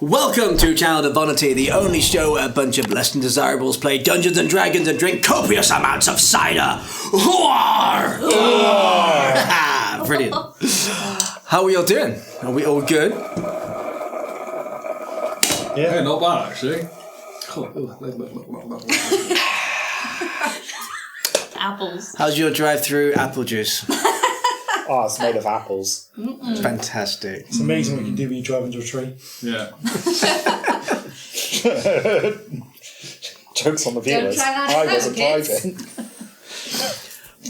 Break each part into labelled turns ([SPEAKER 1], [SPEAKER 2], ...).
[SPEAKER 1] Welcome to Charnel of Somnolence, the only show where a bunch of less than desirables play Dungeons and Dragons and drink copious amounts of cider. Brilliant. How are we all doing? Are we all good?
[SPEAKER 2] Yeah, not bad actually.
[SPEAKER 3] Apples.
[SPEAKER 1] How's your drive-through apple juice?
[SPEAKER 4] Oh, it's made of apples.
[SPEAKER 1] Fantastic.
[SPEAKER 2] It's amazing what you can do when you drive into a tree.
[SPEAKER 5] Yeah.
[SPEAKER 4] Jokes on the viewers.
[SPEAKER 3] try that
[SPEAKER 4] I
[SPEAKER 3] at
[SPEAKER 4] wasn't
[SPEAKER 3] home,
[SPEAKER 4] driving.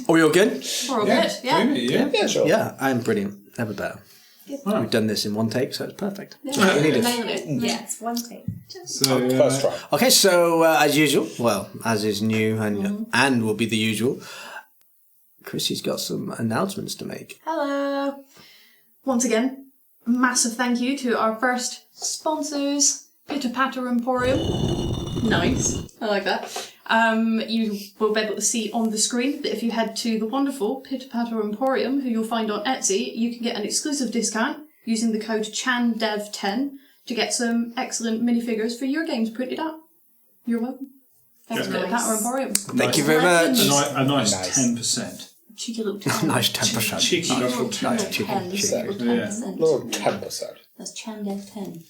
[SPEAKER 1] Are we all good?
[SPEAKER 3] We're all good, yeah.
[SPEAKER 4] Yeah, sure.
[SPEAKER 1] Yeah, I'm brilliant. Never better. We've done this in one take, so it's perfect.
[SPEAKER 3] Yeah.
[SPEAKER 1] We need it.
[SPEAKER 3] Nailed it. Yeah, it's one take.
[SPEAKER 5] So,
[SPEAKER 4] First try.
[SPEAKER 1] Okay, so as usual, well, as is new and will be the usual, Chrissy's got some announcements to make.
[SPEAKER 3] Hello. Once again, massive thank you to our first sponsors, Pitter Patter Emporium. Nice. I like that. You will be able to see on the screen that if you head to the wonderful Pitter Patter Emporium, who you'll find on Etsy, you can get an exclusive discount using the code ChanDev10 to get some excellent minifigures for your games printed out. You're welcome. Thanks, Pitter Patter Emporium.
[SPEAKER 1] Thank you very much.
[SPEAKER 5] a nice 10%.
[SPEAKER 3] Cheeky little 10.
[SPEAKER 1] Nice 10%.
[SPEAKER 5] Cheeky little
[SPEAKER 1] Nice cheeky.
[SPEAKER 4] Little 10%.
[SPEAKER 3] That's ChanDev 10.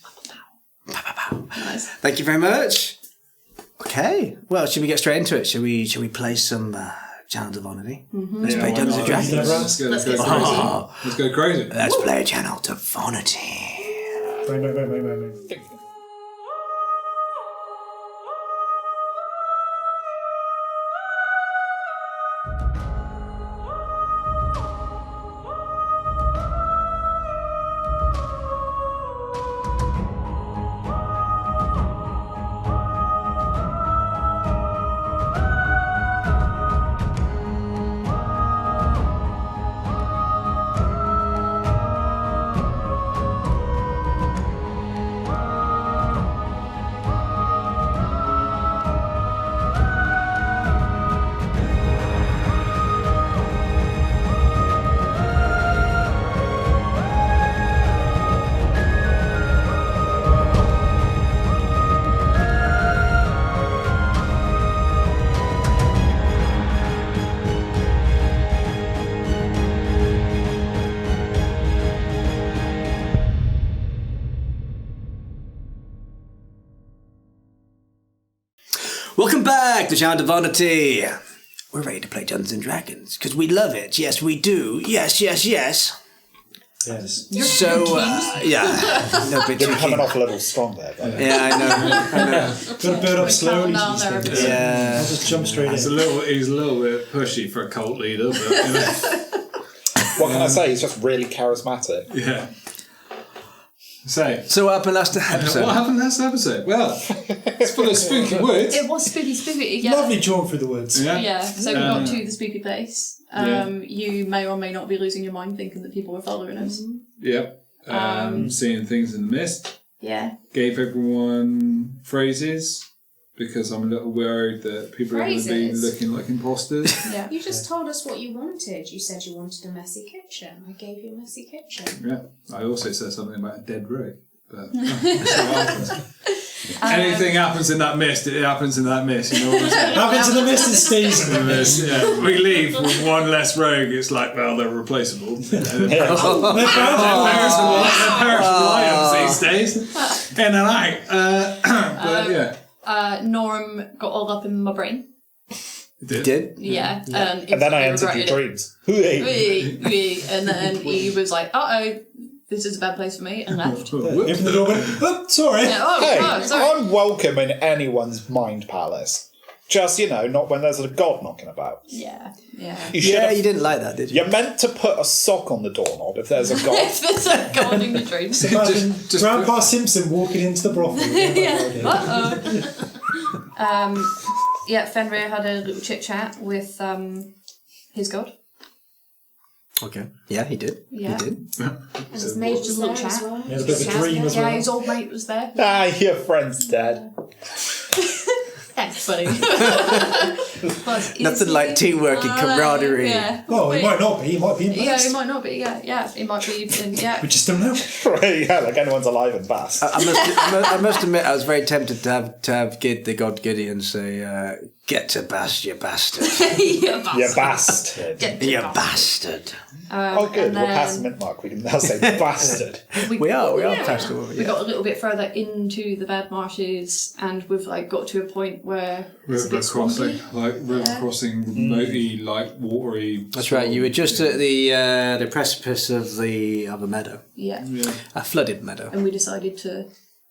[SPEAKER 1] Nice. Thank you very much. Okay, well, should we get straight into it? Should we play some Charnel of Somnolence? Let's play Dungeons and Dragons.
[SPEAKER 5] Let's go crazy. Let's go crazy.
[SPEAKER 1] Let's play Charnel of Somnolence.
[SPEAKER 2] Bang.
[SPEAKER 1] Welcome back to Charnel of Somnolence. We're ready to play Dungeons and Dragons because we love it. Yes, we do. Yes.
[SPEAKER 2] Yes.
[SPEAKER 1] So, yeah. No, but
[SPEAKER 4] You're coming off a little strong there, though.
[SPEAKER 1] Yeah, I know.
[SPEAKER 2] Got to build up slowly.
[SPEAKER 3] Calm down there a bit.
[SPEAKER 1] Yeah.
[SPEAKER 2] I'll just jump straight in.
[SPEAKER 5] He's a little bit pushy for a cult leader, but you know.
[SPEAKER 4] What can I say? He's just really charismatic.
[SPEAKER 5] Yeah.
[SPEAKER 1] So what happened last episode?
[SPEAKER 5] What happened last episode? Well, it's full of spooky words.
[SPEAKER 3] It was spooky, yeah.
[SPEAKER 2] Lovely jaunt through the woods.
[SPEAKER 3] Yeah, so we got to the spooky place. You may or may not be losing your mind thinking that people were following us.
[SPEAKER 5] Yep. Seeing things in the mist.
[SPEAKER 3] Yeah.
[SPEAKER 5] Gave everyone phrases because I'm a little worried that people are going to be looking like imposters.
[SPEAKER 3] Yeah.
[SPEAKER 6] You just told us what you wanted. You said you wanted a messy kitchen. I gave you a messy kitchen.
[SPEAKER 5] Yeah. I also said something about a dead rig. But anything happens in that mist, it happens in that mist. You know what I'm saying?
[SPEAKER 2] Happens in the mist and stays in the mist.
[SPEAKER 5] Yeah. We leave with one less rogue. It's like, well, they're replaceable. They're perishable items these days. In and out. But yeah.
[SPEAKER 3] Norm got all up in my brain.
[SPEAKER 1] You did?
[SPEAKER 3] Yeah.
[SPEAKER 4] And then I entered your dreams.
[SPEAKER 3] And then he was like, uh-oh, this is a bad place for me, and left.
[SPEAKER 2] Opened the door, went, oh, sorry.
[SPEAKER 3] Yeah,
[SPEAKER 4] Hey,
[SPEAKER 3] sorry.
[SPEAKER 4] I'm welcome in anyone's mind palace. Just, not when there's a god knocking about.
[SPEAKER 3] Yeah.
[SPEAKER 1] You didn't like that, did you?
[SPEAKER 4] You're meant to put a sock on the doorknob if there's a god.
[SPEAKER 3] If there's a god in your dreams.
[SPEAKER 2] Imagine Grandpa Simpson walking into the brothel.
[SPEAKER 3] Fenrir had a little chit chat with his god.
[SPEAKER 1] Okay. Yeah, he did.
[SPEAKER 3] Yeah.
[SPEAKER 1] He did.
[SPEAKER 6] And his mate was there as well.
[SPEAKER 2] He had a bit of a dream as well.
[SPEAKER 3] Yeah, his old mate was there.
[SPEAKER 4] Your friend's dead.
[SPEAKER 3] Thanks, buddy. But
[SPEAKER 1] Nothing like teamwork and camaraderie.
[SPEAKER 3] Yeah.
[SPEAKER 2] Well, it might not be. He might be in
[SPEAKER 3] Yeah,
[SPEAKER 2] Bast.
[SPEAKER 3] it might not be. Yeah, it might be. Yeah.
[SPEAKER 2] We just don't know.
[SPEAKER 4] Right, yeah, like anyone's alive in Bast.
[SPEAKER 1] I must admit, I was very tempted to have Gid, the god Gideon, say, "Get to Bast, you bastard!
[SPEAKER 3] You
[SPEAKER 4] You bastard.
[SPEAKER 3] Get
[SPEAKER 1] You bastard!"
[SPEAKER 4] Oh, good.
[SPEAKER 3] and
[SPEAKER 4] We're
[SPEAKER 3] then-
[SPEAKER 4] past the mint mark. We can now say bastard.
[SPEAKER 1] We are
[SPEAKER 3] Yeah.
[SPEAKER 1] past the war.
[SPEAKER 3] We got a little bit further into the bad marshes, and we've like got to a point where it's a
[SPEAKER 5] River
[SPEAKER 3] bit
[SPEAKER 5] crossing,
[SPEAKER 3] swampy.
[SPEAKER 5] like river crossing, remotely, like watery.
[SPEAKER 1] That's right. You were just at the precipice of a meadow,
[SPEAKER 3] Yeah,
[SPEAKER 5] Yeah,
[SPEAKER 1] a flooded meadow.
[SPEAKER 3] and we decided to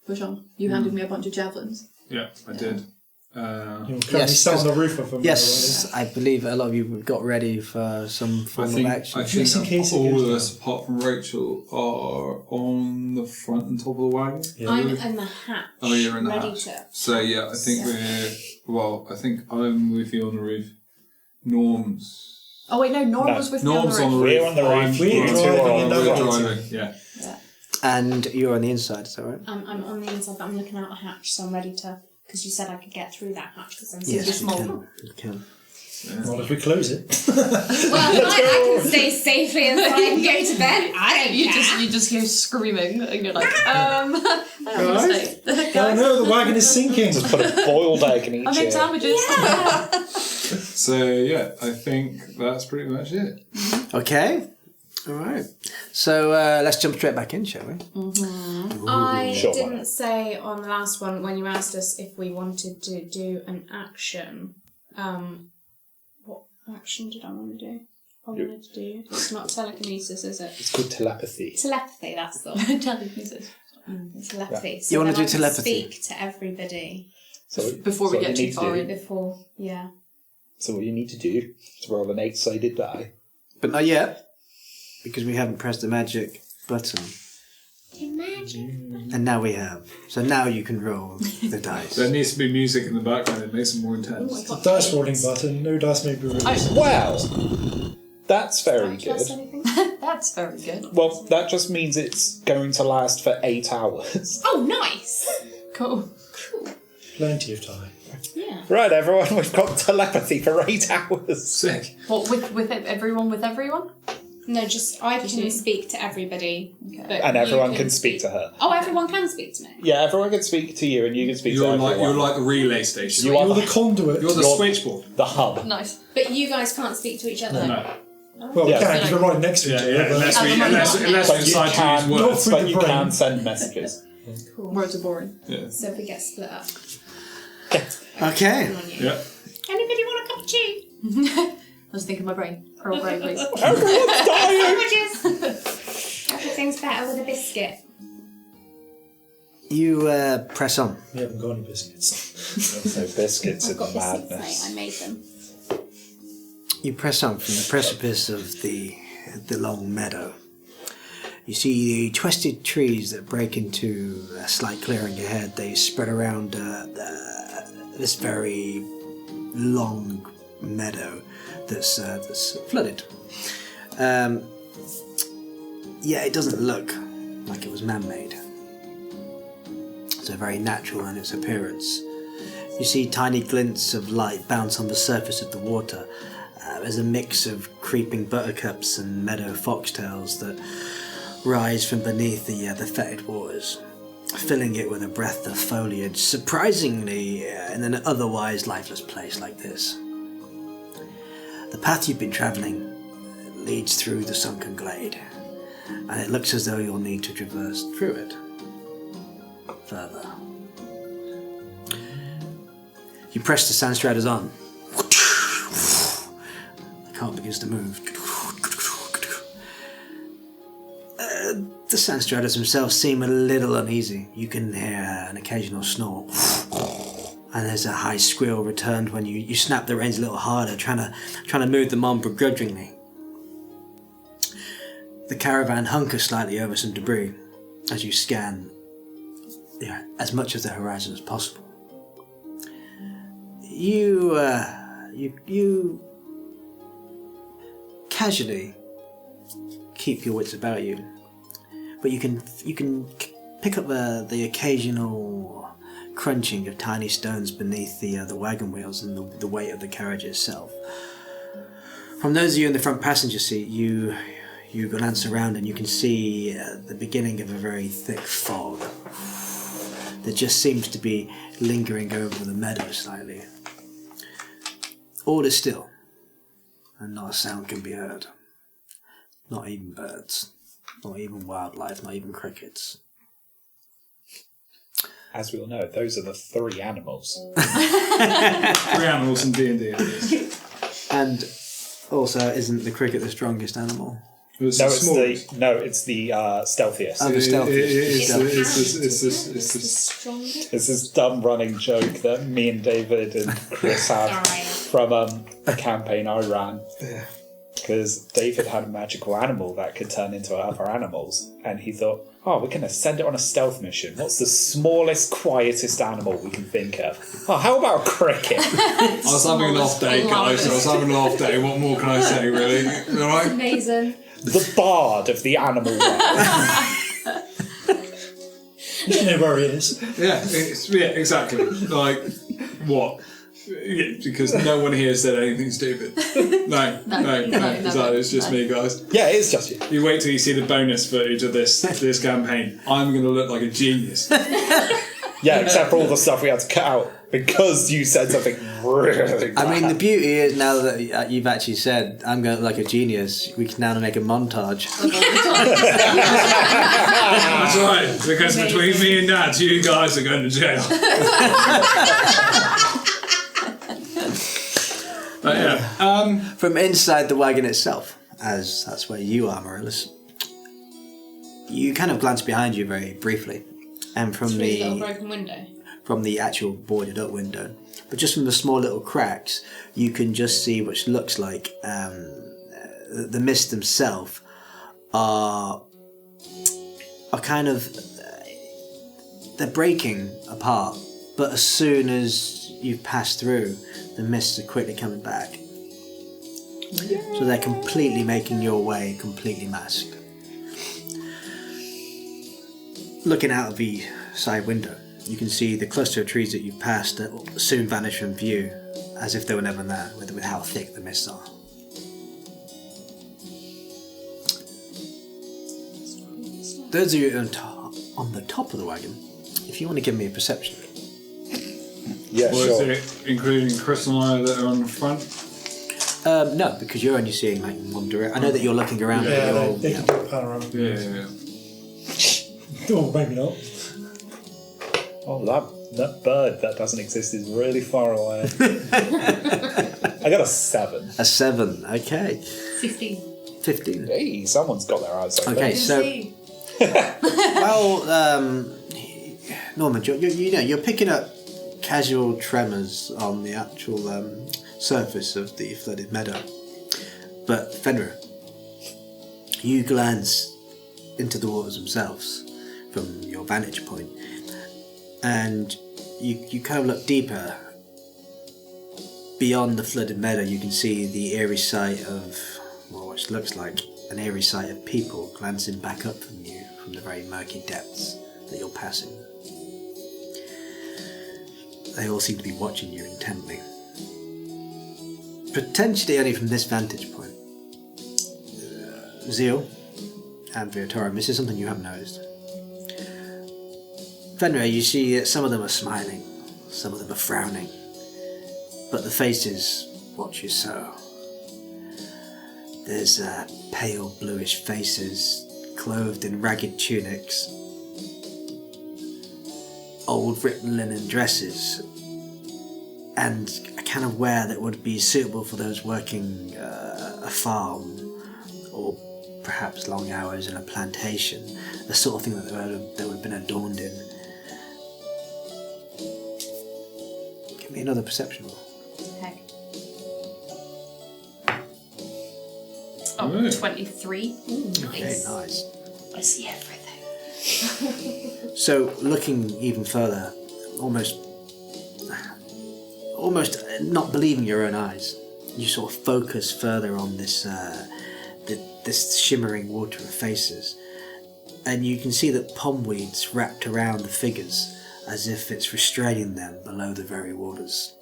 [SPEAKER 3] push on. You handed me a bunch of javelins.
[SPEAKER 5] yeah, I did.
[SPEAKER 2] You're currently
[SPEAKER 1] Yes,
[SPEAKER 2] sat on the roof of a
[SPEAKER 1] Yes, I believe a lot of you got ready for some
[SPEAKER 5] I
[SPEAKER 1] form
[SPEAKER 5] think,
[SPEAKER 1] of action.
[SPEAKER 5] I
[SPEAKER 2] Just in
[SPEAKER 5] think
[SPEAKER 2] case it
[SPEAKER 5] all
[SPEAKER 2] goes
[SPEAKER 5] of
[SPEAKER 2] down.
[SPEAKER 5] us, apart from Rachel, are on the front and top of the wagon.
[SPEAKER 6] I'm in the hatch.
[SPEAKER 5] Oh, you're in the
[SPEAKER 6] ready
[SPEAKER 5] hatch.
[SPEAKER 6] to.
[SPEAKER 5] So yeah, I think I think I'm with you on the roof. Norm's.
[SPEAKER 3] Oh wait, no, Norm was with
[SPEAKER 5] Norm's
[SPEAKER 3] me
[SPEAKER 5] on
[SPEAKER 3] on
[SPEAKER 5] the
[SPEAKER 3] the
[SPEAKER 5] roof.
[SPEAKER 3] roof.
[SPEAKER 4] We're on the roof.
[SPEAKER 5] I'm-
[SPEAKER 2] We're
[SPEAKER 4] You two
[SPEAKER 2] driving
[SPEAKER 4] are on
[SPEAKER 2] in
[SPEAKER 4] the
[SPEAKER 2] the
[SPEAKER 5] We're
[SPEAKER 4] roof.
[SPEAKER 5] driving, yeah.
[SPEAKER 1] And you're on the inside, is that right?
[SPEAKER 6] I'm on the inside, but I'm looking out the hatch, so I'm ready to. Because you said I could get through that hatch because I'm super
[SPEAKER 1] Yes, you
[SPEAKER 6] small.
[SPEAKER 1] can. You can.
[SPEAKER 2] Not if we close it.
[SPEAKER 6] Well, I can stay safely inside and go to bed. I don't care.
[SPEAKER 3] You just hear screaming, and you're like, I don't want to stay.
[SPEAKER 2] Oh
[SPEAKER 3] Guys,
[SPEAKER 2] no, the wagon is sinking.
[SPEAKER 4] Just put a boiled egg in each
[SPEAKER 3] I make
[SPEAKER 4] ear.
[SPEAKER 3] sandwiches.
[SPEAKER 5] So yeah, I think that's pretty much it.
[SPEAKER 1] Okay. All right. So let's jump straight back in, shall we?
[SPEAKER 6] I
[SPEAKER 4] Sure, why
[SPEAKER 6] didn't
[SPEAKER 4] not?
[SPEAKER 6] say on the last one when you asked us if we wanted to do an action. What action did I want to do? I wanted to do. It's not telekinesis, is it?
[SPEAKER 4] It's called telepathy.
[SPEAKER 6] Telepathy. That's the one.
[SPEAKER 3] Telekinesis.
[SPEAKER 6] Telepathy.
[SPEAKER 1] You wanna
[SPEAKER 6] then
[SPEAKER 1] do
[SPEAKER 6] I can
[SPEAKER 1] telepathy?
[SPEAKER 6] Speak to everybody
[SPEAKER 4] So,
[SPEAKER 3] Before we
[SPEAKER 4] so
[SPEAKER 3] get
[SPEAKER 4] what
[SPEAKER 3] too
[SPEAKER 4] you need to
[SPEAKER 3] far
[SPEAKER 4] do-
[SPEAKER 3] in.
[SPEAKER 6] before. Yeah.
[SPEAKER 4] So what you need to do is roll an 8-sided die.
[SPEAKER 1] But not yet, because we haven't pressed the magic button.
[SPEAKER 6] Imagine.
[SPEAKER 1] And now we have. So now you can roll the dice.
[SPEAKER 5] There needs to be music in the background. It makes it more intense.
[SPEAKER 2] The dice rolling button. No dice may be released.
[SPEAKER 4] Wow! That's very
[SPEAKER 6] Plus
[SPEAKER 4] good.
[SPEAKER 6] anything?
[SPEAKER 3] That's very good.
[SPEAKER 4] Well, that just means it's going to last for 8 hours.
[SPEAKER 6] Oh, nice.
[SPEAKER 3] Cool.
[SPEAKER 2] Plenty of time.
[SPEAKER 6] Yeah.
[SPEAKER 4] Right, everyone, we've got telepathy for 8 hours.
[SPEAKER 5] Sick.
[SPEAKER 3] What, with everyone? With everyone?
[SPEAKER 6] No, just I
[SPEAKER 3] Just
[SPEAKER 6] can
[SPEAKER 3] you?
[SPEAKER 6] speak to everybody.
[SPEAKER 3] Okay.
[SPEAKER 6] But
[SPEAKER 4] And
[SPEAKER 6] you
[SPEAKER 4] everyone can speak to her.
[SPEAKER 6] Oh, everyone can speak to me.
[SPEAKER 4] Yeah, everyone can speak to you and you can speak
[SPEAKER 5] You're
[SPEAKER 4] to
[SPEAKER 5] like
[SPEAKER 4] everyone.
[SPEAKER 5] you're like the relay station.
[SPEAKER 4] You are
[SPEAKER 2] You're
[SPEAKER 4] the,
[SPEAKER 2] the conduit.
[SPEAKER 5] You're the
[SPEAKER 4] you're-
[SPEAKER 5] switchboard.
[SPEAKER 4] the hub.
[SPEAKER 3] Nice.
[SPEAKER 6] But you guys can't speak to each other.
[SPEAKER 5] No.
[SPEAKER 2] Well, we
[SPEAKER 4] Yeah.
[SPEAKER 2] can because we're right next to each other. but-
[SPEAKER 5] Unless we
[SPEAKER 6] But
[SPEAKER 5] decide to use
[SPEAKER 2] Not
[SPEAKER 5] words.
[SPEAKER 2] through
[SPEAKER 4] But
[SPEAKER 2] the
[SPEAKER 4] you
[SPEAKER 2] brain.
[SPEAKER 4] can send messages.
[SPEAKER 6] Cool.
[SPEAKER 3] Words are boring.
[SPEAKER 5] Yeah.
[SPEAKER 6] So if we get split up.
[SPEAKER 1] Okay.
[SPEAKER 6] On you.
[SPEAKER 5] Yeah.
[SPEAKER 6] Anybody want a cup of tea?
[SPEAKER 3] Let's think of my brain. Earl Grey, please.
[SPEAKER 4] Everyone's dying!
[SPEAKER 6] Sandwiches! Everything's better with a biscuit.
[SPEAKER 1] You press on.
[SPEAKER 2] We haven't got any biscuits.
[SPEAKER 4] So biscuits
[SPEAKER 6] I've
[SPEAKER 4] and
[SPEAKER 6] got biscuits, mate.
[SPEAKER 4] madness.
[SPEAKER 6] I made them.
[SPEAKER 1] You press on from the precipice of the long meadow. You see the twisted trees that break into a slight clearing ahead. They spread around this very long meadow that's flooded. Yeah, it doesn't look like it was man-made. It's very natural in its appearance. You see tiny glints of light bounce on the surface of the water. There's a mix of creeping buttercups and meadow foxtails that rise from beneath the fetid waters, filling it with a breath of foliage, surprisingly in an otherwise lifeless place like this. The path you've been travelling leads through the sunken glade, and it looks as though you'll need to traverse through it further. You press the sand striders on. The cart begins to move. The sand striders themselves seem a little uneasy. You can hear an occasional snore. And there's a high squeal returned when you snap the reins a little harder, trying to move them on begrudgingly. The caravan hunkers slightly over some debris as you scan as much of the horizon as possible. You casually keep your wits about you, but you can pick up the occasional crunching of tiny stones beneath the wagon wheels and the weight of the carriage itself. From those of you in the front passenger seat, you glance around and you can see the beginning of a very thick fog that just seems to be lingering over the meadow slightly. All is still, and not a sound can be heard. Not even birds, not even wildlife, not even crickets.
[SPEAKER 4] As we all know, those are the 3 animals.
[SPEAKER 5] 3 animals in D&D.
[SPEAKER 1] And also, isn't the cricket the strongest animal?
[SPEAKER 5] It's
[SPEAKER 4] the stealthiest.
[SPEAKER 1] Oh, the stealthiest.
[SPEAKER 5] It's
[SPEAKER 6] the strongest.
[SPEAKER 4] It's this dumb running joke that me and David and Chris have from a campaign I ran. Because David had a magical animal that could turn into other animals, and he thought, we're going to send it on a stealth mission. What's the smallest, quietest animal we can think of? How about a cricket?
[SPEAKER 5] I was having an off day, guys. What more can I say, really? All right?
[SPEAKER 6] Amazing.
[SPEAKER 4] The bard of the animal world.
[SPEAKER 2] You know where he is.
[SPEAKER 5] Yeah, exactly. Like, what? Yeah, because no one here said anything stupid. No. It's just me, guys.
[SPEAKER 4] Yeah, it is just you.
[SPEAKER 5] You wait till you see the bonus footage of this campaign. I'm going to look like a genius.
[SPEAKER 4] Yeah, except for all the stuff we had to cut out because you said something really bad.
[SPEAKER 1] I mean, the beauty is now that you've actually said, I'm going to look like a genius, we can now make a montage.
[SPEAKER 5] That's right, because between me and Dad, you guys are going to jail. But yeah.
[SPEAKER 1] From inside the wagon itself, as that's where you are, Perilous, you kind of glance behind you very briefly, and from
[SPEAKER 6] Through the little broken window.
[SPEAKER 1] From the actual boarded up window, but just from the small little cracks, you can just see what looks like the mist themselves are kind of they're breaking apart, but as soon as you've passed through, the mists are quickly coming back. So they're completely making your way completely masked. Looking out of the side window, you can see the cluster of trees that you've passed that will soon vanish from view, as if they were never there, with how thick the mists are. Those of you on the top of the wagon, if you want to give me a perception.
[SPEAKER 4] Yeah,
[SPEAKER 5] Or
[SPEAKER 4] sure.
[SPEAKER 5] is it including Chris and I that are on the front?
[SPEAKER 1] No, because you're only seeing like one direction. I know that you're looking around.
[SPEAKER 2] Yeah,
[SPEAKER 1] but
[SPEAKER 2] they can do a panorama.
[SPEAKER 5] Yeah.
[SPEAKER 2] Oh, maybe not.
[SPEAKER 4] Oh, that bird that doesn't exist is really far away. I got a 7.
[SPEAKER 1] A 7, okay. 15.
[SPEAKER 4] Hey, someone's got their eyes open.
[SPEAKER 1] Okay, so well, Norman, you're picking up casual tremors on the actual surface of the flooded meadow, but Fenrir, you glance into the waters themselves from your vantage point, and you kind of look deeper. Beyond the flooded meadow, you can see the eerie sight of, well, what looks like an eerie sight of people glancing back up from you from the very murky depths that you're passing. They all seem to be watching you intently. Potentially only from this vantage point. Zeal and Viatora, this is something you haven't noticed. Fenrir, you see that some of them are smiling, some of them are frowning, but the faces watch you so. There's pale bluish faces, clothed in ragged tunics, old ripped linen dresses, and a kind of wear that would be suitable for those working a farm, or perhaps long hours in a plantation, the sort of thing that they would have been adorned in. Give me another perception roll.
[SPEAKER 6] Heck.
[SPEAKER 5] Oh.
[SPEAKER 6] 23. Ooh,
[SPEAKER 1] Okay,
[SPEAKER 6] nice.
[SPEAKER 1] nice.
[SPEAKER 6] I see everything.
[SPEAKER 1] So, looking even further, almost not believing your own eyes, you sort of focus further on this this shimmering water of faces, and you can see that pom weeds wrapped around the figures as if it's restraining them below the very waters.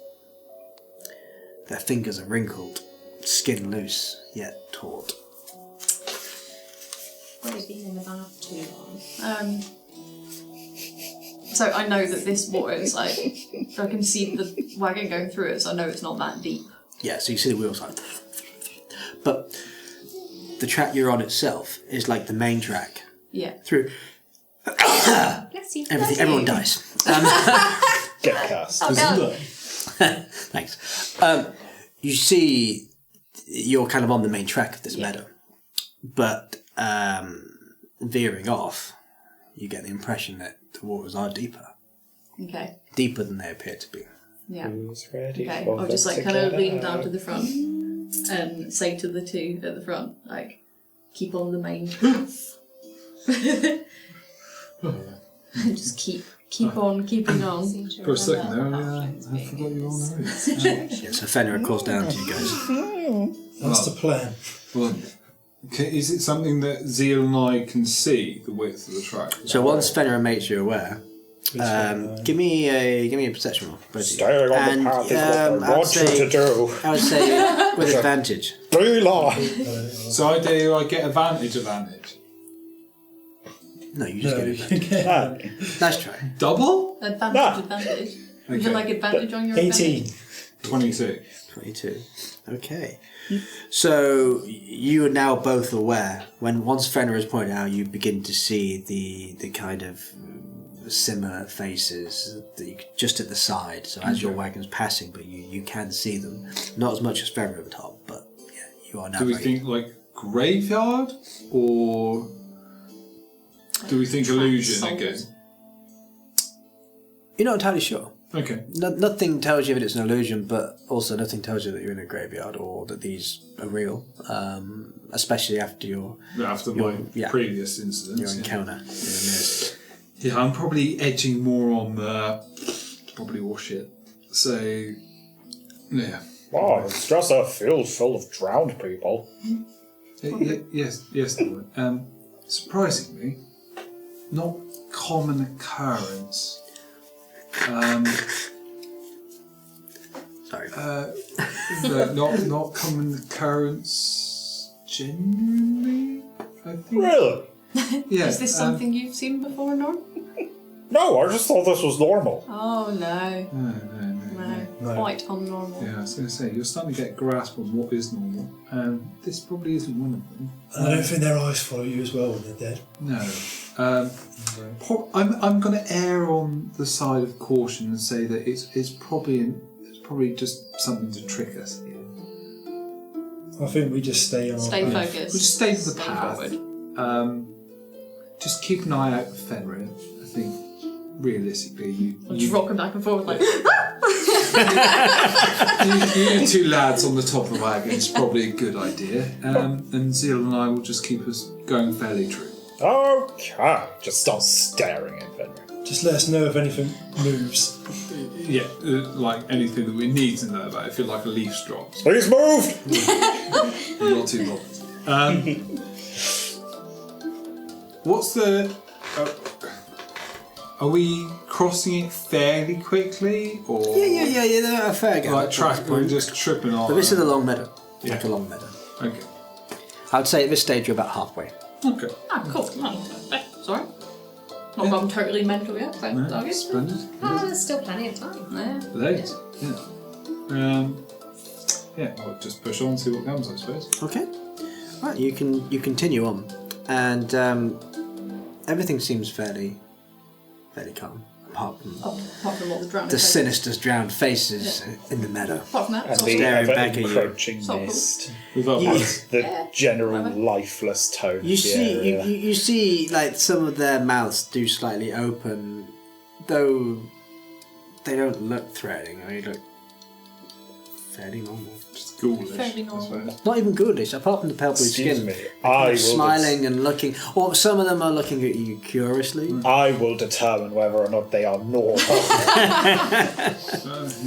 [SPEAKER 1] Their fingers are wrinkled, skin loose, yet taut.
[SPEAKER 6] What has been in the bath too long?
[SPEAKER 3] So I know that this water is like, I can see the wagon going through it, so I know it's not that deep.
[SPEAKER 1] Yeah, so you see the wheels like... But the track you're on itself is like the main track.
[SPEAKER 3] Yeah.
[SPEAKER 1] Through...
[SPEAKER 6] Bless you.
[SPEAKER 1] Everyone dies.
[SPEAKER 4] Get cast.
[SPEAKER 3] Oh, no.
[SPEAKER 1] Thanks. You see, you're kind of on the main track of this meadow, but veering off, you get the impression that the waters are deeper.
[SPEAKER 3] Okay.
[SPEAKER 1] Deeper than they appear to be.
[SPEAKER 3] Yeah.
[SPEAKER 4] Who's ready
[SPEAKER 3] Okay.
[SPEAKER 4] for
[SPEAKER 3] I'll just
[SPEAKER 4] them
[SPEAKER 3] like
[SPEAKER 4] to
[SPEAKER 3] kind of
[SPEAKER 4] get
[SPEAKER 3] lean
[SPEAKER 4] out?
[SPEAKER 3] down to the front and say to the two at the front, like, keep on the main path. Just keep on keeping on.
[SPEAKER 5] For a second there, I forgot you were on the road.
[SPEAKER 1] Yeah, so Fenrir calls down to you guys.
[SPEAKER 2] That's the plan.
[SPEAKER 5] Well, is it something that Zeal and I can see, the width of the track?
[SPEAKER 1] So once Fenrir makes you aware, give me a perception roll. both of you.
[SPEAKER 4] Staying on the path is what I want you to do.
[SPEAKER 1] I would say with advantage.
[SPEAKER 4] Do lie.
[SPEAKER 5] So I get advantage.
[SPEAKER 1] No, you just
[SPEAKER 2] No,
[SPEAKER 1] get
[SPEAKER 2] you
[SPEAKER 1] advantage.
[SPEAKER 2] can't.
[SPEAKER 1] Nice try.
[SPEAKER 5] Double?
[SPEAKER 3] Advantage. Would you
[SPEAKER 5] Okay.
[SPEAKER 3] like advantage on your
[SPEAKER 2] 18.
[SPEAKER 5] 22.
[SPEAKER 1] 22. Okay. So you are now both aware. Once Fenrir has pointed out, you begin to see the kind of similar faces that you, just at the side. So as your wagon's passing, but you can see them. Not as much as Fenrir at the top, but yeah, you are now.
[SPEAKER 5] Do we
[SPEAKER 1] very-
[SPEAKER 5] think like graveyard or do we think illusion
[SPEAKER 3] souls.
[SPEAKER 5] again?
[SPEAKER 1] You're not entirely sure.
[SPEAKER 5] Okay.
[SPEAKER 1] Nothing tells you that it's an illusion, but also nothing tells you that you're in a graveyard or that these are real. Especially after your
[SPEAKER 5] After my previous incidents.
[SPEAKER 1] your encounter in the mist.
[SPEAKER 5] Yeah, I'm probably edging more on the probably all shit. So yeah.
[SPEAKER 4] Wow, it's just a field full of drowned people.
[SPEAKER 5] Yes, Lord. Surprisingly, not common occurrence.
[SPEAKER 1] Sorry.
[SPEAKER 5] No, not common occurrence. Genuinely, I think.
[SPEAKER 4] Really?
[SPEAKER 5] Yeah.
[SPEAKER 3] Is this something you've seen before, Norm?
[SPEAKER 4] No, I just thought this was normal.
[SPEAKER 3] Oh no.
[SPEAKER 5] No.
[SPEAKER 3] Quite unnormal.
[SPEAKER 5] Yeah, I was going to say, you're starting to get a grasp on what is normal. This probably isn't one of them.
[SPEAKER 2] I don't think their eyes follow you as well when they're dead.
[SPEAKER 5] No. I'm going to err on the side of caution and say that it's probably just something to trick us here.
[SPEAKER 2] I think we just stay on.
[SPEAKER 3] Stay
[SPEAKER 2] our path.
[SPEAKER 3] focused.
[SPEAKER 5] We'll just stay with the
[SPEAKER 3] Stay
[SPEAKER 5] path.
[SPEAKER 3] forward.
[SPEAKER 5] Just keep an eye out for Fenrir. I think realistically,
[SPEAKER 3] I'll just rocking back and forth like.
[SPEAKER 5] you two lads on the top of the wagon is probably a good idea. And Zeal and I will just keep us going fairly true.
[SPEAKER 4] Okay, just start staring at Fenrir.
[SPEAKER 2] Just let us know if anything moves.
[SPEAKER 5] Yeah, like anything that we need to know about. If you're like a leaf drops,
[SPEAKER 4] Please move!
[SPEAKER 5] not too bothered. What's the? Are we crossing it fairly quickly, or
[SPEAKER 1] Yeah. A fair go.
[SPEAKER 5] like track? We're just tripping on.
[SPEAKER 1] But this is a long meadow.
[SPEAKER 5] Yeah.
[SPEAKER 1] Like a long meadow.
[SPEAKER 5] Okay.
[SPEAKER 1] I would say at this stage you're about halfway.
[SPEAKER 5] Okay.
[SPEAKER 3] Ah, cool. Sorry. Not gone totally mental yet. So
[SPEAKER 5] No, splendid.
[SPEAKER 6] Oh, there's still plenty of time.
[SPEAKER 3] Yeah.
[SPEAKER 5] There it is. Yeah. Yeah. I'll just push on and see what comes, I suppose.
[SPEAKER 1] Okay. Right, you continue on, and everything seems fairly calm, apart from
[SPEAKER 3] Apart from all the drowning
[SPEAKER 1] the
[SPEAKER 3] faces.
[SPEAKER 1] sinister drowned faces in the meadow.
[SPEAKER 3] Apart from that,
[SPEAKER 4] And
[SPEAKER 3] it's
[SPEAKER 4] the
[SPEAKER 3] all
[SPEAKER 1] Staring
[SPEAKER 4] ever
[SPEAKER 1] back at you.
[SPEAKER 4] encroaching
[SPEAKER 3] So cool.
[SPEAKER 4] mist.
[SPEAKER 5] With our
[SPEAKER 4] The general lifeless tone.
[SPEAKER 1] You
[SPEAKER 4] of the
[SPEAKER 1] see,
[SPEAKER 4] area.
[SPEAKER 1] you see, like some of their mouths do slightly open, though they don't look threatening. They look fairly normal.
[SPEAKER 5] ghoulish.
[SPEAKER 3] Fairly
[SPEAKER 5] I
[SPEAKER 3] normal.
[SPEAKER 5] suppose.
[SPEAKER 1] Not even ghoulish, apart from the pale blue
[SPEAKER 4] Excuse
[SPEAKER 1] skin.
[SPEAKER 4] me,
[SPEAKER 1] They're
[SPEAKER 4] I
[SPEAKER 1] kind
[SPEAKER 4] will
[SPEAKER 1] of smiling and looking, or some of them are looking at you curiously.
[SPEAKER 4] I will determine whether or not they are normal.
[SPEAKER 2] I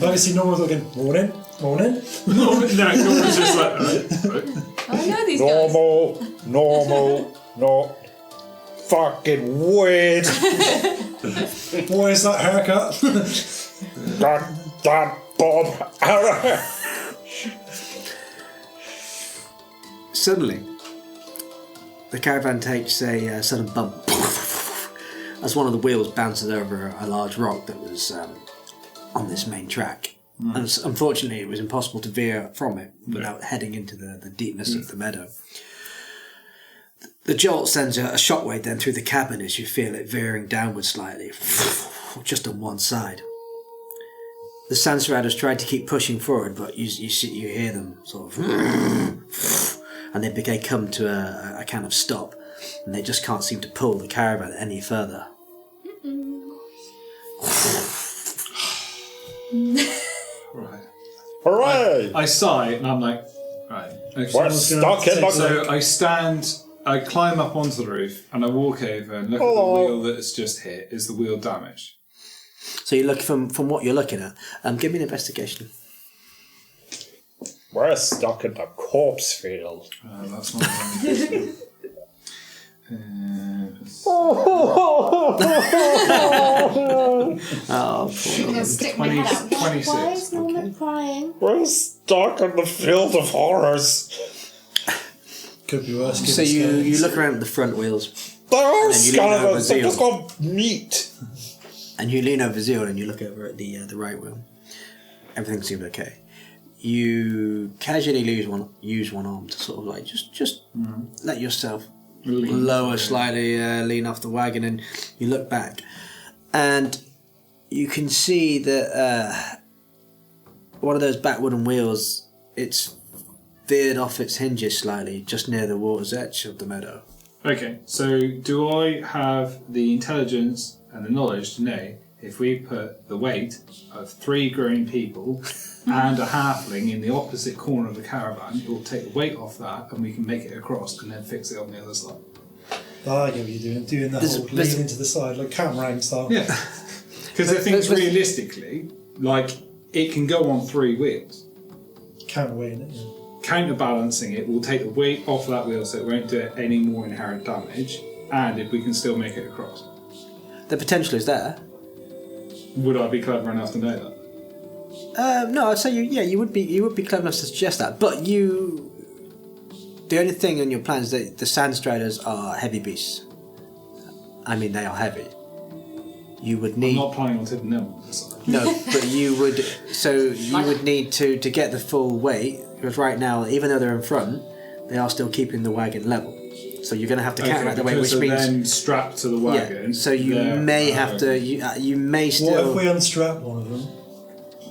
[SPEAKER 2] can see Norman's looking, morning.
[SPEAKER 5] No, Norman's just like, right.
[SPEAKER 3] I know these guys.
[SPEAKER 4] normal, not fucking weird.
[SPEAKER 2] Boy, is that haircut?
[SPEAKER 4] That Bob.
[SPEAKER 1] Suddenly, the caravan takes a sudden bump as one of the wheels bounces over a large rock that was on this main track. And unfortunately, it was impossible to veer from it without heading into the deepness of the meadow. The jolt sends a shockwave then through the cabin as you feel it veering downwards slightly, just on one side. The Sand Riders tried to keep pushing forward, but you hear them sort of, and they come to a kind of stop, and they just can't seem to pull the caravan any further.
[SPEAKER 5] Right.
[SPEAKER 4] Hooray!
[SPEAKER 5] I sigh and I'm like, right. Okay.
[SPEAKER 4] We're stuck in
[SPEAKER 5] So I climb up onto the roof and I walk over and look at the wheel that's just hit. Is the wheel damaged?
[SPEAKER 1] So you look from what you're looking at. Give me an investigation.
[SPEAKER 4] We're stuck in the corpse field.
[SPEAKER 5] That's not very
[SPEAKER 1] Oh,
[SPEAKER 6] Stick my head out.
[SPEAKER 5] 26.
[SPEAKER 6] Why is Norman crying?
[SPEAKER 4] We're stuck in the field of horrors.
[SPEAKER 2] Could be worse.
[SPEAKER 1] so you look around at the front wheels,
[SPEAKER 4] They're
[SPEAKER 1] And you lean over
[SPEAKER 4] skeletons. They
[SPEAKER 1] Zeal.
[SPEAKER 4] just got meat.
[SPEAKER 1] and you lean over Zeal and you look over at the right wheel. Everything seemed okay. You casually use one arm to sort of like just let yourself lower slightly, lean off the wagon, and you look back, and you can see that one of those back wooden wheels, it's veered off its hinges slightly, just near the water's edge of the meadow.
[SPEAKER 5] Okay, so do I have the intelligence and the knowledge to know if we put the weight of 3 grown people and a halfling in the opposite corner of the caravan, it will take the weight off that and we can make it across and then fix it on the other side?
[SPEAKER 2] I get what you're doing the whole leaning to the side, like Camrang style.
[SPEAKER 5] Yeah. Because I think realistically, like, it can go on 3 wheels.
[SPEAKER 2] Counterweighing it, yeah.
[SPEAKER 5] Counterbalancing it will take the weight off that wheel so it won't do any more inherent damage, and if we can still make it across.
[SPEAKER 1] The potential is there.
[SPEAKER 5] Would I be clever enough to know that?
[SPEAKER 1] No, I'd say you would be clever enough to suggest that, but the only thing on your plan is that the Sand Striders are heavy beasts. I mean, they are heavy. You would need.
[SPEAKER 5] I'm not planning on tipping them on this side.
[SPEAKER 1] No, but you would. So you would need to get the full weight, because right now, even though they're in front, they are still keeping the wagon level. So you're going to have to counteract the weight, which means
[SPEAKER 5] then strapped to the wagon.
[SPEAKER 1] Yeah. So you may have to. You may still.
[SPEAKER 2] What if we unstrap one of them?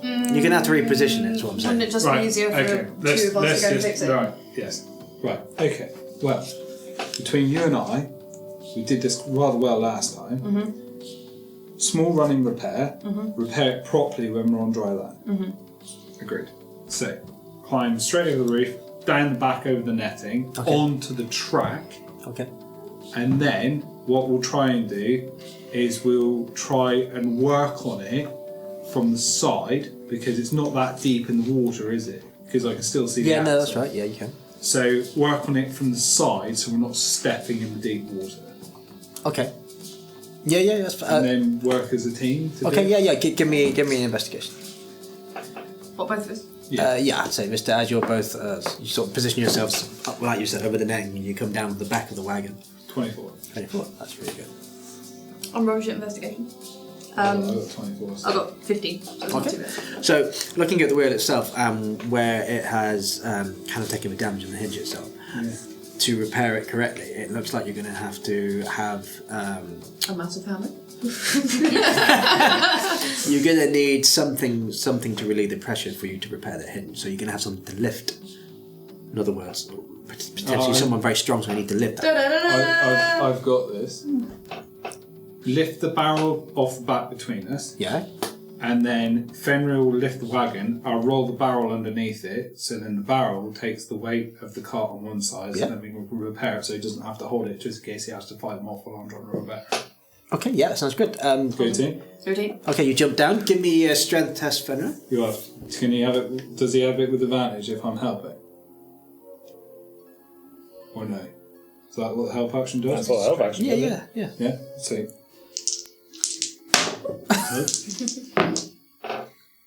[SPEAKER 1] You're going to have to reposition it. Is what I'm saying.
[SPEAKER 3] Wouldn't it just be easier for two of us to go and fix it?
[SPEAKER 5] Right. Yes. Right. Okay. Well, between you and I, we did this rather well last time.
[SPEAKER 3] Mm-hmm.
[SPEAKER 5] Small running repair.
[SPEAKER 3] Mm-hmm.
[SPEAKER 5] Repair it properly when we're on dry land.
[SPEAKER 3] Mm-hmm.
[SPEAKER 5] Agreed. So, climb straight over the roof, down the back over the netting, onto the track.
[SPEAKER 1] Okay.
[SPEAKER 5] And then what we'll try and do is we'll try and work on it from the side, because it's not that deep in the water, is it? Because I can still see the
[SPEAKER 1] Yeah, no, that's
[SPEAKER 5] outside.
[SPEAKER 1] right. Yeah, you can.
[SPEAKER 5] So work on it from the side so we're not stepping in the deep water.
[SPEAKER 1] Okay. Yeah. That's
[SPEAKER 5] And then work as a team to
[SPEAKER 1] okay.
[SPEAKER 5] do it.
[SPEAKER 1] Yeah. Give me an investigation.
[SPEAKER 3] What, both of us?
[SPEAKER 1] Yeah, I'd say, Mr. As you're both, you sort of position yourselves up, like you said, over the net, and you come down with the back of the wagon.
[SPEAKER 5] 24.
[SPEAKER 1] 24. That's really good.
[SPEAKER 3] I'm rubbish at investigation.
[SPEAKER 5] I got 24.
[SPEAKER 3] I got 15. So it's not too bad.
[SPEAKER 1] So, looking at the wheel itself, where it has kind of taken the damage on the hinge itself, to repair it correctly, it looks like you're going to have
[SPEAKER 3] A massive hammer.
[SPEAKER 1] you're going to need something to relieve the pressure for you to repair the hinge. So you're going to have something to lift. In other words, potentially someone very strong, so I need to lift that.
[SPEAKER 5] I've got this. Lift the barrel off the back between us.
[SPEAKER 1] Yeah.
[SPEAKER 5] And then Fenrir will lift the wagon. I'll roll the barrel underneath it, so then the barrel takes the weight of the cart on one side, so then we can repair it so he doesn't have to hold it just in case he has to fight them off while I'm trying to repair it.
[SPEAKER 1] Okay, yeah, that sounds good.
[SPEAKER 5] Good team.
[SPEAKER 3] 13.
[SPEAKER 1] Okay, you jump down. Give me a strength test, Fenrir.
[SPEAKER 5] You have. Can he have it? Does he have it with advantage if I'm helping? Or no? Is that what the help action does?
[SPEAKER 4] That's what help action does.
[SPEAKER 1] Yeah.
[SPEAKER 5] Yeah. So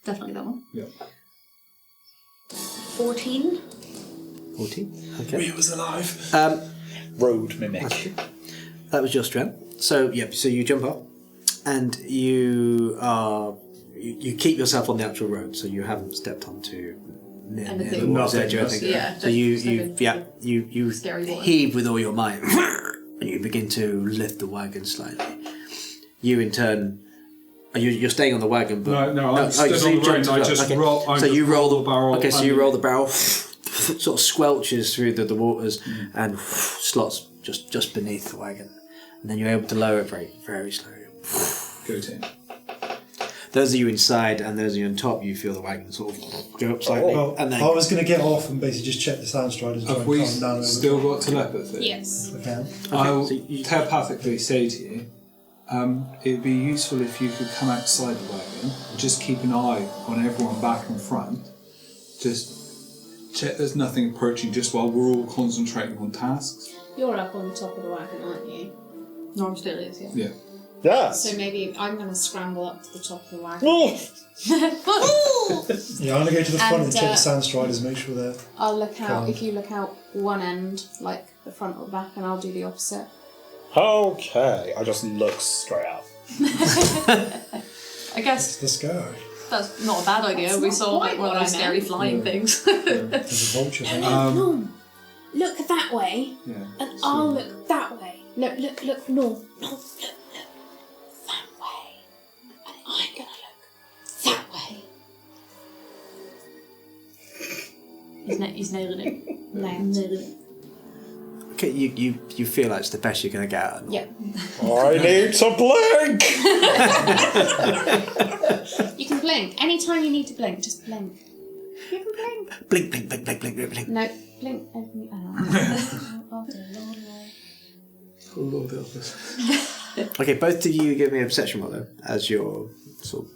[SPEAKER 3] Definitely that one.
[SPEAKER 5] Yeah.
[SPEAKER 6] 14.
[SPEAKER 1] 14. Okay.
[SPEAKER 2] was alive.
[SPEAKER 4] Road mimic.
[SPEAKER 1] That was your strength. So so you jump up, and you keep yourself on the actual road, so you haven't stepped onto near the water's edge or anything.
[SPEAKER 3] Yeah.
[SPEAKER 1] So you
[SPEAKER 3] Scary one.
[SPEAKER 1] heave with all your might, and you begin to lift the wagon slightly. You in turn. You're staying on the wagon, but
[SPEAKER 5] No, I'm stood
[SPEAKER 1] so
[SPEAKER 5] on
[SPEAKER 1] you
[SPEAKER 5] the road
[SPEAKER 1] jumped
[SPEAKER 5] and I
[SPEAKER 1] up.
[SPEAKER 5] just
[SPEAKER 1] Okay.
[SPEAKER 5] roll.
[SPEAKER 1] So you roll the
[SPEAKER 5] barrel.
[SPEAKER 1] Okay, so you roll the barrel, sort of squelches through the waters and slots just beneath the wagon, and then you're able to lower it very, very slowly.
[SPEAKER 5] Go to him.
[SPEAKER 1] Those of you inside and those of you on top, you feel the wagon sort of go up slightly,
[SPEAKER 2] Well,
[SPEAKER 1] and then
[SPEAKER 2] I was going to get off and basically just check the sound striders and try
[SPEAKER 5] Have
[SPEAKER 2] and
[SPEAKER 5] we
[SPEAKER 2] calm down.
[SPEAKER 5] still got telepathy?
[SPEAKER 6] Yes.
[SPEAKER 2] I can.
[SPEAKER 5] I'll
[SPEAKER 1] so you-
[SPEAKER 5] telepathically say to you, it'd be useful if you could come outside the wagon and just keep an eye on everyone back and front. Just check there's nothing approaching just while we're all concentrating on tasks.
[SPEAKER 6] You're up on the top of the wagon, aren't you?
[SPEAKER 3] Norm still is, yeah.
[SPEAKER 5] Yeah.
[SPEAKER 4] Yes.
[SPEAKER 6] So maybe I'm going to scramble up to the top of the wagon.
[SPEAKER 2] Yeah, I'm going to go to the front and
[SPEAKER 6] And,
[SPEAKER 2] check the sound striders, make sure they're.
[SPEAKER 6] I'll look out,
[SPEAKER 2] Calm.
[SPEAKER 6] if you look out one end, like the front or back, and I'll do the opposite.
[SPEAKER 4] Okay. I just look straight up.
[SPEAKER 3] I guess
[SPEAKER 2] Let's go.
[SPEAKER 3] that's not a bad idea.
[SPEAKER 6] That's
[SPEAKER 3] We
[SPEAKER 6] not
[SPEAKER 3] saw like
[SPEAKER 6] quite
[SPEAKER 3] one of
[SPEAKER 6] what
[SPEAKER 3] those
[SPEAKER 6] I
[SPEAKER 3] scary
[SPEAKER 6] meant.
[SPEAKER 3] flying things.
[SPEAKER 2] There's a vulture thing.
[SPEAKER 6] No, look that way,
[SPEAKER 5] Yeah.
[SPEAKER 6] and I'll look that way. No, look, look, that way. And I'm going to look that way.
[SPEAKER 3] He's nailing it.
[SPEAKER 6] Nailed.
[SPEAKER 1] okay, you feel like it's the best you're going to get out of it.
[SPEAKER 6] Yep.
[SPEAKER 4] I need to blink!
[SPEAKER 6] You can blink. Anytime you need to blink, just blink. You can blink.
[SPEAKER 1] Blink, blink, blink, blink, blink, blink, blink.
[SPEAKER 6] No, blink. Oh, dear Lord, no.
[SPEAKER 5] Oh Lord help us.
[SPEAKER 1] Okay, both of you give me a perception roll though, as you're sort of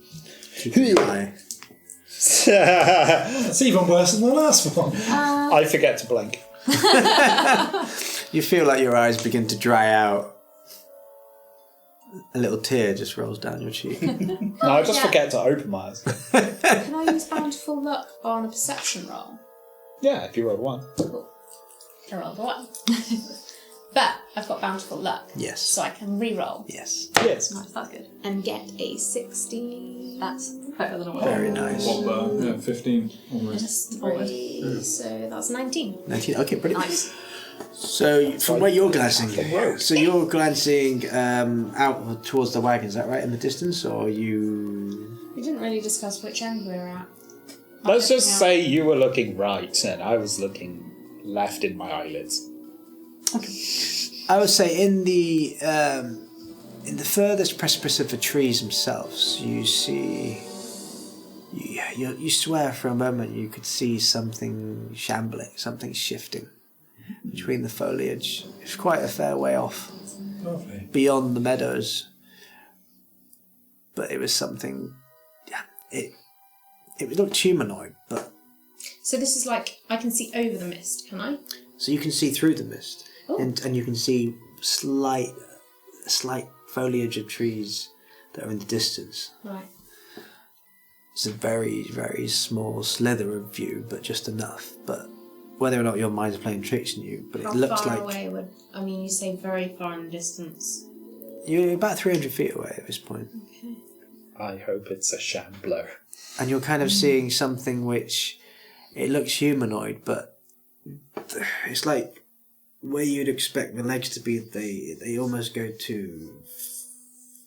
[SPEAKER 1] keeping an eye.
[SPEAKER 2] That's even worse than the last one.
[SPEAKER 4] I forget to blink.
[SPEAKER 1] You feel like your eyes begin to dry out. A little tear just rolls down your cheek.
[SPEAKER 4] No, I just forget to open my eyes.
[SPEAKER 6] Can I use Bountiful Luck on a perception roll?
[SPEAKER 4] Yeah, if you roll one.
[SPEAKER 6] Cool. I rolled a 1. But I've got Bountiful Luck,
[SPEAKER 1] Yes.
[SPEAKER 6] so I can re-roll
[SPEAKER 1] Yes.
[SPEAKER 4] Yes.
[SPEAKER 3] Nice, that's good.
[SPEAKER 6] and get a 16.
[SPEAKER 3] That's better than a 1.
[SPEAKER 1] Very nice.
[SPEAKER 5] Yeah, 15 almost.
[SPEAKER 6] Plus 3, so that's 19.
[SPEAKER 1] 19. Okay, brilliant.
[SPEAKER 3] Nice.
[SPEAKER 1] So from where you're glancing, so you're glancing out towards the wagon. Is that right in the distance, or you?
[SPEAKER 6] We didn't really discuss which end we were at.
[SPEAKER 4] Let's just say you were looking right and I was looking left in my eyelids.
[SPEAKER 1] I would say in the furthest precipice of the trees themselves, you see. You swear for a moment you could see something shambling, something shifting between the foliage. It's quite a fair way off,
[SPEAKER 2] Lovely.
[SPEAKER 1] beyond the meadows. But it was something. Yeah, it looked humanoid, but
[SPEAKER 6] So this is like, I can see over the mist, can I?
[SPEAKER 1] so you can see through the mist,
[SPEAKER 6] Oh.
[SPEAKER 1] and you can see slight foliage of trees that are in the distance.
[SPEAKER 6] Right.
[SPEAKER 1] It's a very, very small slither of view, but just enough. But whether or not your mind's playing tricks on you, but
[SPEAKER 6] How
[SPEAKER 1] it looks
[SPEAKER 6] far
[SPEAKER 1] like
[SPEAKER 6] away would... I mean, you say very far in the distance.
[SPEAKER 1] you're about 300 feet away at this point.
[SPEAKER 6] Okay.
[SPEAKER 4] I hope it's a shambler.
[SPEAKER 1] And you're kind of seeing something which, it looks humanoid, but it's like where you'd expect the legs to be, they almost go to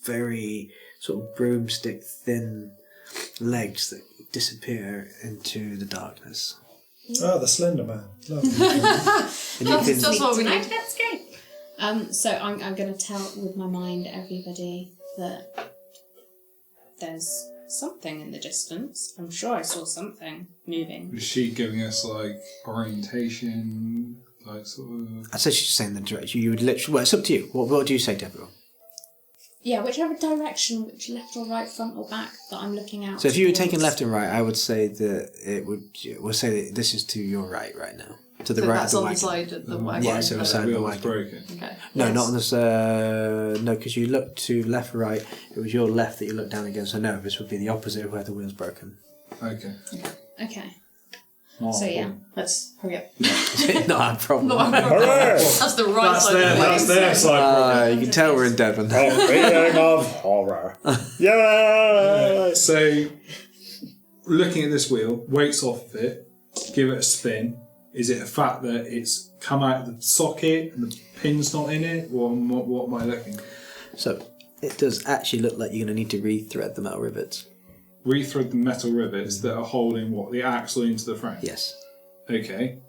[SPEAKER 1] very sort of broomstick thin legs that disappear into the darkness.
[SPEAKER 2] Oh, the Slender Man. Lovely.
[SPEAKER 1] And you can,
[SPEAKER 3] That's what we need.
[SPEAKER 6] That's great. So I'm going to tell with my mind everybody that there's something in the distance. I'm sure I saw something moving.
[SPEAKER 5] Is she giving us like orientation, like sort of?
[SPEAKER 1] I said she's saying the direction. You would literally. Well, it's up to you. What do you say to everyone?
[SPEAKER 6] Yeah, whichever direction, which left or right, front or back, that I'm looking out.
[SPEAKER 1] So if you were taking
[SPEAKER 6] towards.
[SPEAKER 1] left and right, I would say that it would. We'll say that this is to your right now. To the
[SPEAKER 3] So
[SPEAKER 1] right
[SPEAKER 3] that's
[SPEAKER 1] of the
[SPEAKER 3] on the
[SPEAKER 1] wagon.
[SPEAKER 3] side of the wagon.
[SPEAKER 1] Yeah, so the side of the
[SPEAKER 5] wheel was
[SPEAKER 1] wagon.
[SPEAKER 5] broken.
[SPEAKER 3] Okay.
[SPEAKER 1] No,
[SPEAKER 3] Yes.
[SPEAKER 1] not on this. No, because you looked to left or right. It was your left that you looked down against. So no, this would be the opposite of where the wheel's broken.
[SPEAKER 5] Okay.
[SPEAKER 6] Okay.
[SPEAKER 5] Not
[SPEAKER 6] So
[SPEAKER 5] a
[SPEAKER 6] yeah,
[SPEAKER 5] problem.
[SPEAKER 6] let's hurry up.
[SPEAKER 1] Not a problem.
[SPEAKER 3] That's the right side of the wagon.
[SPEAKER 4] their side.
[SPEAKER 1] You can tell we're in Devon.
[SPEAKER 4] Feeling of horror. Yeah.
[SPEAKER 5] So, looking at this wheel, weights off of it, give it a spin. Is it a fact that it's come out of the socket and the pin's not in it, or what am I looking?
[SPEAKER 1] So it does actually look like you're going to need to re-thread the metal rivets.
[SPEAKER 5] Rethread the metal rivets that are holding what, the axle into the frame.
[SPEAKER 1] Yes.
[SPEAKER 5] Okay.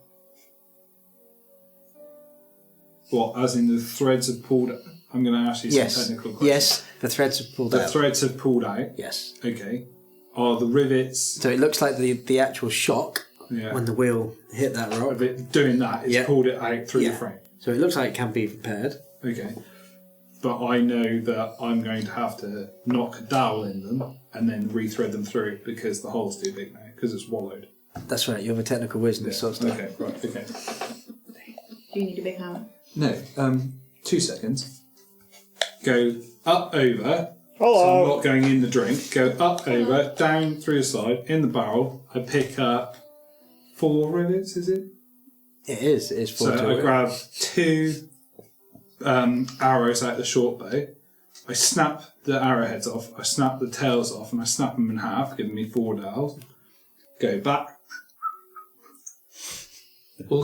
[SPEAKER 5] What, as in the threads have pulled? I'm going to ask you some
[SPEAKER 1] Yes.
[SPEAKER 5] technical questions.
[SPEAKER 1] Yes. The threads have pulled
[SPEAKER 5] The
[SPEAKER 1] out.
[SPEAKER 5] threads have pulled out.
[SPEAKER 1] Yes.
[SPEAKER 5] Okay. Are the rivets?
[SPEAKER 1] So it looks like the actual shock
[SPEAKER 5] Yeah.
[SPEAKER 1] when the wheel hit that rock.
[SPEAKER 5] Of it doing that, it's
[SPEAKER 1] Yeah.
[SPEAKER 5] pulled it out through the
[SPEAKER 1] Yeah.
[SPEAKER 5] frame.
[SPEAKER 1] So it looks like it can be repaired.
[SPEAKER 5] Okay. But I know that I'm going to have to knock a dowel in them and then rethread them through because the hole's too big now, because it's wallowed.
[SPEAKER 1] That's right. You have a technical wisdom sort of stuff.
[SPEAKER 5] Okay, right, okay.
[SPEAKER 6] Do you need a big hammer?
[SPEAKER 5] No, 2 seconds. Go up over.
[SPEAKER 4] Hello.
[SPEAKER 5] So I'm not going in the drink. Go up over, down through the side, in the barrel. I pick up 4 rivets, is it?
[SPEAKER 1] It is. It is
[SPEAKER 5] So I grab 2 arrows out the short bow. I snap the arrowheads off, I snap the tails off, and I snap them in half, giving me 4 dowels. Go back.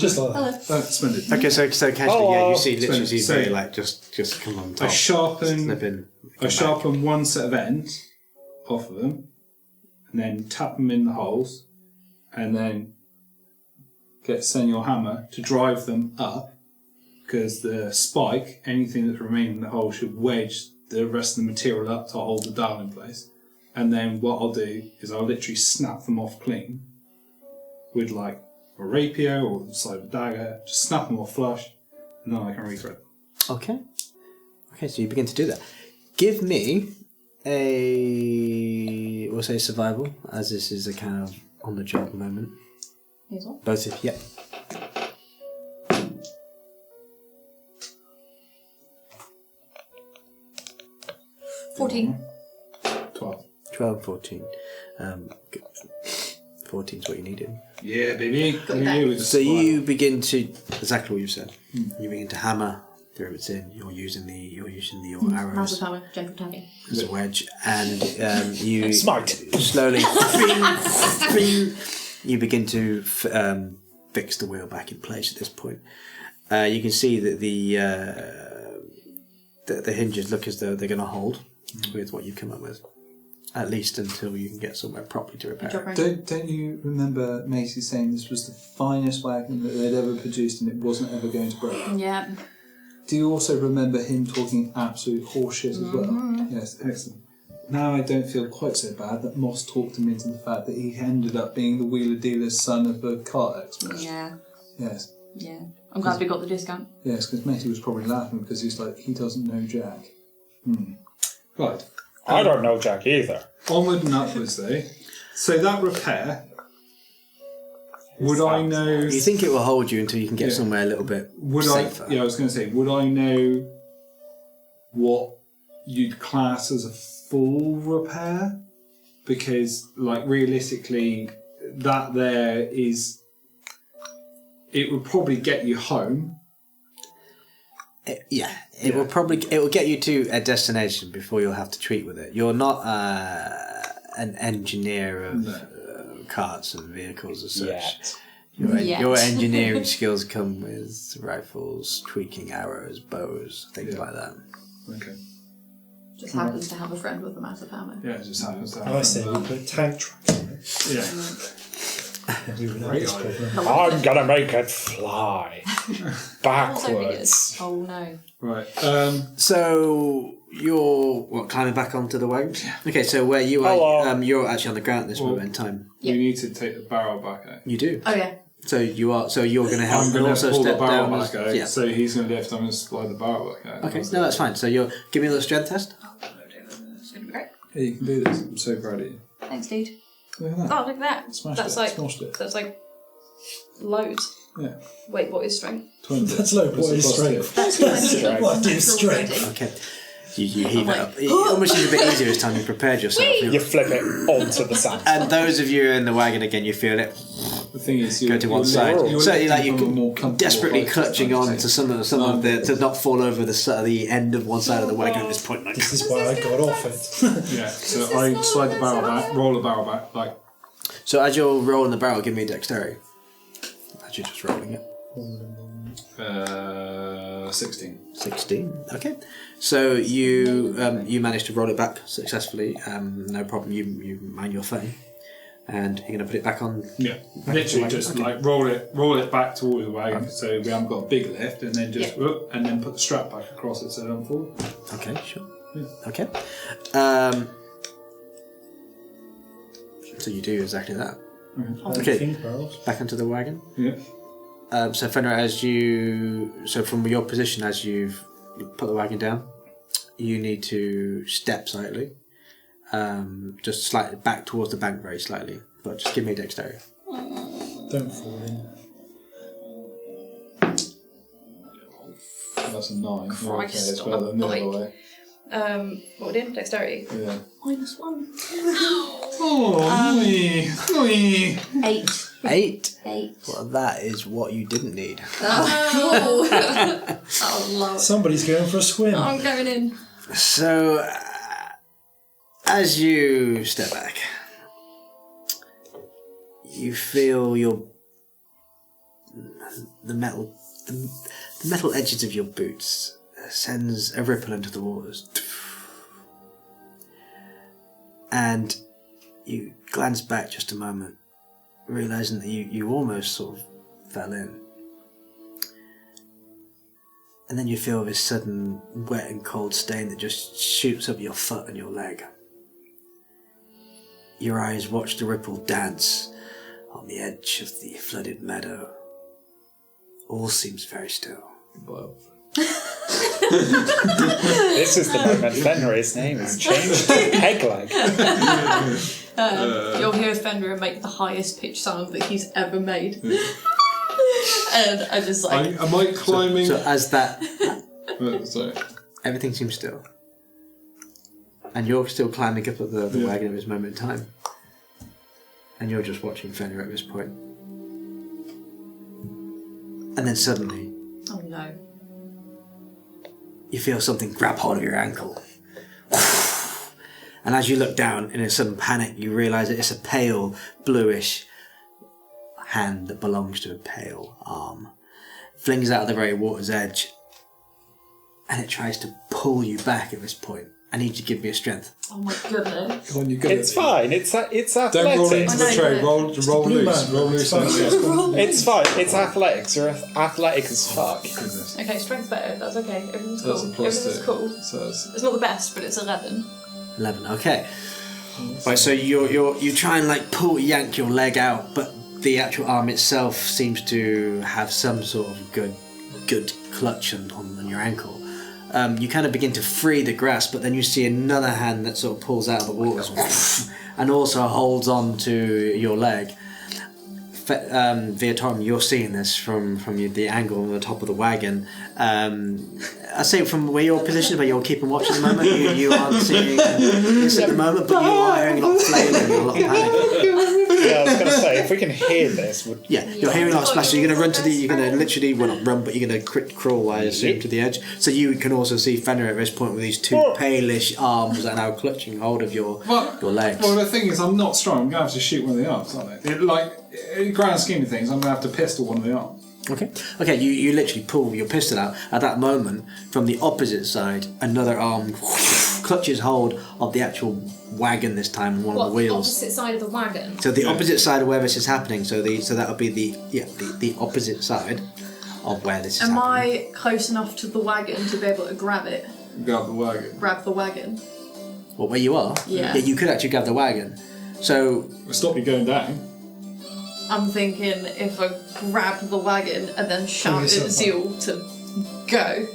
[SPEAKER 2] Just like that.
[SPEAKER 6] Hello.
[SPEAKER 5] Splendid.
[SPEAKER 1] Okay, so casually, yeah, you see literally
[SPEAKER 5] Splendid.
[SPEAKER 1] very
[SPEAKER 5] So-
[SPEAKER 1] like just come on top.
[SPEAKER 5] I sharpen
[SPEAKER 1] Slip in.
[SPEAKER 5] I sharpen one set of ends off of them, and then tap them in the holes, and then get Senor Hammer to drive them up, because the spike, anything that's remaining in the hole, should wedge the rest of the material up to hold the dowel in place. And then what I'll do is I'll literally snap them off clean with like a rapier or the side of a dagger, just snap them off flush, and then I can rethread them.
[SPEAKER 1] Okay. Okay, so you begin to do that. Give me a, we'll say survival, as this is a kind of on the job moment.
[SPEAKER 6] Here's one.
[SPEAKER 1] Both of you. Yep.
[SPEAKER 3] 14.
[SPEAKER 5] 12.
[SPEAKER 1] 12, 14. 14 is what you needed.
[SPEAKER 5] Yeah, baby.
[SPEAKER 3] Got that.
[SPEAKER 5] Yeah, with the
[SPEAKER 1] So
[SPEAKER 5] spiral.
[SPEAKER 1] you begin to, exactly what you said. You begin to hammer the rivets in. You're using your arrows
[SPEAKER 6] Massive hammer, gentle tapping.
[SPEAKER 1] as a wedge, and you
[SPEAKER 4] Smite.
[SPEAKER 1] slowly you begin to fix the wheel back in place at this point. You can see that the hinges look as though they're going to hold with what you've come up with, at least until you can get somewhere properly to repair
[SPEAKER 6] Drop
[SPEAKER 1] it.
[SPEAKER 6] right.
[SPEAKER 7] Don't you remember Macy saying this was the finest wagon that they'd ever produced and it wasn't ever going to break?
[SPEAKER 3] Yeah.
[SPEAKER 7] Do you also remember him talking absolute horseshit as well? Yes, excellent. Now I don't feel quite so bad that Moss talked him into the fact that he ended up being the wheeler dealer's son of a cart expert.
[SPEAKER 3] Yeah.
[SPEAKER 7] Yes,
[SPEAKER 3] Yeah. I'm glad we got the discount.
[SPEAKER 7] yes, because Macy was probably laughing because he's like, he doesn't know Jack.
[SPEAKER 5] Right.
[SPEAKER 4] I don't know Jack either.
[SPEAKER 5] Onward and upwards, though. So that repair, would I know?
[SPEAKER 1] You think it will hold you until you can get
[SPEAKER 5] Yeah.
[SPEAKER 1] somewhere a little bit
[SPEAKER 5] Would
[SPEAKER 1] safer.
[SPEAKER 5] I? Yeah, I was going to say, would I know what you'd class as a full repair? Because, like, realistically, that there is. It would probably get you home.
[SPEAKER 1] It will get you to a destination before you'll have to treat with it. You're not an engineer of carts and vehicles as such.
[SPEAKER 4] Yet.
[SPEAKER 1] Your engineering skills come with rifles, tweaking arrows, bows, things like that.
[SPEAKER 5] Okay.
[SPEAKER 3] Just happens to have a friend with a massive hammer.
[SPEAKER 5] Yeah, it just happens to
[SPEAKER 2] I say we put tank tracks on it.
[SPEAKER 5] Yeah.
[SPEAKER 2] We would have this problem.
[SPEAKER 4] I'm gonna make it fly backwards.
[SPEAKER 3] Oh no.
[SPEAKER 5] Right.
[SPEAKER 1] So you're climbing back onto the wagon? Okay, so where you are,
[SPEAKER 4] Hello.
[SPEAKER 1] you're actually on the ground at this moment in time.
[SPEAKER 3] Yeah.
[SPEAKER 5] We need to take the barrel back out.
[SPEAKER 1] You do.
[SPEAKER 3] Oh yeah.
[SPEAKER 1] So you are. So you're going to help
[SPEAKER 5] I'm
[SPEAKER 1] and
[SPEAKER 5] going to
[SPEAKER 1] also
[SPEAKER 5] pull the
[SPEAKER 1] step
[SPEAKER 5] barrel
[SPEAKER 1] down.
[SPEAKER 5] back out.
[SPEAKER 1] Yeah.
[SPEAKER 5] So he's going to lift. I'm going to slide the barrel back out.
[SPEAKER 1] Okay, no, that's fine. So you're give me a little strength test.
[SPEAKER 3] It's gonna be great.
[SPEAKER 7] Yeah, you can do this. I'm so proud of you.
[SPEAKER 3] Thanks, dude.
[SPEAKER 7] Look at that.
[SPEAKER 6] Oh, look at that.
[SPEAKER 7] Smashed
[SPEAKER 6] That's
[SPEAKER 7] it.
[SPEAKER 6] like
[SPEAKER 7] Smashed it.
[SPEAKER 6] that's like loads.
[SPEAKER 7] Yeah.
[SPEAKER 6] Wait, what is strength?
[SPEAKER 7] 20.
[SPEAKER 2] That's low. What is strength?
[SPEAKER 3] That's 20.
[SPEAKER 2] What is strength?
[SPEAKER 1] Okay. You heave it up. It almost seems a bit easier this time you prepared yourself.
[SPEAKER 4] You flip it onto the sand.
[SPEAKER 1] And those of you in the wagon again, you feel it
[SPEAKER 7] The thing is,
[SPEAKER 1] go to one side. Certainly, like you're
[SPEAKER 7] comfortable
[SPEAKER 1] desperately
[SPEAKER 7] height,
[SPEAKER 1] clutching
[SPEAKER 7] I'd
[SPEAKER 1] on
[SPEAKER 7] say.
[SPEAKER 1] to some of the to not fall over the end of one side of the wagon at this point. Like.
[SPEAKER 2] This is why I got off it.
[SPEAKER 5] Yeah, so I slide the barrel back, roll the barrel back, like.
[SPEAKER 1] So as you're rolling the barrel, give me a dexterity. As you're just rolling it.
[SPEAKER 5] 16.
[SPEAKER 1] 16. Okay. So you managed to roll it back successfully. No problem. You mind your thing, and you're going to put it back on.
[SPEAKER 5] Yeah, literally just like roll it back towards the wagon, so we haven't got a big lift, and then just whoop, and then put the strap back across it so it don't fall.
[SPEAKER 1] Okay. Sure.
[SPEAKER 5] Yeah.
[SPEAKER 1] Okay. So you do exactly that. Okay. Back into the wagon.
[SPEAKER 5] Yeah.
[SPEAKER 1] So Fenrir, from your position as you've put the wagon down, you need to step slightly, just slightly back towards the bank, very slightly. But just give me a dexterity.
[SPEAKER 2] Don't fall in.
[SPEAKER 7] That's a 9.
[SPEAKER 6] Christ,
[SPEAKER 7] It's better than the other
[SPEAKER 6] like-
[SPEAKER 7] way.
[SPEAKER 6] What we did? Dexterity?
[SPEAKER 7] Yeah.
[SPEAKER 6] -1.
[SPEAKER 5] Oh, oi.
[SPEAKER 3] 8.
[SPEAKER 1] 8.
[SPEAKER 3] 8.
[SPEAKER 1] Well, that is what you didn't need.
[SPEAKER 3] Oh, Lord.
[SPEAKER 2] Somebody's going for a swim.
[SPEAKER 6] I'm going in.
[SPEAKER 1] So, as you step back, you feel the metal edges of your boots sends a ripple into the waters, and you glance back just a moment, realizing that you almost sort of fell in. And then you feel this sudden wet and cold stain that just shoots up your foot and your leg. Your eyes watch the ripple dance on the edge of the flooded meadow. All seems very still.
[SPEAKER 7] Well,
[SPEAKER 4] This is the moment Fenrir's name is changed to Pegleg.
[SPEAKER 3] You'll hear Fenrir make the highest pitch sound that he's ever made. And I just like...
[SPEAKER 5] Am I climbing?
[SPEAKER 1] So as that,
[SPEAKER 7] sorry.
[SPEAKER 1] everything seems still. And you're still climbing up at the wagon at this moment in time. And you're just watching Fenrir at this point. And then suddenly,
[SPEAKER 3] Oh no.
[SPEAKER 1] you feel something grab hold of your ankle. And as you look down in a sudden panic, you realise that it's a pale, bluish hand that belongs to a pale arm. Flings out of the very water's edge, and it tries to pull you back at this point. I need you to give me a strength.
[SPEAKER 3] Oh my goodness.
[SPEAKER 7] Come on, you got
[SPEAKER 4] It's fine. It's athletic.
[SPEAKER 7] Don't roll into the
[SPEAKER 3] I know,
[SPEAKER 7] tray.
[SPEAKER 3] yeah.
[SPEAKER 7] Roll loose. Roll loose.
[SPEAKER 4] It's fine. It's athletics. You're athletic as fuck.
[SPEAKER 7] Goodness.
[SPEAKER 3] Okay, strength's better. That's okay. Everything's cool.
[SPEAKER 7] That's a plus
[SPEAKER 3] Everything's
[SPEAKER 7] 2.
[SPEAKER 3] cool.
[SPEAKER 7] So it's
[SPEAKER 3] It's not the best, but it's 11.
[SPEAKER 1] 11. Okay. Right. So you try and like yank your leg out, but the actual arm itself seems to have some sort of good clutch on your ankle. You kind of begin to free the grasp, but then you see another hand that sort of pulls out of the waters and also holds on to your leg. Viatorum, you're seeing this from the angle on the top of the wagon. I say from where you're positioned, where you're keeping watch at the moment, you aren't seeing this at the moment, but you are hearing a lot of flailing and a lot of panic.
[SPEAKER 4] Yeah, I was going to say, if we can hear this,
[SPEAKER 1] You're hearing a lot of splashing. You're going to run you're going to literally, well not run, but you're going to crawl, I assume, to the edge. So you can also see Fenrir at this point with these two palish arms that are now clutching hold of your legs.
[SPEAKER 5] Well, the thing is, I'm not strong. I'm going to have to shoot one of the arms, aren't I? In the grand scheme of things, I'm going to have to pistol one of the arms.
[SPEAKER 1] Okay, you literally pull your pistol out. At that moment, from the opposite side, another arm clutches hold of the actual wagon this time, one of the wheels.
[SPEAKER 6] Opposite side of the wagon?
[SPEAKER 1] So the opposite side of where this is happening, so that would be the opposite side of where this is
[SPEAKER 3] Am
[SPEAKER 1] happening.
[SPEAKER 3] I close enough to the wagon to be able to grab it?
[SPEAKER 5] Grab the wagon.
[SPEAKER 3] Grab the wagon?
[SPEAKER 1] What, where you are?
[SPEAKER 3] Yeah.
[SPEAKER 1] You could actually grab the wagon. So
[SPEAKER 5] Stop you going down.
[SPEAKER 3] I'm thinking if I grab the wagon and then shout at Zeal to go.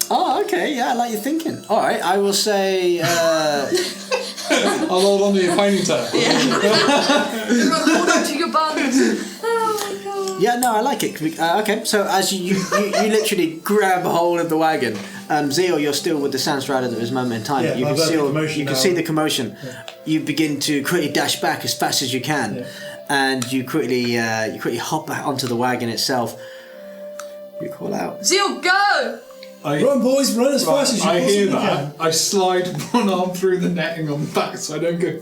[SPEAKER 1] Oh, okay, yeah, I like your thinking. Alright, I will say
[SPEAKER 7] I'll hold on to your ponytail.
[SPEAKER 3] Hold on to your buns. Oh my god.
[SPEAKER 1] Yeah, no, I like it. Okay, so as you literally grab hold of the wagon, Zeal, you're still with the Sandstrider at this moment in time.
[SPEAKER 2] Yeah,
[SPEAKER 1] you can
[SPEAKER 2] I've heard the commotion
[SPEAKER 1] you can
[SPEAKER 2] now.
[SPEAKER 1] see the commotion.
[SPEAKER 2] Yeah.
[SPEAKER 1] You begin to quickly dash back as fast as you can, and you quickly hop onto the wagon itself. You call out.
[SPEAKER 3] Zeal, go!
[SPEAKER 2] Run, boys, run as fast as you
[SPEAKER 5] I hear
[SPEAKER 2] possibly
[SPEAKER 5] that. I slide one arm through the netting on the back so I don't go.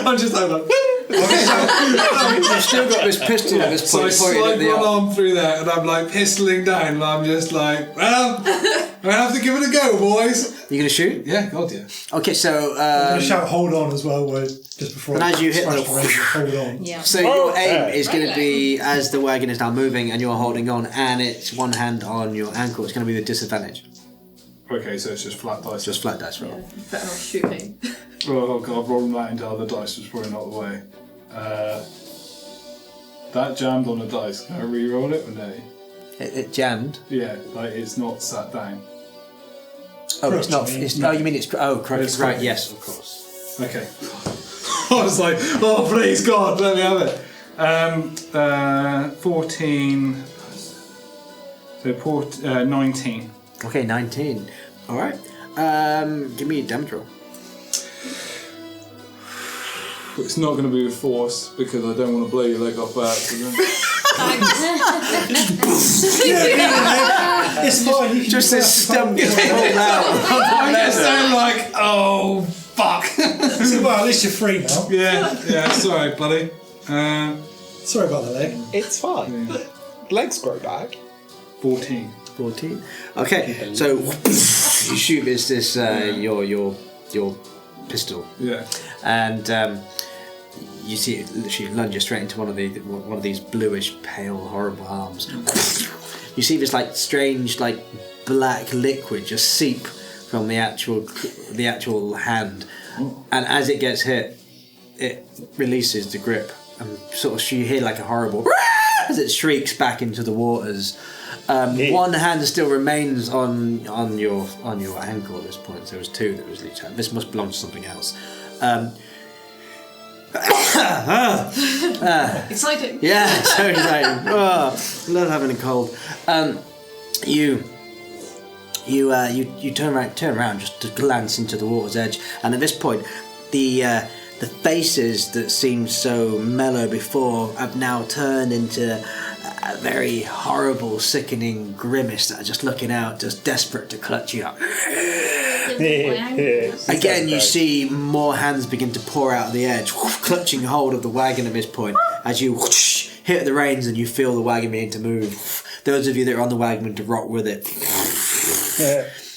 [SPEAKER 5] I'm just like.
[SPEAKER 1] You've still got this pistol at this
[SPEAKER 5] So I
[SPEAKER 1] point pointed at
[SPEAKER 5] slide
[SPEAKER 1] the
[SPEAKER 5] one arm through there and I'm like pistoling down and I'm just like, well, I'm gonna have to give it a go, boys.
[SPEAKER 1] You gonna shoot?
[SPEAKER 5] Yeah, God, yeah.
[SPEAKER 1] Okay, so
[SPEAKER 2] I'm going to shout hold on as well, just before
[SPEAKER 1] And
[SPEAKER 2] I
[SPEAKER 1] as you hit
[SPEAKER 2] smash
[SPEAKER 1] the-
[SPEAKER 2] range, hold on.
[SPEAKER 6] Yeah.
[SPEAKER 1] so your aim
[SPEAKER 4] Okay.
[SPEAKER 1] is going to be as the wagon is now moving and you're holding on, and it's one hand on your ankle. It's going to be the disadvantage.
[SPEAKER 5] Okay, so it's just flat dice.
[SPEAKER 1] Just flat dice roll.
[SPEAKER 3] Better not shoot me.
[SPEAKER 5] Oh God, rolling that into other dice was probably not the way. That jammed on the dice. Can I re-roll it or no?
[SPEAKER 1] It jammed.
[SPEAKER 5] Yeah, like it's not sat down.
[SPEAKER 1] Oh, it's not.
[SPEAKER 2] Crutch, I mean.
[SPEAKER 1] It's, oh, you mean it's crutch?
[SPEAKER 5] It's
[SPEAKER 1] Right.
[SPEAKER 5] crutch.
[SPEAKER 1] Yes, of course.
[SPEAKER 5] Okay. I was like, oh please God, let me have it. 14. So 19.
[SPEAKER 1] Okay, 19. All right. Give me a damage roll.
[SPEAKER 7] It's not going to be with force because I don't want to blow your leg off by accident.
[SPEAKER 2] It's fine. You can
[SPEAKER 1] Just
[SPEAKER 2] do
[SPEAKER 1] this
[SPEAKER 2] that.
[SPEAKER 1] stump gets pulled out.
[SPEAKER 5] I just sound like, oh fuck.
[SPEAKER 2] Well, at least you're free now.
[SPEAKER 5] yeah, sorry, buddy.
[SPEAKER 2] Sorry about the leg.
[SPEAKER 4] It's fine. Legs grow back.
[SPEAKER 5] 14.
[SPEAKER 1] 14. Okay, so you shoot this your pistol,
[SPEAKER 5] Yeah.
[SPEAKER 1] and you see it literally lunges straight into one of these bluish, pale, horrible arms. You see this like strange, like black liquid just seep from the actual hand, and as it gets hit, it releases the grip, and sort of you hear like a horrible as it shrieks back into the waters. One hand still remains on your ankle at this point. So there was two that was leached out. This must belong to something else.
[SPEAKER 3] Exciting.
[SPEAKER 1] Yeah, so exciting. Oh, love having a cold. You turn around just to glance into the water's edge, and at this point, the faces that seemed so mellow before have now turned into a very horrible, sickening grimace that are just looking out, just desperate to clutch you up. Again, you see more hands begin to pour out of the edge, clutching hold of the wagon at this point as you hit the reins and you feel the wagon begin to move. Those of you that are on the wagon begin to rock with it.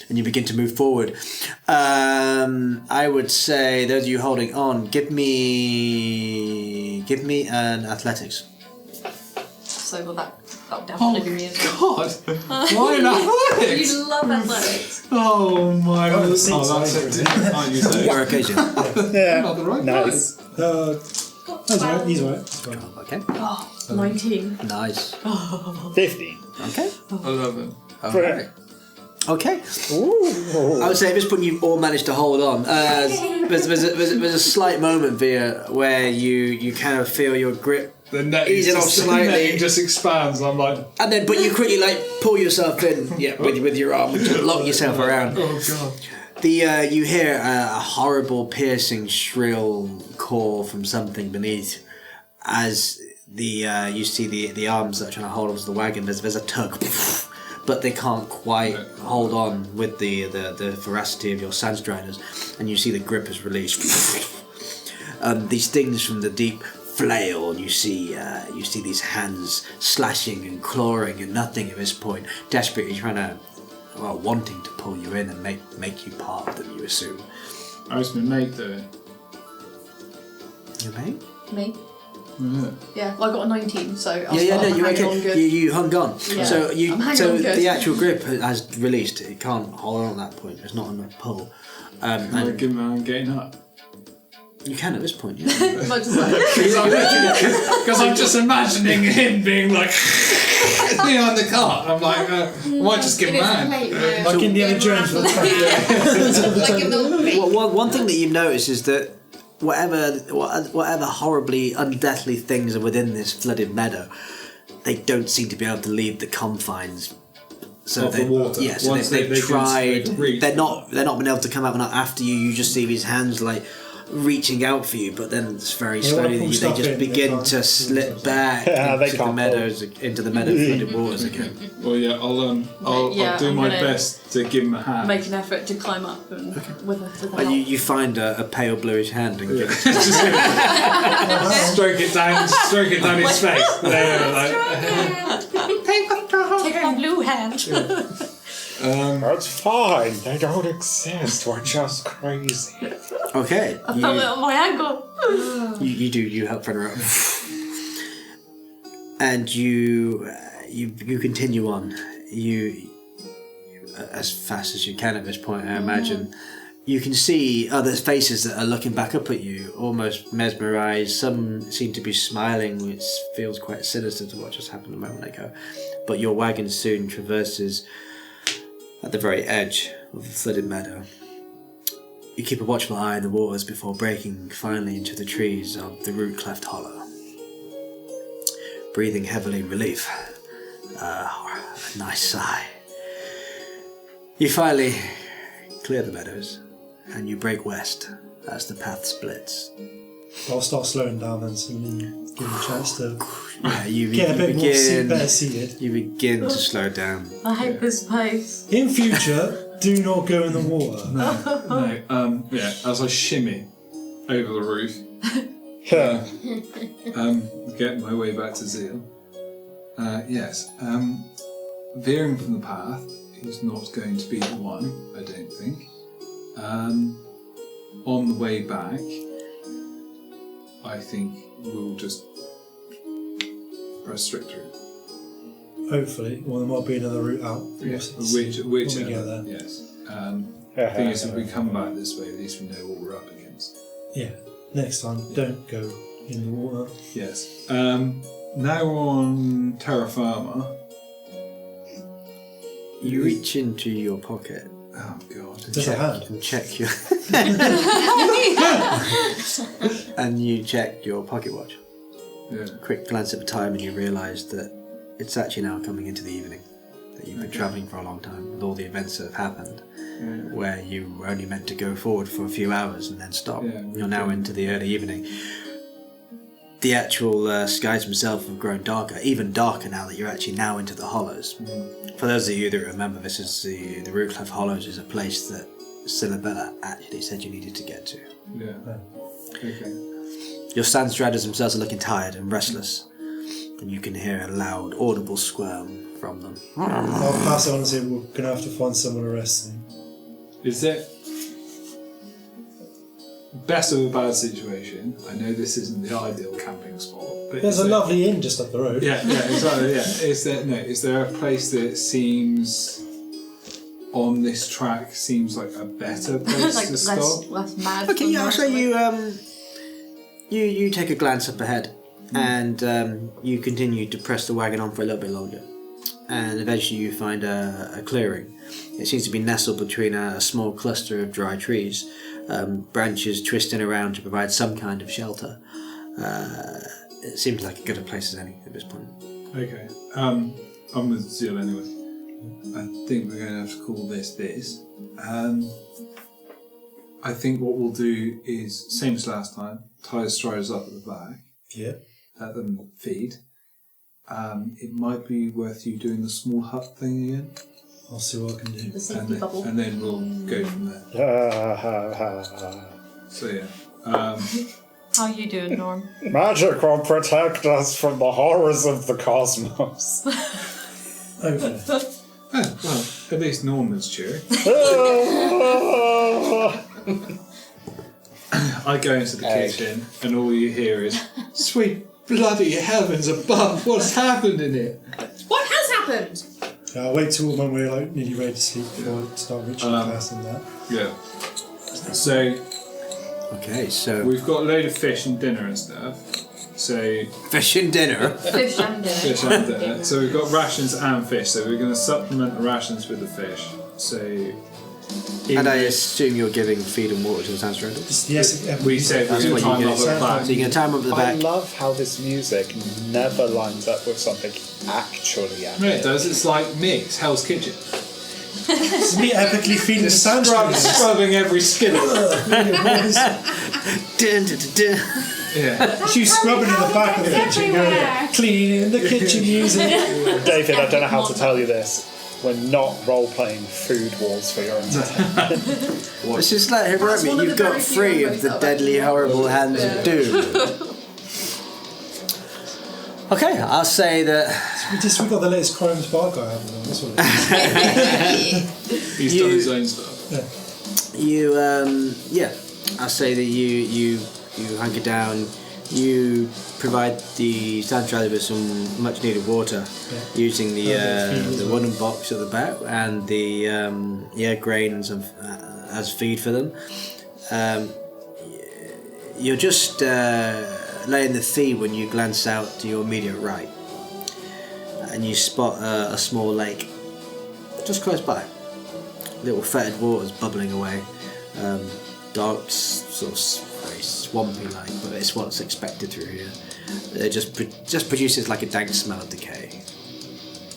[SPEAKER 1] And you begin to move forward. I would say those of you holding on, give me an athletics.
[SPEAKER 3] So will that'll definitely be me as well.
[SPEAKER 5] God. Why an athletics?
[SPEAKER 3] You love athletics.
[SPEAKER 5] Oh my
[SPEAKER 2] Oh,
[SPEAKER 5] God.
[SPEAKER 2] the seats
[SPEAKER 5] Oh, that's
[SPEAKER 2] are
[SPEAKER 5] it.
[SPEAKER 2] over
[SPEAKER 5] Can't you say?
[SPEAKER 1] Your occasion.
[SPEAKER 2] Yeah.
[SPEAKER 5] Not the right
[SPEAKER 4] Nice.
[SPEAKER 2] That's alright. He's alright. It's fine.
[SPEAKER 1] Okay.
[SPEAKER 3] Oh, 19.
[SPEAKER 1] Nice.
[SPEAKER 4] 15.
[SPEAKER 1] Okay.
[SPEAKER 5] 11.
[SPEAKER 1] Alright. Okay. I would say at this point you've all managed to hold on. There's a slight moment, Via, where you kind of feel your grip
[SPEAKER 5] The net
[SPEAKER 1] easing off slightly,
[SPEAKER 5] just expands. I'm like,
[SPEAKER 1] and then but you quickly like pull yourself in, with your arm and just lock yourself around.
[SPEAKER 5] oh God.
[SPEAKER 1] You hear a horrible, piercing, shrill call from something beneath, as you see the arms that are trying to hold onto the wagon. There's a tug, but they can't quite hold on with the veracity of your Sandstriders, and you see the grip is released. These things from the deep flail, and you see these hands slashing and clawing and nothing at this point, desperately trying to, wanting to pull you in and make you part of them, you assume.
[SPEAKER 5] How's my mate doing?
[SPEAKER 1] Your mate?
[SPEAKER 3] Me?
[SPEAKER 5] Yeah.
[SPEAKER 3] Yeah, well, I got a 19, so I'll
[SPEAKER 1] Yeah,
[SPEAKER 3] start
[SPEAKER 1] you're
[SPEAKER 3] hanging on
[SPEAKER 1] okay.
[SPEAKER 3] good.
[SPEAKER 1] You hung on.
[SPEAKER 3] Yeah.
[SPEAKER 1] So
[SPEAKER 3] I'm hanging on good.
[SPEAKER 1] the actual grip has released. It can't hold on at that point. There's not enough pull.
[SPEAKER 5] Can I give him a hand getting up?
[SPEAKER 1] You can at this point, yeah.
[SPEAKER 3] Much as that.
[SPEAKER 5] Because I'm just imagining him being like behind the cart. I'm like, I might just give him a hand.
[SPEAKER 2] Like Indiana Jones.
[SPEAKER 6] Like in the
[SPEAKER 1] One thing that you've noticed is that whatever horribly undeathly things are within this flooded meadow, they don't seem to be able to leave the confines. So
[SPEAKER 5] Of the water.
[SPEAKER 1] Yeah, so
[SPEAKER 5] Once
[SPEAKER 1] they've
[SPEAKER 5] they
[SPEAKER 1] tried.
[SPEAKER 5] can reach.
[SPEAKER 1] They're not been able to come up and after you. You just see these hands like reaching out for you, but then it's very slowly
[SPEAKER 2] pull
[SPEAKER 1] they
[SPEAKER 2] stuff
[SPEAKER 1] just
[SPEAKER 2] in,
[SPEAKER 1] begin
[SPEAKER 2] they can't
[SPEAKER 1] to
[SPEAKER 2] pull
[SPEAKER 1] slip
[SPEAKER 2] stuff
[SPEAKER 1] back
[SPEAKER 4] Yeah, they
[SPEAKER 1] into the
[SPEAKER 4] can't
[SPEAKER 1] meadows, into the meadow flooded waters again.
[SPEAKER 5] Well, yeah, I'll
[SPEAKER 3] Yeah,
[SPEAKER 5] do
[SPEAKER 3] I'm
[SPEAKER 5] my
[SPEAKER 3] gonna
[SPEAKER 5] best to give him a hand.
[SPEAKER 3] Make an effort to climb up and with a
[SPEAKER 1] And
[SPEAKER 3] help.
[SPEAKER 1] you find a pale bluish hand and give it.
[SPEAKER 5] Stroke it down his face.
[SPEAKER 3] Take a blue hand.
[SPEAKER 4] That's fine. They don't exist. We're just crazy.
[SPEAKER 1] Okay,
[SPEAKER 3] I felt it on my ankle.
[SPEAKER 1] you help Fenrir up, and you continue on. You as fast as you can at this point, I imagine. You can see other faces that are looking back up at you, almost mesmerised. Some seem to be smiling, which feels quite sinister to what just happened a moment ago. But your wagon soon traverses at the very edge of the flooded meadow. You keep a watchful eye on the waters before breaking finally into the trees of the root-cleft hollow. Breathing heavily in relief. A nice sigh. You finally clear the meadows and you break west as the path splits.
[SPEAKER 2] I'll start slowing down then so you give me a chance to
[SPEAKER 1] Yeah, you
[SPEAKER 2] get a bit
[SPEAKER 1] begin,
[SPEAKER 2] better seated.
[SPEAKER 1] You begin to slow down.
[SPEAKER 3] I hate this place.
[SPEAKER 2] In future, do not go in the water.
[SPEAKER 5] No, as I shimmy over the roof, get my way back to Zeal. Veering from the path is not going to be the one, I don't think. On the way back, I think we'll just press straight through.
[SPEAKER 2] Hopefully. Well, there might be another route out.
[SPEAKER 5] Whichever,
[SPEAKER 2] when we get there.
[SPEAKER 5] yes. The thing is, if we come back this way, at least we know what we're up against.
[SPEAKER 2] Yeah. Next time, don't go in the water.
[SPEAKER 5] Yes. Now we're on Terra Firma.
[SPEAKER 1] You reach into your pocket
[SPEAKER 5] Oh God.
[SPEAKER 2] There's a hand.
[SPEAKER 1] and check your and you check your pocket watch.
[SPEAKER 5] Yeah.
[SPEAKER 1] Quick glance at the time and you realise that it's actually now coming into the evening. That you've been travelling for a long time with all the events that have happened, where you were only meant to go forward for a few hours and then stop.
[SPEAKER 5] Yeah,
[SPEAKER 1] You're now into the early evening. The actual skies themselves have grown darker, even darker now that you're actually now into the hollows. For those of you that remember, this is the Rootcliffe Hollows is a place that Silabella actually said you needed to get to.
[SPEAKER 5] Yeah. Okay.
[SPEAKER 1] Your Sandstriders themselves are looking tired and restless, and you can hear a loud, audible squirm from them.
[SPEAKER 2] I'll pass it on and say we're going to have to find someone to rest in.
[SPEAKER 5] Is it best of a bad situation? I know this isn't the ideal camping spot, but
[SPEAKER 2] There's a lovely inn just up the road.
[SPEAKER 5] Yeah, exactly. Yeah. Is there a place that seems on this track seems like a better place
[SPEAKER 3] Like
[SPEAKER 5] to stop?
[SPEAKER 3] less mad.
[SPEAKER 1] Okay,
[SPEAKER 3] than
[SPEAKER 1] yeah, so
[SPEAKER 3] normally.
[SPEAKER 1] you take a glance up ahead, and you continue to press the wagon on for a little bit longer, and eventually you find a clearing. It seems to be nestled between a small cluster of dry trees, branches twisting around to provide some kind of shelter. It seems like as good a place as any at this point.
[SPEAKER 5] Okay. I'm with Zeal anyway. I think we're going to have to call this. I think what we'll do is, same as last time, tie the striders up at the back,
[SPEAKER 2] Yeah.
[SPEAKER 5] let them feed. It might be worth you doing the small hut thing again.
[SPEAKER 2] I'll see what I can do.
[SPEAKER 3] The safety bubble.
[SPEAKER 5] And then we'll go from there. So yeah.
[SPEAKER 3] How you doing, Norm?
[SPEAKER 4] Magic will protect us from the horrors of the cosmos.
[SPEAKER 2] Okay.
[SPEAKER 5] Oh, well, at least Norman's cheering. I go into the kitchen and all you hear is, sweet bloody heavens above, what's happened in here?
[SPEAKER 6] What has happened?
[SPEAKER 2] I'll wait till when we're like nearly ready to sleep before I start reaching past and that.
[SPEAKER 5] Yeah. So
[SPEAKER 1] Okay, so
[SPEAKER 5] we've got a load of fish and dinner and stuff. So
[SPEAKER 1] fish and dinner.
[SPEAKER 3] Fish and dinner.
[SPEAKER 5] fish and dinner. So we've got rations and fish. So we're going to supplement the rations with the fish. So
[SPEAKER 1] And I assume you're giving feed and water to the sound surrounded.
[SPEAKER 2] Yes,
[SPEAKER 5] We said
[SPEAKER 1] That's
[SPEAKER 5] we're
[SPEAKER 1] what
[SPEAKER 5] going to
[SPEAKER 1] you
[SPEAKER 5] time
[SPEAKER 1] get.
[SPEAKER 5] up back.
[SPEAKER 1] So you're going to time up at the
[SPEAKER 4] I
[SPEAKER 1] back.
[SPEAKER 4] love how this music never lines up with something actually
[SPEAKER 5] No, it does. It's like Mix, Hell's Kitchen.
[SPEAKER 2] it's me epically feeding the sound.
[SPEAKER 5] Scrubbing every skin.
[SPEAKER 1] Dun, dun, dun, dun.
[SPEAKER 5] Yeah.
[SPEAKER 2] You scrubbing in the back of the kitchen, going, cleaning the kitchen music.
[SPEAKER 4] David, I don't know how to tell you this. We're not role-playing food wars for your entertainment.
[SPEAKER 1] It's just like heroic.
[SPEAKER 3] That's one of
[SPEAKER 1] You've
[SPEAKER 3] the
[SPEAKER 1] got
[SPEAKER 3] very few
[SPEAKER 1] free
[SPEAKER 3] memories
[SPEAKER 1] of the
[SPEAKER 3] that I've
[SPEAKER 1] deadly,
[SPEAKER 3] actually
[SPEAKER 1] horrible hands of doom. Okay, I'll say that
[SPEAKER 2] We got the latest Crime Spy guy having on. That's what it is.
[SPEAKER 5] He's done his own stuff.
[SPEAKER 1] you, I'll say that you hunker down. You provide the sound surrounded with some much needed water, using the wooden box at the back and the grain and some as feed for them. You're just laying the feed when you glance out to your immediate right, and you spot a small lake just close by. Little fetid waters bubbling away, dark, sort of very swampy like, but it's what's expected through here. It just produces like a dank smell of decay.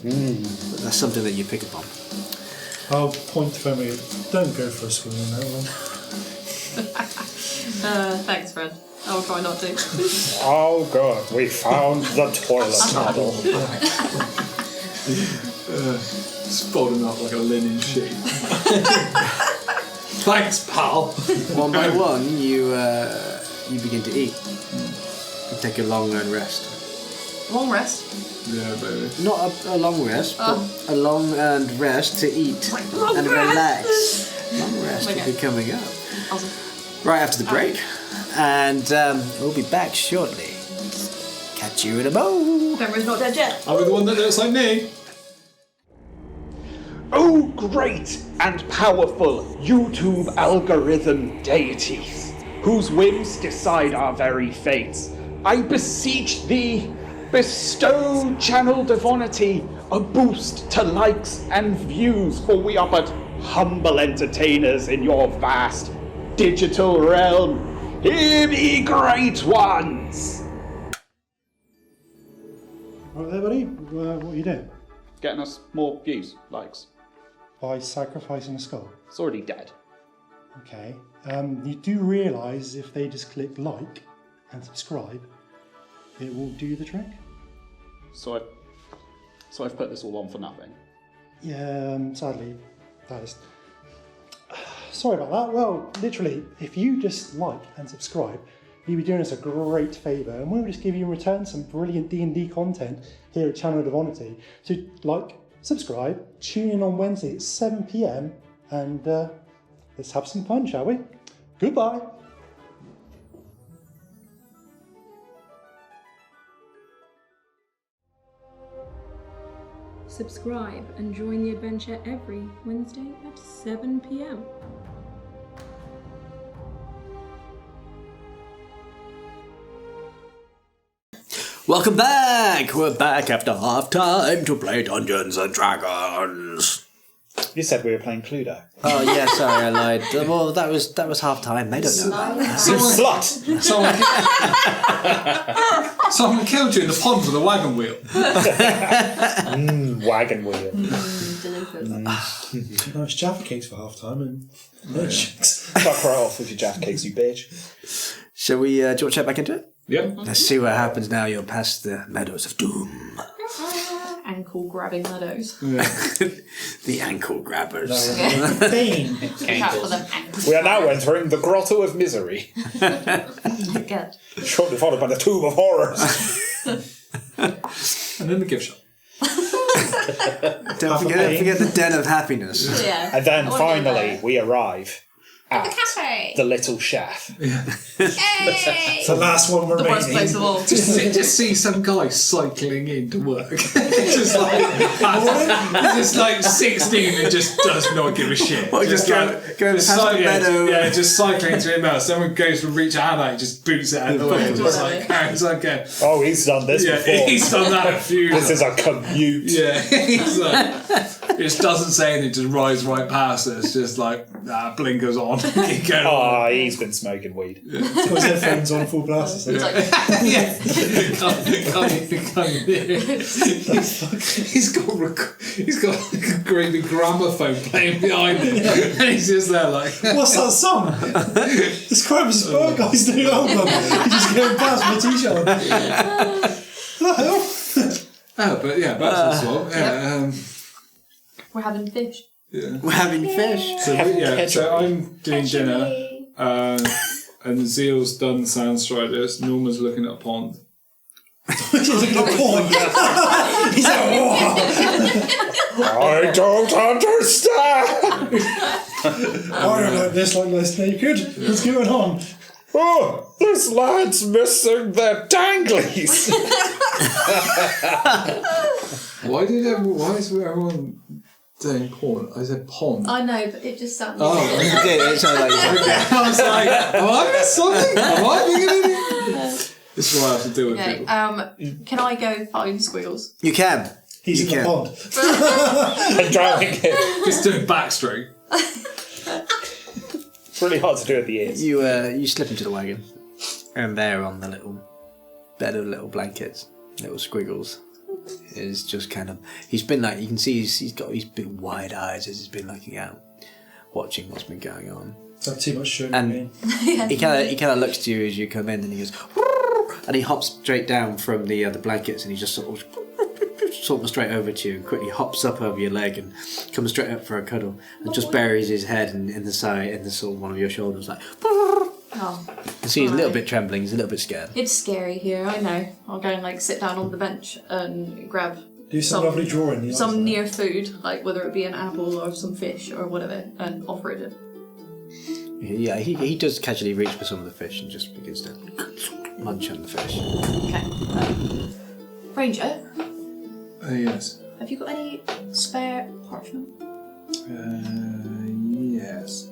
[SPEAKER 1] But that's something that you pick up on.
[SPEAKER 2] I'll point to Femi. Don't go for a swim in that one.
[SPEAKER 3] Thanks, friend. I'll try not to.
[SPEAKER 4] Oh god, we found the toilet model.
[SPEAKER 5] Folding up like a linen sheet. Thanks, pal.
[SPEAKER 1] One by one, you begin to eat. You take a long earned rest.
[SPEAKER 3] Long rest.
[SPEAKER 5] Yeah, baby.
[SPEAKER 1] Not a long rest, but a long earned rest to eat
[SPEAKER 3] Long
[SPEAKER 1] and
[SPEAKER 3] rest.
[SPEAKER 1] relax. Long rest will
[SPEAKER 3] Okay.
[SPEAKER 1] be coming up
[SPEAKER 3] Awesome.
[SPEAKER 1] right after the break, and we'll be back shortly. Catch you in a mo.
[SPEAKER 3] Fenrir's not dead yet.
[SPEAKER 5] Are we the one that looks like me?
[SPEAKER 8] Oh, great and powerful YouTube algorithm deities, whose whims decide our very fates, I beseech thee, bestow Channel Divinity a boost to likes and views, for we are but humble entertainers in your vast digital realm. Hear me, great ones!
[SPEAKER 2] Right there, buddy. What are you doing?
[SPEAKER 8] Getting us more views, likes.
[SPEAKER 2] By sacrificing a skull.
[SPEAKER 8] It's already dead.
[SPEAKER 2] Okay. You do realise if they just click like and subscribe, it will do the trick.
[SPEAKER 8] So I've put this all on for nothing.
[SPEAKER 2] Yeah, sadly, that is. Sorry about that. Well, literally, if you just like and subscribe, you'll be doing us a great favour, and we'll just give you in return some brilliant D&D content here at Channel Divinity. So, like, subscribe, tune in on Wednesday at 7 PM, and let's have some fun, shall we? Goodbye.
[SPEAKER 6] Subscribe and join the adventure every Wednesday at 7 PM.
[SPEAKER 1] Welcome back! We're back after half time to play Dungeons and Dragons.
[SPEAKER 4] You said we were playing Cluedo.
[SPEAKER 1] Oh yeah, sorry, I lied. Well, that was half time. They don't know about that.
[SPEAKER 4] You slut!
[SPEAKER 5] Someone killed you in the pond with a wagon wheel.
[SPEAKER 4] Wagon wheel.
[SPEAKER 2] Nice Jaffa cakes for half time and milkshakes.
[SPEAKER 4] Fuck right off with your Jaffa cakes, you bitch.
[SPEAKER 1] Shall we? Do you want to check back into it?
[SPEAKER 5] Yep.
[SPEAKER 1] Let's see what happens now. You're past the meadows of doom.
[SPEAKER 3] Ankle grabbing meadows.
[SPEAKER 1] The ankle grabbers.
[SPEAKER 2] Bane.
[SPEAKER 3] Look out for them ankles.
[SPEAKER 4] We are now entering the Grotto of Misery,
[SPEAKER 3] Good.
[SPEAKER 4] shortly followed by the Tomb of Horrors.
[SPEAKER 5] And then the gift shop.
[SPEAKER 1] Don't forget the den of happiness.
[SPEAKER 3] Yeah.
[SPEAKER 4] And then
[SPEAKER 3] I wanna go
[SPEAKER 4] finally,
[SPEAKER 3] there.
[SPEAKER 4] we arrive at
[SPEAKER 3] cafe.
[SPEAKER 4] the Little Chef.
[SPEAKER 2] It's the last one
[SPEAKER 3] The worst place
[SPEAKER 2] remaining.
[SPEAKER 3] of all.
[SPEAKER 5] Just see some guy cycling in to work. Just like 16 and just does not give a shit.
[SPEAKER 1] What, just go past the meadow?
[SPEAKER 5] Yeah, just cycling to him out. Someone goes to reach a hand out, he just boots it out of the way. Just like carries on going.
[SPEAKER 4] Oh, he's done this
[SPEAKER 5] Yeah,
[SPEAKER 4] before.
[SPEAKER 5] he's done that a few
[SPEAKER 4] This
[SPEAKER 5] times.
[SPEAKER 4] is a commute.
[SPEAKER 5] Yeah, he's like, just doesn't say anything, just rides right past us, just like, blinkers on. Keep going on.
[SPEAKER 4] He's been smoking weed.
[SPEAKER 2] Got his headphones on full blast.
[SPEAKER 3] It's like,
[SPEAKER 5] He's got like a great big gramophone playing behind him, and he's just there like,
[SPEAKER 2] What's that song? Describe as Spur Guys new album. He's just going past with a t-shirt on. What the hell?
[SPEAKER 5] oh, but yeah, back to the swamp. Yeah,
[SPEAKER 3] we're having fish.
[SPEAKER 5] yeah.
[SPEAKER 1] We're having fish.
[SPEAKER 5] So I'm doing dinner, and Zeal's done the sound striders. Norma's looking at a pond.
[SPEAKER 2] He's looking at porn. He's like, whoa.
[SPEAKER 4] I don't understand!
[SPEAKER 2] I don't like this naked. What's going on?
[SPEAKER 4] Oh, this lad's missing their danglies!
[SPEAKER 7] Why is everyone saying porn? I said pond.
[SPEAKER 3] I know, but it just sounded.
[SPEAKER 7] Oh,
[SPEAKER 1] You did, it sounded like you said.
[SPEAKER 5] I was like, have I missed something? Am I being an idiot? This is what I have to do with
[SPEAKER 3] Okay,
[SPEAKER 5] people.
[SPEAKER 3] can I go find Squiggles?
[SPEAKER 1] You can.
[SPEAKER 2] He's
[SPEAKER 1] You
[SPEAKER 2] in the
[SPEAKER 1] can.
[SPEAKER 2] pond.
[SPEAKER 4] And drowning him.
[SPEAKER 5] Just doing backstroke.
[SPEAKER 4] It's really hard to do at the ears.
[SPEAKER 1] You slip into the wagon, and there on the little bed of little blankets, little squiggles, is just kind of. He's been like, you can see he's got these big wide eyes as he's been looking out, watching what's been going on.
[SPEAKER 2] Is that too much sugar?
[SPEAKER 1] And he kind of looks to you as you come in, and he goes, and he hops straight down from the blankets, and he just sort of straight over to you, and quickly hops up over your leg and comes straight up for a cuddle, and just buries his head in the side, in the sort of one of your shoulders, like.
[SPEAKER 3] Oh,
[SPEAKER 1] You see, he's a little bit trembling. He's a little bit scared.
[SPEAKER 3] it's scary here. I know. I'll go and like sit down on the bench and grab
[SPEAKER 2] Do some lovely drawing.
[SPEAKER 3] some near food, like whether it be an apple or some fish or whatever, and offer it.
[SPEAKER 1] Yeah, he does casually reach for some of the fish and just begins to munch on the fish.
[SPEAKER 3] Okay. Ranger,
[SPEAKER 5] Yes.
[SPEAKER 3] have you got any spare parchment?
[SPEAKER 5] Yes.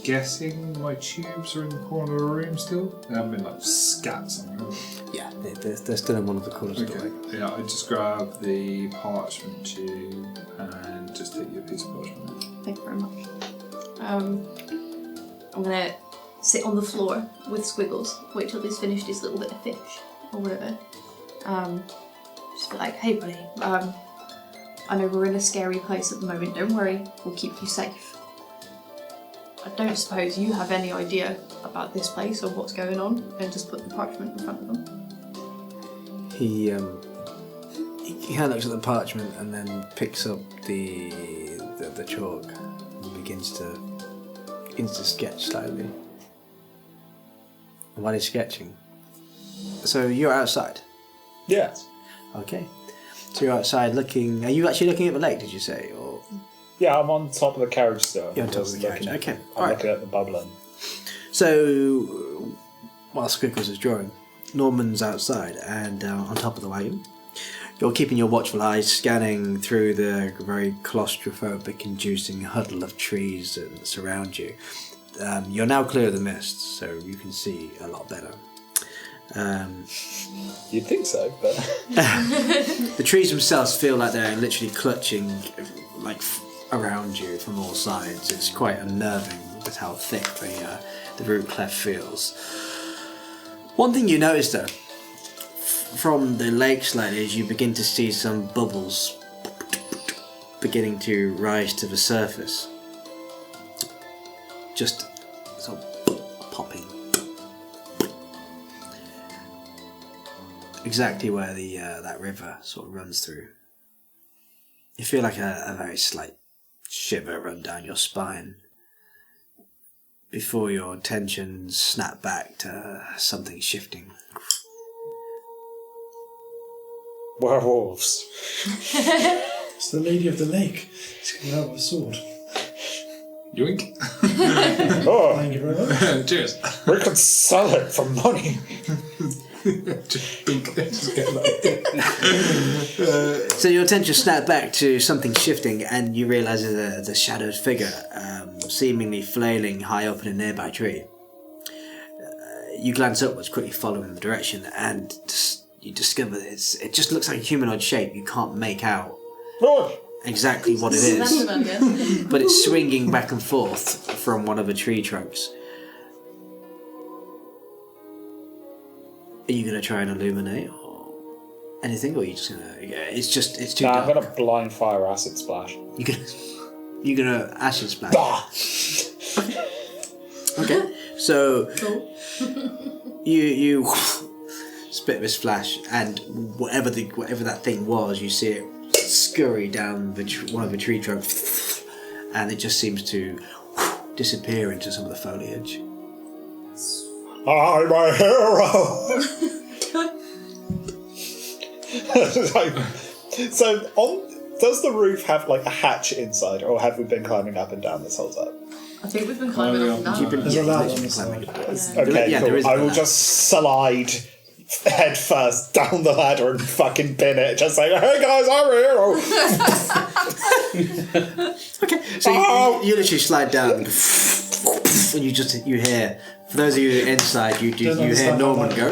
[SPEAKER 5] Guessing my tubes are in the corner of the room still? They haven't been like scat somewhere.
[SPEAKER 1] Yeah, they're still in one of the corners of the
[SPEAKER 5] Okay.
[SPEAKER 1] way.
[SPEAKER 5] Yeah, I just grab the parchment tube and just take you a piece of parchment.
[SPEAKER 3] Thank you very much. I'm gonna sit on the floor with Squiggles, wait till he's finished his little bit of fish or whatever. Just be like, hey buddy, I know we're in a scary place at the moment, don't worry, we'll keep you safe. I don't suppose you have any idea about this place or what's going on, and just put the parchment in front of them.
[SPEAKER 1] He kind of looks at the parchment and then picks up the chalk and begins to sketch slightly. And while he's sketching, so you're outside.
[SPEAKER 4] Yes.
[SPEAKER 1] Okay. So you're outside looking. Are you actually looking at the lake? Did you say, or?
[SPEAKER 4] Yeah, I'm on top of the carriage still.
[SPEAKER 1] You're on top of the carriage. Okay.
[SPEAKER 4] I'm looking at the bubbling.
[SPEAKER 1] So, while Squiggles is drawing, Norman's outside and on top of the wagon. You're keeping your watchful eyes scanning through the very claustrophobic inducing huddle of trees that surround you. You're now clear of the mist, so you can see a lot better.
[SPEAKER 4] You'd think so, but...
[SPEAKER 1] The trees themselves feel like they're literally clutching around you from all sides. It's quite unnerving with how thick the root cleft feels. One thing you notice though, from the lake slightly, is you begin to see some bubbles beginning to rise to the surface. Just sort of popping. Exactly where that river sort of runs through. You feel like a very slight shiver run down your spine before your attention snap back to something shifting.
[SPEAKER 4] Werewolves.
[SPEAKER 2] It's the Lady of the Lake. She's coming out with a sword.
[SPEAKER 5] Yoink.
[SPEAKER 4] Oh,
[SPEAKER 2] Thank you very much.
[SPEAKER 5] Cheers.
[SPEAKER 4] we could sell it for money.
[SPEAKER 5] Just get
[SPEAKER 1] So your attention snapped back to something shifting, and you realise there's a shadowed figure, seemingly flailing high up in a nearby tree. You glance upwards, quickly following the direction, and you discover it just looks like a humanoid shape. You can't make out exactly what it is, but it's swinging back and forth from one of the tree trunks. Are you going to try and illuminate or anything, or are you just going to... Yeah, it's too dark.
[SPEAKER 4] I'm going to blind fire acid splash.
[SPEAKER 1] You're going to acid splash? Okay, so you spit this flash, and whatever that thing was, you see it scurry down one of the tree trunks, and it just seems to disappear into some of the foliage.
[SPEAKER 4] I'm a hero! Does the roof have like a hatch inside, or have we been climbing up and down this whole time?
[SPEAKER 3] I think we've been climbing up and down.
[SPEAKER 2] There's a ladder on the side.
[SPEAKER 4] Okay,
[SPEAKER 1] Yeah, there is
[SPEAKER 4] cool. I will
[SPEAKER 1] that.
[SPEAKER 4] just slide head first down the ladder and fucking pin it, just saying, "Hey guys, I'm a hero."
[SPEAKER 1] Okay, so you literally slide down, and you hear. For those of you inside, you hear Norman go.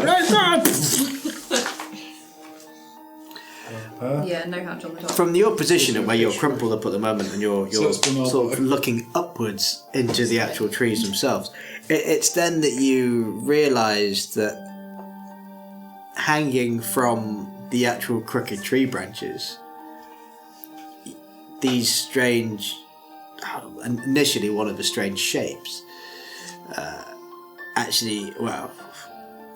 [SPEAKER 3] Yeah, no hatch on the top.
[SPEAKER 1] From your position at where you're crumpled up at the moment, and you're sort of looking upwards into the actual trees themselves, it's then that you realise that hanging from the actual crooked tree branches, these strange, initially one of the strange shapes, actually, well,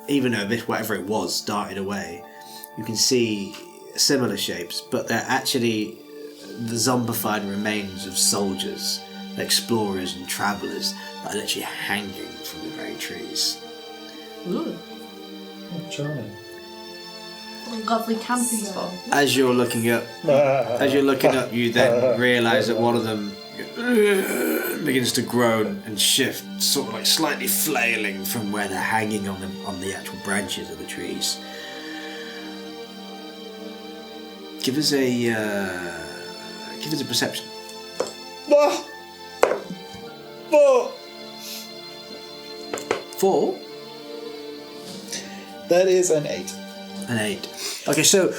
[SPEAKER 1] even though whatever it was darted away, you can see similar shapes, but they're actually the zombified remains of soldiers, explorers and travellers that are literally hanging from the very trees.
[SPEAKER 3] Ooh,
[SPEAKER 2] Oh, charming.
[SPEAKER 3] what a lovely camping spot.
[SPEAKER 1] As you're looking up, you then realise that one of them begins to groan and shift, sort of like slightly flailing from where they're hanging on the actual branches of the trees. Give us a perception. 4.
[SPEAKER 4] That is an 8.
[SPEAKER 1] An 8. Okay, so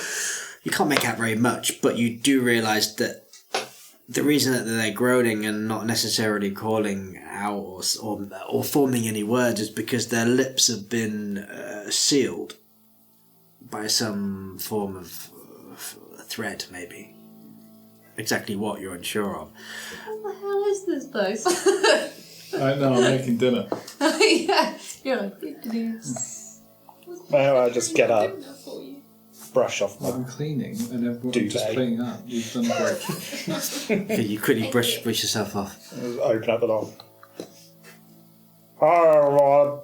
[SPEAKER 1] you can't make out very much, but you do realise that the reason that they're groaning and not necessarily calling out or forming any words is because their lips have been sealed by some form of thread, maybe. Exactly what, you're unsure of.
[SPEAKER 3] What the hell is this place?
[SPEAKER 5] No, I'm making dinner.
[SPEAKER 3] Yeah, you're like,
[SPEAKER 4] Well, I just get up, brush off my...
[SPEAKER 5] I'm cleaning and everyone's
[SPEAKER 4] Duvet.
[SPEAKER 5] just cleaning up. You've done great.
[SPEAKER 1] Okay, you quickly brush yourself off.
[SPEAKER 4] Open up the door. Hi everyone.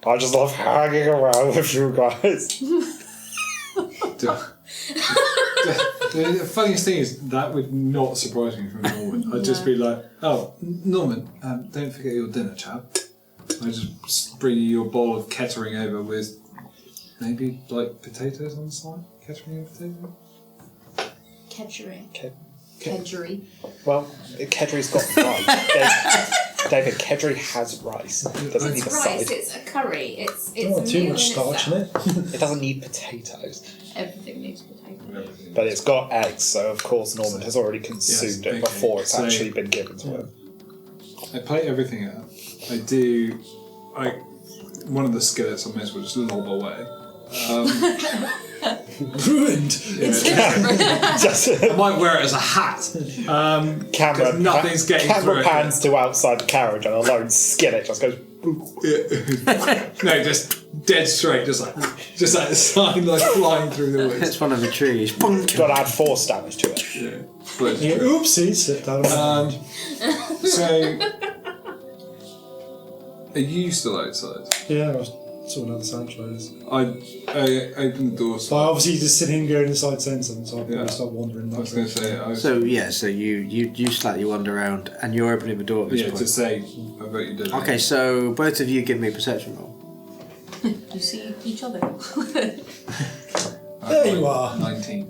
[SPEAKER 4] I just love hanging around with you guys.
[SPEAKER 5] The funniest thing is that would not surprise me from Norman. I'd just be like, "Oh, Norman, don't forget your dinner, chap." I just bring you your bowl of Kettering over with maybe like potatoes on the side. Kettering and potatoes.
[SPEAKER 3] Kedgery. Kedgery.
[SPEAKER 4] Well, Kedgery's got rice. David, Kedgery has rice. It doesn't need a
[SPEAKER 6] It's
[SPEAKER 4] side.
[SPEAKER 6] rice, it's a curry, it's
[SPEAKER 2] Not
[SPEAKER 6] a
[SPEAKER 2] too
[SPEAKER 6] meal
[SPEAKER 2] much
[SPEAKER 6] in
[SPEAKER 2] starch in
[SPEAKER 6] itself.
[SPEAKER 2] it.
[SPEAKER 4] It doesn't need potatoes.
[SPEAKER 3] Everything needs potato.
[SPEAKER 4] But it's got eggs, so of course Norman has already consumed it
[SPEAKER 5] okay.
[SPEAKER 4] before it's
[SPEAKER 5] So-
[SPEAKER 4] actually been given to him.
[SPEAKER 5] I plate everything out. One of the skillets I may as well just lob away.
[SPEAKER 2] Ruined!
[SPEAKER 5] I might wear it as a hat.
[SPEAKER 4] Camera,
[SPEAKER 5] nothing's getting through
[SPEAKER 4] camera
[SPEAKER 5] it.
[SPEAKER 4] pans to outside the carriage and a lone skillet just goes...
[SPEAKER 5] No, just dead straight, just like the sign like flying through the woods.
[SPEAKER 1] It's one of the trees. Bonk.
[SPEAKER 4] Got to add force damage to it.
[SPEAKER 5] Yeah. But,
[SPEAKER 2] Yeah, oopsie, sit down.
[SPEAKER 5] so, are you still outside?
[SPEAKER 2] Yeah, I saw another sound close.
[SPEAKER 5] I opened the door.
[SPEAKER 2] So I obviously just sitting here going inside saying something, so I'll probably
[SPEAKER 5] Yeah.
[SPEAKER 2] start wandering
[SPEAKER 5] I
[SPEAKER 2] that
[SPEAKER 5] was going to say,
[SPEAKER 1] So you slightly wander around, and you're opening the door at this
[SPEAKER 5] yeah,
[SPEAKER 1] point.
[SPEAKER 5] to say about you did.
[SPEAKER 1] Okay, so both of you give me a perception roll.
[SPEAKER 3] You see each other.
[SPEAKER 2] There you are.
[SPEAKER 5] 19.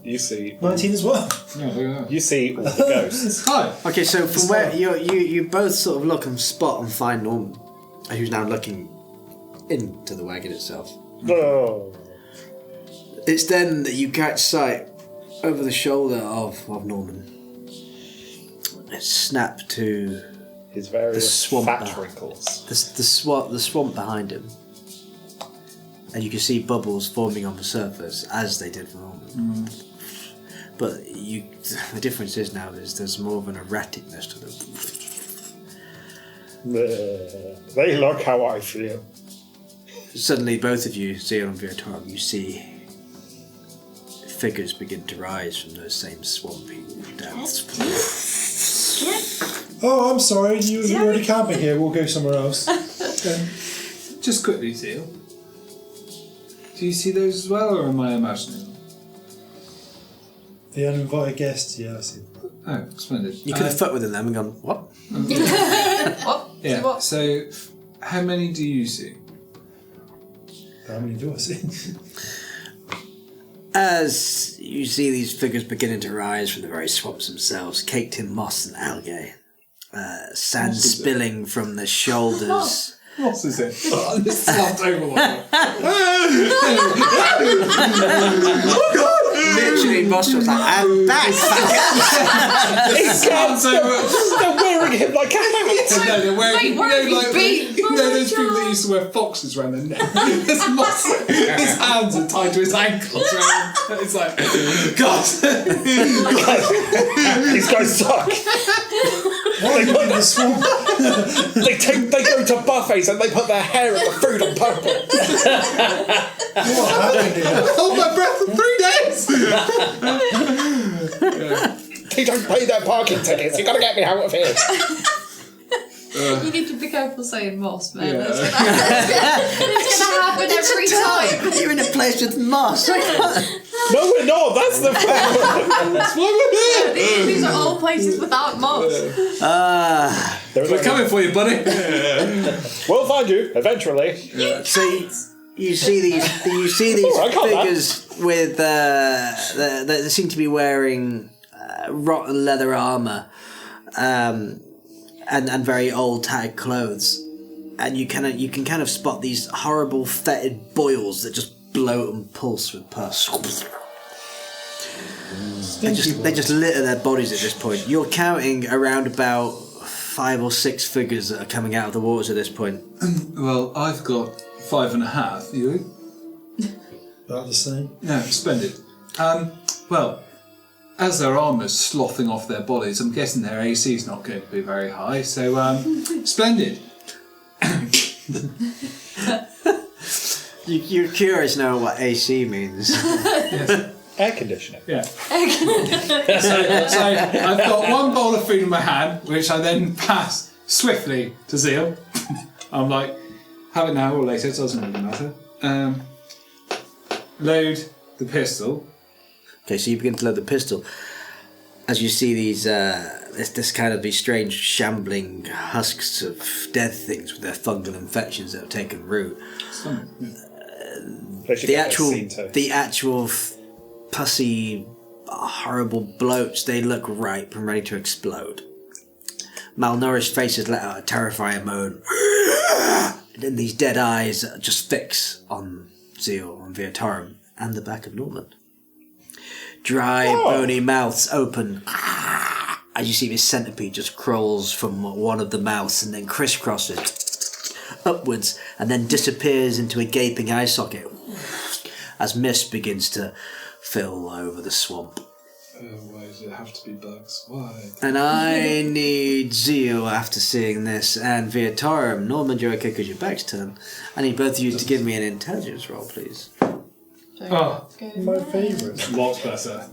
[SPEAKER 4] You see...
[SPEAKER 2] 19 as well.
[SPEAKER 5] Yeah, look at that.
[SPEAKER 4] You see all the ghosts.
[SPEAKER 5] Hi.
[SPEAKER 1] Okay, so from where you both sort of look and spot and find Norman, who's now looking into the wagon itself.
[SPEAKER 4] Oh.
[SPEAKER 1] It's then that you catch sight over the shoulder of Norman. It's snapped to
[SPEAKER 4] His various
[SPEAKER 1] swamp
[SPEAKER 4] fat
[SPEAKER 1] now.
[SPEAKER 4] wrinkles.
[SPEAKER 1] the swamp behind him. And you can see bubbles forming on the surface as they did for Norman. But the difference is now there's more of an erraticness to them.
[SPEAKER 4] They look how I feel.
[SPEAKER 1] Suddenly, both of you, Zeal and Viator, you see figures begin to rise from those same swampy depths.
[SPEAKER 2] Oh, I'm sorry. You're already camping here. We'll go somewhere else.
[SPEAKER 5] Just quickly, Zeal. Do you see those as well, or am I imagining them?
[SPEAKER 2] The uninvited guests. Yeah, I see.
[SPEAKER 5] Oh, splendid.
[SPEAKER 1] You could have fucked with them and gone, what?
[SPEAKER 3] What?
[SPEAKER 5] Yeah.
[SPEAKER 3] What?
[SPEAKER 5] So, how many do you see?
[SPEAKER 2] How many do I see?
[SPEAKER 1] As you see these figures beginning to rise from the very swamps themselves, caked in moss and algae, sand
[SPEAKER 5] Moss is it?
[SPEAKER 1] spilling from the shoulders.
[SPEAKER 5] What is it? Oh, this slumped over one.
[SPEAKER 1] Literally, Moss was like, I'm back,
[SPEAKER 4] They're wearing him like a hat.
[SPEAKER 5] No, they're wearing,
[SPEAKER 3] Wait, where have you been?
[SPEAKER 5] those people that used to wear foxes around their neck. His hands are tied to his ankles. Right? It's like, God.
[SPEAKER 4] These guys suck.
[SPEAKER 2] Why in the swamp?
[SPEAKER 4] They go to buffets and they put their hair in the food on purpose.
[SPEAKER 2] What happened here?
[SPEAKER 5] Hold my breath for 3 days.
[SPEAKER 4] They don't pay their parking tickets. You gotta get me out of here.
[SPEAKER 3] You need to be careful saying moss, man.
[SPEAKER 5] Yeah.
[SPEAKER 3] That's it's gonna happen every time.
[SPEAKER 1] You're in a place with moss.
[SPEAKER 4] No, we're not. That's the fact.
[SPEAKER 5] That's why we're here.
[SPEAKER 3] These are all places without moss.
[SPEAKER 5] We're coming for you, buddy.
[SPEAKER 4] We'll find you eventually.
[SPEAKER 1] So you see these
[SPEAKER 4] I got that.
[SPEAKER 1] figures with they seem to be wearing rotten leather armor and very old tattered clothes, and you can kind of spot these horrible fetid boils that just bloat and pulse with pus. They just litter their bodies at this point. You're counting around about 5 or 6 figures that are coming out of the waters at this point.
[SPEAKER 5] Well, I've got 5.5. You?
[SPEAKER 2] About the same.
[SPEAKER 5] No, splendid. Well, as their armour's sloughing off their bodies, I'm guessing their AC's not going to be very high, so, splendid.
[SPEAKER 1] You're curious now what AC means.
[SPEAKER 5] Yes.
[SPEAKER 4] Air conditioning.
[SPEAKER 5] Yeah. So I've got one bowl of food in my hand, which I then pass swiftly to Zeal. I'm like, have it now or later, it doesn't really matter. Load the pistol.
[SPEAKER 1] Okay, so you begin to load the pistol. As you see these, this kind of these strange shambling husks of dead things with their fungal infections that have taken root. The actual pussy, horrible bloats, they look ripe and ready to explode. Malnourished faces let out a terrifying moan. And then these dead eyes just fix on Zeal, on Viatorum, and the back of Norman. Dry, bony mouths open. As you see this centipede just crawls from one of the mouths and then crisscrosses upwards and then disappears into a gaping eye socket as mist begins to fill over the swamp.
[SPEAKER 5] Why does it have to be bugs? Why?
[SPEAKER 1] And I need Zeal after seeing this, and Viatorum. Norman, you're okay because your back's turned. I need both of you to give me an intelligence roll, please.
[SPEAKER 5] Oh,
[SPEAKER 2] My favourite.
[SPEAKER 5] lots better.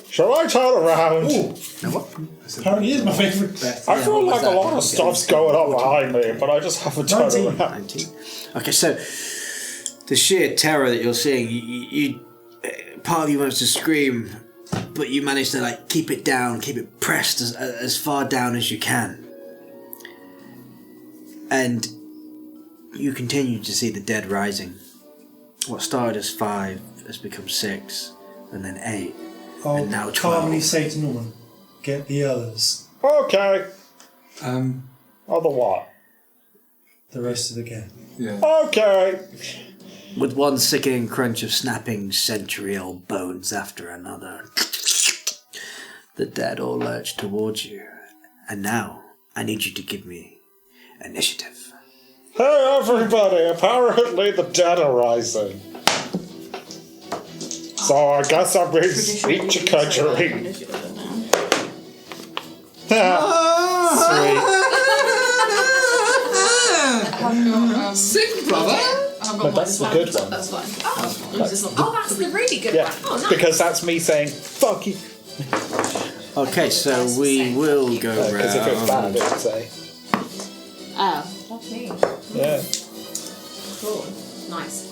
[SPEAKER 4] Shall I turn around?
[SPEAKER 2] Ooh,
[SPEAKER 1] Now what?
[SPEAKER 2] apparently it is my favourite.
[SPEAKER 4] I feel like a lot of stuff's going on behind me, but I just haven't turned
[SPEAKER 2] 19.
[SPEAKER 4] around.
[SPEAKER 1] 19. Okay, so the sheer terror that you're seeing, you part of you wants to scream, but you manage to keep it down, keep it pressed as far down as you can. And you continue to see the dead rising. What started as 5 has become 6, and then 8, and now 12.
[SPEAKER 2] Calmly say to Norman, get the others.
[SPEAKER 4] Okay.
[SPEAKER 5] Um,
[SPEAKER 4] Other what?
[SPEAKER 2] The rest of the gang.
[SPEAKER 5] yeah.
[SPEAKER 4] Okay.
[SPEAKER 1] With one sickening crunch of snapping century-old bones after another, the dead all lurch towards you. And now, I need you to give me initiative.
[SPEAKER 4] Hey everybody, apparently the dead are rising. So I guess I'm being speech conjuring. Sweet.
[SPEAKER 5] Sing, brother!
[SPEAKER 3] I've
[SPEAKER 4] No,
[SPEAKER 3] got
[SPEAKER 4] that's the good one.
[SPEAKER 3] That's fine. Oh, that's the really good
[SPEAKER 4] Yeah,
[SPEAKER 3] one. Oh, nice.
[SPEAKER 4] because that's me saying, fuck you.
[SPEAKER 1] Okay, so we will go
[SPEAKER 4] Because if it was bad,
[SPEAKER 1] round.
[SPEAKER 4] it would say,
[SPEAKER 6] Oh, that's me.
[SPEAKER 4] yeah.
[SPEAKER 6] Cool. Nice.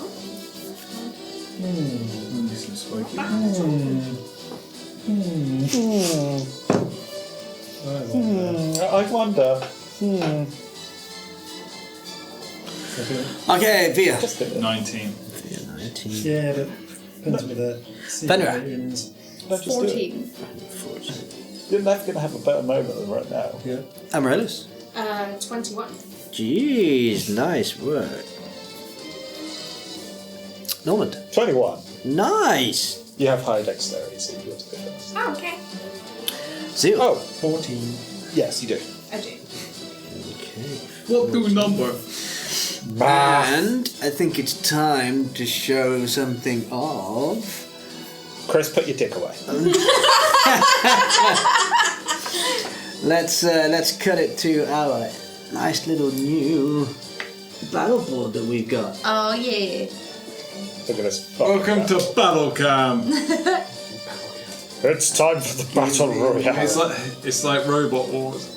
[SPEAKER 4] I wonder.
[SPEAKER 1] Okay, Via.
[SPEAKER 5] 19.
[SPEAKER 1] 19.
[SPEAKER 2] Yeah, but depends with the
[SPEAKER 1] Benra.
[SPEAKER 2] secret.
[SPEAKER 4] Let's just do it.
[SPEAKER 3] 14.
[SPEAKER 4] You're never going to have a better moment than right now.
[SPEAKER 2] Yeah.
[SPEAKER 1] Amaryllis.
[SPEAKER 6] 21.
[SPEAKER 1] Jeez, nice work. Normand.
[SPEAKER 4] 21.
[SPEAKER 1] Nice.
[SPEAKER 4] You have high dexterity, so you have to go first.
[SPEAKER 6] Oh, okay.
[SPEAKER 1] Zeal.
[SPEAKER 4] Oh,
[SPEAKER 2] 14.
[SPEAKER 4] yes, you do.
[SPEAKER 6] I do.
[SPEAKER 1] Okay.
[SPEAKER 5] What do number?
[SPEAKER 1] And I think it's time to show something of...
[SPEAKER 4] Chris, put your dick away.
[SPEAKER 1] Let's cut it to our nice little new battle board that we've got.
[SPEAKER 3] Oh, yeah.
[SPEAKER 4] Look at this. fuck.
[SPEAKER 5] Welcome to Battle Camp.
[SPEAKER 4] It's time for the battle royale.
[SPEAKER 5] It's like Robot Wars.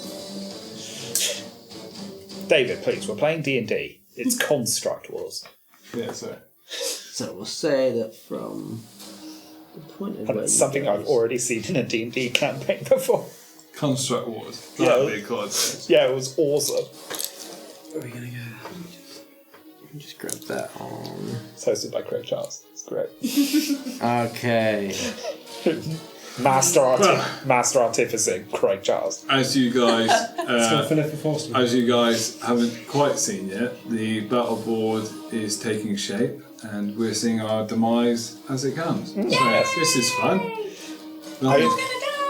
[SPEAKER 4] David, please, we're playing D&D. It's Construct Wars.
[SPEAKER 5] Yeah, so.
[SPEAKER 1] So we'll say that from the point of
[SPEAKER 4] And
[SPEAKER 1] where
[SPEAKER 4] it's
[SPEAKER 1] you
[SPEAKER 4] something
[SPEAKER 1] guys-
[SPEAKER 4] I've already seen in a D&D campaign before.
[SPEAKER 5] Construct Wars.
[SPEAKER 4] Yeah.
[SPEAKER 5] That'd be a card.
[SPEAKER 4] Yeah, it was awesome.
[SPEAKER 1] Where are we gonna go? Let me just grab that on.
[SPEAKER 4] It's hosted by Craig Charles. It's great.
[SPEAKER 1] Okay.
[SPEAKER 4] Master Artificing, Craig Charles.
[SPEAKER 5] As you guys,
[SPEAKER 2] Philip Forster.
[SPEAKER 5] as you guys haven't quite seen yet, the battle board is taking shape, and we're seeing our demise as it comes. So this is fun.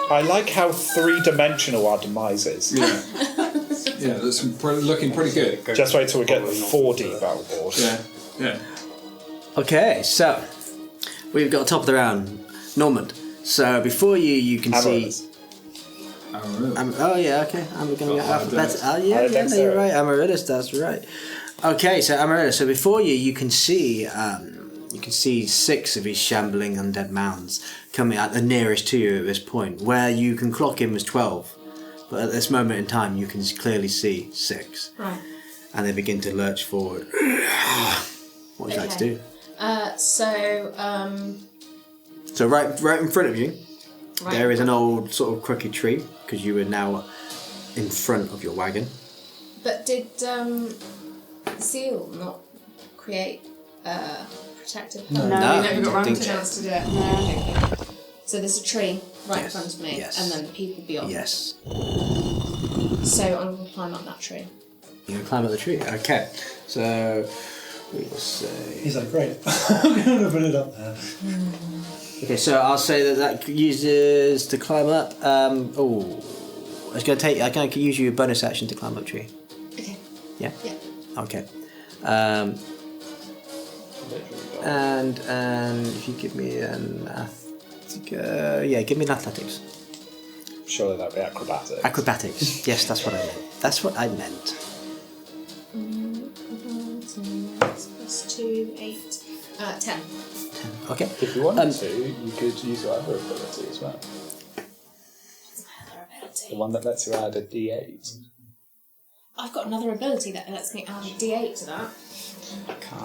[SPEAKER 4] I like how three-dimensional our demise is.
[SPEAKER 5] Yeah, yeah, that's looking pretty good.
[SPEAKER 4] Just wait till we get the 4D battle board.
[SPEAKER 5] Yeah, yeah.
[SPEAKER 1] Okay, so we've got top of the round, Normand. So before you can
[SPEAKER 4] Amaryllis.
[SPEAKER 1] see.
[SPEAKER 5] Amaryllis.
[SPEAKER 1] Oh yeah, okay. I'm gonna go alphabetical. Oh yeah,
[SPEAKER 4] High
[SPEAKER 1] no, you're right.
[SPEAKER 4] dexterity.
[SPEAKER 1] Amaryllis, that's right. Okay, so Amaryllis. So before you can see 6 of these shambling undead mounds coming out the nearest to you at this point. Where you can clock in was 12, but at this moment in time you can clearly see 6,
[SPEAKER 6] Right.
[SPEAKER 1] and they begin to lurch forward. What would you like to do? So right in front of you, there is an old sort of crooked tree because you are now in front of your wagon.
[SPEAKER 6] But did Seal not create protective
[SPEAKER 1] No,
[SPEAKER 6] cover?
[SPEAKER 1] no,
[SPEAKER 3] we never got round
[SPEAKER 1] didn't
[SPEAKER 3] to
[SPEAKER 1] you?
[SPEAKER 3] chance to do it.
[SPEAKER 6] Okay. So there's a tree right
[SPEAKER 1] Yes,
[SPEAKER 6] in front of me,
[SPEAKER 1] yes.
[SPEAKER 6] and then the people beyond.
[SPEAKER 1] Yes.
[SPEAKER 6] So I'm going to climb up that tree.
[SPEAKER 1] You're gonna climb up the tree. Okay. So we will say.
[SPEAKER 2] He's like, great. I'm going to put it up there.
[SPEAKER 1] Okay, so I'll say that uses to climb up. It's gonna take. I can use you a bonus action to climb up tree.
[SPEAKER 6] Okay.
[SPEAKER 1] Yeah.
[SPEAKER 6] Yeah.
[SPEAKER 1] Okay. And if you give me an give me an athletics.
[SPEAKER 4] Surely that'd be acrobatics.
[SPEAKER 1] Acrobatics. Yes, that's what I meant. That's what I meant.
[SPEAKER 6] Plus 2, 8, 10.
[SPEAKER 1] Okay.
[SPEAKER 4] If you wanted to, you could use your other ability as well.
[SPEAKER 6] What's my other ability?
[SPEAKER 4] The one that lets you add a D8.
[SPEAKER 6] I've got another ability that lets me add a D8 to that.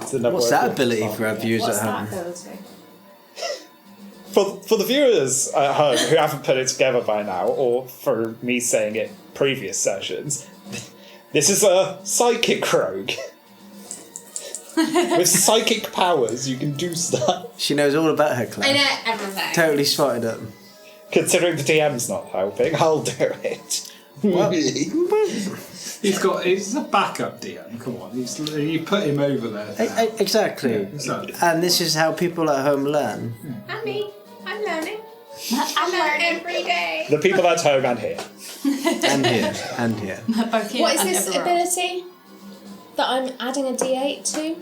[SPEAKER 4] It's another
[SPEAKER 1] What's
[SPEAKER 4] word
[SPEAKER 1] that
[SPEAKER 4] for
[SPEAKER 1] ability
[SPEAKER 4] fun.
[SPEAKER 1] for our viewers
[SPEAKER 6] What's
[SPEAKER 1] at home?
[SPEAKER 6] that ability?
[SPEAKER 4] For the viewers at home who haven't put it together by now, or for me saying it previous sessions, this is a psychic rogue. With psychic powers, you can do stuff.
[SPEAKER 1] She knows all about her
[SPEAKER 6] I
[SPEAKER 1] clan.
[SPEAKER 6] know everything.
[SPEAKER 1] Totally spotted it.
[SPEAKER 4] Considering the DM's not helping, I'll do it.
[SPEAKER 5] He's a backup DM. Come on, you put him over there.
[SPEAKER 1] Exactly.
[SPEAKER 5] So,
[SPEAKER 1] And this is how people at home learn.
[SPEAKER 6] And me. I'm learning. I learn every day.
[SPEAKER 4] The people at home and here.
[SPEAKER 1] And here. And here.
[SPEAKER 3] Both here
[SPEAKER 6] What is
[SPEAKER 3] and
[SPEAKER 6] this
[SPEAKER 3] everywhere else.
[SPEAKER 6] ability that I'm adding a D8 to?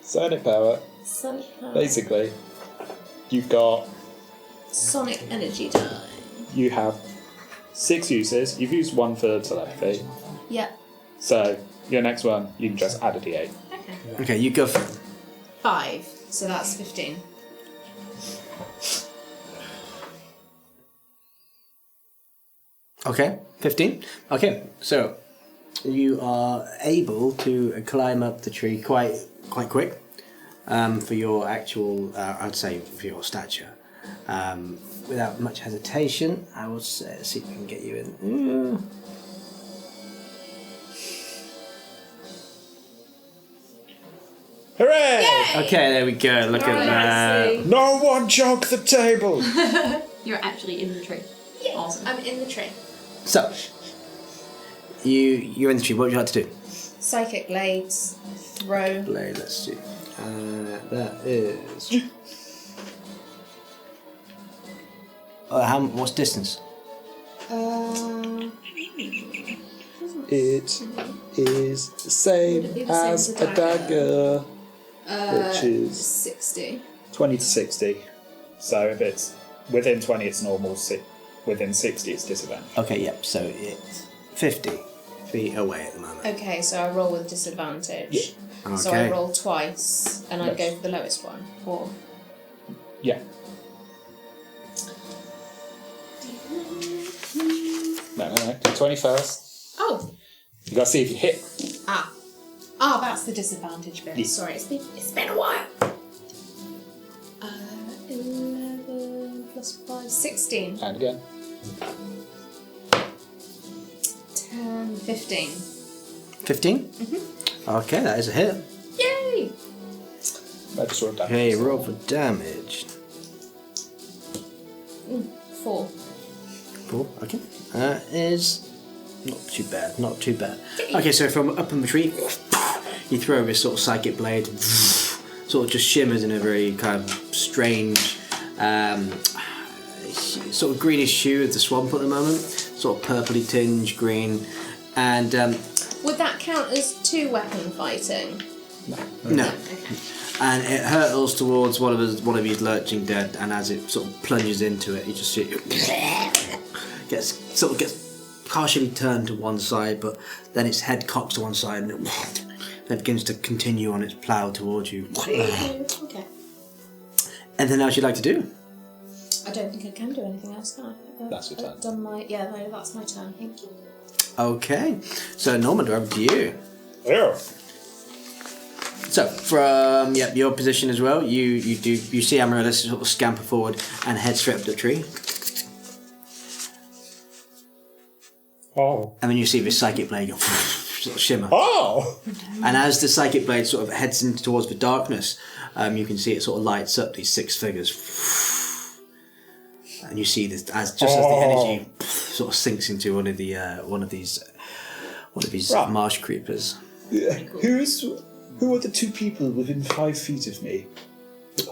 [SPEAKER 4] Sonic power.
[SPEAKER 6] Sonic power.
[SPEAKER 4] Basically, you've got.
[SPEAKER 6] Sonic energy die.
[SPEAKER 4] You have 6 uses. You've used 1 for telepathy.
[SPEAKER 6] Yeah.
[SPEAKER 4] So, your next one, you can just add a d8.
[SPEAKER 6] Okay.
[SPEAKER 1] Okay, you go for it.
[SPEAKER 6] 5. So that's 15.
[SPEAKER 1] Okay, 15. Okay, so you are able to climb up the tree quite quick for your actual, I'd say, for your stature. Without much hesitation, I will see if we can get you in.
[SPEAKER 4] Hooray!
[SPEAKER 1] Okay, there we go. Look at that.
[SPEAKER 4] No one choke the table!
[SPEAKER 3] You're actually in the tree.
[SPEAKER 6] Yeah.
[SPEAKER 3] Awesome.
[SPEAKER 6] I'm in the tree.
[SPEAKER 1] So, you're in the tree. What would you like to do?
[SPEAKER 6] Psychic blades. Throw.
[SPEAKER 1] Blade, let's see. That is. What's distance?
[SPEAKER 4] It is the same
[SPEAKER 6] It'd be the same
[SPEAKER 4] as
[SPEAKER 6] as
[SPEAKER 4] a
[SPEAKER 6] a
[SPEAKER 4] dagger, which is
[SPEAKER 6] 60.
[SPEAKER 4] 20 to 60. So if it's within 20, it's normal. Within 60, it's disadvantage.
[SPEAKER 1] Okay, yep. So it's 50 feet away at the moment.
[SPEAKER 6] Okay, so I roll with disadvantage.
[SPEAKER 1] Okay.
[SPEAKER 6] So I roll twice, and I
[SPEAKER 4] Yes.
[SPEAKER 6] go for the lowest one. Or
[SPEAKER 4] Yeah. No. Do 20 first.
[SPEAKER 6] oh,
[SPEAKER 4] You gotta see if you hit.
[SPEAKER 6] that's the disadvantage bit.
[SPEAKER 4] Yeah.
[SPEAKER 6] Sorry, it's been a while. 11 plus 5, 16.
[SPEAKER 4] And again.
[SPEAKER 6] 10, 15.
[SPEAKER 1] 15? Okay, that is a hit.
[SPEAKER 6] Yay!
[SPEAKER 4] I just rolled damage.
[SPEAKER 1] Okay, roll for damage.
[SPEAKER 6] 4.
[SPEAKER 1] 4, okay. That is not too bad, not too bad. Okay, so from up in the tree, you throw this sort of psychic blade, sort of just shimmers in a very kind of strange, sort of greenish hue of the swamp at the moment, sort of purpley tinge green, and
[SPEAKER 6] Would that count as 2 weapon fighting?
[SPEAKER 1] no. And it hurtles towards one of these lurching dead, and as it sort of plunges into it, you just see it gets partially turned to one side, but then its head cocks to one side, and it then begins to continue on its plough towards you.
[SPEAKER 6] Okay.
[SPEAKER 1] Anything else you'd like to do?
[SPEAKER 6] I don't think I can do anything else, can I?
[SPEAKER 4] That's your turn.
[SPEAKER 6] I've done my... Yeah, no, that's my turn. Thank you.
[SPEAKER 1] Okay, so Norman, over to you.
[SPEAKER 4] Yeah.
[SPEAKER 1] So from your position as well, you see Amaryllis sort of scamper forward and head straight up the tree.
[SPEAKER 4] Oh.
[SPEAKER 1] And then you see this psychic blade go sort of shimmer.
[SPEAKER 4] Oh!
[SPEAKER 1] And as the psychic blade sort of heads into towards the darkness, you can see it sort of lights up these 6 figures. And you see this as the energy sort of sinks into one of these
[SPEAKER 4] Right.
[SPEAKER 1] marsh creepers.
[SPEAKER 4] Who are the 2 people within 5 feet of me?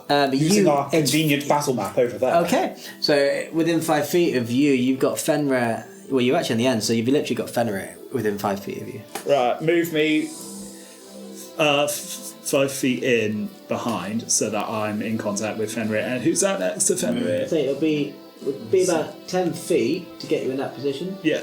[SPEAKER 1] Using
[SPEAKER 4] our convenient battle map over there.
[SPEAKER 1] Okay, so within 5 feet of you, you've got Fenrir. Well, you're actually on the end, so you've literally got Fenrir within 5 feet of you.
[SPEAKER 4] Right, move me 5 feet in behind so that I'm in contact with Fenrir. And who's that next to Fenrir?
[SPEAKER 1] So it'll be about 10 feet to get you in that position.
[SPEAKER 4] Yeah,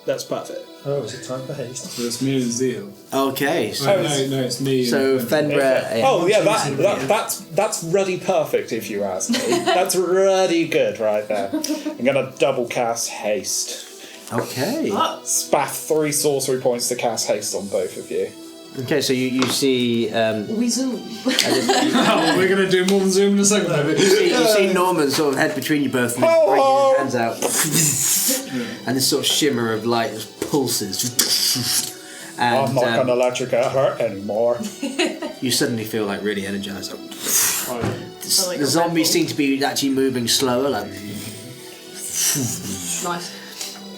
[SPEAKER 4] that's perfect.
[SPEAKER 2] Oh, is it time for haste?
[SPEAKER 5] So it's me and Zeal.
[SPEAKER 1] Okay, so,
[SPEAKER 5] No, it's me.
[SPEAKER 1] so
[SPEAKER 5] and
[SPEAKER 1] Fenrir.
[SPEAKER 4] Oh yeah, that's ruddy perfect if you ask me. That's ruddy good right there. I'm gonna double cast haste.
[SPEAKER 1] Okay.
[SPEAKER 4] Spaff 3 sorcery points to cast haste on both of you.
[SPEAKER 1] Okay, so you see.
[SPEAKER 3] We zoom.
[SPEAKER 5] Oh, we're going to do more than Zoom in a second.
[SPEAKER 1] You see Norman sort of head between you both and breaking his hands out. And this sort of shimmer of light just pulses. And
[SPEAKER 4] I'm not gonna let you get hurt anymore.
[SPEAKER 1] you suddenly feel like really energized.
[SPEAKER 3] like
[SPEAKER 1] The
[SPEAKER 3] a
[SPEAKER 1] zombies
[SPEAKER 3] Red
[SPEAKER 1] seem to be actually moving slower, like
[SPEAKER 3] Nice.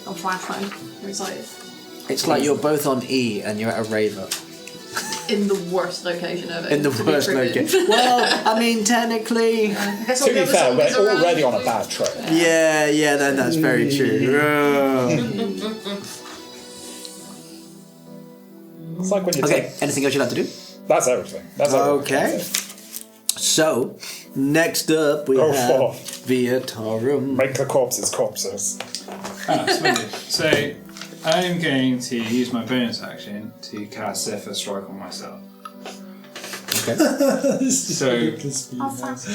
[SPEAKER 3] On flashlight. reside.
[SPEAKER 1] It's like you're both on E and you're at a raver.
[SPEAKER 3] In the worst location ever.
[SPEAKER 1] In the
[SPEAKER 3] to be
[SPEAKER 1] worst
[SPEAKER 3] triggered.
[SPEAKER 1] location. Well, I mean, technically.
[SPEAKER 3] I guess all
[SPEAKER 4] To
[SPEAKER 3] the
[SPEAKER 4] be
[SPEAKER 3] other
[SPEAKER 4] fair,
[SPEAKER 3] zombies
[SPEAKER 4] we're
[SPEAKER 3] around
[SPEAKER 4] already on a
[SPEAKER 3] you.
[SPEAKER 4] bad trip.
[SPEAKER 1] Yeah, then that's very true.
[SPEAKER 4] It's like when you
[SPEAKER 1] Okay,
[SPEAKER 4] take...
[SPEAKER 1] anything else you'd like to do?
[SPEAKER 4] That's everything. That's everything.
[SPEAKER 1] Okay.
[SPEAKER 4] That's it.
[SPEAKER 1] So, next up we
[SPEAKER 4] Go
[SPEAKER 1] have
[SPEAKER 4] forth.
[SPEAKER 1] Viatorum.
[SPEAKER 4] Make the corpses corpses.
[SPEAKER 5] Splendid. So I'm going to use my bonus action to cast Zephyr Strike on myself.
[SPEAKER 1] Okay.
[SPEAKER 5] So,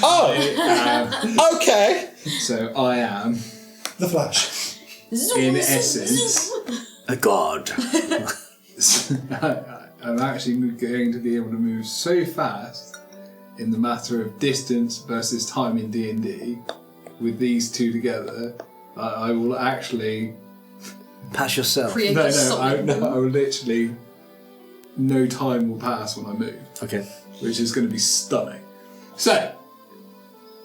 [SPEAKER 4] Oh! Okay!
[SPEAKER 5] so I am,
[SPEAKER 2] The Flash.
[SPEAKER 5] in essence,
[SPEAKER 1] A god.
[SPEAKER 5] I'm actually going to be able to move so fast in the matter of distance versus time in D&D with these two together. I will actually
[SPEAKER 1] Pass yourself.
[SPEAKER 3] Create
[SPEAKER 5] no,
[SPEAKER 3] a solid
[SPEAKER 5] I will literally no time will pass when I move,
[SPEAKER 1] Okay.
[SPEAKER 5] which is going to be stunning. So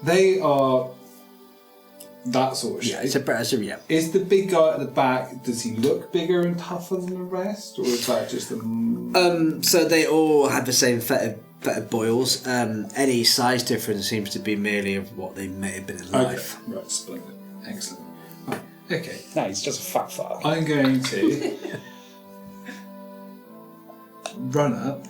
[SPEAKER 5] they are that sort of
[SPEAKER 1] Yeah,
[SPEAKER 5] shape.
[SPEAKER 1] it's a yeah.
[SPEAKER 5] Is the big guy at the back, does he look bigger and tougher than the rest? Or is that just a...
[SPEAKER 1] So they all have the same fetid boils. Any size difference seems to be merely of what they may have been in life.
[SPEAKER 5] Okay, right, splendid. Excellent. Right, okay.
[SPEAKER 4] No, he's just a fat fuck.
[SPEAKER 5] I'm going to run up.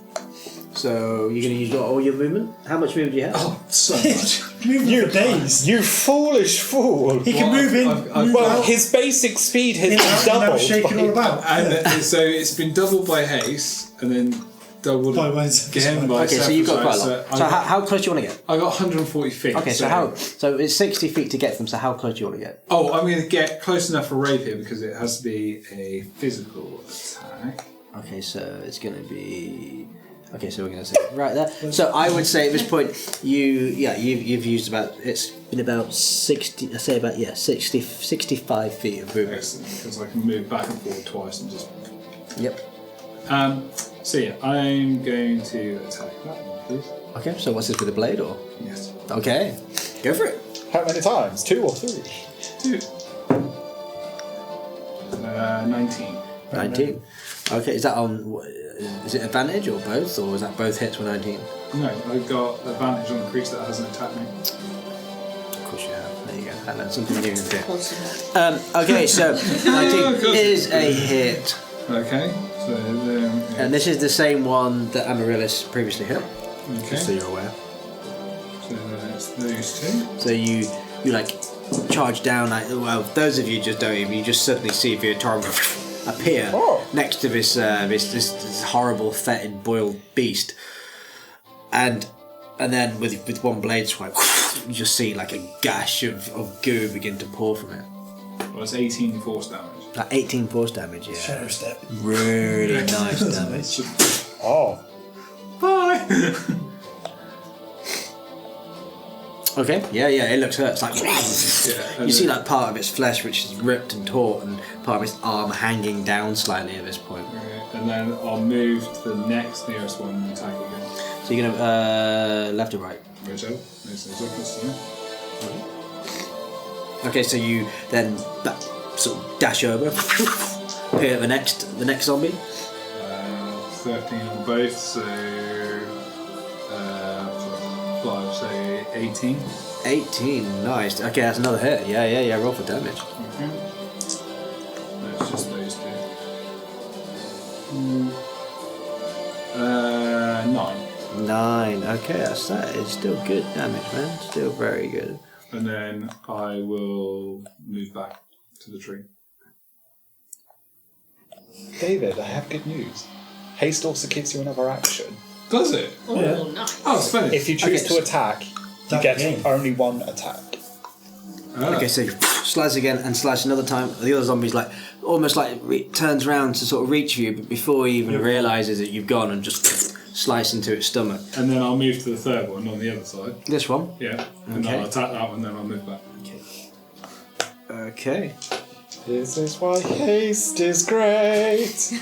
[SPEAKER 1] So you're going to use all your movement? How much movement do you have?
[SPEAKER 5] Oh, so much.
[SPEAKER 2] Moving for days.
[SPEAKER 4] You foolish fool!
[SPEAKER 2] He can
[SPEAKER 5] Well,
[SPEAKER 2] move in,
[SPEAKER 5] I've-
[SPEAKER 2] move
[SPEAKER 4] Well,
[SPEAKER 2] out,
[SPEAKER 4] his basic speed has
[SPEAKER 2] in
[SPEAKER 4] been
[SPEAKER 2] out, and now
[SPEAKER 4] doubled.
[SPEAKER 2] shaking all about.
[SPEAKER 5] And so it's been doubled by haste, and then doubled
[SPEAKER 2] By one
[SPEAKER 5] again by
[SPEAKER 1] Okay, so you've got quite a
[SPEAKER 5] sacrifice.
[SPEAKER 1] lot. So how close do you want to get?
[SPEAKER 5] I got 140 feet.
[SPEAKER 1] Okay, so it's 60 feet to get to them, so how close do you want to get?
[SPEAKER 5] Oh, I'm going to get close enough for rapier because it has to be a physical attack.
[SPEAKER 1] Okay, so it's going to be... Okay, so we're going to say right there. So I would say at this point, you've used about... It's been about 60... I say about, 65 feet of movement.
[SPEAKER 5] Excellent, because I can move back and forward twice and just...
[SPEAKER 1] Yep.
[SPEAKER 5] So yeah, I'm going to attack that one, please.
[SPEAKER 1] Okay, so what's this with a blade, or...?
[SPEAKER 5] Yes.
[SPEAKER 1] Okay, go for it.
[SPEAKER 4] How many times? 2 or 3?
[SPEAKER 5] 2. 19.
[SPEAKER 1] 19. Okay, is that on... Is it advantage or both, or is that both hits with 19?
[SPEAKER 5] No, I've got advantage on the creature that hasn't attacked me.
[SPEAKER 1] Of course you have. There you go. I learned something new in here.
[SPEAKER 6] Of course you have.
[SPEAKER 1] Okay, so 19 is a hit.
[SPEAKER 5] Okay, so then...
[SPEAKER 1] And this is the same one that Amaryllis previously hit, just so
[SPEAKER 5] Okay,
[SPEAKER 1] you're aware.
[SPEAKER 5] so then it's those two.
[SPEAKER 1] So you like charge down, like, well, those of you just don't even, you just suddenly see Viatorum appear next to this horrible fetid boiled beast, and then with one blade swipe you just see like a gash of goo begin to pour from it.
[SPEAKER 5] Well, it's 18 force damage.
[SPEAKER 1] Like 18 force damage, yeah.
[SPEAKER 2] Shadow step.
[SPEAKER 1] Really nice damage.
[SPEAKER 4] Oh.
[SPEAKER 5] Bye!
[SPEAKER 1] Okay, yeah, it looks hurt. It's like
[SPEAKER 5] Yeah,
[SPEAKER 1] you see like part of its flesh which is ripped and taut, and part of its arm hanging down slightly at this point.
[SPEAKER 5] Okay, and then I'll move to the next nearest one and attack again.
[SPEAKER 1] So you're gonna left or right?
[SPEAKER 5] Whichever. Makes no difference to me.
[SPEAKER 1] Okay, so you then sort of dash over, appear at the next zombie.
[SPEAKER 5] 13 on both, so 5, so 18.
[SPEAKER 1] 18, nice. Okay, that's another hit. Yeah. Roll for damage.
[SPEAKER 5] Okay. No, it's just those two. 9.
[SPEAKER 1] 9. Okay, that is still good damage, man. Still very good.
[SPEAKER 5] And then I will move back to the tree.
[SPEAKER 4] David, I have good news. Haste also gives you another action.
[SPEAKER 5] Does it?
[SPEAKER 6] Oh,
[SPEAKER 2] Yeah.
[SPEAKER 6] nice.
[SPEAKER 5] Oh, splendid.
[SPEAKER 4] If you choose
[SPEAKER 1] Okay,
[SPEAKER 4] to attack, you
[SPEAKER 2] That
[SPEAKER 4] get
[SPEAKER 2] game.
[SPEAKER 4] only one attack.
[SPEAKER 1] Okay, so you slice again and slice another time. The other zombie's like almost like turns around to sort of reach you, but before he even realizes that you've gone, and just slice into its stomach.
[SPEAKER 5] And then I'll move to the third one on the other side.
[SPEAKER 1] This one.
[SPEAKER 5] Yeah. And
[SPEAKER 1] Okay.
[SPEAKER 5] I'll attack that one, then I'll move back.
[SPEAKER 1] Okay.
[SPEAKER 4] This is why haste is great.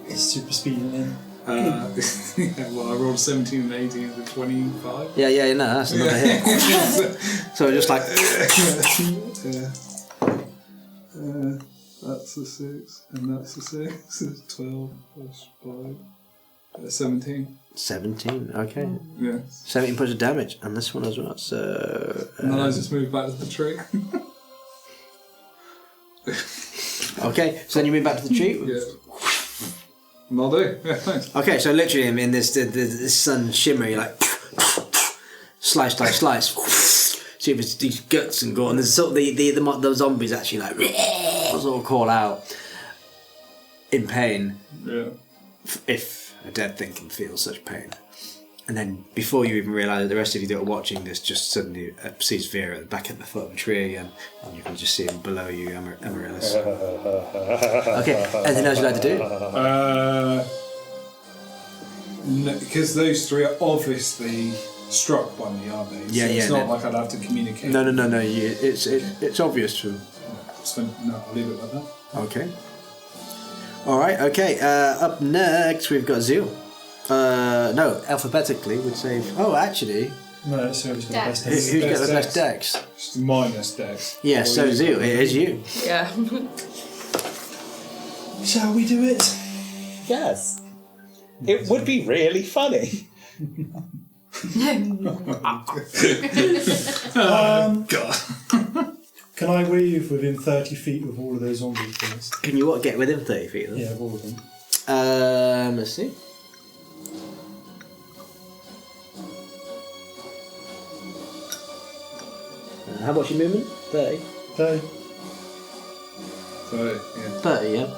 [SPEAKER 2] It's super speeding in.
[SPEAKER 5] Yeah, well, I rolled 17 and 18 for 25.
[SPEAKER 1] Yeah, no, that's another hit. So just like
[SPEAKER 7] That's a 6, and that's a 6. It's 12 plus 5. 17.
[SPEAKER 1] 17, okay.
[SPEAKER 7] Yeah.
[SPEAKER 1] 17 points of damage, and this one as well, so...
[SPEAKER 7] And then I just move back to the tree.
[SPEAKER 1] Okay, so then you move back to the tree?
[SPEAKER 7] Yeah. Will do. Yeah, thanks.
[SPEAKER 1] Okay, so literally, I mean, the sun shimmer, you're like... Slice. See if it's these guts and gore, and there's sort of the zombies actually like... sort of call out in pain.
[SPEAKER 7] Yeah.
[SPEAKER 1] If a dead thing can feel such pain. And then before you even realise it, the rest of you that are watching this just suddenly sees Vera back at the foot of the tree again, and you can just see him below you, Amaryllis. Okay, anything else you'd like to do?
[SPEAKER 5] Because those three are obviously struck by me, aren't they?
[SPEAKER 1] Yeah,
[SPEAKER 5] so
[SPEAKER 1] yeah.
[SPEAKER 5] It's not like I'd have to communicate.
[SPEAKER 1] No. It's obvious to them.
[SPEAKER 5] No, I'll leave it like that.
[SPEAKER 1] Okay. Alright, okay. Up next, we've got Zeal. No, alphabetically would say... Oh, actually...
[SPEAKER 2] No, it's whoever's got the best
[SPEAKER 1] Who's
[SPEAKER 2] dex.
[SPEAKER 1] got the best dex?
[SPEAKER 5] Just minus dex.
[SPEAKER 1] Yeah, so Zeal, it is you.
[SPEAKER 6] Yeah.
[SPEAKER 2] Shall we do it?
[SPEAKER 4] Yes. It would be really funny.
[SPEAKER 5] God.
[SPEAKER 2] Can I weave within 30 feet of all of those zombie things?
[SPEAKER 1] Can you get within 30 feet of them?
[SPEAKER 2] Yeah, of all of them.
[SPEAKER 1] Let's see. How much your movement? 30?
[SPEAKER 2] 30.
[SPEAKER 5] So, yeah.
[SPEAKER 1] 30, yeah.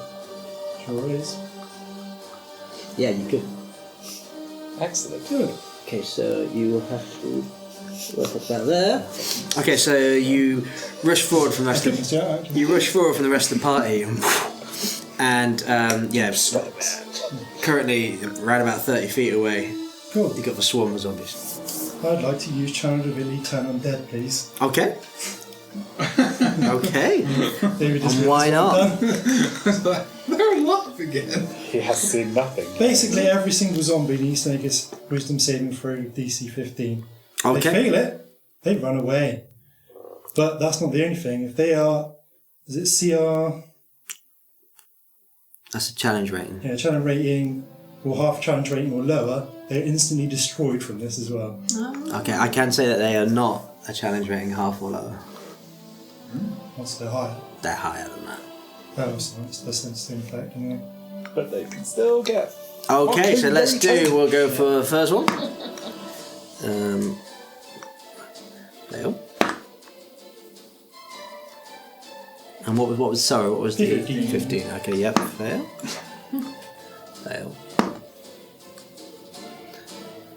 [SPEAKER 2] Sure is.
[SPEAKER 1] Yeah, you could.
[SPEAKER 4] Excellent.
[SPEAKER 2] Good.
[SPEAKER 1] Okay, so you will have to work up that there. Okay, so you rush forward from the rest of the rest of the party, and currently around about 30 feet away,
[SPEAKER 2] Cool.
[SPEAKER 1] you got the swarm of zombies.
[SPEAKER 2] I'd like to use Charnel of Somnolence turn undead, please.
[SPEAKER 1] Okay. Okay.
[SPEAKER 2] Maybe just
[SPEAKER 1] And why not?
[SPEAKER 5] They're alive again.
[SPEAKER 4] He has seen nothing.
[SPEAKER 2] Basically, every single zombie needs to make a wisdom saving throw DC 15.
[SPEAKER 1] Okay.
[SPEAKER 2] They fail it, they run away. But that's not the only thing. If they are, is it CR?
[SPEAKER 1] That's a challenge rating.
[SPEAKER 2] Yeah, challenge rating, or half challenge rating or lower, they're instantly destroyed from this as well.
[SPEAKER 1] Okay, I can say that they are not a challenge rating half or lower.
[SPEAKER 2] Once they're higher.
[SPEAKER 1] They're higher than that.
[SPEAKER 2] That was nice. That's the same effect, anyway.
[SPEAKER 4] But they can still get...
[SPEAKER 1] Okay, so let's
[SPEAKER 4] fucking
[SPEAKER 1] we'll go for the first one. Fail. And what was sorry, what was the
[SPEAKER 2] 15.
[SPEAKER 1] 15? Okay, yep, fail. Fail.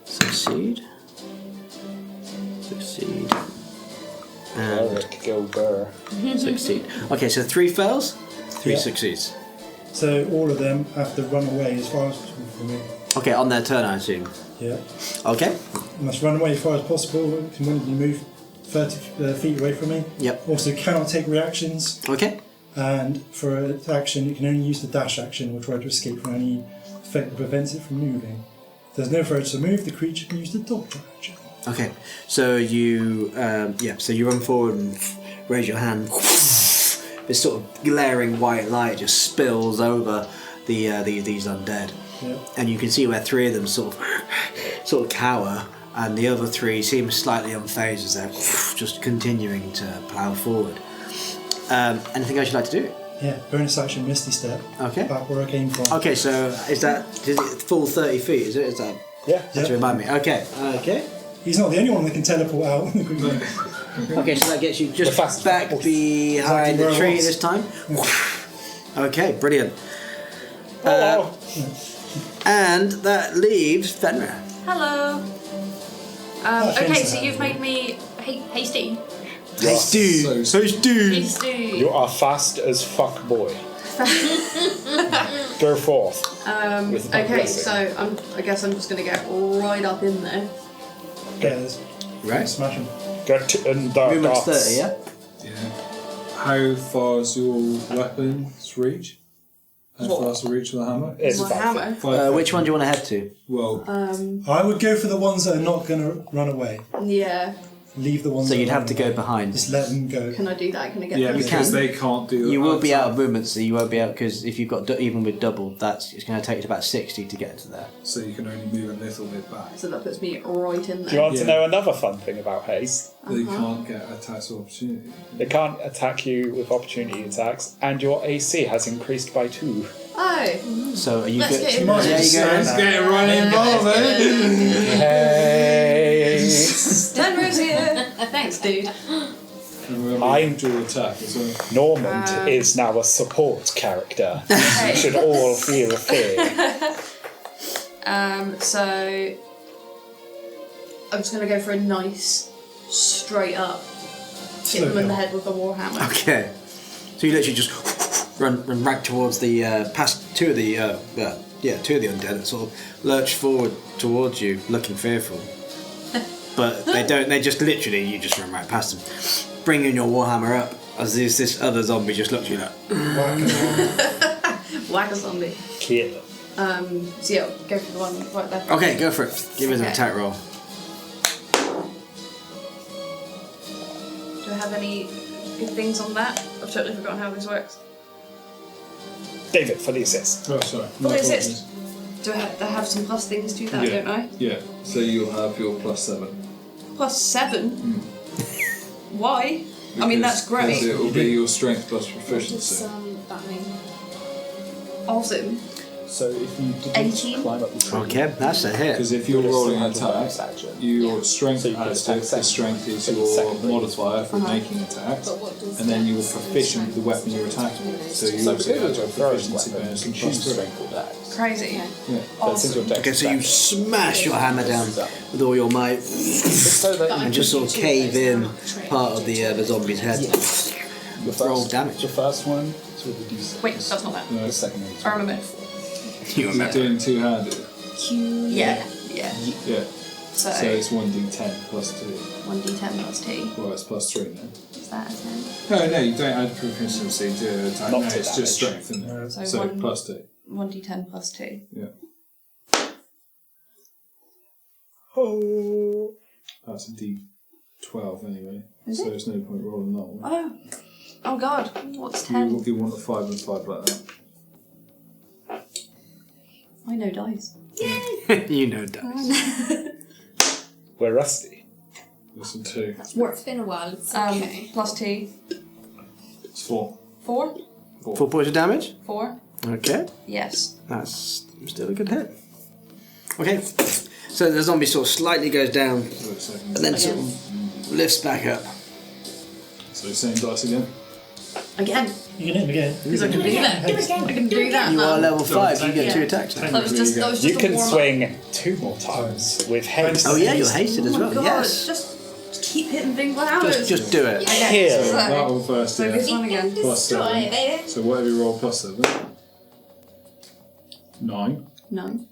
[SPEAKER 1] Succeed. Succeed. And
[SPEAKER 4] Eric Gilbert.
[SPEAKER 1] succeed. Okay, so 3 fails, 3
[SPEAKER 2] Yeah.
[SPEAKER 1] succeeds.
[SPEAKER 2] So all of them have to run away as far as possible from me.
[SPEAKER 1] Okay, on their turn, I assume.
[SPEAKER 2] Yeah.
[SPEAKER 1] Okay.
[SPEAKER 2] You must run away as far as possible. You can only move 30 feet away from me.
[SPEAKER 1] Yep.
[SPEAKER 2] Also cannot take reactions.
[SPEAKER 1] Okay.
[SPEAKER 2] And for an action, you can only use the dash action or try to escape from any effect that prevents it from moving. If there's no further to move, the creature can use the dodge action.
[SPEAKER 1] Okay. So you, so you run forward and raise your hand. This sort of glaring white light just spills over these undead,
[SPEAKER 2] Yeah.
[SPEAKER 1] and you can see where 3 of them sort of cower, and the other 3 seem slightly unfazed as they're just continuing to plough forward. Anything else you'd like to do?
[SPEAKER 2] Yeah, bonus action Misty Step.
[SPEAKER 1] Okay.
[SPEAKER 2] Back where I came from.
[SPEAKER 1] Okay, so is it full 30 feet? Is that?
[SPEAKER 4] Yeah.
[SPEAKER 1] Just to remind me. Okay. Okay.
[SPEAKER 2] He's not the only one that can teleport out.
[SPEAKER 1] Okay, so that gets you just
[SPEAKER 4] fast
[SPEAKER 1] back
[SPEAKER 4] horse.
[SPEAKER 1] behind
[SPEAKER 2] Exactly
[SPEAKER 1] the
[SPEAKER 2] where I
[SPEAKER 1] tree
[SPEAKER 2] was.
[SPEAKER 1] this time. Okay, brilliant. And that leaves Fenrir.
[SPEAKER 3] Hello.
[SPEAKER 2] That
[SPEAKER 3] Okay,
[SPEAKER 2] thing's
[SPEAKER 3] so
[SPEAKER 2] out.
[SPEAKER 3] you've made me hasty.
[SPEAKER 1] Hasty. Hasty.
[SPEAKER 3] Hasty.
[SPEAKER 4] You are fast as fuck, boy. Go forth. With my
[SPEAKER 3] Okay,
[SPEAKER 4] blessing.
[SPEAKER 3] so I guess I'm just going to get right up in there.
[SPEAKER 2] Yeah,
[SPEAKER 1] Right.
[SPEAKER 2] smash him.
[SPEAKER 4] Get in the
[SPEAKER 1] Movement's
[SPEAKER 4] dots.
[SPEAKER 1] 30, yeah?
[SPEAKER 5] Yeah. How far's your weapons reach? How
[SPEAKER 3] What?
[SPEAKER 5] far's the reach of the hammer?
[SPEAKER 4] It's
[SPEAKER 3] My
[SPEAKER 4] 5
[SPEAKER 3] hammer.
[SPEAKER 5] 5
[SPEAKER 1] Which one do you want to head to?
[SPEAKER 5] Well,
[SPEAKER 2] I would go for the ones that are not going to run away.
[SPEAKER 3] Yeah.
[SPEAKER 2] leave the ones.
[SPEAKER 1] So
[SPEAKER 2] that
[SPEAKER 1] you'd
[SPEAKER 2] are
[SPEAKER 1] have
[SPEAKER 2] on
[SPEAKER 1] to
[SPEAKER 2] the
[SPEAKER 1] go
[SPEAKER 2] way.
[SPEAKER 1] behind.
[SPEAKER 2] Just let them go.
[SPEAKER 3] Can I do that? Can I get
[SPEAKER 5] Yeah,
[SPEAKER 3] through?
[SPEAKER 5] because they can't do.
[SPEAKER 1] You will be out of movement, so you won't be out because if you've got even with double, it's going to take you about 60 to get to there.
[SPEAKER 5] So you can only move a little bit back.
[SPEAKER 3] So that puts me right in
[SPEAKER 4] Do you
[SPEAKER 3] there.
[SPEAKER 4] want to know another fun thing about haste?
[SPEAKER 5] They can't get attacks of opportunity.
[SPEAKER 4] They can't attack you with opportunity attacks, and your AC has increased by 2.
[SPEAKER 3] Oh,
[SPEAKER 1] So are you
[SPEAKER 3] Let's
[SPEAKER 1] good?
[SPEAKER 3] get it.
[SPEAKER 1] There you go.
[SPEAKER 5] Let's get right involved,
[SPEAKER 4] Haste!
[SPEAKER 3] Denver's here. Thanks, dude.
[SPEAKER 4] I'm
[SPEAKER 5] dual attack as well.
[SPEAKER 4] Normand is now a support character. You should all feel fear.
[SPEAKER 3] So I'm just gonna go for a nice straight up hit them in the head with the warhammer.
[SPEAKER 1] Okay. So you literally just run right towards the past two of the undead and sort of lurch forward towards you, looking fearful. But they don't. They just literally you just run right past them, bringing your warhammer up as this other zombie just looks at you like.
[SPEAKER 3] Whack a zombie.
[SPEAKER 4] Kill.
[SPEAKER 3] So yeah, go for the one right there.
[SPEAKER 1] Okay, go for it. Give us an
[SPEAKER 3] Okay.
[SPEAKER 1] attack roll.
[SPEAKER 3] Do I have any good things on that? I've totally forgotten how this works.
[SPEAKER 4] David, for the assist.
[SPEAKER 5] Oh, sorry.
[SPEAKER 3] What is it? Do I have some plus things to that,
[SPEAKER 5] Yeah.
[SPEAKER 3] don't I?
[SPEAKER 5] Yeah. So you'll have your +7.
[SPEAKER 3] +7? Why? I mean, that's great.
[SPEAKER 5] Because it will be your strength plus
[SPEAKER 6] What does
[SPEAKER 5] proficiency.
[SPEAKER 6] that mean?
[SPEAKER 3] Awesome.
[SPEAKER 4] So if you didn't
[SPEAKER 3] 18.
[SPEAKER 4] climb up the tree,
[SPEAKER 1] Okay, that's a hit.
[SPEAKER 5] Because if you're
[SPEAKER 4] You'll
[SPEAKER 5] rolling an
[SPEAKER 4] still have the
[SPEAKER 5] attack,
[SPEAKER 4] bonus action.
[SPEAKER 5] your strength
[SPEAKER 4] So you can
[SPEAKER 5] adds
[SPEAKER 4] attack
[SPEAKER 5] to it. The
[SPEAKER 4] second.
[SPEAKER 5] strength is
[SPEAKER 4] So the
[SPEAKER 5] your
[SPEAKER 4] second boost.
[SPEAKER 5] modifier for making attacks.
[SPEAKER 6] But what does
[SPEAKER 5] And then you will
[SPEAKER 6] dex and
[SPEAKER 5] proficient with the
[SPEAKER 6] strength
[SPEAKER 5] weapon you're attacking with. So you
[SPEAKER 4] So
[SPEAKER 5] also
[SPEAKER 4] because
[SPEAKER 5] add
[SPEAKER 4] it's
[SPEAKER 5] your
[SPEAKER 4] a throwing
[SPEAKER 5] proficiency
[SPEAKER 4] weapon,
[SPEAKER 5] bonus
[SPEAKER 4] you
[SPEAKER 5] and
[SPEAKER 4] can choose
[SPEAKER 5] +3.
[SPEAKER 4] strength or dex.
[SPEAKER 3] Crazy.
[SPEAKER 5] Yeah.
[SPEAKER 4] But since your dex
[SPEAKER 1] Okay,
[SPEAKER 4] is
[SPEAKER 1] so you
[SPEAKER 4] better,
[SPEAKER 1] smash your hammer down with all your might
[SPEAKER 4] just so that
[SPEAKER 1] and just sort of cave in part of the zombie's head.
[SPEAKER 4] your
[SPEAKER 1] roll
[SPEAKER 4] first,
[SPEAKER 1] damage.
[SPEAKER 4] the first one is with the d6.
[SPEAKER 3] Wait, that's not that.
[SPEAKER 4] The second one is
[SPEAKER 3] I remember.
[SPEAKER 1] You
[SPEAKER 5] Is it
[SPEAKER 1] remember.
[SPEAKER 5] doing two-handed?
[SPEAKER 3] Yeah. Yeah.
[SPEAKER 5] Yeah.
[SPEAKER 3] So,
[SPEAKER 5] So it's 1d10 plus 2.
[SPEAKER 3] 1d10 plus 2.
[SPEAKER 5] Well, it's +3 then.
[SPEAKER 3] Is that a 10?
[SPEAKER 5] No, you don't add proficiency to attack.
[SPEAKER 4] Not
[SPEAKER 5] No,
[SPEAKER 4] to
[SPEAKER 5] it's just
[SPEAKER 4] damage.
[SPEAKER 5] strength, isn't it?
[SPEAKER 3] So
[SPEAKER 5] So
[SPEAKER 3] one-
[SPEAKER 5] +2.
[SPEAKER 3] 1d10 plus 2.
[SPEAKER 5] Yeah.
[SPEAKER 4] Oh.
[SPEAKER 5] That's a d12 anyway.
[SPEAKER 3] Is
[SPEAKER 5] so
[SPEAKER 3] it?
[SPEAKER 5] there's no point rolling that one.
[SPEAKER 3] Oh. Oh god. What's 10?
[SPEAKER 5] You want a 5 and 5 like that.
[SPEAKER 3] I know dice.
[SPEAKER 1] You know dice.
[SPEAKER 4] We're rusty.
[SPEAKER 5] Listen 2.
[SPEAKER 6] It's been a while. It's okay.
[SPEAKER 3] Plus 2.
[SPEAKER 5] It's 4.
[SPEAKER 3] 4?
[SPEAKER 1] 4 points of damage.
[SPEAKER 3] 4?
[SPEAKER 1] Okay,
[SPEAKER 3] Yes.
[SPEAKER 1] that's still a good hit. Okay, so the zombie sort of slightly goes down
[SPEAKER 5] Wait a second.
[SPEAKER 1] and then sort of lifts back up.
[SPEAKER 5] So same dice again.
[SPEAKER 3] Again.
[SPEAKER 2] You can hit him again.
[SPEAKER 3] Because I can do that. I can do that
[SPEAKER 1] You
[SPEAKER 3] now.
[SPEAKER 1] are level 5, you get
[SPEAKER 3] Yeah.
[SPEAKER 1] 2 attacks now.
[SPEAKER 3] That was just
[SPEAKER 4] You
[SPEAKER 3] a
[SPEAKER 4] can
[SPEAKER 3] warm-up.
[SPEAKER 4] swing 2 more times with haste.
[SPEAKER 1] Oh yeah, you're hasted as
[SPEAKER 3] Oh my
[SPEAKER 1] well,
[SPEAKER 3] god,
[SPEAKER 1] yes.
[SPEAKER 3] just keep hitting things with hammers.
[SPEAKER 1] Just do it.
[SPEAKER 3] Okay,
[SPEAKER 4] Kill.
[SPEAKER 3] so,
[SPEAKER 5] That one first,
[SPEAKER 3] so
[SPEAKER 5] yeah.
[SPEAKER 3] this one again.
[SPEAKER 5] +7. So whatever you roll +7. 9.
[SPEAKER 3] None.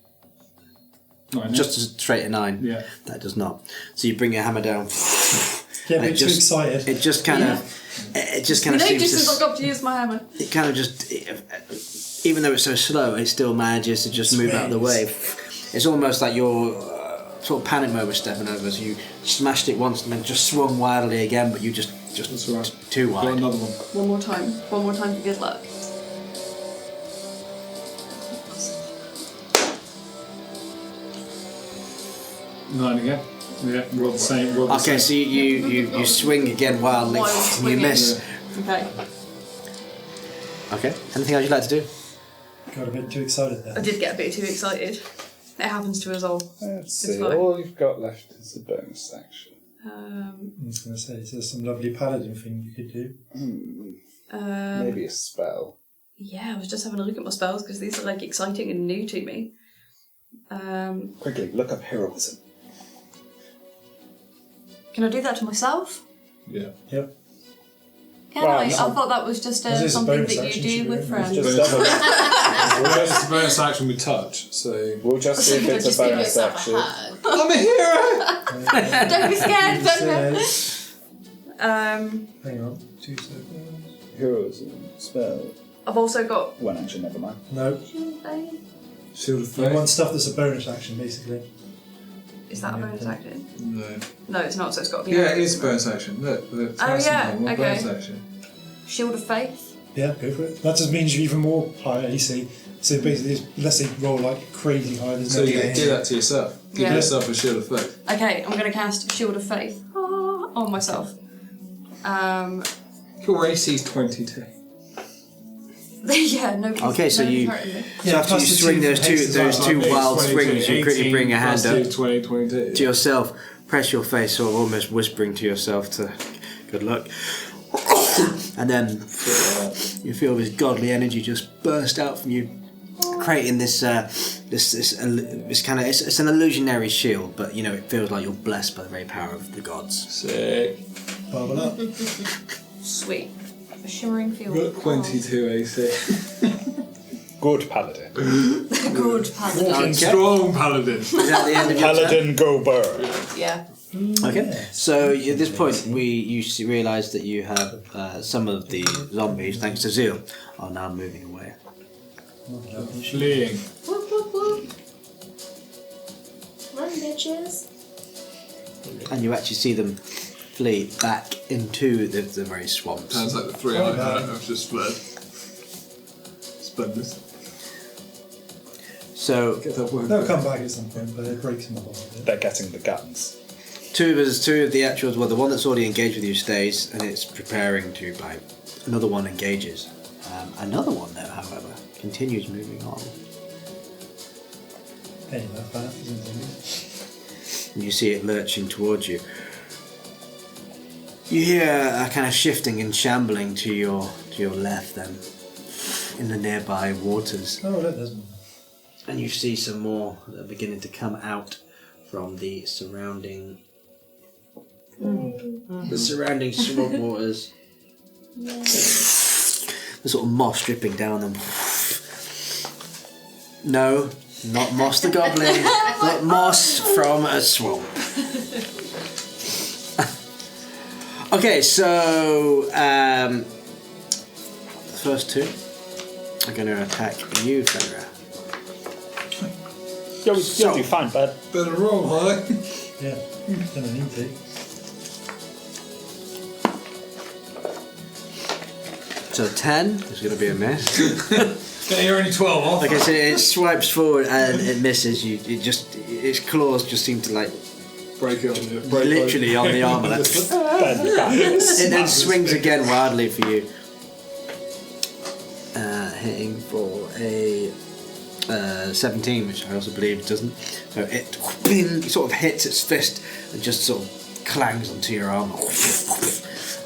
[SPEAKER 5] 9.
[SPEAKER 1] Just a straight a 9.
[SPEAKER 5] Yeah.
[SPEAKER 1] That does not. So you bring your hammer down.
[SPEAKER 2] Get a
[SPEAKER 1] and
[SPEAKER 2] bit too excited.
[SPEAKER 1] It just kind of. It just kind of
[SPEAKER 3] No,
[SPEAKER 1] seems
[SPEAKER 3] just
[SPEAKER 1] to.
[SPEAKER 3] since I got to use my hammer.
[SPEAKER 1] It kind of just, even though it's so slow, it still manages to just move out of the way. It's almost like your sort of panic mode was stepping over. So you smashed it once and then just swung wildly again, but you just
[SPEAKER 5] That's right.
[SPEAKER 1] too
[SPEAKER 5] Got
[SPEAKER 1] wide.
[SPEAKER 5] another one.
[SPEAKER 3] One more time. One more time for good luck.
[SPEAKER 5] Nine again. Yeah, roll the same. Roll the
[SPEAKER 1] Okay,
[SPEAKER 5] same.
[SPEAKER 1] so you swing again wildly,
[SPEAKER 3] Wild
[SPEAKER 1] and you
[SPEAKER 3] swinging.
[SPEAKER 1] miss.
[SPEAKER 3] Okay.
[SPEAKER 1] Okay, anything else you'd like to do?
[SPEAKER 2] Got a bit too excited
[SPEAKER 3] I
[SPEAKER 2] there.
[SPEAKER 3] did get a bit too excited. It happens to us all.
[SPEAKER 4] Let's
[SPEAKER 3] It's
[SPEAKER 4] see.
[SPEAKER 3] fine.
[SPEAKER 4] All you've got left is the bonus action.
[SPEAKER 2] I was going to say, so there's some lovely paladin thing you could do.
[SPEAKER 4] Maybe a spell.
[SPEAKER 3] Yeah, I was just having a look at my spells because these are like exciting and new to me.
[SPEAKER 4] Quickly, look up heroism.
[SPEAKER 3] Can I do that to myself?
[SPEAKER 5] Yeah.
[SPEAKER 2] Yep.
[SPEAKER 3] Can
[SPEAKER 4] Well,
[SPEAKER 3] I?
[SPEAKER 4] no.
[SPEAKER 3] I thought that was just
[SPEAKER 2] This is a
[SPEAKER 3] something
[SPEAKER 2] bonus
[SPEAKER 3] that you
[SPEAKER 2] action,
[SPEAKER 3] do
[SPEAKER 2] should
[SPEAKER 3] with
[SPEAKER 2] we?
[SPEAKER 3] friends.
[SPEAKER 4] Just double.
[SPEAKER 5] It's a bonus action with touch, so.
[SPEAKER 4] We'll just see if it's a
[SPEAKER 6] Just give
[SPEAKER 4] bonus
[SPEAKER 6] yourself
[SPEAKER 4] action.
[SPEAKER 6] a hug.
[SPEAKER 5] I'm a hero!
[SPEAKER 3] Don't be scared, don't be.
[SPEAKER 2] Says, hang on, 2 seconds.
[SPEAKER 4] Heroism spell.
[SPEAKER 3] I've also got.
[SPEAKER 4] One action, never mind.
[SPEAKER 2] No,
[SPEAKER 5] Shield of
[SPEAKER 2] you
[SPEAKER 5] Faith.
[SPEAKER 2] want stuff that's a bonus action, basically.
[SPEAKER 3] Is that a bonus action?
[SPEAKER 5] No.
[SPEAKER 3] No, it's not, so it's got to be...
[SPEAKER 5] Yeah, it is bonus action. Look, the
[SPEAKER 3] okay.
[SPEAKER 5] bonus action.
[SPEAKER 3] Shield of Faith.
[SPEAKER 2] Yeah, go for it. That just means you're even more high AC. So basically, let's say roll like crazy high. There's
[SPEAKER 5] So
[SPEAKER 2] no
[SPEAKER 5] you
[SPEAKER 2] gain.
[SPEAKER 5] do that to yourself. Give
[SPEAKER 3] Yeah.
[SPEAKER 5] yourself a shield of faith.
[SPEAKER 3] Okay, I'm going to cast Shield of Faith on myself.
[SPEAKER 5] Your AC is 22.
[SPEAKER 3] Yeah, no.
[SPEAKER 1] Okay, so you.
[SPEAKER 3] hurting me.
[SPEAKER 1] So after you
[SPEAKER 2] plus the
[SPEAKER 1] swing
[SPEAKER 2] two
[SPEAKER 1] those two
[SPEAKER 2] haste as well.
[SPEAKER 1] wild swings, you quickly bring your hand up
[SPEAKER 5] 20, 22.
[SPEAKER 1] to yourself, press your face, sort of almost whispering to yourself to good luck. And then you feel this godly energy just burst out from you, creating this kind of it's an illusionary shield, but you know it feels like you're blessed by the very power of the gods.
[SPEAKER 5] Sick.
[SPEAKER 2] Bubble up.
[SPEAKER 3] Sweet. A shimmering field.
[SPEAKER 5] Got 22 AC.
[SPEAKER 8] Good paladin.
[SPEAKER 3] Good paladin.
[SPEAKER 5] Strong paladin.
[SPEAKER 1] Is that the end of your turn?
[SPEAKER 8] Paladin go bird.
[SPEAKER 3] Yeah.
[SPEAKER 1] Okay, so at this point you realise that you have some of the zombies, thanks to Zeal, are now moving away.
[SPEAKER 5] Fleeing.
[SPEAKER 6] Whoop, whoop, whoop. Run, bitches.
[SPEAKER 1] And you actually see them flee back into the very swamps.
[SPEAKER 5] Sounds like the three I have just fled. Splendid.
[SPEAKER 1] So
[SPEAKER 5] Get that word.
[SPEAKER 2] They'll come back at some point, but it breaks them up a bit.
[SPEAKER 8] They're getting the guns.
[SPEAKER 1] two of the actuals, well, the one that's already engaged with you stays, and it's preparing to bite. Another one engages. Another one, though, however, continues moving on.
[SPEAKER 2] Ain't that fast, isn't it?
[SPEAKER 1] And you see it lurching towards you. You hear a kind of shifting and shambling to your left, then, in the nearby waters.
[SPEAKER 2] Oh, look, there's one.
[SPEAKER 1] And you see some more that are beginning to come out from the surrounding swamp waters. The sort of moss dripping down them. No, not Moss the Goblin, but moss from a swamp. Okay, so the first two are going to attack you, Fenrir.
[SPEAKER 8] You'll do fine, bud.
[SPEAKER 5] Better roll, huh?
[SPEAKER 2] Yeah, gonna need to.
[SPEAKER 1] So 10 is going to be a miss.
[SPEAKER 5] Yeah, you're only 12 off.
[SPEAKER 1] Like I said, it swipes forward and it misses you. Its claws just seem to like
[SPEAKER 5] Break it on you.
[SPEAKER 1] literally on the armour. Like,
[SPEAKER 8] Bend back.
[SPEAKER 1] it then swings again wildly for you. Hitting for a 17, which I also believe doesn't. So it sort of hits its fist and just sort of clangs onto your armour.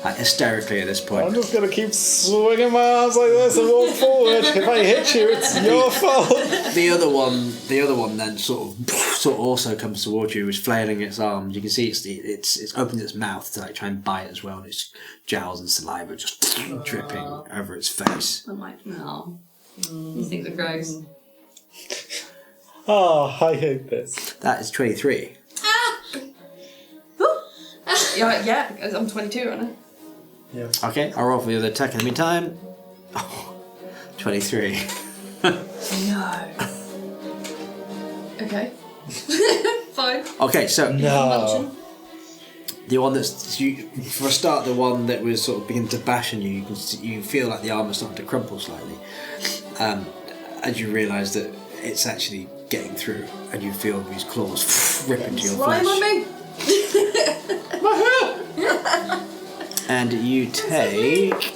[SPEAKER 1] Hysterically at this point.
[SPEAKER 8] I'm just gonna keep swinging my arms like this and walk forward. If I hit you, it's your fault.
[SPEAKER 1] The other one then sort of also comes towards you, is flailing its arms. You can see it's opened its mouth to like try and bite as well, and its jowls and saliva just dripping over its face.
[SPEAKER 3] I'm like, no. These things are gross.
[SPEAKER 8] Oh, I hate this.
[SPEAKER 1] That is 23.
[SPEAKER 3] Yeah, I'm 22, aren't I?
[SPEAKER 2] Yeah.
[SPEAKER 1] Okay, I'll roll for the other attack in the meantime. Oh, 23.
[SPEAKER 3] No. Okay. Fine.
[SPEAKER 1] Okay, so
[SPEAKER 8] No.
[SPEAKER 1] the one that's for a start, the one that was sort of beginning to bash on you, you feel like the armor's starting to crumple slightly, as you realise that it's actually getting through, and you feel these claws rip into your
[SPEAKER 3] Slime
[SPEAKER 1] flesh.
[SPEAKER 3] on me!
[SPEAKER 1] And you take.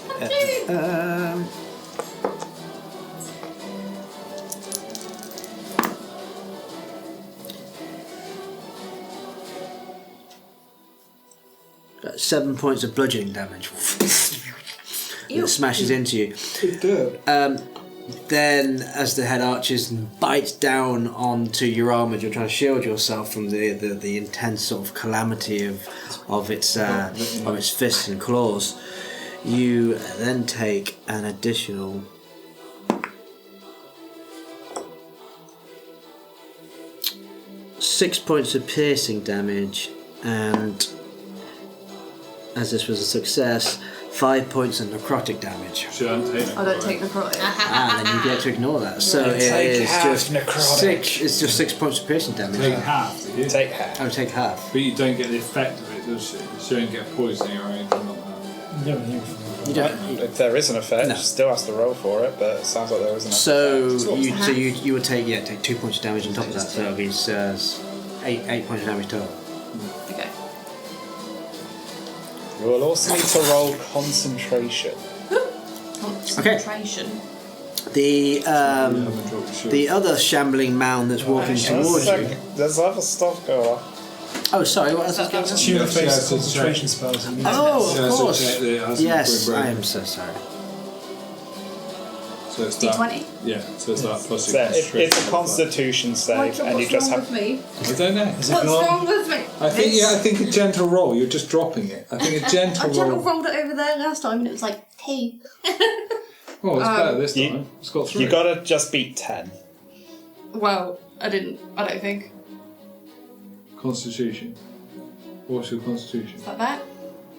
[SPEAKER 1] Got 7 points of bludgeoning damage. It smashes into you. Then, as the head arches and bites down onto your armour, you're trying to shield yourself from the intense sort of calamity of its fists and claws. You then take an additional 6 points of piercing damage, and as this was a success, 5 points of necrotic damage.
[SPEAKER 5] Should I take
[SPEAKER 3] I don't take necrotic.
[SPEAKER 1] Then you get to ignore that. So it
[SPEAKER 4] Take
[SPEAKER 1] is
[SPEAKER 4] half
[SPEAKER 1] just
[SPEAKER 4] necrotic.
[SPEAKER 1] 6. It's just 6 points of piercing damage.
[SPEAKER 5] take half? Do you?
[SPEAKER 4] Take half.
[SPEAKER 1] Oh, take half.
[SPEAKER 5] But you don't get the effect of it, does she? You don't get poisoning or anything like that.
[SPEAKER 1] You don't.
[SPEAKER 4] If there is an effect,
[SPEAKER 1] No.
[SPEAKER 4] still has to roll for it, but it sounds like there isn't.
[SPEAKER 1] So
[SPEAKER 4] effect.
[SPEAKER 1] you would take 2 points of damage on top of that. So it'll be 8 points of damage total.
[SPEAKER 3] Okay.
[SPEAKER 4] You will also need to roll concentration.
[SPEAKER 3] Concentration.
[SPEAKER 1] The other shambling mound that's walking towards you.
[SPEAKER 4] There's other stuff going on.
[SPEAKER 1] Oh, sorry. What else is going on?
[SPEAKER 2] Tuna face
[SPEAKER 5] Yeah,
[SPEAKER 2] concentration spells. And
[SPEAKER 1] Oh,
[SPEAKER 5] Yeah,
[SPEAKER 1] of
[SPEAKER 5] so
[SPEAKER 1] course.
[SPEAKER 5] check that it hasn't
[SPEAKER 1] Yes,
[SPEAKER 5] been
[SPEAKER 1] I
[SPEAKER 5] broken.
[SPEAKER 1] am so sorry.
[SPEAKER 5] So it's that.
[SPEAKER 3] D20.
[SPEAKER 5] Yeah, so it's that plus
[SPEAKER 4] So
[SPEAKER 5] your
[SPEAKER 4] it's a
[SPEAKER 5] concentration.
[SPEAKER 4] constitution save,
[SPEAKER 3] What's
[SPEAKER 4] and you just
[SPEAKER 3] wrong
[SPEAKER 4] have.
[SPEAKER 3] with me?
[SPEAKER 5] I don't know.
[SPEAKER 2] Is it
[SPEAKER 3] What's
[SPEAKER 2] gone?
[SPEAKER 3] wrong with me?
[SPEAKER 5] I think a gentle roll. You're just dropping it. I think a gentle
[SPEAKER 3] I gentle
[SPEAKER 5] roll.
[SPEAKER 3] rolled it over there last time and it was like, hey.
[SPEAKER 5] Oh, it's better this
[SPEAKER 4] you-
[SPEAKER 5] time. It's got 3.
[SPEAKER 4] You gotta just beat 10.
[SPEAKER 3] Well, I don't think.
[SPEAKER 5] Constitution. What's your constitution?
[SPEAKER 3] Is that that?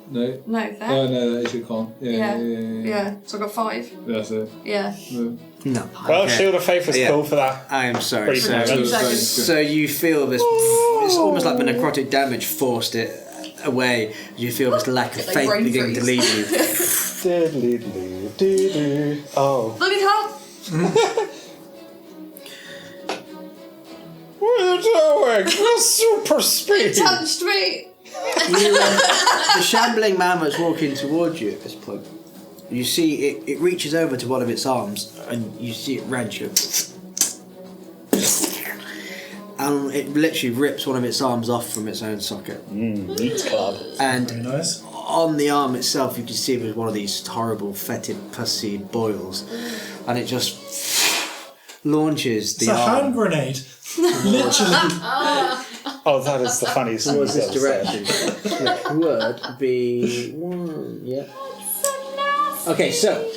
[SPEAKER 5] No.
[SPEAKER 3] No, that?
[SPEAKER 5] Oh no, that is your con. Yeah.
[SPEAKER 3] Yeah, so I got 5.
[SPEAKER 5] That's it.
[SPEAKER 3] Yeah.
[SPEAKER 5] No.
[SPEAKER 1] No.
[SPEAKER 4] Well,
[SPEAKER 1] Okay.
[SPEAKER 4] Shield of Faith was
[SPEAKER 1] Yeah.
[SPEAKER 4] cool for that.
[SPEAKER 1] I am sorry.
[SPEAKER 4] Pretty
[SPEAKER 1] So,
[SPEAKER 4] good.
[SPEAKER 1] so you feel this. It's almost like the necrotic damage forced it away. You feel this lack of
[SPEAKER 3] Like
[SPEAKER 1] faith
[SPEAKER 3] brain
[SPEAKER 1] beginning to leave
[SPEAKER 3] freeze.
[SPEAKER 1] you.
[SPEAKER 4] Oh.
[SPEAKER 3] Let me help!
[SPEAKER 4] What are you doing? You're super speed.
[SPEAKER 3] Touched me!
[SPEAKER 1] The shambling man that's walking towards you at this point, you see it reaches over to one of its arms and you see it wrench it. And it literally rips one of its arms off from its own socket.
[SPEAKER 4] Meat club.
[SPEAKER 1] And
[SPEAKER 2] Very nice.
[SPEAKER 1] on the arm itself, you can see there's one of these horrible, fetid, pussy boils. And it just launches the
[SPEAKER 2] It's a hand
[SPEAKER 1] arm.
[SPEAKER 2] grenade. Literally.
[SPEAKER 4] Oh, that is the funniest thing
[SPEAKER 1] Towards
[SPEAKER 4] you've
[SPEAKER 1] this
[SPEAKER 4] ever said.
[SPEAKER 1] direction. The word would be 1, yeah. Okay, so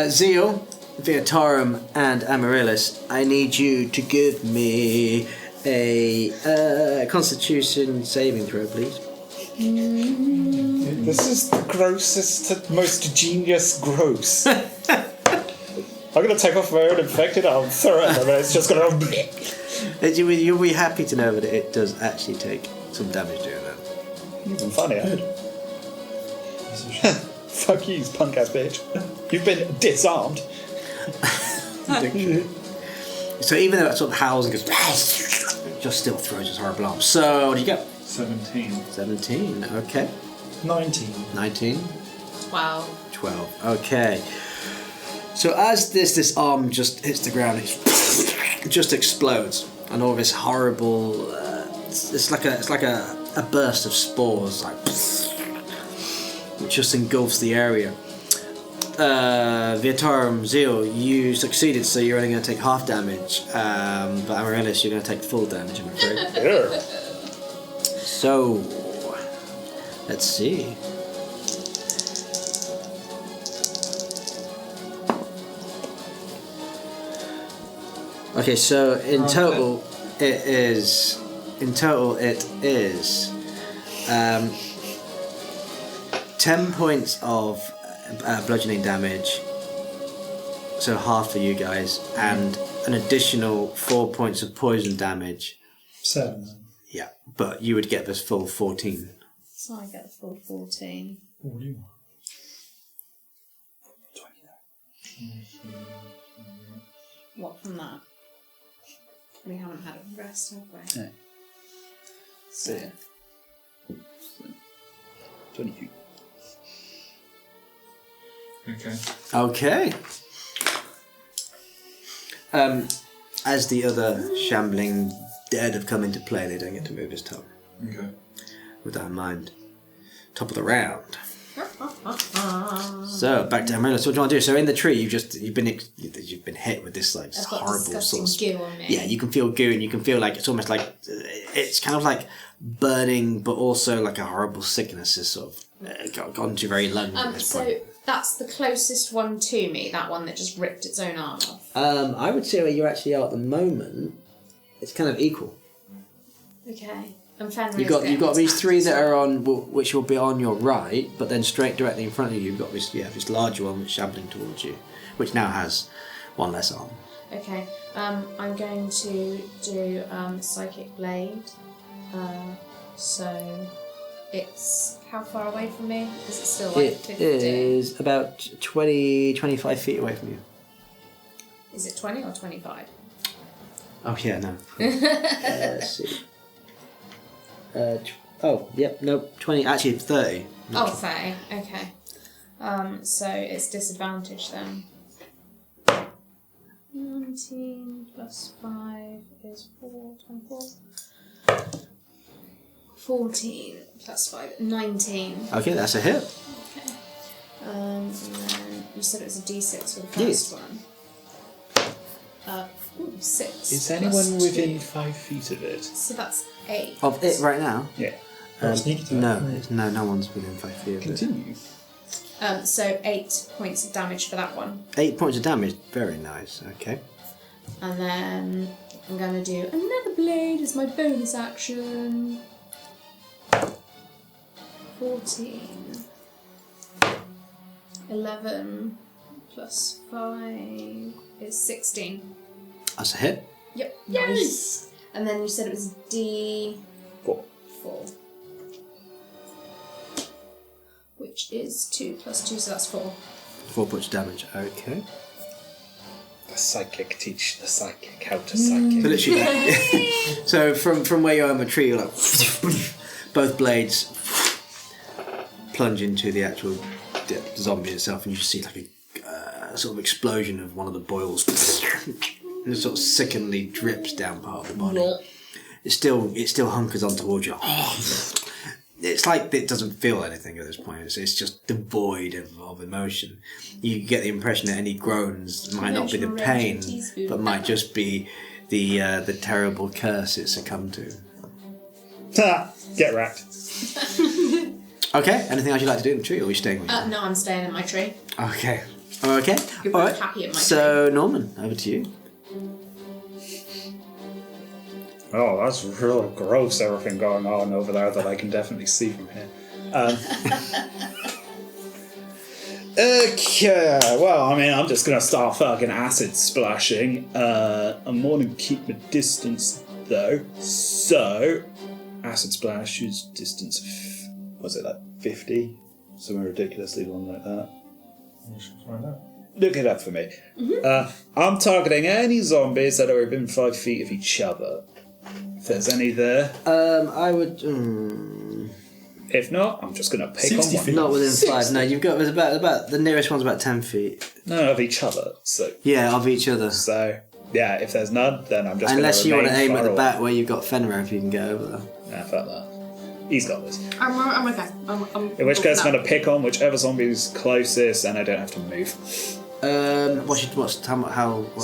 [SPEAKER 1] Zeal, Viatarum, and Amaryllis, I need you to give me a Constitution saving throw, please.
[SPEAKER 4] This is the grossest, most genius gross. I'm going to take off my own infected arm, throw it at them, and it's just going to...
[SPEAKER 1] You'll be happy to know that it does actually take some damage doing that.
[SPEAKER 4] Even funnier. Fuck you, punk ass bitch. You've been disarmed.
[SPEAKER 1] So even though it sort of howls and goes, it just still throws its horrible arm. So what do you get?
[SPEAKER 5] 17.
[SPEAKER 1] 17, okay.
[SPEAKER 2] 19.
[SPEAKER 1] 19.
[SPEAKER 6] 12.
[SPEAKER 1] 12. Okay. So as this arm just hits the ground, it just explodes, and all this horrible. It's like a burst of spores, like, which just engulfs the area. Viatarum, Zeal, you succeeded, so you're only going to take half damage. But Amaryllis, you're going to take full damage, I'm afraid.
[SPEAKER 4] Yeah.
[SPEAKER 1] So let's see. Okay, so in total it is 10 points of bludgeoning damage, so half for you guys, and an additional 4 points of poison damage.
[SPEAKER 2] 7.
[SPEAKER 1] Yeah, but you would get this full 14.
[SPEAKER 6] So I get the full 14.
[SPEAKER 2] What do you want?
[SPEAKER 6] What from that? We haven't had a rest, have we?
[SPEAKER 7] No.
[SPEAKER 6] So,
[SPEAKER 7] 22.
[SPEAKER 5] Okay.
[SPEAKER 1] Okay. As the other shambling dead have come into play, they don't get to move this time.
[SPEAKER 5] Okay.
[SPEAKER 1] With that in mind. Top of the round. So back to Amaryllis. What do you want to do? So in the tree, you've been hit with this like
[SPEAKER 6] I've got
[SPEAKER 1] horrible
[SPEAKER 6] disgusting
[SPEAKER 1] sort of.
[SPEAKER 6] goo on me.
[SPEAKER 1] Yeah, you can feel goo, and you can feel like it's almost like it's kind of like burning, but also like a horrible sickness has sort of gone to your very lungs at this
[SPEAKER 6] So
[SPEAKER 1] point.
[SPEAKER 6] that's the closest one to me, that one that just ripped its own arm off.
[SPEAKER 1] I would say where you actually are at the moment, it's kind of equal.
[SPEAKER 6] Okay. And Fenrir's
[SPEAKER 1] You've got
[SPEAKER 6] getting
[SPEAKER 1] these
[SPEAKER 6] attacked
[SPEAKER 1] three
[SPEAKER 6] as
[SPEAKER 1] that
[SPEAKER 6] well.
[SPEAKER 1] are on, which will be on your right, but then straight directly in front of you, you've got this larger one which is shambling towards you, which now has one less arm.
[SPEAKER 6] Okay. I'm going to do Psychic Blade. So it's how far away from me? Is it still like
[SPEAKER 1] It
[SPEAKER 6] 50?
[SPEAKER 1] is about 20, 25 feet away from you.
[SPEAKER 6] Is it 20 or 25?
[SPEAKER 1] Oh yeah, no. Let's see. Yep, no, 20. Actually, 30.
[SPEAKER 6] Oh, 30. Okay. So it's disadvantage then. 19 plus 5 is 4, 24. 14 plus 5, 19.
[SPEAKER 1] Okay, that's a hit.
[SPEAKER 6] Okay. And then you said it was a d6 for the first
[SPEAKER 1] Yes.
[SPEAKER 6] one. 6.
[SPEAKER 4] Is
[SPEAKER 6] plus
[SPEAKER 4] anyone within
[SPEAKER 6] 2.
[SPEAKER 4] 5 feet of it?
[SPEAKER 6] So that's 8.
[SPEAKER 1] Of it right now?
[SPEAKER 4] Yeah.
[SPEAKER 1] No one's within 5 feet of it.
[SPEAKER 4] Continue.
[SPEAKER 6] So 8 points of damage for that one.
[SPEAKER 1] 8 points of damage. Very nice. Okay.
[SPEAKER 6] And then I'm going to do another blade as my bonus action. 14. 11 plus 5 is 16.
[SPEAKER 1] That's a hit.
[SPEAKER 6] Yep. Nice. And then you said it was D4. 4. Which is 2 plus 2, so that's 4.
[SPEAKER 1] 4 points of damage. Okay.
[SPEAKER 4] The psychic teach the psychic how to psychic.
[SPEAKER 1] So literally, so from where you are in the tree, you're like both blades plunge into the actual zombie itself, and you see like a sort of explosion of one of the boils, and it sort of sickeningly drips down part of the body. It still hunkers on towards you. It's like it doesn't feel anything at this point. It's just devoid of emotion. You get the impression that any groans might not be the pain, but might just be the terrible curse it succumbed to.
[SPEAKER 4] Get wrecked.
[SPEAKER 1] Okay, anything else you'd like to do in the tree, or are you staying with you?
[SPEAKER 6] No, I'm staying in my tree.
[SPEAKER 1] Okay.
[SPEAKER 6] You're
[SPEAKER 1] All
[SPEAKER 6] both
[SPEAKER 1] right.
[SPEAKER 6] happy at my
[SPEAKER 1] So, Norman, over to you.
[SPEAKER 4] Oh, that's real gross, everything going on over there that I can definitely see from here. Okay, well, I mean, I'm just going to start fucking acid splashing. I'm going to keep my distance, though. So, acid splash is distance of, was it like 50? Something ridiculously long like that.
[SPEAKER 5] You should find out.
[SPEAKER 4] Look it up for me. I'm targeting any zombies that are within 5 feet of each other. If there's any there.
[SPEAKER 1] I would.
[SPEAKER 4] If not, I'm just going to pick
[SPEAKER 5] 60
[SPEAKER 4] on one.
[SPEAKER 5] feet.
[SPEAKER 1] Not within 5. No, you've got. There's about the nearest one's about 10 feet.
[SPEAKER 4] No, of each other. So,
[SPEAKER 1] Yeah, of each other.
[SPEAKER 4] yeah, if there's none, then I'm just
[SPEAKER 1] Unless you
[SPEAKER 4] going
[SPEAKER 1] want to aim at the
[SPEAKER 4] far
[SPEAKER 1] back where you've got Fenrir, if you can get over there.
[SPEAKER 4] away. Nah, fuck that. He's got this.
[SPEAKER 3] I'm okay.
[SPEAKER 4] In which case, I'm going to pick on whichever zombie's closest, and I don't have to move.
[SPEAKER 1] What's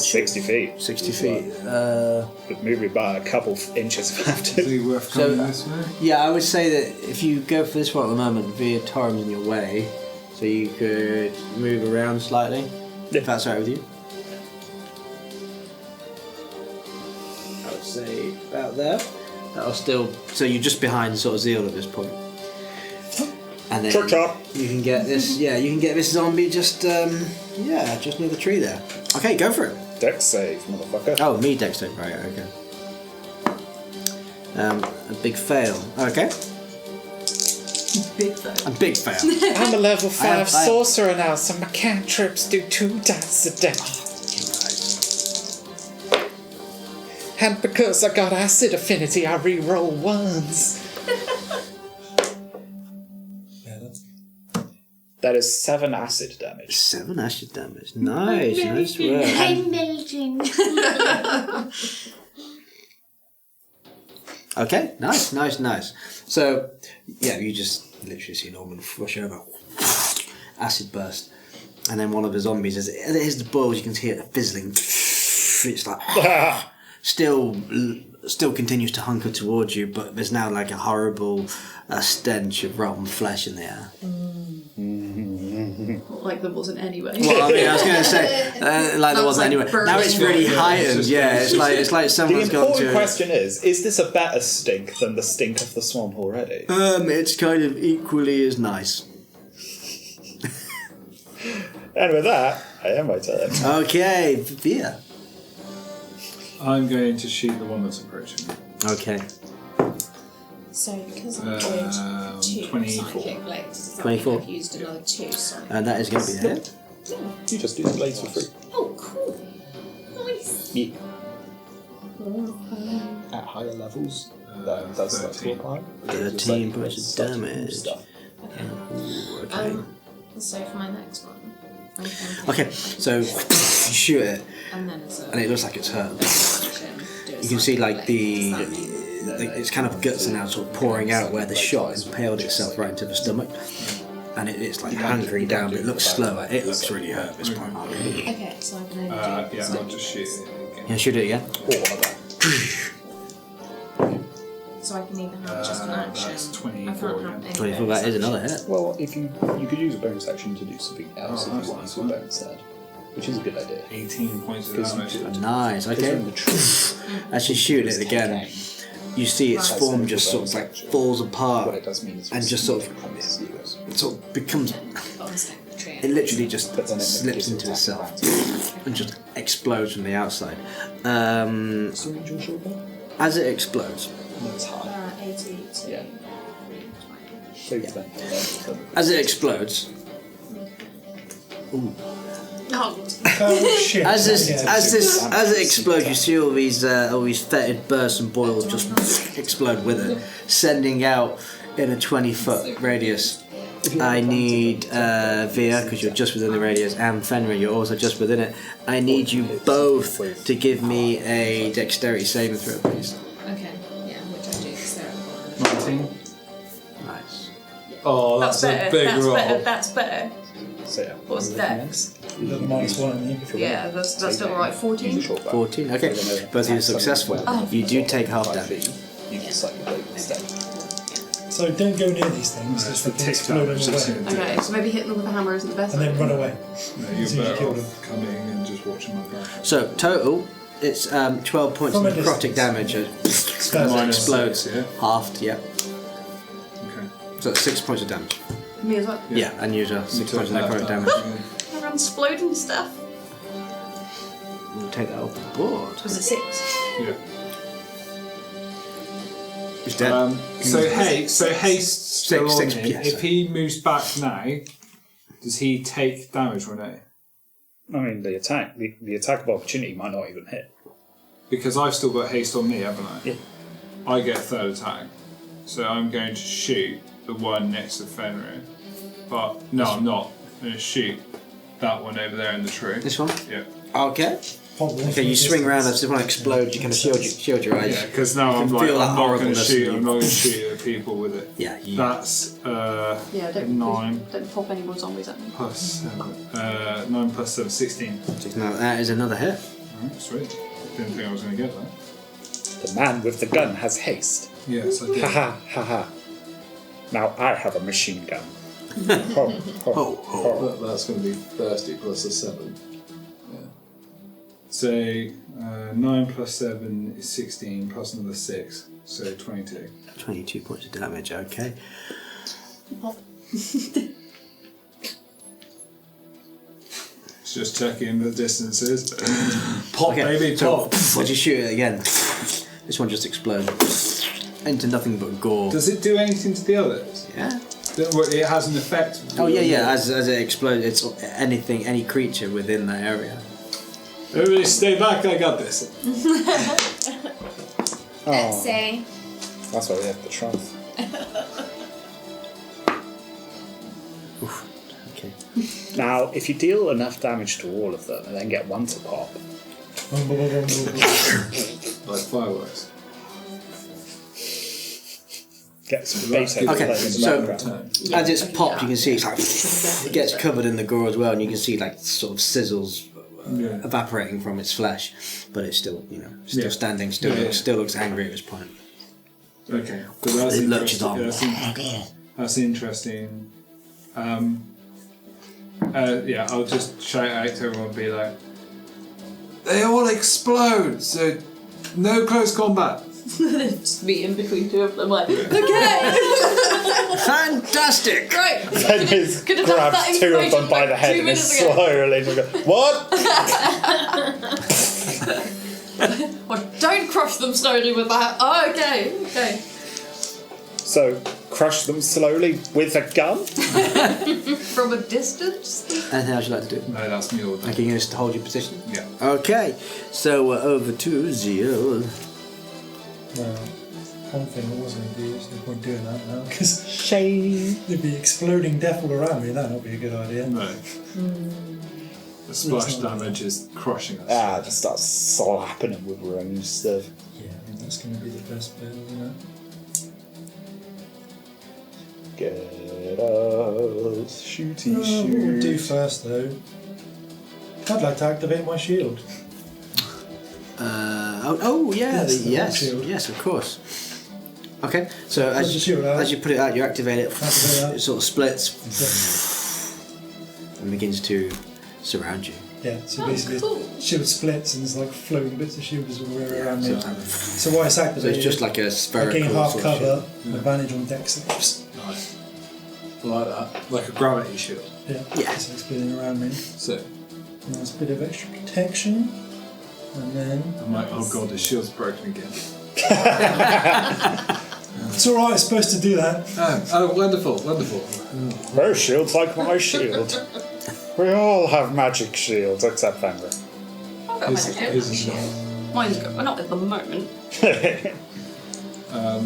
[SPEAKER 4] 60 feet.
[SPEAKER 1] 60 feet.
[SPEAKER 4] But move me by a couple inches if I have
[SPEAKER 5] Is
[SPEAKER 4] to.
[SPEAKER 5] it worth
[SPEAKER 1] So-
[SPEAKER 5] coming this way?
[SPEAKER 1] Yeah, I would say that if you go for this one at the moment, Viatorum's in your way, so you could move around slightly, if that's alright with you. I would say about there. That'll still. So you're just behind sort of Zeal at this point. And then
[SPEAKER 4] Chop chop.
[SPEAKER 1] you can get this. Yeah, you can get this zombie just just near the tree there. Okay, go for it.
[SPEAKER 4] Dex save, motherfucker.
[SPEAKER 1] Oh, me dex save, right? Okay. A big fail. Okay.
[SPEAKER 3] Big though.
[SPEAKER 1] A big fail.
[SPEAKER 4] I'm a level 5
[SPEAKER 1] I have-
[SPEAKER 4] sorcerer now, so my cantrips do 2 dice a day. And because I got acid affinity, I re-roll ones. That is 7 acid damage.
[SPEAKER 1] 7 acid damage. Nice, nice work.
[SPEAKER 6] I'm melting.
[SPEAKER 1] Okay, nice. So, yeah, you just literally see Norman rush over, acid burst, and then one of the zombies, as it hits the boils, you can hear it fizzling. It's like still continues to hunker towards you, but there's now like a horrible stench of rotten flesh in the air.
[SPEAKER 3] Like there wasn't anyway.
[SPEAKER 1] Well, I mean, I was going to say, like there
[SPEAKER 3] was,
[SPEAKER 1] wasn't
[SPEAKER 3] like,
[SPEAKER 1] anyway. Now it's
[SPEAKER 3] burning.
[SPEAKER 1] really heightened. Yeah, it's like
[SPEAKER 4] The
[SPEAKER 1] someone's gone
[SPEAKER 4] important
[SPEAKER 1] to.
[SPEAKER 4] question is this a better stink than the stink of the swamp already?
[SPEAKER 1] It's kind of equally as nice.
[SPEAKER 4] And with that, I am my turn.
[SPEAKER 1] Okay, Via.
[SPEAKER 5] I'm going to shoot the one that's approaching me.
[SPEAKER 1] Okay,
[SPEAKER 6] So because I've got 2
[SPEAKER 5] 24.
[SPEAKER 6] psychic blades, does that
[SPEAKER 1] 24.
[SPEAKER 6] mean I've used another 2 psychic?
[SPEAKER 1] and that is going to be a hit.
[SPEAKER 4] You just do the blades for free.
[SPEAKER 6] Oh, cool. Nice.
[SPEAKER 4] Yeah. At higher levels, that does that to
[SPEAKER 5] 13.
[SPEAKER 4] apply.
[SPEAKER 1] 13 points of damage.
[SPEAKER 4] Stuff.
[SPEAKER 1] Okay.
[SPEAKER 6] So for my next one, I'm thinking,
[SPEAKER 1] Okay, so you shoot it,
[SPEAKER 6] and then as a
[SPEAKER 1] and it looks like it's hurt.
[SPEAKER 6] action, do a
[SPEAKER 1] You can see
[SPEAKER 6] psychic
[SPEAKER 1] like
[SPEAKER 6] blade. Does that mean-
[SPEAKER 1] its kind of guts are now sort of pouring out where the shot impaled itself right into the stomach, and it's like hankering down, but it looks slower. It looks really hurt at this point.
[SPEAKER 6] Okay, so I can only do
[SPEAKER 5] Yeah, I'll just shoot it again.
[SPEAKER 1] Yeah, shoot it again.
[SPEAKER 6] So I can either have just an action.
[SPEAKER 5] that's
[SPEAKER 6] I
[SPEAKER 5] 24,
[SPEAKER 6] can't have
[SPEAKER 5] yeah.
[SPEAKER 6] any
[SPEAKER 1] 24.
[SPEAKER 6] bonus
[SPEAKER 1] That is another
[SPEAKER 6] actions.
[SPEAKER 1] hit.
[SPEAKER 4] Well, if you could use a bonus action to do something else
[SPEAKER 5] Oh,
[SPEAKER 4] if
[SPEAKER 5] that's
[SPEAKER 4] you want
[SPEAKER 5] nice,
[SPEAKER 4] to
[SPEAKER 5] huh?
[SPEAKER 4] go instead, which is a good idea.
[SPEAKER 5] 18 points of
[SPEAKER 4] Because
[SPEAKER 5] damage.
[SPEAKER 4] you did.
[SPEAKER 1] Nice.
[SPEAKER 4] Because you're in
[SPEAKER 1] Okay.
[SPEAKER 4] the tree.
[SPEAKER 1] As you shoot it again, you see its
[SPEAKER 4] Right.
[SPEAKER 1] form just sort of like falls
[SPEAKER 4] What
[SPEAKER 1] apart
[SPEAKER 4] it does mean is
[SPEAKER 1] and just sort of becomes.
[SPEAKER 6] Bonus action, the tree.
[SPEAKER 1] It literally just
[SPEAKER 4] But then it
[SPEAKER 1] slips
[SPEAKER 4] gives you
[SPEAKER 1] into
[SPEAKER 4] attack
[SPEAKER 1] itself
[SPEAKER 4] advantage.
[SPEAKER 1] and just explodes from the outside.
[SPEAKER 4] What's the range of your shoulder?
[SPEAKER 1] As it explodes,
[SPEAKER 4] No, it's high.
[SPEAKER 6] 80 to
[SPEAKER 4] Yeah.
[SPEAKER 6] 320.
[SPEAKER 4] So then.
[SPEAKER 1] as it explodes,
[SPEAKER 6] Oh,
[SPEAKER 2] Oh shit.
[SPEAKER 1] as it
[SPEAKER 4] Yeah.
[SPEAKER 1] explodes, you see all these fetid bursts and boils just explode with it, sending out in a 20-foot radius. I need Via, because you're just within the radius, and Fenrir, you're also just within it. I need you both to give me a dexterity saving throw, please.
[SPEAKER 6] okay. Yeah, which I do because they're at the bottom.
[SPEAKER 5] 19.
[SPEAKER 1] Nice.
[SPEAKER 5] Oh, that's a big roll.
[SPEAKER 3] That's better.
[SPEAKER 4] So yeah.
[SPEAKER 3] What's dex?
[SPEAKER 2] You got the -1 on you.
[SPEAKER 3] Yeah, that's still alright. 14.
[SPEAKER 1] 14. Okay, both of you are successful. You do take half damage.
[SPEAKER 4] You can slightly blade instead.
[SPEAKER 2] So don't go near these things, just
[SPEAKER 5] The
[SPEAKER 2] fucking
[SPEAKER 5] tick
[SPEAKER 2] explode them
[SPEAKER 5] damage that's
[SPEAKER 2] away.
[SPEAKER 5] going to do.
[SPEAKER 3] Okay, so maybe hitting them with a hammer isn't the best.
[SPEAKER 2] And then run away.
[SPEAKER 5] No,
[SPEAKER 2] As
[SPEAKER 5] you're
[SPEAKER 2] soon as you
[SPEAKER 5] better
[SPEAKER 2] kill
[SPEAKER 5] off coming and just watching my back.
[SPEAKER 1] So total, it's 12 points
[SPEAKER 2] From
[SPEAKER 1] of
[SPEAKER 2] a
[SPEAKER 1] necrotic
[SPEAKER 2] distance.
[SPEAKER 1] damage as it
[SPEAKER 5] Minus
[SPEAKER 1] explodes.
[SPEAKER 5] 6, yeah?
[SPEAKER 1] Halved, yeah.
[SPEAKER 5] Okay.
[SPEAKER 1] So it's 6 points of damage.
[SPEAKER 3] Me as well.
[SPEAKER 1] Yeah, and use a 6 points of necrotic damage.
[SPEAKER 3] Everyone's exploding stuff.
[SPEAKER 1] We'll take that off the board.
[SPEAKER 3] Was it 6?
[SPEAKER 5] Yeah.
[SPEAKER 1] He's dead.
[SPEAKER 5] So haste still
[SPEAKER 1] Six,
[SPEAKER 5] on him.
[SPEAKER 1] yes.
[SPEAKER 5] If he moves back now, does he take damage or no?
[SPEAKER 4] I mean, the attack of opportunity might not even hit.
[SPEAKER 5] Because I've still got haste on me, haven't I?
[SPEAKER 4] Yeah.
[SPEAKER 5] I get a third attack. So I'm going to shoot the one next to Fenrir. But no, I'm not. I'm going to shoot that one over there in the tree.
[SPEAKER 1] This one?
[SPEAKER 5] Yeah.
[SPEAKER 1] Okay.
[SPEAKER 2] Pop them
[SPEAKER 1] Okay,
[SPEAKER 2] from
[SPEAKER 1] you
[SPEAKER 2] a
[SPEAKER 1] swing around
[SPEAKER 2] distance.
[SPEAKER 1] as if one explodes, you kind of shield your eyes.
[SPEAKER 5] Yeah, because now
[SPEAKER 1] You
[SPEAKER 5] I'm
[SPEAKER 1] can
[SPEAKER 5] like,
[SPEAKER 1] feel that
[SPEAKER 5] I'm not going to
[SPEAKER 1] horribleness
[SPEAKER 5] shoot.
[SPEAKER 1] in
[SPEAKER 5] I'm
[SPEAKER 1] you.
[SPEAKER 5] not going to shoot at people with it.
[SPEAKER 1] Yeah, you,
[SPEAKER 5] That's
[SPEAKER 3] Yeah, don't,
[SPEAKER 5] 9
[SPEAKER 3] don't pop any more zombies at me.
[SPEAKER 5] plus 7. 9 plus 7, 16.
[SPEAKER 1] now that is another hit.
[SPEAKER 5] Alright, sweet. Didn't think I was going to get that.
[SPEAKER 4] The man with the gun has haste.
[SPEAKER 5] Yes, I did.
[SPEAKER 4] Ha ha ha ha. Now I have a machine gun. Ho, ho,
[SPEAKER 1] Ho, ho.
[SPEAKER 7] That's going to be 30 plus a 7.
[SPEAKER 5] So 9 plus 7 is 16 plus another 6, so 22.
[SPEAKER 1] 22 points of damage, okay.
[SPEAKER 5] It's just checking the distances.
[SPEAKER 1] Pop,
[SPEAKER 5] baby, pop.
[SPEAKER 1] As you shoot it again, this one just explodes into nothing but gore.
[SPEAKER 5] Does it do anything to the others?
[SPEAKER 1] Yeah.
[SPEAKER 5] It has an effect.
[SPEAKER 1] Oh yeah. As it explodes, it's any creature within that area.
[SPEAKER 5] Everybody stay back, I got this.
[SPEAKER 6] Let's say.
[SPEAKER 4] That's why we have the trunk.
[SPEAKER 1] Okay.
[SPEAKER 4] Now, if you deal enough damage to all of them and then get one to pop,
[SPEAKER 5] Like fireworks.
[SPEAKER 4] get some beta
[SPEAKER 1] Okay,
[SPEAKER 4] playing in the
[SPEAKER 1] so-
[SPEAKER 4] background.
[SPEAKER 1] As it's popped, you can see it's like it gets covered in the gore as well, and you can see like sort of sizzles evaporating from its flesh, but it's still
[SPEAKER 5] Yeah.
[SPEAKER 1] standing,
[SPEAKER 5] Yeah.
[SPEAKER 1] still looks angry at this point.
[SPEAKER 5] Okay, but that's
[SPEAKER 1] It lurches
[SPEAKER 5] interesting.
[SPEAKER 1] on.
[SPEAKER 5] That's interesting. Yeah, I'll just shout out to everyone and be like, they all explode, so no close combat.
[SPEAKER 6] Just me in between two of them, like, okay!
[SPEAKER 1] Fantastic!
[SPEAKER 6] Great!
[SPEAKER 4] Then he
[SPEAKER 6] Could have done that
[SPEAKER 4] grabs two of them
[SPEAKER 6] information
[SPEAKER 4] by
[SPEAKER 6] like
[SPEAKER 4] the head
[SPEAKER 6] 2
[SPEAKER 4] and is
[SPEAKER 6] minutes ago.
[SPEAKER 4] slowly just go, what?
[SPEAKER 6] Well, don't crush them slowly with that. Oh, okay.
[SPEAKER 4] So, crush them slowly with a gun?
[SPEAKER 6] From a distance?
[SPEAKER 1] Anything else you'd like to do?
[SPEAKER 5] No, that's me order.
[SPEAKER 1] Like, you can just hold your position?
[SPEAKER 5] Yeah.
[SPEAKER 1] Okay, so over to Zio.
[SPEAKER 2] Well, one thing I was going to do is no point doing that now because
[SPEAKER 4] Shame.
[SPEAKER 2] there'd be exploding death all around me. That'd not be a good idea.
[SPEAKER 5] No. The splash damage is crushing us.
[SPEAKER 4] Just start slapping him with ranged stuff.
[SPEAKER 2] Yeah, I think that's going to be the best bit, isn't it?
[SPEAKER 4] Get us, shooty
[SPEAKER 2] What we'll do first, though, I'd like to activate my shield.
[SPEAKER 1] Yes,
[SPEAKER 2] shield.
[SPEAKER 1] yes, of course. Okay, so
[SPEAKER 2] Put the shield out.
[SPEAKER 1] as you put it out, you activate it.
[SPEAKER 2] Activate that.
[SPEAKER 1] It sort of splits and begins to surround you.
[SPEAKER 2] Yeah, so
[SPEAKER 6] Oh,
[SPEAKER 2] basically
[SPEAKER 6] cool.
[SPEAKER 2] the shield splits and there's like floating bits of shield as well around me.
[SPEAKER 1] So,
[SPEAKER 2] So while it's
[SPEAKER 1] so
[SPEAKER 2] activated,
[SPEAKER 1] it's just like a
[SPEAKER 2] I
[SPEAKER 1] spherical
[SPEAKER 2] gain half
[SPEAKER 1] sort of
[SPEAKER 2] cover, advantage on dex saves.
[SPEAKER 5] Nice. I like that. Like a gravity shield.
[SPEAKER 2] Yeah, so it's spinning around me.
[SPEAKER 5] So,
[SPEAKER 2] Nice bit of extra protection. And then
[SPEAKER 5] I'm like, oh god, the shield's broken again.
[SPEAKER 2] it's alright, it's supposed to do that.
[SPEAKER 5] Oh, wonderful.
[SPEAKER 4] My shield's like my shield. We all have magic shields except Fenrir.
[SPEAKER 6] I've got magic shield. Mine's good, but not at the moment.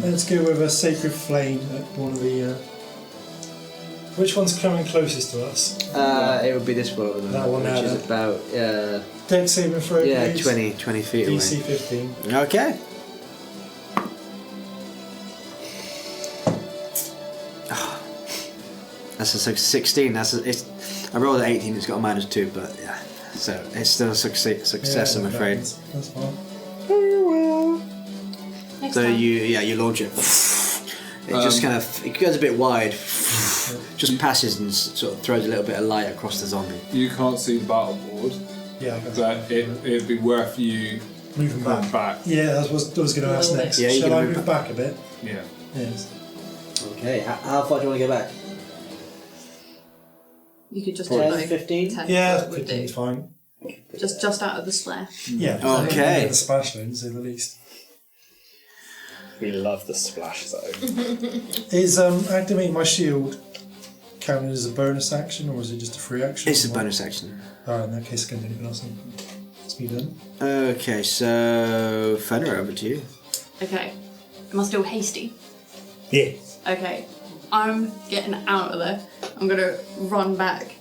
[SPEAKER 2] Let's go with a sacred flame at one of the. Which one's coming closest to us?
[SPEAKER 1] It would be this one at the moment,
[SPEAKER 2] That one
[SPEAKER 1] which
[SPEAKER 2] now,
[SPEAKER 1] is
[SPEAKER 2] then.
[SPEAKER 1] about
[SPEAKER 2] Dex saving throw, please.
[SPEAKER 1] 20 feet away.
[SPEAKER 2] DC 15.
[SPEAKER 1] Okay. That's a 16. I rolled an 18. It's got a -2, but yeah. So it's still a success, I'm afraid.
[SPEAKER 2] That's fine.
[SPEAKER 6] Next
[SPEAKER 1] So
[SPEAKER 6] time.
[SPEAKER 1] you launch it. It just kind of it goes a bit wide. Just passes and sort of throws a little bit of light across the zombie.
[SPEAKER 5] You can't see the battle board,
[SPEAKER 2] Yeah, I got
[SPEAKER 5] but it'd be worth you
[SPEAKER 2] moving
[SPEAKER 5] going
[SPEAKER 2] back.
[SPEAKER 5] back.
[SPEAKER 2] Yeah, that's what I was going to ask next.
[SPEAKER 1] Yeah, you
[SPEAKER 2] Shall
[SPEAKER 1] can
[SPEAKER 2] I
[SPEAKER 1] move
[SPEAKER 2] move back a bit?
[SPEAKER 5] Yeah.
[SPEAKER 2] Yes.
[SPEAKER 1] Okay. How far do you want to go back?
[SPEAKER 6] You could just do
[SPEAKER 1] 10,
[SPEAKER 6] like
[SPEAKER 1] 15?
[SPEAKER 6] 10
[SPEAKER 2] Yeah,
[SPEAKER 6] foot would
[SPEAKER 2] 15's
[SPEAKER 6] do.
[SPEAKER 2] fine.
[SPEAKER 6] Just out of the splash.
[SPEAKER 2] Yeah.
[SPEAKER 1] Okay.
[SPEAKER 2] The splash zone, to say the least.
[SPEAKER 4] We love the splash zone.
[SPEAKER 2] Is activating my shield counted as a bonus action, or is it just a free action?
[SPEAKER 1] It's a bonus action.
[SPEAKER 2] Alright, in that case, I can do anything else. Let's be done.
[SPEAKER 1] Okay, so Fenrir, over to you.
[SPEAKER 6] Okay. Am I still hasty?
[SPEAKER 4] Yeah.
[SPEAKER 6] Okay. I'm getting out of there. I'm gonna run back.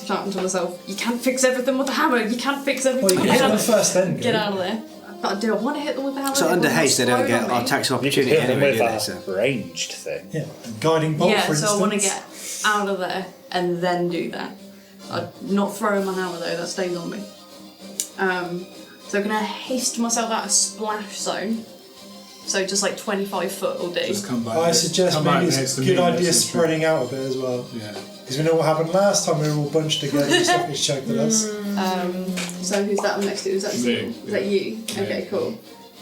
[SPEAKER 6] Shouting to myself, you can't fix everything with the hammer, you can't fix everything
[SPEAKER 2] Well, you
[SPEAKER 6] with
[SPEAKER 2] can
[SPEAKER 6] the
[SPEAKER 2] hit them
[SPEAKER 6] hammer.
[SPEAKER 2] first, then go.
[SPEAKER 6] Get out of there. But do I want to hit them with the hammer?
[SPEAKER 1] So under haste, they don't get attacks of
[SPEAKER 4] You can
[SPEAKER 1] opportunity
[SPEAKER 4] hit them
[SPEAKER 1] anyway,
[SPEAKER 4] with
[SPEAKER 1] do they?
[SPEAKER 4] a
[SPEAKER 1] So.
[SPEAKER 4] ranged thing.
[SPEAKER 2] Yeah, guiding bolt,
[SPEAKER 6] Yeah,
[SPEAKER 2] for instance.
[SPEAKER 6] so I want to get out of there and then do that. I'm not throwing my hammer though, that stays on me. So I'm gonna haste myself out of splash zone. So just like 25 foot will do.
[SPEAKER 5] Just come back.
[SPEAKER 2] I suggest
[SPEAKER 5] come back
[SPEAKER 2] maybe it's
[SPEAKER 5] next to
[SPEAKER 2] a good
[SPEAKER 5] me,
[SPEAKER 2] idea
[SPEAKER 5] next to
[SPEAKER 2] spreading out a bit as well.
[SPEAKER 5] Yeah.
[SPEAKER 2] Because we know what happened last time we were all bunched together and stuff was chucked at us.
[SPEAKER 6] So who's that I'm next to? Is that
[SPEAKER 5] Me,
[SPEAKER 6] Is that you? Okay, cool.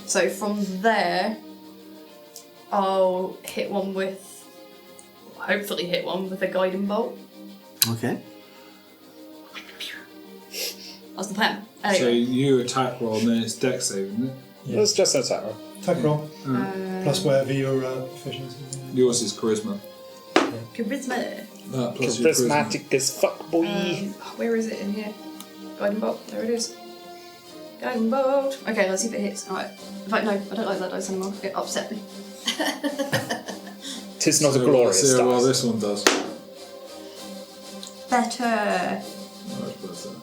[SPEAKER 6] So from there, I'll hopefully hit one with a guiding bolt.
[SPEAKER 1] Okay.
[SPEAKER 6] That's the plan.
[SPEAKER 5] So
[SPEAKER 6] Anyway,
[SPEAKER 5] you attack roll and then it's dex save, isn't it?
[SPEAKER 2] Yeah.
[SPEAKER 4] It's just an attack roll.
[SPEAKER 2] Attack roll, plus whatever your proficiency is.
[SPEAKER 5] Yours is charisma.
[SPEAKER 6] charisma.
[SPEAKER 5] Plus your charisma.
[SPEAKER 4] Charismatic as fuck, boy.
[SPEAKER 6] Where is it in here? Guiding bolt. There it is. Guiding bolt. Okay, let's see if it hits. Alright. In fact, no, I don't like that dice anymore. It upset me.
[SPEAKER 4] Tis not a
[SPEAKER 5] So
[SPEAKER 4] glorious
[SPEAKER 5] let's see how well
[SPEAKER 4] dice.
[SPEAKER 5] this one does.
[SPEAKER 6] Better.
[SPEAKER 5] Oh, that's better.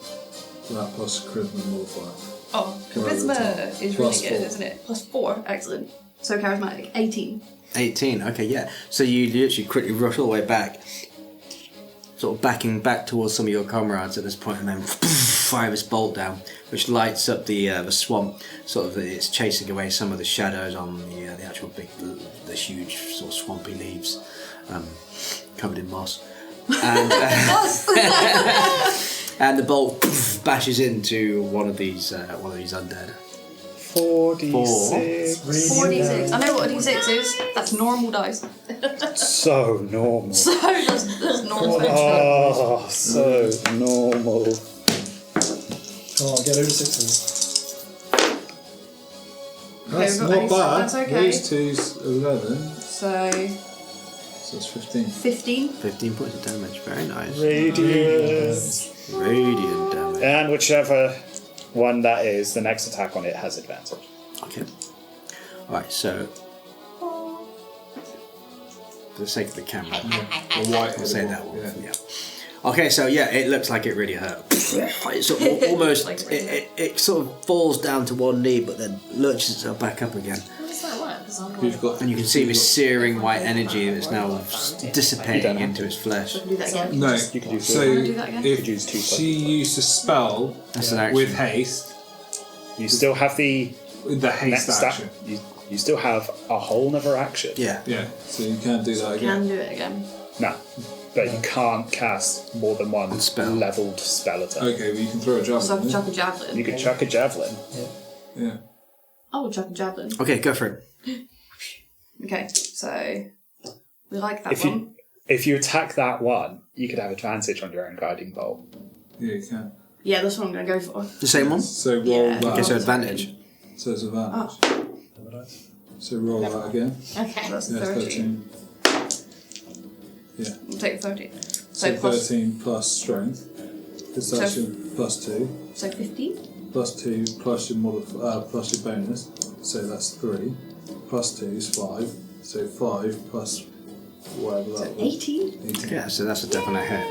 [SPEAKER 5] That plus charisma modifier.
[SPEAKER 6] Oh,
[SPEAKER 5] Whatever
[SPEAKER 6] charisma
[SPEAKER 5] it's
[SPEAKER 6] is
[SPEAKER 5] Plus
[SPEAKER 6] really good,
[SPEAKER 5] 4.
[SPEAKER 6] isn't it? Plus 4. Excellent. So charismatic. 18.
[SPEAKER 1] 18. Okay, yeah. So you literally quickly rush all the way back, sort of backing back towards some of your comrades at this point, and then fire this bolt down, which lights up the swamp. Sort of, it's chasing away some of the shadows on the actual the huge sort of swampy leaves, covered in moss. and and the bolt bashes into one of these undead.
[SPEAKER 4] 4d6.
[SPEAKER 6] 4d6. I know what a d6 is. That's normal dice.
[SPEAKER 4] So normal.
[SPEAKER 6] So that's normal.
[SPEAKER 4] Oh, so normal.
[SPEAKER 2] Come on, get over 6s.
[SPEAKER 5] That's
[SPEAKER 6] we've got
[SPEAKER 5] not
[SPEAKER 6] ace,
[SPEAKER 5] bad.
[SPEAKER 6] that's okay.
[SPEAKER 5] These two's 11,
[SPEAKER 6] So
[SPEAKER 5] so it's 15.
[SPEAKER 6] 15.
[SPEAKER 1] 15 points of damage. Very nice.
[SPEAKER 4] Radiant.
[SPEAKER 1] Radiant damage.
[SPEAKER 4] And whichever one that is, the next attack on it has advantage.
[SPEAKER 1] Okay. Alright, so for the sake of the camera,
[SPEAKER 5] White
[SPEAKER 1] I'll say that one.
[SPEAKER 5] Yeah.
[SPEAKER 1] Yeah. Okay, so yeah, it looks like it really hurt. It sort of almost
[SPEAKER 6] Like really
[SPEAKER 1] it sort of falls down to one knee, but then lurches itself back up again,
[SPEAKER 3] How does that work? 'Cause I'm
[SPEAKER 5] You've got,
[SPEAKER 1] and you can see this searing white energy that's now dissipating into his flesh.
[SPEAKER 6] So I can do that again.
[SPEAKER 5] no,
[SPEAKER 4] You could use
[SPEAKER 5] so
[SPEAKER 6] Wanna do that again?
[SPEAKER 5] if
[SPEAKER 4] use 2
[SPEAKER 5] she used a spell
[SPEAKER 1] That's an action.
[SPEAKER 5] with haste,
[SPEAKER 4] You still have the
[SPEAKER 5] the haste
[SPEAKER 4] next
[SPEAKER 5] action.
[SPEAKER 4] You still have a whole other action.
[SPEAKER 1] Yeah.
[SPEAKER 5] Yeah, so you can't do that again.
[SPEAKER 6] Can do it again.
[SPEAKER 4] No, but you can't cast more than one
[SPEAKER 1] Spell.
[SPEAKER 4] leveled spell attack.
[SPEAKER 5] Okay, well you can throw a javelin.
[SPEAKER 6] So I can
[SPEAKER 5] yeah?
[SPEAKER 6] chuck a javelin.
[SPEAKER 4] You could chuck a javelin.
[SPEAKER 5] Yeah.
[SPEAKER 6] Oh, chuck a javelin.
[SPEAKER 1] Okay, go for it.
[SPEAKER 6] Okay, so we like that
[SPEAKER 4] If
[SPEAKER 6] one.
[SPEAKER 4] you if you attack that one, you could have advantage on your own guiding bolt.
[SPEAKER 5] Yeah, you can.
[SPEAKER 6] Yeah, that's what I'm going to go for.
[SPEAKER 1] The same one.
[SPEAKER 5] So roll
[SPEAKER 6] Yeah.
[SPEAKER 5] that.
[SPEAKER 1] Okay, so advantage.
[SPEAKER 5] So it's advantage.
[SPEAKER 6] Oh,
[SPEAKER 5] So roll that again.
[SPEAKER 3] Okay.
[SPEAKER 6] that's
[SPEAKER 5] Yeah,
[SPEAKER 6] 13.
[SPEAKER 5] 13. Yeah.
[SPEAKER 6] We'll take the 13.
[SPEAKER 5] So
[SPEAKER 6] So plus,
[SPEAKER 5] 13 plus strength. Because that's
[SPEAKER 6] So-
[SPEAKER 5] your plus 2.
[SPEAKER 6] so 15?
[SPEAKER 5] Plus 2 plus your plus your bonus. So that's 3. Plus 2 is 5. So 5 plus whatever that was.
[SPEAKER 6] 18?
[SPEAKER 5] 18.
[SPEAKER 1] Yeah, so that's a definite hit.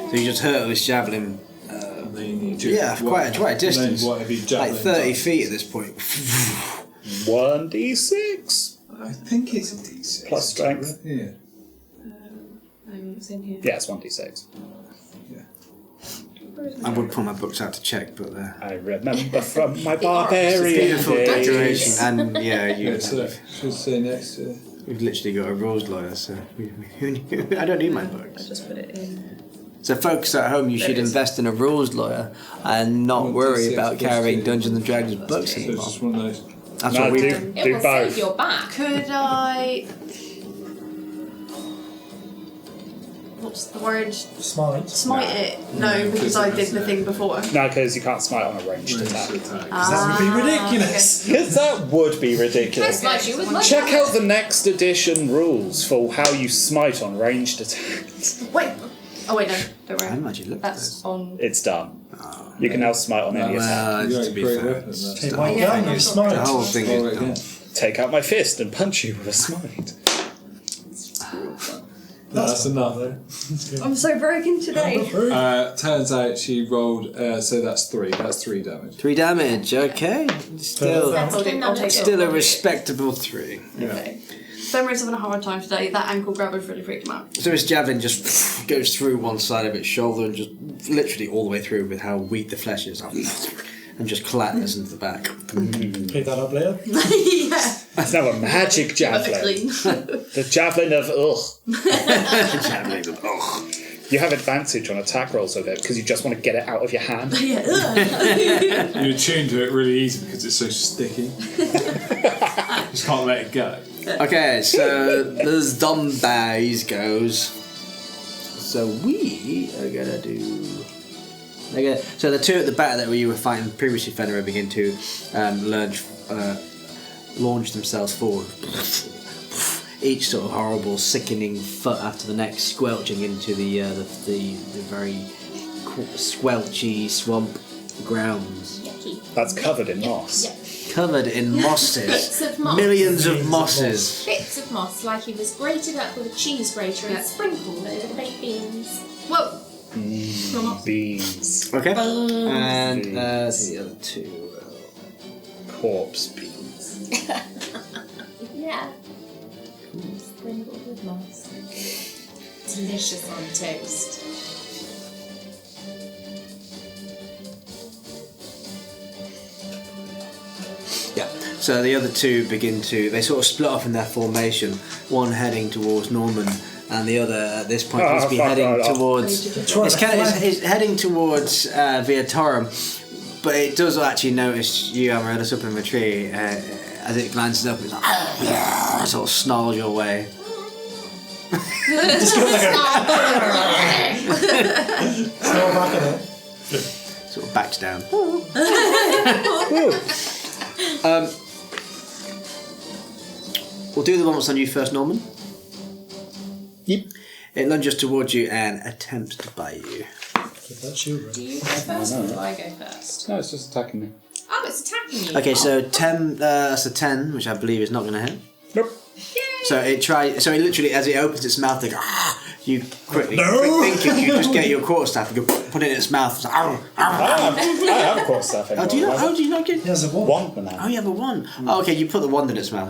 [SPEAKER 1] So you just hurt this javelin.
[SPEAKER 5] And then you do
[SPEAKER 1] Yeah, quite a distance.
[SPEAKER 5] Then whatever you
[SPEAKER 1] Like
[SPEAKER 5] javelin
[SPEAKER 1] 30
[SPEAKER 5] does.
[SPEAKER 1] feet at this point.
[SPEAKER 4] 1d6
[SPEAKER 5] I think it's a d6.
[SPEAKER 4] plus strength.
[SPEAKER 5] Yeah.
[SPEAKER 6] It's in here.
[SPEAKER 4] Yeah, it's 1d6.
[SPEAKER 1] I would pull my books out to check, but
[SPEAKER 4] I remember from my
[SPEAKER 1] it's a
[SPEAKER 4] barbarian
[SPEAKER 1] beautiful
[SPEAKER 4] days.
[SPEAKER 1] decoration, and yeah,
[SPEAKER 5] Yeah, so should say next to
[SPEAKER 1] we've literally got a rules lawyer, so who knew? I don't need my
[SPEAKER 6] I
[SPEAKER 1] books.
[SPEAKER 6] just put it in.
[SPEAKER 1] So, folks at home, you should
[SPEAKER 6] it is.
[SPEAKER 1] invest in a rules lawyer and not
[SPEAKER 5] 1d6
[SPEAKER 1] worry about
[SPEAKER 5] plus
[SPEAKER 1] carrying
[SPEAKER 5] 2.
[SPEAKER 1] Dungeons and Dragons books
[SPEAKER 5] so it's
[SPEAKER 1] anymore.
[SPEAKER 5] just one of those.
[SPEAKER 1] That's
[SPEAKER 4] No,
[SPEAKER 1] what we
[SPEAKER 4] do,
[SPEAKER 1] do.
[SPEAKER 3] It
[SPEAKER 4] do
[SPEAKER 3] will save
[SPEAKER 4] both.
[SPEAKER 3] your back.
[SPEAKER 6] Could I... What's the word?
[SPEAKER 2] Smite.
[SPEAKER 6] Smite it? No, because I did the thing before.
[SPEAKER 4] No, because you can't smite on a ranged attack.
[SPEAKER 2] That would be ridiculous.
[SPEAKER 4] Because that would be ridiculous.
[SPEAKER 3] That's like you with my
[SPEAKER 4] Check out the next edition rules for how you smite on ranged attacks.
[SPEAKER 6] Wait! Oh wait, no, don't
[SPEAKER 1] I
[SPEAKER 6] worry.
[SPEAKER 1] haven't actually looked at
[SPEAKER 6] That's
[SPEAKER 1] this.
[SPEAKER 6] on...
[SPEAKER 4] It's done. You can now smite on any attack.
[SPEAKER 1] Well,
[SPEAKER 5] You
[SPEAKER 1] to
[SPEAKER 5] got
[SPEAKER 1] be
[SPEAKER 5] a great
[SPEAKER 1] fair,
[SPEAKER 5] weapon,
[SPEAKER 1] it's
[SPEAKER 5] that's
[SPEAKER 1] the
[SPEAKER 2] Take
[SPEAKER 1] whole
[SPEAKER 2] my
[SPEAKER 1] thing.
[SPEAKER 2] gun, you
[SPEAKER 1] The
[SPEAKER 2] smite.
[SPEAKER 1] whole thing
[SPEAKER 5] Roll
[SPEAKER 1] is
[SPEAKER 5] it
[SPEAKER 1] done.
[SPEAKER 5] again.
[SPEAKER 4] Take out my fist and punch you with a smite.
[SPEAKER 5] No, that's enough.
[SPEAKER 6] I'm so broken today.
[SPEAKER 5] Turns out she rolled, so that's 3. That's 3 damage.
[SPEAKER 1] 3 damage, okay. Still
[SPEAKER 6] I'll take it.
[SPEAKER 1] a respectable 3.
[SPEAKER 6] Okay. Fenrir's having a hard time today. That ankle grabber's really freaked him out.
[SPEAKER 1] So his javelin just goes through one side of its shoulder and just literally all the way through with how weak the flesh is. And just clatters into the back.
[SPEAKER 2] Pick that up later.
[SPEAKER 6] Yeah.
[SPEAKER 4] That's now a magic javelin.
[SPEAKER 6] Clean.
[SPEAKER 4] The javelin of ugh.
[SPEAKER 1] Javelin of, oh.
[SPEAKER 4] You have advantage on attack rolls with it because you just want to get it out of your hand.
[SPEAKER 6] Yeah.
[SPEAKER 5] You attune to it really easy because it's so sticky. Just can't let it go.
[SPEAKER 1] Okay, so the zombies goes. So we are gonna do. So the two at the back that you were fighting previously, Fenrir, begin to launch themselves forward. Each sort of horrible, sickening foot after the next, squelching into the very squelchy swamp grounds,
[SPEAKER 3] Yucky.
[SPEAKER 4] That's covered in moss.
[SPEAKER 3] Yuck.
[SPEAKER 1] covered in mosses,
[SPEAKER 3] Bits of moss.
[SPEAKER 1] millions of mosses.
[SPEAKER 3] Bits of moss, like he was grated up with a cheese grater
[SPEAKER 6] Yeah.
[SPEAKER 3] and sprinkled over the baked beans.
[SPEAKER 6] Whoa.
[SPEAKER 4] Beans.
[SPEAKER 1] Okay,
[SPEAKER 3] Bones.
[SPEAKER 1] and the other two.
[SPEAKER 4] Corpse beans.
[SPEAKER 3] Yeah. Sprinkled with moss. Delicious on toast.
[SPEAKER 1] Yeah. So the other two begin to, they sort of split off in their formation, one heading towards Norman and the other at this point seems to be heading towards. It's heading towards Viatorum, but it does actually notice you, Amaryllis, up in the tree. As it glances up, it's like sort of snarls your way.
[SPEAKER 2] Just goes like snarl back at it.
[SPEAKER 1] Sort of backs down. We'll do the one that's on you first, Norman.
[SPEAKER 4] Yep.
[SPEAKER 1] It lunges towards you and attempts to bite you.
[SPEAKER 2] With that shield
[SPEAKER 6] Do
[SPEAKER 2] ring.
[SPEAKER 6] you go first or do I go first?
[SPEAKER 4] No, it's just attacking me.
[SPEAKER 6] Oh, it's attacking you.
[SPEAKER 1] Okay, so 10. That's a 10, which I believe is not going to hit.
[SPEAKER 4] Nope.
[SPEAKER 1] So it tries. So it literally, as it opens its mouth, they go. You quickly thinking you just get your quarterstaff and go put it in its mouth. It's like,
[SPEAKER 4] I have a quarterstaff anymore.
[SPEAKER 1] oh, do you not? Oh, do you not get?
[SPEAKER 2] He has a wand.
[SPEAKER 4] One for now.
[SPEAKER 1] Oh, you have a wand. Oh, okay. You put the wand in its mouth.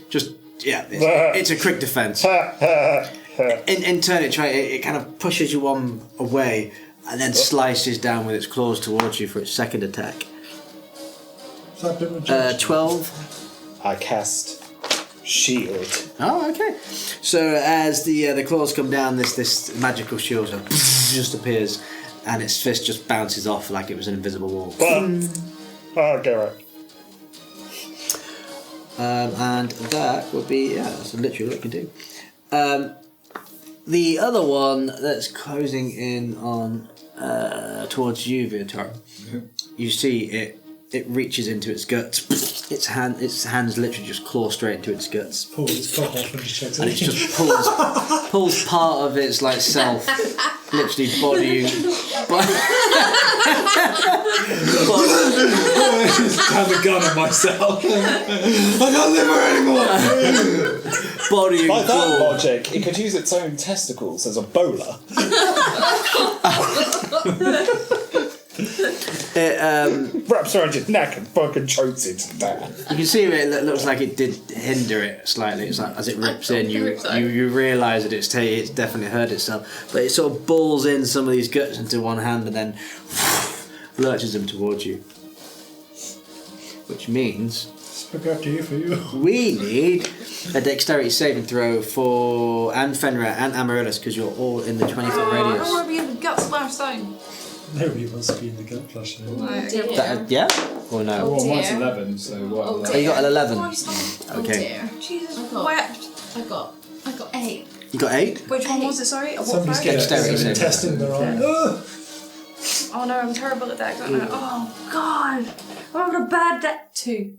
[SPEAKER 1] Just it's a quick defense. In turn, it kind of pushes you one away and then slices down with its claws towards you for its second attack.
[SPEAKER 2] Is that a bit of a judge?
[SPEAKER 1] 12.
[SPEAKER 4] I cast shield.
[SPEAKER 1] Oh, okay. So as the claws come down, this magical shield just appears, and its fist just bounces off like it was an invisible wall.
[SPEAKER 4] Okay, right.
[SPEAKER 1] And that would be that's literally what it can do. The other one that's closing in on towards you, Viator, you see it reaches into its guts. Its hands literally just claw straight into its guts.
[SPEAKER 2] Pulls its cock off and just checks
[SPEAKER 1] And it just pulls part of its like self, literally body.
[SPEAKER 7] Have a gun on myself. I can't live here anymore.
[SPEAKER 1] Body
[SPEAKER 4] By
[SPEAKER 1] and
[SPEAKER 4] that
[SPEAKER 1] claw.
[SPEAKER 4] logic, it could use its own testicles as a bowler.
[SPEAKER 1] It,
[SPEAKER 4] Wraps around your neck and fucking chokes it to death.
[SPEAKER 1] you can see it looks like it did hinder it slightly. It's like as it rips in, you realise that it's definitely hurt itself. But it sort of balls in some of these guts into one hand and then lurches them towards you. Which means
[SPEAKER 2] spaghetti for you.
[SPEAKER 1] we need a dexterity saving throw for Fenrir and Amaryllis because you're all in the 20-foot
[SPEAKER 6] I don't
[SPEAKER 1] radius.
[SPEAKER 6] want to be in the gut splash zone.
[SPEAKER 2] Nobody wants to be in the gut flush.
[SPEAKER 1] Yeah? Or no?
[SPEAKER 5] Well, mine's
[SPEAKER 6] dear.
[SPEAKER 5] 11, so what?
[SPEAKER 6] Oh,
[SPEAKER 1] Oh, you got an 11.
[SPEAKER 6] Oh
[SPEAKER 1] Okay.
[SPEAKER 6] dear. Jesus
[SPEAKER 3] I got 8.
[SPEAKER 1] You got 8?
[SPEAKER 3] Which one was it, sorry? What
[SPEAKER 2] Somebody's
[SPEAKER 3] for?
[SPEAKER 2] getting
[SPEAKER 1] Dexterity
[SPEAKER 2] an
[SPEAKER 1] saving.
[SPEAKER 2] intestine in their eye. Ugh.
[SPEAKER 3] Oh no, I'm terrible at that. I don't know. Oh god. I'm having a bad day. 2.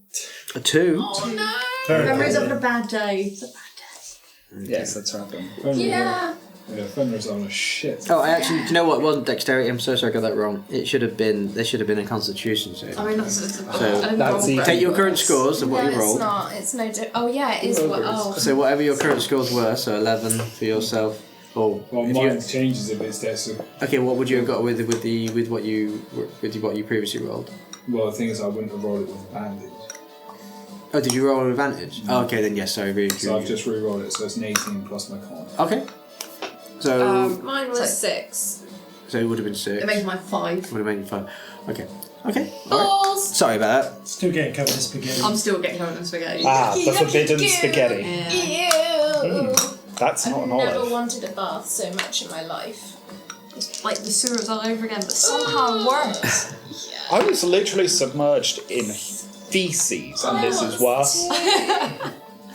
[SPEAKER 1] A 2?
[SPEAKER 6] Oh no!
[SPEAKER 2] Very
[SPEAKER 3] Memories
[SPEAKER 2] bad.
[SPEAKER 3] having a bad day. It's a bad
[SPEAKER 4] Yes, that's right.
[SPEAKER 6] Yeah.
[SPEAKER 5] Yeah, Fenrir's on a shit.
[SPEAKER 1] Oh, I actually, do you know what? It wasn't dexterity. I'm so sorry I got that wrong. There should have been a constitution save.
[SPEAKER 6] I mean, that's I didn't
[SPEAKER 4] that's
[SPEAKER 6] roll
[SPEAKER 4] the-
[SPEAKER 6] very
[SPEAKER 1] Take your
[SPEAKER 6] well.
[SPEAKER 1] current scores of what you
[SPEAKER 9] it's
[SPEAKER 1] rolled.
[SPEAKER 9] not. It's no. Oh yeah, it is. Oh.
[SPEAKER 1] So whatever your current scores were, so 11 for yourself. Or
[SPEAKER 5] Well,
[SPEAKER 1] if
[SPEAKER 5] mine
[SPEAKER 1] you,
[SPEAKER 5] changes if it's there, so...
[SPEAKER 1] okay, what would you have got with what you previously rolled?
[SPEAKER 5] Well, the thing is, I wouldn't have rolled it with advantage.
[SPEAKER 1] Oh, did you roll an advantage? Oh, okay, then yes. Sorry,
[SPEAKER 5] So I've just re-rolled it, so it's an 18 plus my con.
[SPEAKER 1] okay. So
[SPEAKER 9] Mine was 6.
[SPEAKER 1] so it would have been 6.
[SPEAKER 6] It makes my 5.
[SPEAKER 1] Would have made 5. Okay. Okay. All right.
[SPEAKER 9] Balls.
[SPEAKER 1] Sorry about that.
[SPEAKER 2] Still getting covered in spaghetti.
[SPEAKER 6] I'm still getting covered in spaghetti.
[SPEAKER 4] The forbidden spaghetti.
[SPEAKER 6] Yeah.
[SPEAKER 9] Ew.
[SPEAKER 4] That's not an
[SPEAKER 9] Never
[SPEAKER 4] olive.
[SPEAKER 9] wanted a bath so much in my life.
[SPEAKER 6] It's like the sewers all over again, but somehow it works.
[SPEAKER 4] I was literally submerged in feces, and this is worse.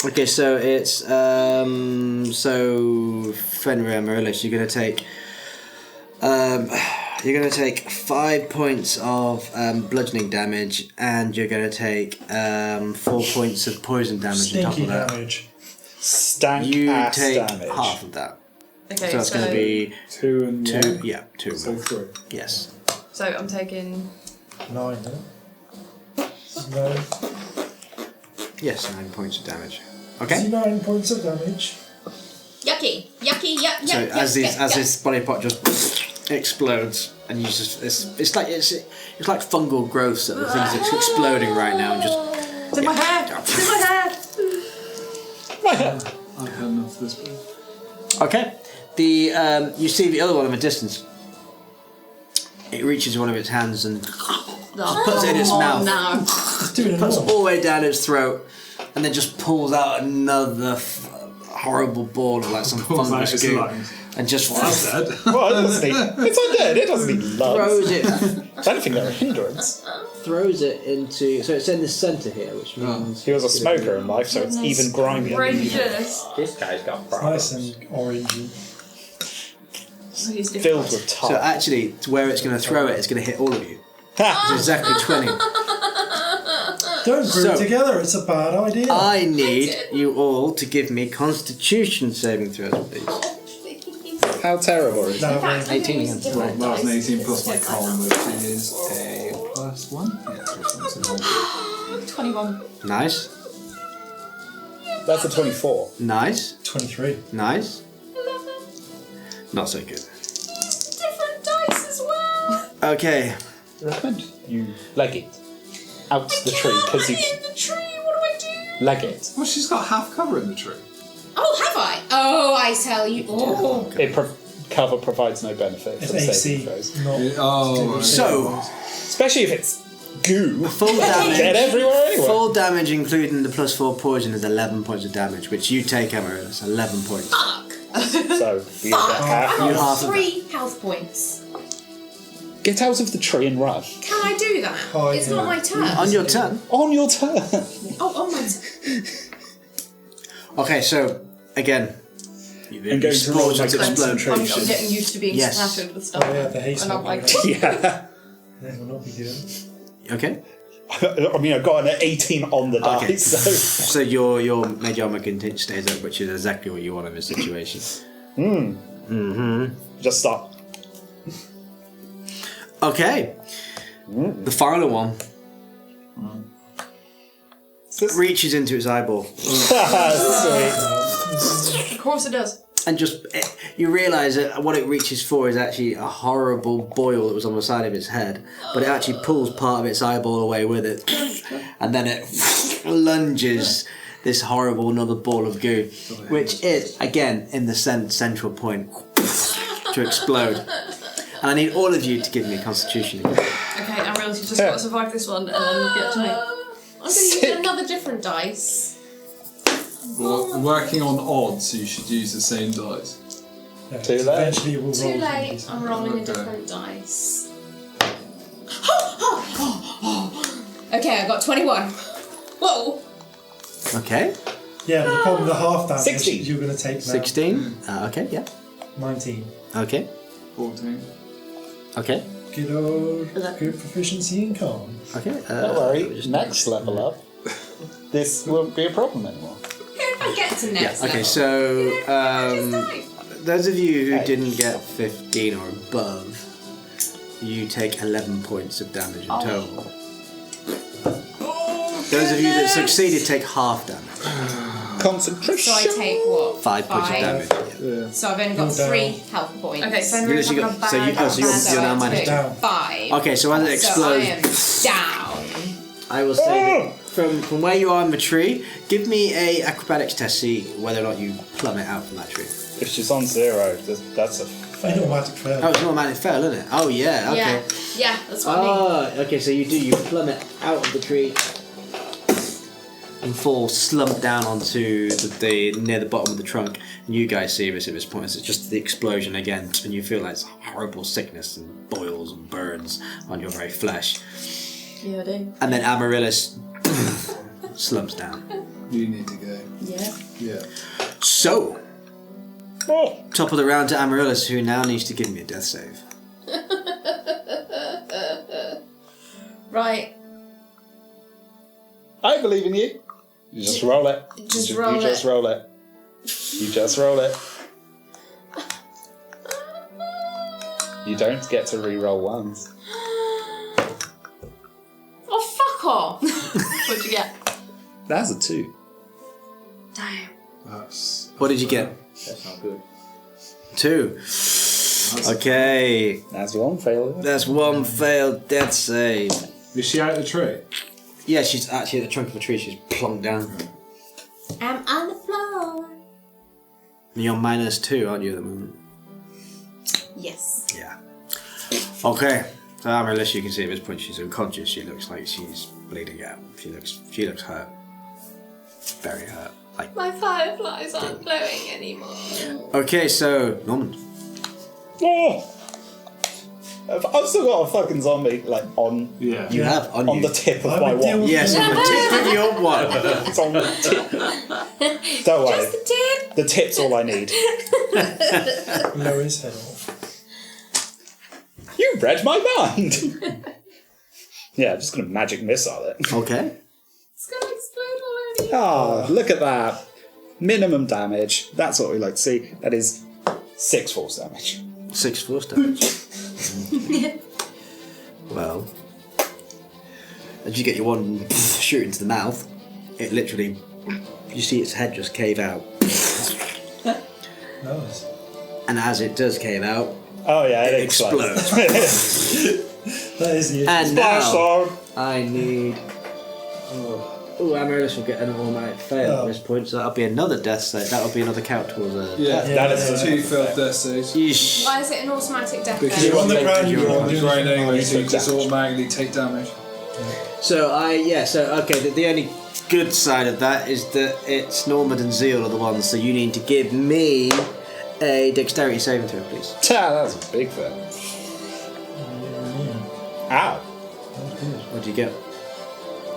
[SPEAKER 1] Okay, so it's so Fenrir and Marillis, you're gonna take 5 points of bludgeoning damage, and you're gonna take 4 points of poison damage on top
[SPEAKER 2] Stinky
[SPEAKER 1] of that.
[SPEAKER 2] damage.
[SPEAKER 4] Stank
[SPEAKER 1] You
[SPEAKER 4] ass
[SPEAKER 1] take
[SPEAKER 4] damage.
[SPEAKER 1] half of that.
[SPEAKER 6] Okay,
[SPEAKER 1] So it's gonna be
[SPEAKER 5] 2 and
[SPEAKER 1] 2.
[SPEAKER 5] 1.
[SPEAKER 1] Yeah, 2.
[SPEAKER 5] So 3.
[SPEAKER 1] Yes.
[SPEAKER 6] So I'm taking
[SPEAKER 2] 9, no?
[SPEAKER 1] Yes, 9 points of damage.
[SPEAKER 2] No.
[SPEAKER 1] Okay.
[SPEAKER 2] 9 points of damage.
[SPEAKER 9] Yucky. Yucky. Yuck.
[SPEAKER 1] So
[SPEAKER 9] Yuck.
[SPEAKER 1] as
[SPEAKER 9] yuck,
[SPEAKER 1] this body part just explodes, and you just it's like fungal growths that the things that's exploding right now, and just
[SPEAKER 3] It's in my hair! It's in my hair!
[SPEAKER 5] I've had enough of this place.
[SPEAKER 1] okay. The you see the other one in the distance. It reaches one of its hands and puts it in its mouth,
[SPEAKER 6] now.
[SPEAKER 2] It's doing it
[SPEAKER 1] puts it
[SPEAKER 2] all.
[SPEAKER 1] all the way down its throat, and then just pulls out another horrible ball of like some
[SPEAKER 5] Pulls out
[SPEAKER 1] fungus
[SPEAKER 5] his
[SPEAKER 1] goo
[SPEAKER 5] lungs.
[SPEAKER 1] and just
[SPEAKER 5] That's dead.
[SPEAKER 4] Well, it doesn't need. It's undead. It doesn't need lungs.
[SPEAKER 1] throws it
[SPEAKER 4] I don't think they're a hindrance.
[SPEAKER 1] throws it into. So it's in the centre here, which means
[SPEAKER 4] He was a smoker in life, so it's even grimier.
[SPEAKER 6] Gracious.
[SPEAKER 4] This guy's got
[SPEAKER 2] Nice
[SPEAKER 4] problems.
[SPEAKER 2] and orangey.
[SPEAKER 6] So he's different.
[SPEAKER 4] Filled with tar.
[SPEAKER 1] so actually to where it's going to throw it, it's going to hit all of you. It's exactly 20.
[SPEAKER 2] Don't group
[SPEAKER 1] So-
[SPEAKER 2] together, it's a bad idea.
[SPEAKER 1] I need you all to give me Constitution saving throws, please.
[SPEAKER 4] How terrible is
[SPEAKER 2] No,
[SPEAKER 9] fact,
[SPEAKER 1] 18
[SPEAKER 9] use
[SPEAKER 1] again.
[SPEAKER 9] different
[SPEAKER 5] Well, that was an
[SPEAKER 9] dice
[SPEAKER 5] 18 plus my
[SPEAKER 9] because
[SPEAKER 5] con,
[SPEAKER 9] it's
[SPEAKER 5] which is a +1. Yeah, +1.
[SPEAKER 6] 21.
[SPEAKER 1] Nice,
[SPEAKER 4] That's a 24.
[SPEAKER 1] nice,
[SPEAKER 2] 23.
[SPEAKER 1] nice. Not so good.
[SPEAKER 9] different dice as well.
[SPEAKER 1] Okay,
[SPEAKER 4] I recommend you leg it out the tree because you
[SPEAKER 9] in the tree. What do I do?
[SPEAKER 4] leg it.
[SPEAKER 5] Well, she's got half cover in the tree.
[SPEAKER 9] Oh, have I? Oh, I tell you. Oh.
[SPEAKER 4] Cover provides no benefit
[SPEAKER 2] It's
[SPEAKER 4] for the
[SPEAKER 2] AC,
[SPEAKER 4] saving throws,
[SPEAKER 2] not.
[SPEAKER 5] Oh, right.
[SPEAKER 1] so
[SPEAKER 4] especially if it's goo.
[SPEAKER 1] full
[SPEAKER 4] Get
[SPEAKER 1] damage.
[SPEAKER 4] everywhere anyway.
[SPEAKER 1] Full damage, including the +4 poison, is 11 points of damage, which you take, Amaryllis. 11 points.
[SPEAKER 9] Fuck.
[SPEAKER 4] So you get half.
[SPEAKER 9] I'm
[SPEAKER 1] You
[SPEAKER 9] on
[SPEAKER 1] half of
[SPEAKER 9] 3 health points.
[SPEAKER 4] Get out of the tree and run.
[SPEAKER 9] Can I do that?
[SPEAKER 2] Oh,
[SPEAKER 9] It's
[SPEAKER 2] yeah.
[SPEAKER 9] not my turn.
[SPEAKER 1] On your turn.
[SPEAKER 4] On your turn.
[SPEAKER 9] Oh, on my turn.
[SPEAKER 1] Okay, so again,
[SPEAKER 4] I'm going to roll
[SPEAKER 1] explosions
[SPEAKER 4] my
[SPEAKER 1] explode.
[SPEAKER 4] concentration.
[SPEAKER 6] I'm getting used to being
[SPEAKER 1] Yes.
[SPEAKER 6] splattered with stuff.
[SPEAKER 2] Oh, yeah, the haste
[SPEAKER 6] and I'm
[SPEAKER 2] will
[SPEAKER 6] like,
[SPEAKER 2] be
[SPEAKER 4] Yeah.
[SPEAKER 2] That will not be good.
[SPEAKER 1] Okay,
[SPEAKER 4] I mean, I got an 18 on the
[SPEAKER 1] Okay.
[SPEAKER 4] dice, so.
[SPEAKER 1] so your major armor contingent stays up, which is exactly what you want in this situation.
[SPEAKER 4] Just stop.
[SPEAKER 1] Okay, the final one reaches into its eyeball.
[SPEAKER 4] Sweet.
[SPEAKER 6] of course it does.
[SPEAKER 1] And you realise that what it reaches for is actually a horrible boil that was on the side of its head, but it actually pulls part of its eyeball away with it, and then it lunges this horrible another ball of goo, which is again in the central point to explode. And I need all of you to give me a Constitution again.
[SPEAKER 6] Okay, I realise you just got to survive this one and then get to me.
[SPEAKER 9] I'm going to use another different dice.
[SPEAKER 5] Well, working on odds, you should use the same dice.
[SPEAKER 2] Yeah,
[SPEAKER 4] Too late.
[SPEAKER 2] Eventually it will roll.
[SPEAKER 9] Too late. I'm rolling a
[SPEAKER 5] Okay.
[SPEAKER 9] different dice. Okay, I got 21. Whoa.
[SPEAKER 1] Okay,
[SPEAKER 2] Yeah, but the problem with the half damage
[SPEAKER 4] 16.
[SPEAKER 2] you're going to take now.
[SPEAKER 1] 16. Okay, yeah.
[SPEAKER 2] 19.
[SPEAKER 1] Okay,
[SPEAKER 5] 14.
[SPEAKER 1] okay,
[SPEAKER 2] Good old good proficiency in calm.
[SPEAKER 1] okay.
[SPEAKER 4] Don't worry, next level up, this won't be a problem anymore.
[SPEAKER 9] If I get to next
[SPEAKER 1] Yeah. Okay,
[SPEAKER 9] level.
[SPEAKER 1] so
[SPEAKER 9] Just die.
[SPEAKER 1] those of you who
[SPEAKER 4] Hey.
[SPEAKER 1] didn't get 15 or above, you take 11 points of damage in total. Those of you that succeeded take half damage.
[SPEAKER 4] Concentration.
[SPEAKER 9] So I take what?
[SPEAKER 1] 5 points of damage. Yeah.
[SPEAKER 9] So I've only got
[SPEAKER 2] You're
[SPEAKER 9] 3
[SPEAKER 2] down.
[SPEAKER 9] health points.
[SPEAKER 6] Okay, so
[SPEAKER 1] You
[SPEAKER 6] I'm
[SPEAKER 1] literally
[SPEAKER 6] having a
[SPEAKER 1] got- so you-
[SPEAKER 6] bad
[SPEAKER 1] oh, so you're-
[SPEAKER 6] bad
[SPEAKER 1] you're now
[SPEAKER 6] day.
[SPEAKER 1] minus
[SPEAKER 2] Down.
[SPEAKER 9] 5.
[SPEAKER 1] Okay, so as it
[SPEAKER 9] So I
[SPEAKER 1] explodes,
[SPEAKER 9] am down.
[SPEAKER 1] I will say that from where you are in the tree, give me a acrobatics test, see whether or not you plummet out from that tree.
[SPEAKER 4] If she's on 0, that's a
[SPEAKER 2] An
[SPEAKER 4] fail.
[SPEAKER 2] automatic fail.
[SPEAKER 1] Oh, it's an automatic fail, isn't it? Oh, yeah, okay.
[SPEAKER 9] Yeah, yeah, that's what I mean.
[SPEAKER 1] Oh, okay, so you plummet out of the tree and fall slump down onto the near the bottom of the trunk, and you guys see this at this point. It's just the explosion again, and you feel like it's horrible sickness and boils and burns on your very flesh.
[SPEAKER 6] Yeah, I do.
[SPEAKER 1] And then Amaryllis slumps down.
[SPEAKER 5] You need to go.
[SPEAKER 6] Yeah.
[SPEAKER 5] Yeah.
[SPEAKER 1] So,
[SPEAKER 4] Oh,
[SPEAKER 1] top of the round to Amaryllis, who now needs to give me a death save.
[SPEAKER 9] Right,
[SPEAKER 4] I believe in you. You just roll it.
[SPEAKER 9] just
[SPEAKER 4] You
[SPEAKER 9] roll
[SPEAKER 4] just
[SPEAKER 9] it.
[SPEAKER 4] roll it. You just roll it. You don't get to re-roll ones.
[SPEAKER 9] Oh, fuck off!
[SPEAKER 6] What'd you get?
[SPEAKER 4] That's a 2.
[SPEAKER 9] Damn.
[SPEAKER 5] That's.
[SPEAKER 1] What did you get?
[SPEAKER 4] That's not good.
[SPEAKER 1] 2. Okay,
[SPEAKER 4] That's one failure.
[SPEAKER 1] that's one failed death save.
[SPEAKER 5] Is she out of the tree?
[SPEAKER 1] Yeah, she's actually at the trunk of a tree. She's plonked down.
[SPEAKER 9] I'm on the floor.
[SPEAKER 1] And you're -2, aren't you, at the moment?
[SPEAKER 9] Yes.
[SPEAKER 1] Yeah. Okay. So Amaryllis, you can see at this point she's unconscious. She looks like she's bleeding out. She looks hurt. Very hurt.
[SPEAKER 3] My fireflies aren't glowing anymore.
[SPEAKER 1] Okay, so Norman.
[SPEAKER 4] Oh! I've still got a fucking zombie on.
[SPEAKER 5] Yeah.
[SPEAKER 1] You have on
[SPEAKER 4] on
[SPEAKER 1] you.
[SPEAKER 4] the tip of
[SPEAKER 2] I
[SPEAKER 4] my
[SPEAKER 2] would deal
[SPEAKER 4] wand.
[SPEAKER 2] with
[SPEAKER 1] Yes, on the tip of your wand.
[SPEAKER 4] It's on the tip. Don't worry.
[SPEAKER 9] Just the tip.
[SPEAKER 4] The tip's all I need.
[SPEAKER 2] Lower his head off.
[SPEAKER 4] You read my mind. Yeah, I'm just gonna magic missile it.
[SPEAKER 1] Okay.
[SPEAKER 3] It's gonna explode already.
[SPEAKER 4] Ah, look at that. Minimum damage. That's what we like to see. That is 6 force damage.
[SPEAKER 1] 6 force damage. Well, as you get your wand and shoot into the mouth, it literally, you see its head just cave out.
[SPEAKER 2] Nice.
[SPEAKER 1] And as it does cave out,
[SPEAKER 4] Oh yeah,
[SPEAKER 1] it
[SPEAKER 4] it explodes.
[SPEAKER 2] That is the issue.
[SPEAKER 1] and
[SPEAKER 4] Splash
[SPEAKER 1] now
[SPEAKER 4] zone.
[SPEAKER 1] I need. Oh, Amaryllis will get an automatic fail at this point, so that'll be another death save. That'll be another count towards a.
[SPEAKER 5] Yeah,
[SPEAKER 4] That is
[SPEAKER 5] two failed death saves.
[SPEAKER 1] Yeesh.
[SPEAKER 9] Why is it an automatic death
[SPEAKER 5] Because
[SPEAKER 9] then?
[SPEAKER 5] you're on the
[SPEAKER 4] take-
[SPEAKER 5] ground,
[SPEAKER 4] you're
[SPEAKER 5] you're on the
[SPEAKER 2] doing
[SPEAKER 5] ground
[SPEAKER 2] damage.
[SPEAKER 5] anyway,
[SPEAKER 4] You
[SPEAKER 5] so you
[SPEAKER 4] take
[SPEAKER 5] just
[SPEAKER 4] damage.
[SPEAKER 5] automatically take damage.
[SPEAKER 1] So the only good side of that is that it's Normand and Zeal are the ones, so you need to give me a dexterity saving throw, please.
[SPEAKER 4] That's a big fail. Ow.
[SPEAKER 1] What do you get?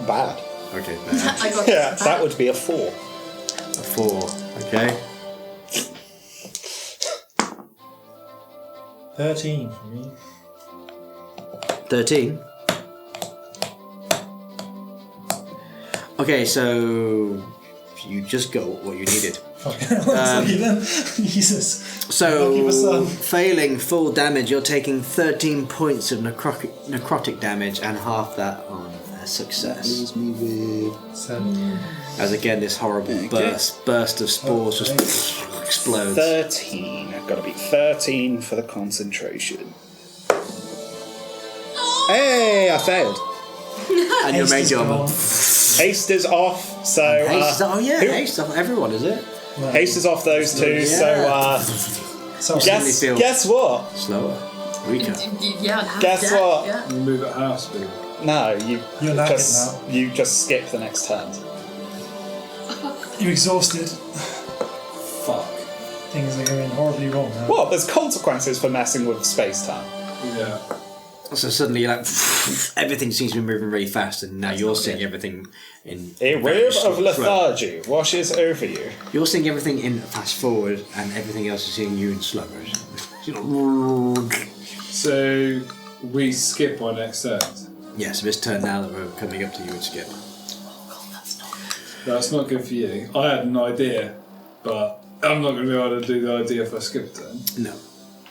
[SPEAKER 4] Bad.
[SPEAKER 1] Okay, bad.
[SPEAKER 3] I got
[SPEAKER 4] Yeah, that would be a 4.
[SPEAKER 1] A 4. Okay.
[SPEAKER 2] 13 for me.
[SPEAKER 1] 13. Okay, so you just got what you needed.
[SPEAKER 2] Jesus.
[SPEAKER 1] So,
[SPEAKER 2] Lucky for some.
[SPEAKER 1] failing full damage, you're taking 13 points of necrotic damage and half that on a success.
[SPEAKER 4] Me with
[SPEAKER 2] 7.
[SPEAKER 1] As again, this horrible burst of spores just explodes.
[SPEAKER 4] 13. I've got to beat 13 for the concentration. Hey, I failed.
[SPEAKER 1] And your main armor.
[SPEAKER 4] Haste is off, so
[SPEAKER 1] Haste, oh yeah,
[SPEAKER 4] who-
[SPEAKER 1] haste off everyone, is it?
[SPEAKER 4] haste is off those two.
[SPEAKER 1] Yeah.
[SPEAKER 4] So
[SPEAKER 1] Guess-
[SPEAKER 4] guess what?
[SPEAKER 1] Slower. Weaker.
[SPEAKER 3] Yeah, half
[SPEAKER 4] Guess
[SPEAKER 3] dead,
[SPEAKER 4] what?
[SPEAKER 3] Yeah.
[SPEAKER 5] You move at half speed.
[SPEAKER 4] No,
[SPEAKER 2] You're knackered
[SPEAKER 4] just
[SPEAKER 2] now.
[SPEAKER 4] you just skip the next turn.
[SPEAKER 2] You're exhausted.
[SPEAKER 5] Fuck.
[SPEAKER 2] Things are going horribly wrong now.
[SPEAKER 4] What? There's consequences for messing with space time.
[SPEAKER 5] Yeah.
[SPEAKER 1] So suddenly, you're like, everything seems to be moving really fast, and now you're seeing everything in.
[SPEAKER 4] A
[SPEAKER 1] very
[SPEAKER 4] wave
[SPEAKER 1] slow
[SPEAKER 4] of
[SPEAKER 1] flow.
[SPEAKER 4] lethargy washes over you.
[SPEAKER 1] You're seeing everything in fast forward, and everything else is seeing you in slow motion.
[SPEAKER 5] So we skip our next turn.
[SPEAKER 1] Yeah, so this turn now that we're coming up to you and skip.
[SPEAKER 5] That's not good for you. I had an idea, but I'm not going to be able to do the idea if I skip a turn.
[SPEAKER 1] No.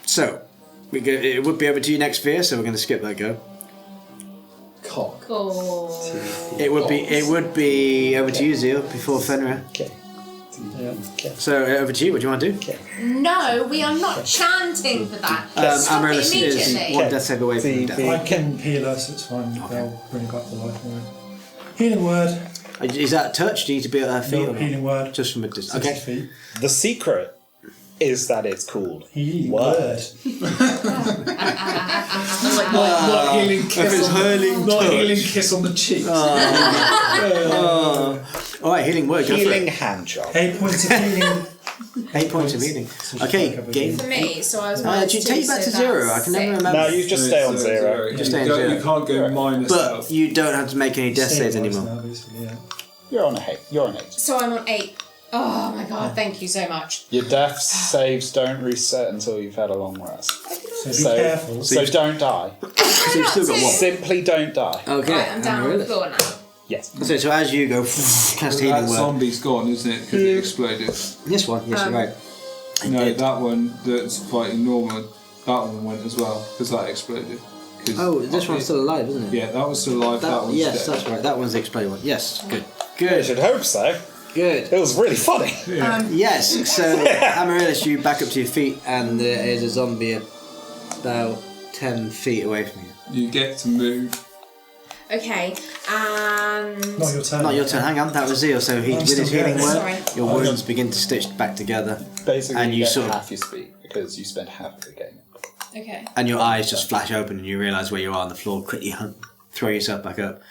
[SPEAKER 1] So, it would be over to you next Veer, so we're going to skip that go.
[SPEAKER 5] Cock.
[SPEAKER 3] Oh.
[SPEAKER 1] It would be over to you, Zeal, before Fenrir.
[SPEAKER 4] Okay.
[SPEAKER 1] So over to you. What do you want to do?
[SPEAKER 9] No, we are not chanting for that. Stop it
[SPEAKER 1] Amaryllis is
[SPEAKER 9] immediately.
[SPEAKER 1] one death save away from death.
[SPEAKER 2] I can heal us, it's fine. They'll bring it back to life. Right? Healing word.
[SPEAKER 1] Is that a touch? Do you need to be at her feet?
[SPEAKER 2] No,
[SPEAKER 1] or not?
[SPEAKER 2] healing word.
[SPEAKER 1] Just from a distance.
[SPEAKER 2] 60
[SPEAKER 1] Okay.
[SPEAKER 2] feet.
[SPEAKER 4] The secret is that it's called
[SPEAKER 2] Healing
[SPEAKER 4] word.
[SPEAKER 5] Not healing kiss. Not healing kiss on the cheeks.
[SPEAKER 1] All right, healing word. Go for
[SPEAKER 4] Healing
[SPEAKER 1] it.
[SPEAKER 4] hand job.
[SPEAKER 2] 8 points of healing.
[SPEAKER 1] 8 points of healing. Okay, game.
[SPEAKER 9] For me, so I was
[SPEAKER 1] Do
[SPEAKER 9] minus
[SPEAKER 1] you
[SPEAKER 9] 2,
[SPEAKER 1] take you back
[SPEAKER 9] so
[SPEAKER 1] to 0? I
[SPEAKER 9] that's
[SPEAKER 1] can never
[SPEAKER 9] 6.
[SPEAKER 1] remember.
[SPEAKER 4] No, you just stay on 0.
[SPEAKER 1] Just stay on
[SPEAKER 5] you
[SPEAKER 1] 0.
[SPEAKER 5] You can't go minus
[SPEAKER 1] But
[SPEAKER 5] health.
[SPEAKER 1] you don't have to make any death saves anymore.
[SPEAKER 2] Now, basically, yeah.
[SPEAKER 4] You're on 8. You're on 8.
[SPEAKER 9] So I'm on 8. Oh my god, thank you so much.
[SPEAKER 4] Your death saves don't reset until you've had a long rest.
[SPEAKER 2] So be careful.
[SPEAKER 4] So don't die.
[SPEAKER 1] So you've still got one.
[SPEAKER 4] Simply don't die.
[SPEAKER 1] Okay.
[SPEAKER 9] Right, I'm down on the
[SPEAKER 1] Amaryllis.
[SPEAKER 9] floor now.
[SPEAKER 4] Yes.
[SPEAKER 1] So as you go, cast
[SPEAKER 5] That
[SPEAKER 1] healing word.
[SPEAKER 5] zombie's gone, isn't it? Because it exploded.
[SPEAKER 1] This one, yes, you're right.
[SPEAKER 5] No, that one that's fighting Norman, that one went as well, because that exploded. 'Cause
[SPEAKER 1] Oh, this one's still alive, isn't it?
[SPEAKER 5] Yeah, that one's still alive, that one's
[SPEAKER 1] yes,
[SPEAKER 5] dead.
[SPEAKER 1] that's right. That one's the exploded one. Yes, good.
[SPEAKER 4] I
[SPEAKER 1] Good.
[SPEAKER 4] should hope so.
[SPEAKER 1] Good.
[SPEAKER 4] It was really funny.
[SPEAKER 1] Yes, so Amaryllis, you back up to your feet, and there is a zombie about 10 feet away from you.
[SPEAKER 5] You get to move.
[SPEAKER 9] Okay, and...
[SPEAKER 2] Not your turn.
[SPEAKER 1] Not your turn, hang on, that was Zeal, so
[SPEAKER 2] I'm
[SPEAKER 1] with his
[SPEAKER 2] still
[SPEAKER 1] healing
[SPEAKER 2] going.
[SPEAKER 1] word,
[SPEAKER 9] Sorry.
[SPEAKER 1] your wounds begin to stitch back together,
[SPEAKER 4] Basically,
[SPEAKER 1] And
[SPEAKER 4] you
[SPEAKER 1] you
[SPEAKER 4] get
[SPEAKER 1] sort of-
[SPEAKER 4] half your speed because you spent half of the game.
[SPEAKER 9] Okay.
[SPEAKER 1] and your eyes just flash open, and you realise where you are on the floor, quickly throw yourself back up,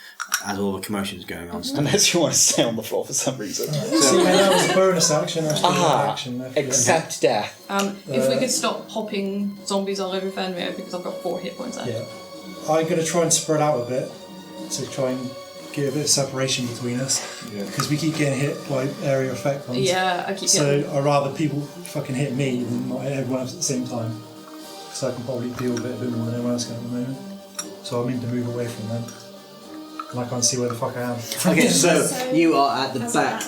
[SPEAKER 1] as all the commotion's going on. Still.
[SPEAKER 4] Unless you want to stay on the floor for some reason.
[SPEAKER 2] See, that was a bonus action. That's the
[SPEAKER 4] Ah,
[SPEAKER 2] action.
[SPEAKER 4] accept death.
[SPEAKER 3] If we could stop popping zombies all over Fenrir because I've got 4 hit points left.
[SPEAKER 2] Yeah. I'm going to try and spread out a bit to try and get a bit of separation between us. Because we keep getting hit by area effect ones.
[SPEAKER 3] Yeah, I keep
[SPEAKER 2] So
[SPEAKER 3] getting...
[SPEAKER 2] I'd rather people fucking hit me than not hit everyone else at the same time. So I can probably deal a bit more than everyone else can at the moment. So I need to move away from them. And I can't see where the fuck I am.
[SPEAKER 1] Okay, so you are at the back.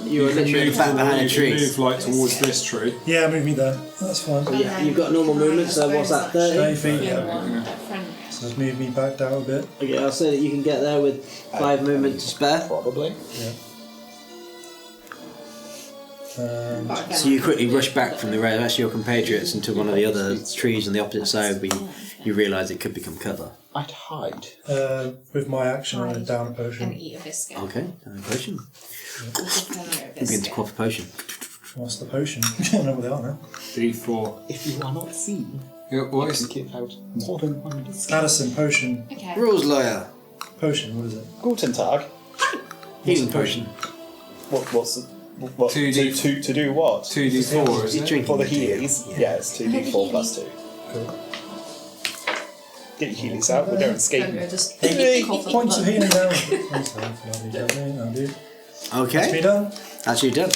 [SPEAKER 1] You are literally back behind a tree.
[SPEAKER 5] Move like towards this tree.
[SPEAKER 2] Yeah, move me there. That's fine.
[SPEAKER 1] Yeah, you've got normal movement, so what's that, 30?
[SPEAKER 2] 30 feet, yeah. So just move me back down a bit.
[SPEAKER 1] Okay, I'll say that you can get there with 5 movement to spare.
[SPEAKER 4] Probably.
[SPEAKER 2] Yeah.
[SPEAKER 1] So you quickly rush back from the rest of your compatriots into one of the other trees on the opposite side where you realise it could become cover.
[SPEAKER 4] I'd hide.
[SPEAKER 2] With my action, I'm going to down a
[SPEAKER 9] And
[SPEAKER 2] potion.
[SPEAKER 9] eat a biscuit.
[SPEAKER 1] Okay, down a potion.
[SPEAKER 9] Biscuit.
[SPEAKER 1] Begin to quaff a potion.
[SPEAKER 2] What's the potion? I don't know what they are now.
[SPEAKER 5] D4.
[SPEAKER 4] If you are not seen,
[SPEAKER 5] Yeah, what is
[SPEAKER 4] give out more than one biscuit.
[SPEAKER 2] Addison, potion.
[SPEAKER 9] Okay.
[SPEAKER 1] Rules lawyer.
[SPEAKER 2] Potion, what is it?
[SPEAKER 4] Guten Tag.
[SPEAKER 1] Healing potion.
[SPEAKER 4] What's the... What,
[SPEAKER 5] 2D.
[SPEAKER 4] to do what?
[SPEAKER 5] 2D4, isn't it?
[SPEAKER 1] Drinking
[SPEAKER 4] For the
[SPEAKER 1] material.
[SPEAKER 4] Heelys? Yeah, it's 2d4 plus 2.
[SPEAKER 2] Cool.
[SPEAKER 4] Get your Heelys out, we don't escape.
[SPEAKER 3] Fenrir just...
[SPEAKER 2] 8
[SPEAKER 3] cough at
[SPEAKER 2] points of
[SPEAKER 3] the
[SPEAKER 2] healing damage. That'll do. That's me
[SPEAKER 1] Okay,
[SPEAKER 2] done.
[SPEAKER 1] that's you done.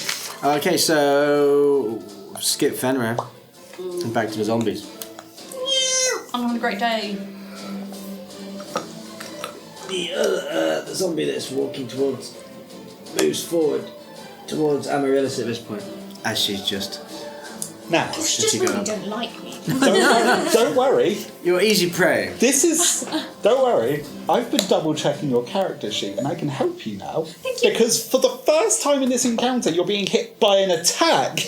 [SPEAKER 1] Okay, so skip Fenrir and back to the zombies.
[SPEAKER 3] I'm having a great day.
[SPEAKER 1] The zombie that's walking towards moves forward towards Amaryllis at this point, as she's just.
[SPEAKER 4] Now,
[SPEAKER 9] It's just
[SPEAKER 1] you go
[SPEAKER 9] really
[SPEAKER 1] up.
[SPEAKER 9] don't like me.
[SPEAKER 4] don't worry.
[SPEAKER 1] You're easy prey.
[SPEAKER 4] This is... Don't worry. I've been double checking your character sheet and I can help you now.
[SPEAKER 9] Thank you.
[SPEAKER 4] Because for the first time in this encounter, you're being hit by an attack.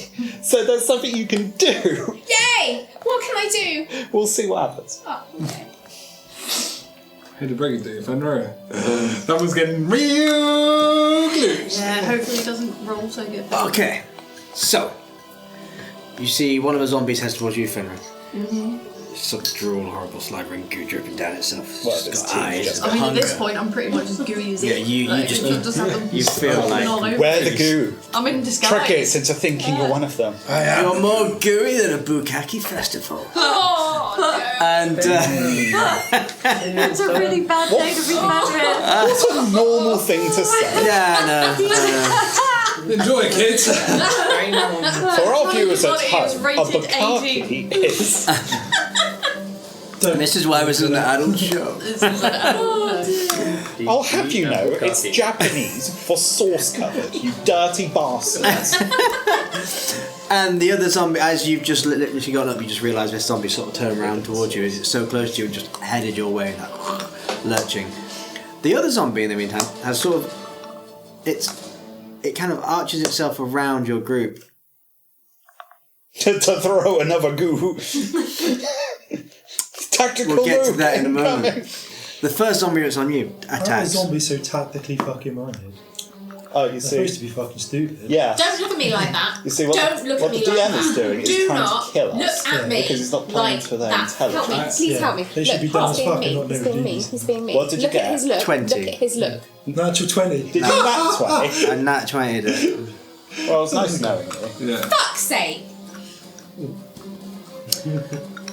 [SPEAKER 4] So there's something you can do.
[SPEAKER 9] Yay! What can I do?
[SPEAKER 4] We'll see what happens.
[SPEAKER 9] Oh, okay.
[SPEAKER 5] How to bring it to you, Fenrir. That was getting real close.
[SPEAKER 3] Yeah, hopefully it doesn't roll so good.
[SPEAKER 1] Okay, so you see one of the zombies heads towards you, Fenrir. Some drool, horrible slavering goo dripping down itself. It's
[SPEAKER 4] Well,
[SPEAKER 1] just
[SPEAKER 4] this
[SPEAKER 1] got
[SPEAKER 4] team
[SPEAKER 1] eyes.
[SPEAKER 4] just-
[SPEAKER 1] and
[SPEAKER 3] I mean, at this
[SPEAKER 1] hunger.
[SPEAKER 3] point, I'm pretty much as gooey as
[SPEAKER 1] Yeah,
[SPEAKER 3] it.
[SPEAKER 1] you
[SPEAKER 3] Like,
[SPEAKER 1] just-
[SPEAKER 3] it just have them
[SPEAKER 1] you feel
[SPEAKER 3] rolling
[SPEAKER 1] like-
[SPEAKER 3] all over
[SPEAKER 4] Wear
[SPEAKER 3] the
[SPEAKER 4] the
[SPEAKER 3] place.
[SPEAKER 4] goo.
[SPEAKER 3] I'm in disguise.
[SPEAKER 4] Trick it into thinking you're one of them.
[SPEAKER 1] You're more gooey than a bukkake festival.
[SPEAKER 9] Oh, no.
[SPEAKER 1] And
[SPEAKER 3] It's a really bad day to be Fenrir.
[SPEAKER 4] What's a normal thing to say?
[SPEAKER 1] yeah, no.
[SPEAKER 5] Enjoy, kids.
[SPEAKER 4] For our viewers at
[SPEAKER 3] Everybody is
[SPEAKER 4] home, a
[SPEAKER 3] rated
[SPEAKER 4] bukkake is...
[SPEAKER 1] This is why this is an adult show.
[SPEAKER 3] This is an adult.
[SPEAKER 4] I'll have you know, it's Japanese for sauce covered, you dirty bastards.
[SPEAKER 1] And the other zombie, as you've just literally got up, you just realise this zombie sort of turned around towards you. As it's so close to you and just headed your way, like, lurching. The other zombie, in the meantime, has sort of... It kind of arches itself around your group.
[SPEAKER 4] to throw another goo. Tactical
[SPEAKER 1] We'll get to
[SPEAKER 4] move
[SPEAKER 1] that in a moment.
[SPEAKER 4] incoming.
[SPEAKER 1] The first zombie that's on you
[SPEAKER 2] How are
[SPEAKER 1] attacks.
[SPEAKER 2] zombies so tactically fucking minded?
[SPEAKER 4] Oh, you
[SPEAKER 2] They're
[SPEAKER 4] see.
[SPEAKER 2] supposed to be fucking stupid.
[SPEAKER 4] Yeah.
[SPEAKER 9] Don't look at me like that.
[SPEAKER 4] You see what
[SPEAKER 9] Don't look
[SPEAKER 4] what
[SPEAKER 9] at me
[SPEAKER 4] the
[SPEAKER 9] like
[SPEAKER 4] DM
[SPEAKER 9] that.
[SPEAKER 4] is doing is
[SPEAKER 9] Do
[SPEAKER 4] trying
[SPEAKER 9] not
[SPEAKER 4] to kill us.
[SPEAKER 9] look at me
[SPEAKER 4] because he's not playing
[SPEAKER 9] like
[SPEAKER 4] for their
[SPEAKER 9] that. Help me,
[SPEAKER 4] intelligence.
[SPEAKER 9] please
[SPEAKER 2] Yeah.
[SPEAKER 9] help me.
[SPEAKER 2] They should be dumb as
[SPEAKER 9] he's
[SPEAKER 2] fuck
[SPEAKER 9] being
[SPEAKER 2] and not
[SPEAKER 9] mean. He's
[SPEAKER 2] know
[SPEAKER 9] being mean.
[SPEAKER 2] demons.
[SPEAKER 9] He's being mean.
[SPEAKER 4] What did you
[SPEAKER 9] look
[SPEAKER 4] get?
[SPEAKER 9] at his look.
[SPEAKER 1] 20.
[SPEAKER 9] Look at his look.
[SPEAKER 2] Natural 20.
[SPEAKER 4] Did you that 20?
[SPEAKER 1] And that 20 did.
[SPEAKER 4] Well, it was nice knowing you.
[SPEAKER 5] Yeah.
[SPEAKER 9] Fuck's sake!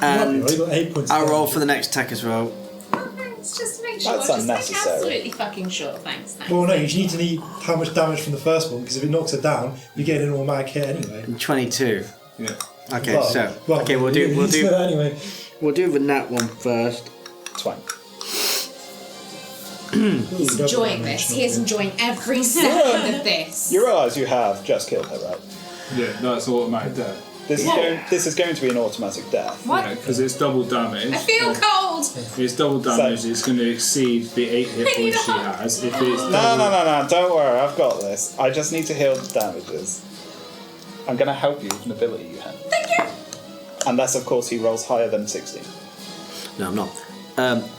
[SPEAKER 1] And
[SPEAKER 2] I got 8 points.
[SPEAKER 1] I'll roll for the next attack as well.
[SPEAKER 9] Oh, thanks, just to make sure.
[SPEAKER 4] That's
[SPEAKER 9] just make
[SPEAKER 4] unnecessary.
[SPEAKER 9] absolutely fucking sure. Thanks.
[SPEAKER 2] Well, no, you need to need how much damage from the first one, because if it knocks it down, you get an automatic hit anyway.
[SPEAKER 1] 22.
[SPEAKER 5] Yeah.
[SPEAKER 1] Okay,
[SPEAKER 2] Well,
[SPEAKER 1] so
[SPEAKER 2] well,
[SPEAKER 1] okay, we'll
[SPEAKER 2] you
[SPEAKER 1] do
[SPEAKER 2] need to that anyway.
[SPEAKER 1] the nat one first.
[SPEAKER 4] 20.
[SPEAKER 9] He's enjoying this. He is enjoying every second of this.
[SPEAKER 4] You realise you have just killed her, right?
[SPEAKER 5] Yeah, that's automatic death.
[SPEAKER 4] This is going to be an automatic death.
[SPEAKER 3] What?
[SPEAKER 5] Because it's double damage.
[SPEAKER 9] I feel cold.
[SPEAKER 5] If it's double damage, it's going to exceed the 8 hit
[SPEAKER 9] I need
[SPEAKER 5] points she
[SPEAKER 9] a hug.
[SPEAKER 5] has. If it's
[SPEAKER 4] No, don't worry, I've got this. I just need to heal the damages. I'm going to help you with an ability you have.
[SPEAKER 9] Thank you.
[SPEAKER 4] Unless, of course, he rolls higher than 16.
[SPEAKER 1] No, I'm not.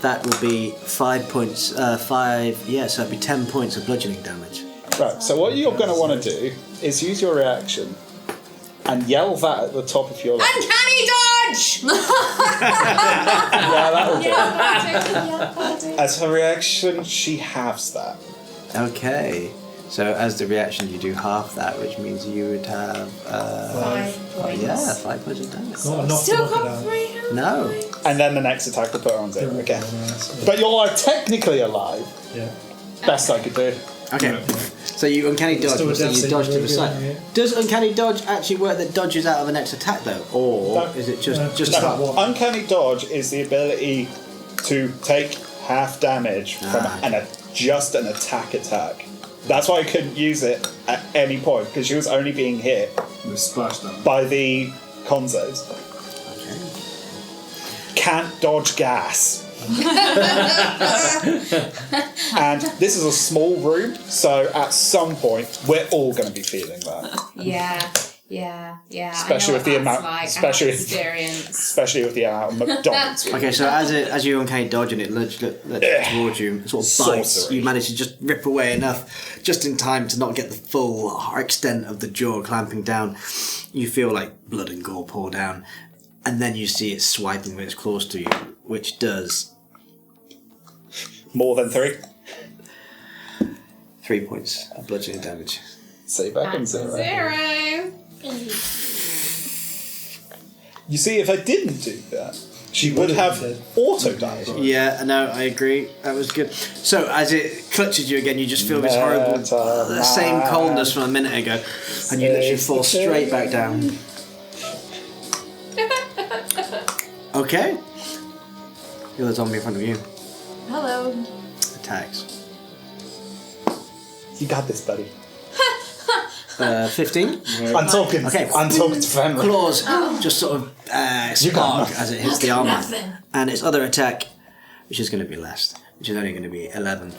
[SPEAKER 1] That will be 5 points. So it'd be 10 points of bludgeoning damage.
[SPEAKER 4] Right, so what you're going to want to do is use your reaction and yell that at the top of your lungs.
[SPEAKER 9] Uncanny dodge!
[SPEAKER 4] Yeah, that'll do.
[SPEAKER 9] That'll do.
[SPEAKER 4] As her reaction, she halves that.
[SPEAKER 1] Okay. So as the reaction, you do half that, which means you would have
[SPEAKER 9] 5 points.
[SPEAKER 1] yeah, 5 points of damage.
[SPEAKER 2] Not enough
[SPEAKER 9] Still
[SPEAKER 2] to knock it
[SPEAKER 9] got
[SPEAKER 2] down.
[SPEAKER 9] 3 health
[SPEAKER 1] No.
[SPEAKER 9] points.
[SPEAKER 4] And then the next attack will put her on 0 again.
[SPEAKER 2] Yeah.
[SPEAKER 4] But you're technically alive.
[SPEAKER 2] Yeah.
[SPEAKER 4] Best I could do.
[SPEAKER 1] Okay. So you uncanny dodge,
[SPEAKER 2] Still a
[SPEAKER 1] so
[SPEAKER 2] death
[SPEAKER 1] you
[SPEAKER 2] save,
[SPEAKER 1] dodge to
[SPEAKER 2] very
[SPEAKER 1] the
[SPEAKER 2] good,
[SPEAKER 1] side.
[SPEAKER 2] yeah.
[SPEAKER 1] Does uncanny dodge actually work that dodges out of the next attack though, or
[SPEAKER 2] That-
[SPEAKER 1] is it just
[SPEAKER 2] no,
[SPEAKER 1] just
[SPEAKER 2] that
[SPEAKER 1] that
[SPEAKER 2] one.
[SPEAKER 4] Uncanny dodge is the ability to take half damage from just an attack. That's why I couldn't use it at any point, because she was only being hit
[SPEAKER 5] With splash damage.
[SPEAKER 4] by the conzos. Can't dodge gas. And this is a small room, so at some point we're all going to be feeling that.
[SPEAKER 9] Yeah.
[SPEAKER 4] Especially
[SPEAKER 9] I know
[SPEAKER 4] with the
[SPEAKER 9] what that's
[SPEAKER 4] amount-
[SPEAKER 9] like.
[SPEAKER 4] especially
[SPEAKER 9] I
[SPEAKER 4] with-
[SPEAKER 9] have experience.
[SPEAKER 4] Especially with the amount of McDonald's.
[SPEAKER 1] Okay, so as you uncanny dodge and it lurches towards you, it sort of bites.
[SPEAKER 4] Sorcery.
[SPEAKER 1] You manage to just rip away enough, just in time to not get the full extent of the jaw clamping down. You feel like blood and gore pour down, and then you see it swiping with its claws to you, which does
[SPEAKER 4] More than 3.
[SPEAKER 1] 3 points of bludgeoning damage.
[SPEAKER 4] Say back on 0.
[SPEAKER 9] 0.
[SPEAKER 4] You see, if I didn't do that, she would have auto died.
[SPEAKER 1] Yeah, no, I agree. That was good. So as it clutches you again, you just feel this horrible, the same coldness from a minute ago, and you literally fall straight back down. Okay. The other zombie in front of you
[SPEAKER 3] Hello.
[SPEAKER 1] attacks.
[SPEAKER 4] You got this, buddy.
[SPEAKER 1] 15.
[SPEAKER 4] I'm talking.
[SPEAKER 1] Okay.
[SPEAKER 4] I'm talking to Fenrir.
[SPEAKER 1] Claws just sort of spark as it hits the armor,
[SPEAKER 9] Nothing.
[SPEAKER 1] and its other attack, which is going to be last, which is only going to be 11.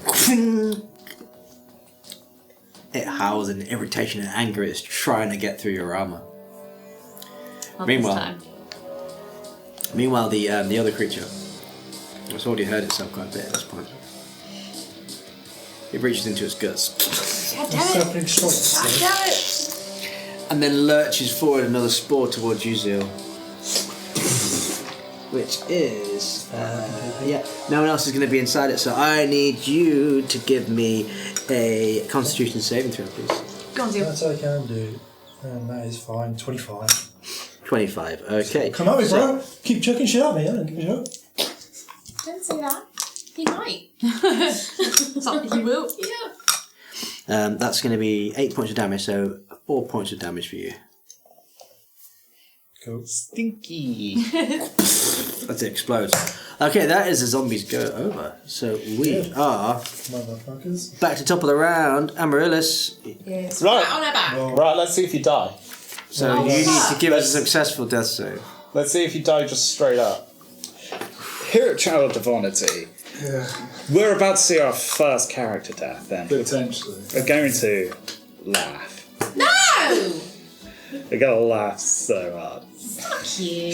[SPEAKER 1] It howls in irritation and anger. It's trying to get through your armor.
[SPEAKER 6] Not
[SPEAKER 1] Meanwhile-
[SPEAKER 6] this time.
[SPEAKER 1] Meanwhile, the other creature, it's already hurt itself quite a bit at this point. It reaches into its guts and then lurches forward another spore towards you, Zil. Which is no one else is going to be inside it, so I need you to give me a Constitution saving throw, please.
[SPEAKER 3] Go on, Zio.
[SPEAKER 2] That's what I can do. And that is fine. 25.
[SPEAKER 1] 25. Okay.
[SPEAKER 2] Come at me, bro. Keep chucking shit at me. I don't give a shit.
[SPEAKER 9] Don't say that. He might.
[SPEAKER 3] He will.
[SPEAKER 9] Yeah.
[SPEAKER 1] That's going to be 8 points of damage, so 4 points of damage for you.
[SPEAKER 2] Cool.
[SPEAKER 4] Stinky.
[SPEAKER 1] As it explodes. Okay, that is the zombies go over. So we are
[SPEAKER 2] Motherfuckers.
[SPEAKER 1] back to top of the round. Amaryllis.
[SPEAKER 9] Yes.
[SPEAKER 4] Right.
[SPEAKER 9] On her back.
[SPEAKER 4] Right, let's see if you die.
[SPEAKER 1] So you need to give us a successful death save.
[SPEAKER 4] Let's see if you die just straight up. Here at Channel of Divinity, we're about to see our first character death then.
[SPEAKER 5] Potentially.
[SPEAKER 4] We're going to laugh.
[SPEAKER 9] No!
[SPEAKER 4] We're going to laugh so hard.
[SPEAKER 9] Fuck you.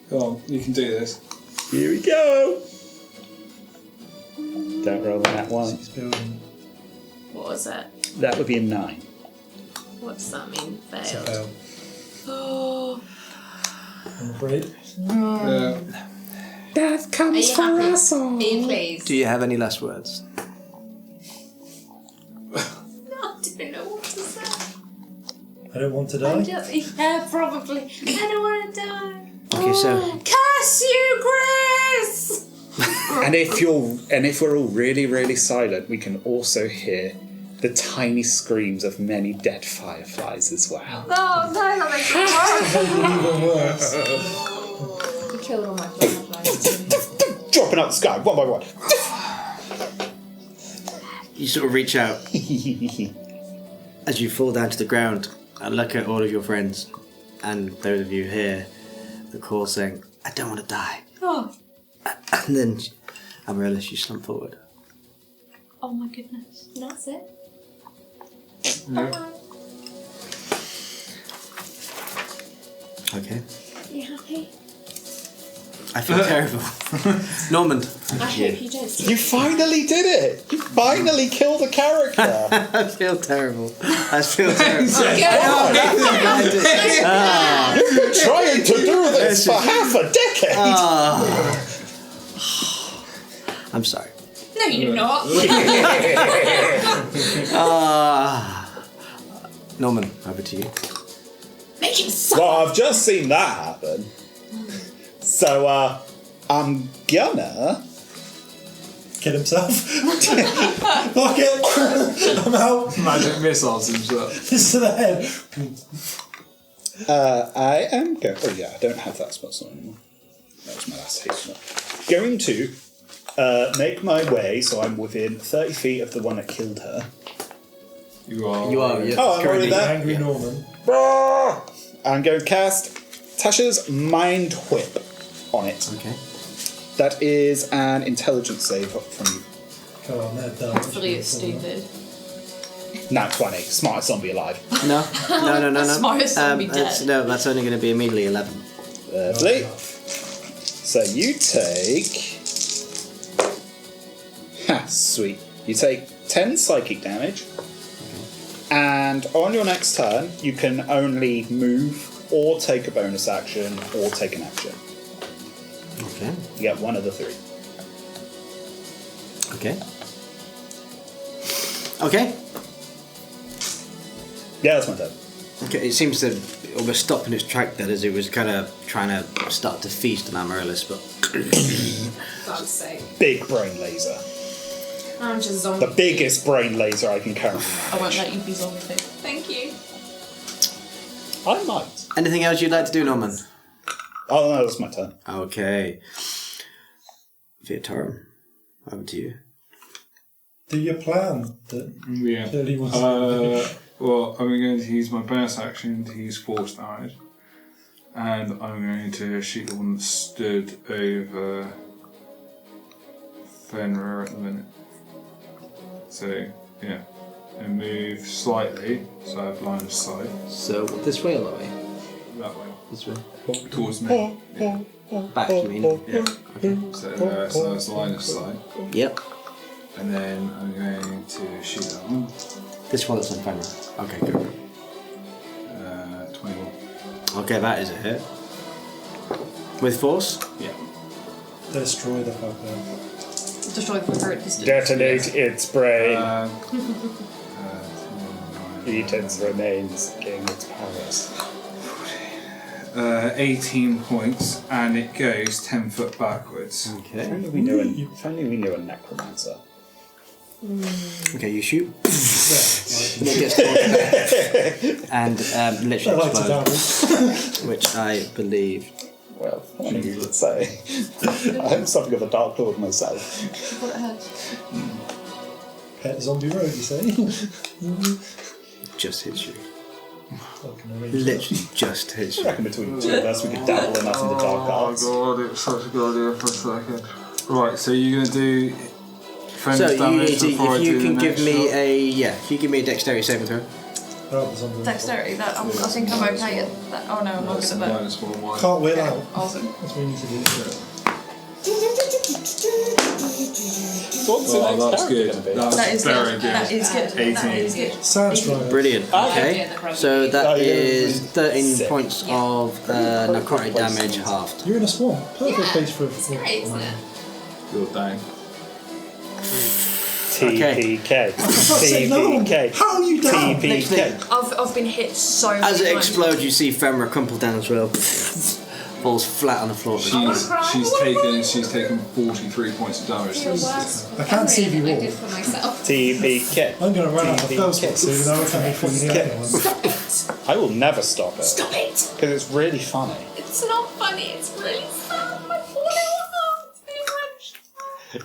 [SPEAKER 5] Go on, you can do this.
[SPEAKER 4] Here we go. Don't roll on that one.
[SPEAKER 2] Building.
[SPEAKER 9] What was it?
[SPEAKER 4] That would be a 9.
[SPEAKER 9] What does that mean? Failed.
[SPEAKER 2] Fail.
[SPEAKER 9] Oh.
[SPEAKER 2] I'm afraid.
[SPEAKER 5] Yeah.
[SPEAKER 4] Death
[SPEAKER 9] Are
[SPEAKER 4] comes
[SPEAKER 9] you
[SPEAKER 4] for
[SPEAKER 9] happy?
[SPEAKER 4] us all.
[SPEAKER 9] Are you pleased?
[SPEAKER 1] Do you have any last words?
[SPEAKER 9] No, I don't know what to say.
[SPEAKER 2] I don't want to
[SPEAKER 9] I
[SPEAKER 2] die.
[SPEAKER 9] don't, yeah, probably. I don't want to die.
[SPEAKER 1] Okay, so
[SPEAKER 9] Curse you, Chris!
[SPEAKER 4] And if we're all really, really silent, we can also hear the tiny screams of many dead fireflies as well.
[SPEAKER 9] Oh, no, that makes it worse.
[SPEAKER 2] Even worse.
[SPEAKER 9] You killed all my fireflies.
[SPEAKER 4] Dropping out the sky, one by one.
[SPEAKER 1] you sort of reach out as you fall down to the ground and look at all of your friends, and those of you hear the call saying, "I don't want to die."
[SPEAKER 3] Oh.
[SPEAKER 1] And then Amaryllis, you slump forward.
[SPEAKER 3] Oh my goodness.
[SPEAKER 9] That's it.
[SPEAKER 1] Okay.
[SPEAKER 9] You happy?
[SPEAKER 1] I feel terrible. Norman.
[SPEAKER 9] I hope you don't.
[SPEAKER 4] You finally did it! You finally killed a character!
[SPEAKER 1] I feel terrible. I feel terrible.
[SPEAKER 4] You've been trying to do this for half a decade!
[SPEAKER 1] I'm sorry.
[SPEAKER 9] No, you're not.
[SPEAKER 1] Norman, over to you.
[SPEAKER 9] Make him suck.
[SPEAKER 4] Well, I've just seen that happen. So, I'm gonna...
[SPEAKER 2] Kill himself. Fuck it. I'm out.
[SPEAKER 5] Magic missiles himself.
[SPEAKER 2] This to the head.
[SPEAKER 4] I am going... Oh, yeah, I don't have that spell slot anymore. That was my last haste one. Going to make my way so I'm within 30 feet of the one that killed her.
[SPEAKER 5] You are.
[SPEAKER 1] Yeah.
[SPEAKER 4] Oh, I'm already there.
[SPEAKER 2] Angry Norman.
[SPEAKER 4] I'm going to cast Tasha's Mind Whip on it.
[SPEAKER 1] Okay.
[SPEAKER 4] That is an intelligence save from you.
[SPEAKER 2] Come on, they're done.
[SPEAKER 6] Hopefully it's stupid.
[SPEAKER 4] Nat 20, smartest zombie alive.
[SPEAKER 1] No.
[SPEAKER 6] Smartest zombie dead.
[SPEAKER 1] No, that's only going to be immediately 11.
[SPEAKER 4] Lovely. So you take... Ha, sweet. You take 10 psychic damage. And on your next turn, you can only move or take a bonus action or take an action.
[SPEAKER 1] Okay.
[SPEAKER 4] You get one of the three.
[SPEAKER 1] Okay.
[SPEAKER 4] Yeah, that's my turn.
[SPEAKER 1] Okay, it seems to almost stop in its track then as it was kind of trying to start to feast on Amaryllis, but...
[SPEAKER 9] God's sake.
[SPEAKER 4] Big brain laser.
[SPEAKER 9] I'm just zombie.
[SPEAKER 4] The biggest brain laser I can currently
[SPEAKER 6] I won't let you be zombie too.
[SPEAKER 9] Thank you.
[SPEAKER 4] I might.
[SPEAKER 1] Anything else you'd like to do, Norman?
[SPEAKER 4] Oh, no, that's my turn.
[SPEAKER 1] Okay. Viatorum, over to you.
[SPEAKER 2] Do your plan that
[SPEAKER 5] Yeah.
[SPEAKER 2] clearly was.
[SPEAKER 5] Well, I'm going to use my bonus action to use force damage. And I'm going to shoot the one that stood over Fenrir at the minute. So, yeah. And move slightly, so I have line of sight.
[SPEAKER 1] So, this way or that way?
[SPEAKER 5] That way.
[SPEAKER 1] This way.
[SPEAKER 5] Towards me. Yeah.
[SPEAKER 1] Back, you mean?
[SPEAKER 5] Yeah. So that's line of sight.
[SPEAKER 1] Yep.
[SPEAKER 5] And then I'm going to shoot that one.
[SPEAKER 1] This one that's on camera. Okay, go.
[SPEAKER 5] 21.
[SPEAKER 1] Okay, that is a hit. With force?
[SPEAKER 5] Yeah.
[SPEAKER 2] Destroy the fucker.
[SPEAKER 6] Destroy the current distance.
[SPEAKER 4] Detonate its brain.
[SPEAKER 5] 29.
[SPEAKER 4] Eat its remains. Gain its powers.
[SPEAKER 5] 18 points, and it goes 10 foot backwards.
[SPEAKER 1] Okay.
[SPEAKER 4] If only we knew a necromancer.
[SPEAKER 1] Okay, you shoot. It gets torn and literally
[SPEAKER 2] I like to
[SPEAKER 1] explodes, which I believe.
[SPEAKER 4] Well, I don't need to say. I'm something of a dark lord myself.
[SPEAKER 6] What it hurts.
[SPEAKER 2] Pet zombie road, you say?
[SPEAKER 1] Just hits you.
[SPEAKER 2] Fucking arrange
[SPEAKER 1] Literally just hits
[SPEAKER 4] I
[SPEAKER 1] you.
[SPEAKER 4] reckon between the two of us we could dabble enough in the dark arts.
[SPEAKER 5] God, it was such a good idea for a second. Right, so you're going to do
[SPEAKER 1] So
[SPEAKER 5] defense damage
[SPEAKER 1] if
[SPEAKER 5] before I do
[SPEAKER 1] you
[SPEAKER 5] the
[SPEAKER 1] can
[SPEAKER 5] next
[SPEAKER 1] give me
[SPEAKER 5] shot?
[SPEAKER 1] if you give me a dexterity saving throw.
[SPEAKER 2] Oh, the zombie road.
[SPEAKER 6] Dexterity, that, I think I'm okay at that. Oh no, I'm not good at that.
[SPEAKER 5] Minus 1 1.
[SPEAKER 2] Can't wheel out.
[SPEAKER 6] Awesome.
[SPEAKER 2] That's what we need to do.
[SPEAKER 4] What's the
[SPEAKER 5] Oh,
[SPEAKER 4] next
[SPEAKER 5] that's
[SPEAKER 4] character
[SPEAKER 5] good.
[SPEAKER 4] gonna be?
[SPEAKER 6] That
[SPEAKER 5] That's
[SPEAKER 6] is
[SPEAKER 5] very
[SPEAKER 6] good.
[SPEAKER 5] good.
[SPEAKER 6] That is good. That
[SPEAKER 5] 18.
[SPEAKER 6] is good.
[SPEAKER 2] Sandstrider.
[SPEAKER 1] Brilliant. Okay.
[SPEAKER 9] Okay.
[SPEAKER 1] So that
[SPEAKER 4] Oh, yeah.
[SPEAKER 1] is 13
[SPEAKER 4] Sick.
[SPEAKER 1] points of necrotic damage halved.
[SPEAKER 2] You're in a swamp. Perfect
[SPEAKER 9] Yeah,
[SPEAKER 2] place for
[SPEAKER 9] It's great, isn't it?
[SPEAKER 5] You're down.
[SPEAKER 4] TPK.
[SPEAKER 2] No,
[SPEAKER 4] TPK.
[SPEAKER 2] how are you down?
[SPEAKER 4] TPK.
[SPEAKER 6] I've been hit so many
[SPEAKER 1] As it
[SPEAKER 6] times.
[SPEAKER 1] explodes, you see Femra crumple down as well. Falls flat on the floor.
[SPEAKER 5] She's taken 43 points of damage.
[SPEAKER 9] Feel worse.
[SPEAKER 2] I can't see you
[SPEAKER 9] than I
[SPEAKER 2] all.
[SPEAKER 9] did for myself.
[SPEAKER 4] TPK.
[SPEAKER 2] I'm going to run out of spell slots soon, and I reckon they figure the other one.
[SPEAKER 9] Stop it!
[SPEAKER 4] I will never stop it.
[SPEAKER 9] Stop it!
[SPEAKER 4] Because it's really funny.
[SPEAKER 9] It's not funny. It's really sad. My poor little heart's being wrenched.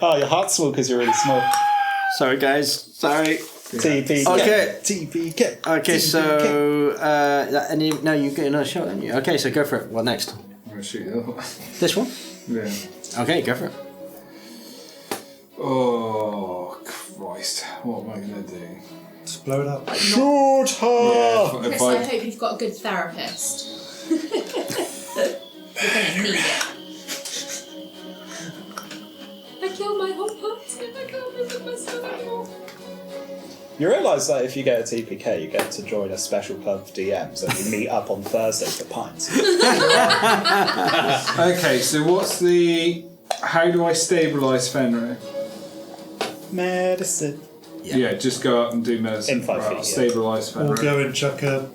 [SPEAKER 4] Oh, your heart's small because you're really small.
[SPEAKER 1] Sorry, guys. Sorry.
[SPEAKER 4] TPK.
[SPEAKER 1] Okay.
[SPEAKER 4] TPK.
[SPEAKER 1] Okay, so no, you get another shot, don't you? Okay, so go for it. What next?
[SPEAKER 5] I'm going to shoot the other one.
[SPEAKER 1] This one?
[SPEAKER 5] Yeah.
[SPEAKER 1] Okay, go for it.
[SPEAKER 5] Oh, Christ. What am I going to do?
[SPEAKER 2] Just blow it up.
[SPEAKER 4] Shoot her!
[SPEAKER 5] Yeah,
[SPEAKER 9] Chris, I hope you've got a good therapist. You're going to need it. visit my son-in-law.
[SPEAKER 4] You realise that if you get a TPK, you get to join a special club of DMs and we meet up on Thursday for pints.
[SPEAKER 5] Okay, so what's the... How do I stabilise Fenrir?
[SPEAKER 2] Medicine.
[SPEAKER 5] Yeah, just go up and do medicine.
[SPEAKER 4] In 5 feet,
[SPEAKER 5] I'll
[SPEAKER 4] yeah.
[SPEAKER 5] stabilise Fenrir.
[SPEAKER 2] Or go and chuck a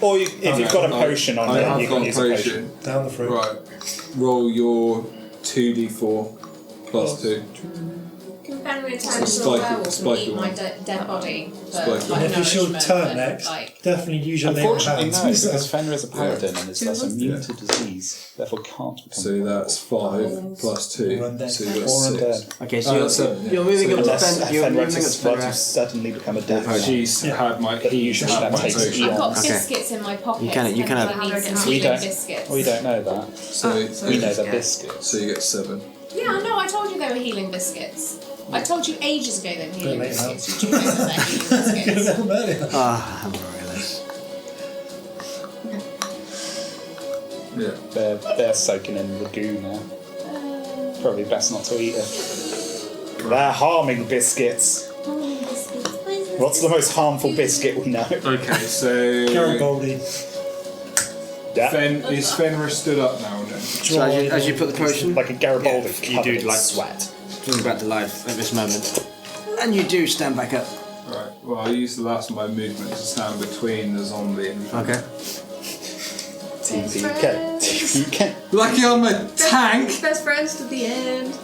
[SPEAKER 4] Or if you've got a potion on
[SPEAKER 5] I
[SPEAKER 4] there,
[SPEAKER 5] have
[SPEAKER 4] you
[SPEAKER 5] got
[SPEAKER 4] can
[SPEAKER 5] a
[SPEAKER 4] use a potion.
[SPEAKER 2] down the throat.
[SPEAKER 5] Right. Roll your 2d4 plus 2.
[SPEAKER 9] Can Fenrir turn into a
[SPEAKER 5] Spiky-
[SPEAKER 9] werewolf and
[SPEAKER 5] spiky
[SPEAKER 9] eat my
[SPEAKER 5] one.
[SPEAKER 9] dead body for
[SPEAKER 5] Spiky.
[SPEAKER 9] like
[SPEAKER 2] And if it's your
[SPEAKER 9] nourishment
[SPEAKER 2] turn
[SPEAKER 9] and,
[SPEAKER 2] next,
[SPEAKER 9] like,
[SPEAKER 2] definitely use your labour
[SPEAKER 4] Unfortunately,
[SPEAKER 2] hands.
[SPEAKER 4] no, because Fenrir is a paladin and is thus immune
[SPEAKER 5] Yeah.
[SPEAKER 4] to disease, therefore can't become
[SPEAKER 5] So that's 5 plus 2.
[SPEAKER 2] undead.
[SPEAKER 5] So you got
[SPEAKER 4] 4
[SPEAKER 5] 6.
[SPEAKER 4] undead.
[SPEAKER 1] Okay, so
[SPEAKER 5] That's seven, yeah.
[SPEAKER 1] you're moving
[SPEAKER 5] So
[SPEAKER 1] up to
[SPEAKER 4] Unless
[SPEAKER 1] you're
[SPEAKER 4] Fenrir
[SPEAKER 1] moving up to
[SPEAKER 4] were to
[SPEAKER 1] Fenrir.
[SPEAKER 4] suddenly become a death.
[SPEAKER 5] She's had my...
[SPEAKER 4] He usually
[SPEAKER 5] had
[SPEAKER 4] that
[SPEAKER 5] my
[SPEAKER 4] takes
[SPEAKER 5] potion.
[SPEAKER 9] I've got
[SPEAKER 1] Okay.
[SPEAKER 9] biscuits in my pocket.
[SPEAKER 1] You can- you can have-
[SPEAKER 9] I need some
[SPEAKER 4] We
[SPEAKER 9] healing
[SPEAKER 4] don't.
[SPEAKER 9] biscuits.
[SPEAKER 4] We don't know that.
[SPEAKER 5] So,
[SPEAKER 4] We know they're biscuits.
[SPEAKER 5] so you get 7.
[SPEAKER 9] Yeah, no, I told you they were healing biscuits. I told you ages ago they were healing
[SPEAKER 2] Don't make
[SPEAKER 9] biscuits. You do know that they're healing biscuits.
[SPEAKER 1] Ah, I'm alright with this.
[SPEAKER 5] Yeah.
[SPEAKER 4] They're soaking in the goo now. Probably best not to eat it. They're harming biscuits. What's the most harmful biscuit we know?
[SPEAKER 5] Okay, so...
[SPEAKER 2] Garibaldi.
[SPEAKER 4] Yeah.
[SPEAKER 5] Is Fenrir stood up now then?
[SPEAKER 1] So as you put the potion,
[SPEAKER 4] Like a Garibaldi
[SPEAKER 1] you
[SPEAKER 4] covered
[SPEAKER 1] do
[SPEAKER 4] in
[SPEAKER 1] like
[SPEAKER 4] sweat.
[SPEAKER 1] bring back to life at this moment, and you do stand back up.
[SPEAKER 5] Right, well I'll use the last of my movement to stand between the zombie and...
[SPEAKER 1] Okay.
[SPEAKER 4] TPK.
[SPEAKER 5] Lucky I'm a tank!
[SPEAKER 3] Best friends to the end.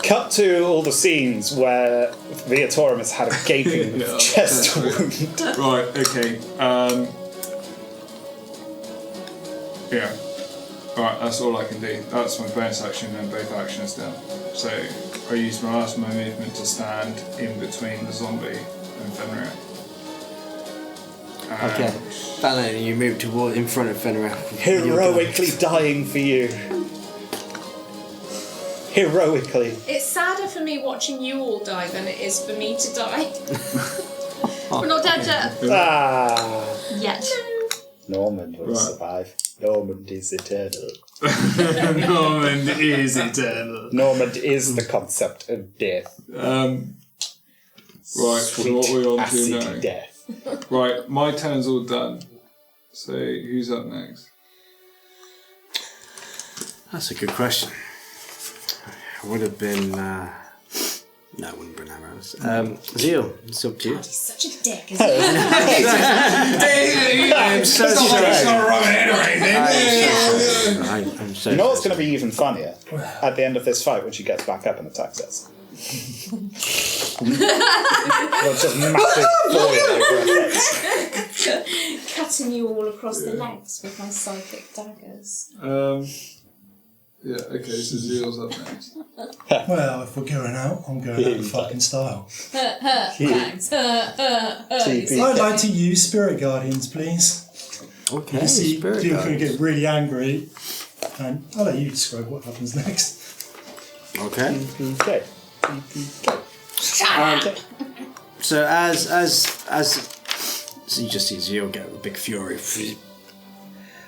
[SPEAKER 4] Cut to all the scenes where Viatorum has had a gaping
[SPEAKER 5] Yeah,
[SPEAKER 4] chest
[SPEAKER 5] that's
[SPEAKER 4] wound.
[SPEAKER 5] Right, okay. Yeah. Right, that's all I can do. That's my bonus action and both actions done. So I use my last of my movement to stand in between the zombie and Fenrir.
[SPEAKER 1] Okay. Valiant, you move toward in front of Fenrir.
[SPEAKER 4] Heroically dying for you. Heroically.
[SPEAKER 9] It's sadder for me watching you all die than it is for me to die. We're not dead yet.
[SPEAKER 4] Ah.
[SPEAKER 9] Yet.
[SPEAKER 4] Normand will
[SPEAKER 5] Right.
[SPEAKER 4] survive. Normand is eternal.
[SPEAKER 5] Normand is eternal.
[SPEAKER 4] Normand is the concept of death.
[SPEAKER 5] Right, so what are we on to
[SPEAKER 4] acidy
[SPEAKER 5] now?
[SPEAKER 4] death.
[SPEAKER 5] Right, my turn's all done. So who's up next?
[SPEAKER 1] That's a good question. It would have been. No, it wouldn't have been Amaranth. Zeal, it's up to you.
[SPEAKER 9] He's such a dick, isn't he?
[SPEAKER 1] I'm so sorry. I'm so
[SPEAKER 4] You know what's
[SPEAKER 1] sorry.
[SPEAKER 4] going to be even funnier? At the end of this fight when she gets back up and attacks us. Well, just massive foil over her face.
[SPEAKER 9] Cutting you all across the legs with my psychic daggers.
[SPEAKER 5] Yeah, okay, so Zeal's up next.
[SPEAKER 2] Well, if we're going out, I'm going out in fucking style.
[SPEAKER 9] Thanks.
[SPEAKER 2] I'd like to use Spirit Guardians, please.
[SPEAKER 1] Okay,
[SPEAKER 2] You see,
[SPEAKER 1] Spirit
[SPEAKER 2] people can
[SPEAKER 1] Guardians.
[SPEAKER 2] get really angry, and I'll let you describe what happens next.
[SPEAKER 1] Okay.
[SPEAKER 4] Okay.
[SPEAKER 1] So as so you just see Zeal get a big fury,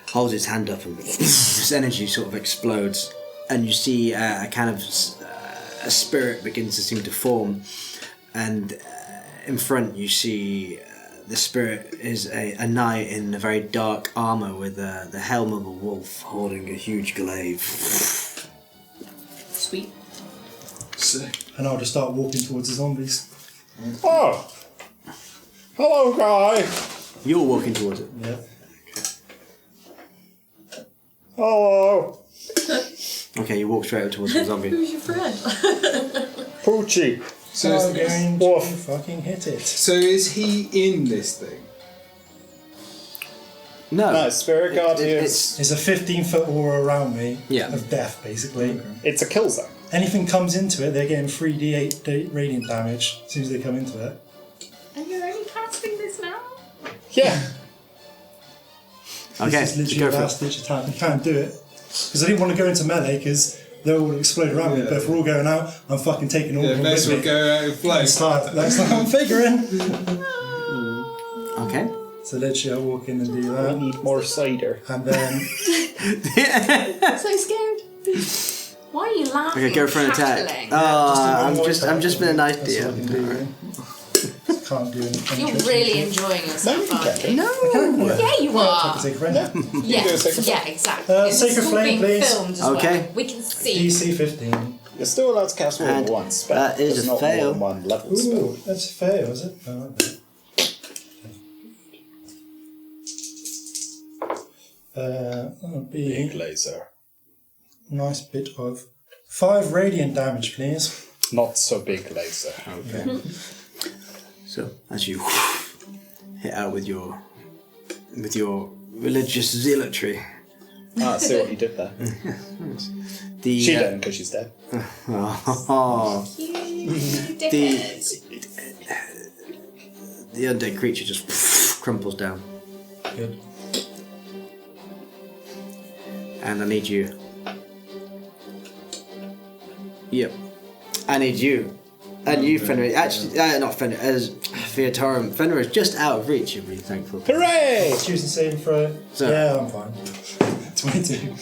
[SPEAKER 1] holds his hand up, and this energy sort of explodes, and you see a kind of a spirit begins to seem to form, and in front you see the spirit is a knight in a very dark armour with the helm of a wolf holding a huge glaive.
[SPEAKER 9] Sweet.
[SPEAKER 5] Sick.
[SPEAKER 2] And I'll just start walking towards the zombies.
[SPEAKER 4] Oh! Hello, guy!
[SPEAKER 1] You're walking towards it.
[SPEAKER 2] Yeah.
[SPEAKER 4] Hello!
[SPEAKER 1] Okay, you walk straight up towards the zombie.
[SPEAKER 3] Who's your friend?
[SPEAKER 4] Poochie!
[SPEAKER 5] So
[SPEAKER 2] I'm
[SPEAKER 5] is,
[SPEAKER 2] going to
[SPEAKER 4] Woof.
[SPEAKER 2] fucking hit it.
[SPEAKER 5] so is he in this thing?
[SPEAKER 1] No.
[SPEAKER 4] No, Spirit Guardians.
[SPEAKER 1] It's
[SPEAKER 2] There's a 15-foot aura around me
[SPEAKER 1] Yeah.
[SPEAKER 2] of death, basically.
[SPEAKER 4] It's a kill zone.
[SPEAKER 2] Anything comes into it, they're getting 3d8 radiant damage as soon as they come into it.
[SPEAKER 9] And you're only casting this now?
[SPEAKER 4] Yeah.
[SPEAKER 1] okay.
[SPEAKER 2] This is
[SPEAKER 1] So
[SPEAKER 2] literally
[SPEAKER 1] go
[SPEAKER 2] a
[SPEAKER 1] for it.
[SPEAKER 2] last-ditch attack. You can't do it. Because I didn't want to go into melee, because they'll all explode around me.
[SPEAKER 5] Yeah.
[SPEAKER 2] But if we're all going out, I'm fucking taking all
[SPEAKER 5] Yeah,
[SPEAKER 2] of them
[SPEAKER 5] may as
[SPEAKER 2] with
[SPEAKER 5] well
[SPEAKER 2] me.
[SPEAKER 5] go out in flames.
[SPEAKER 2] That's what I'm figuring.
[SPEAKER 1] Okay.
[SPEAKER 2] So literally I'll walk in and do
[SPEAKER 4] We
[SPEAKER 2] that.
[SPEAKER 4] need more cider.
[SPEAKER 2] And then
[SPEAKER 9] So scared. Why are you laughing?
[SPEAKER 1] Okay, go for an attack.
[SPEAKER 9] cackling?
[SPEAKER 1] I'm just being a nice
[SPEAKER 2] That's all I can do,
[SPEAKER 1] DM.
[SPEAKER 2] really. Can't do anything.
[SPEAKER 9] You're really enjoying yourself, aren't you?
[SPEAKER 1] No.
[SPEAKER 9] Yeah, you are.
[SPEAKER 2] Take a friend.
[SPEAKER 9] Yeah,
[SPEAKER 4] do a sacred
[SPEAKER 9] yeah, exactly. It's
[SPEAKER 2] sacred
[SPEAKER 9] all
[SPEAKER 2] flame,
[SPEAKER 9] being
[SPEAKER 2] please.
[SPEAKER 9] filmed as
[SPEAKER 1] Okay.
[SPEAKER 9] well. We can see.
[SPEAKER 2] DC 15.
[SPEAKER 4] You're still allowed to cast more
[SPEAKER 1] And
[SPEAKER 4] than one spell.
[SPEAKER 1] that is
[SPEAKER 4] It's
[SPEAKER 1] a
[SPEAKER 4] not
[SPEAKER 1] fail.
[SPEAKER 4] more than one level spell.
[SPEAKER 2] Ooh, that's a fail, is it? Oh, okay. That'll
[SPEAKER 4] Big
[SPEAKER 2] be
[SPEAKER 4] laser.
[SPEAKER 2] a nice bit of 5 radiant damage, please.
[SPEAKER 4] Not so big laser.
[SPEAKER 1] Okay. So as you hit out with your religious zealotry,
[SPEAKER 4] Ah, I see what you did there.
[SPEAKER 1] the
[SPEAKER 4] She didn't because she's dead.
[SPEAKER 1] the undead creature just crumples down,
[SPEAKER 2] Good.
[SPEAKER 1] and I need you. Yep, I need you. And you, Fenrir. Actually, not Fenrir. As Theotorum, Fenrir is just out of reach. You're really thankful.
[SPEAKER 4] Hooray!
[SPEAKER 2] Choose the same throw.
[SPEAKER 1] So-
[SPEAKER 2] Yeah, I'm fine. 22.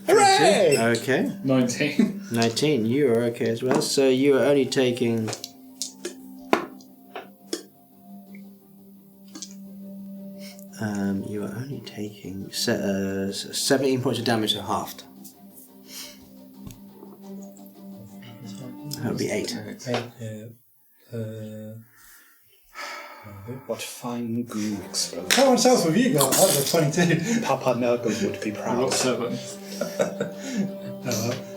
[SPEAKER 4] Hooray!
[SPEAKER 1] Okay.
[SPEAKER 5] 19.
[SPEAKER 1] 19, you are okay as well. So you are only taking. You are only taking 17 points of damage, so halved. That would be 8.
[SPEAKER 4] What fine goo explosion.
[SPEAKER 2] How much else have you got? I've got 22.
[SPEAKER 4] Papa Nurgle would be
[SPEAKER 5] I
[SPEAKER 4] proud.
[SPEAKER 5] got 7.
[SPEAKER 1] you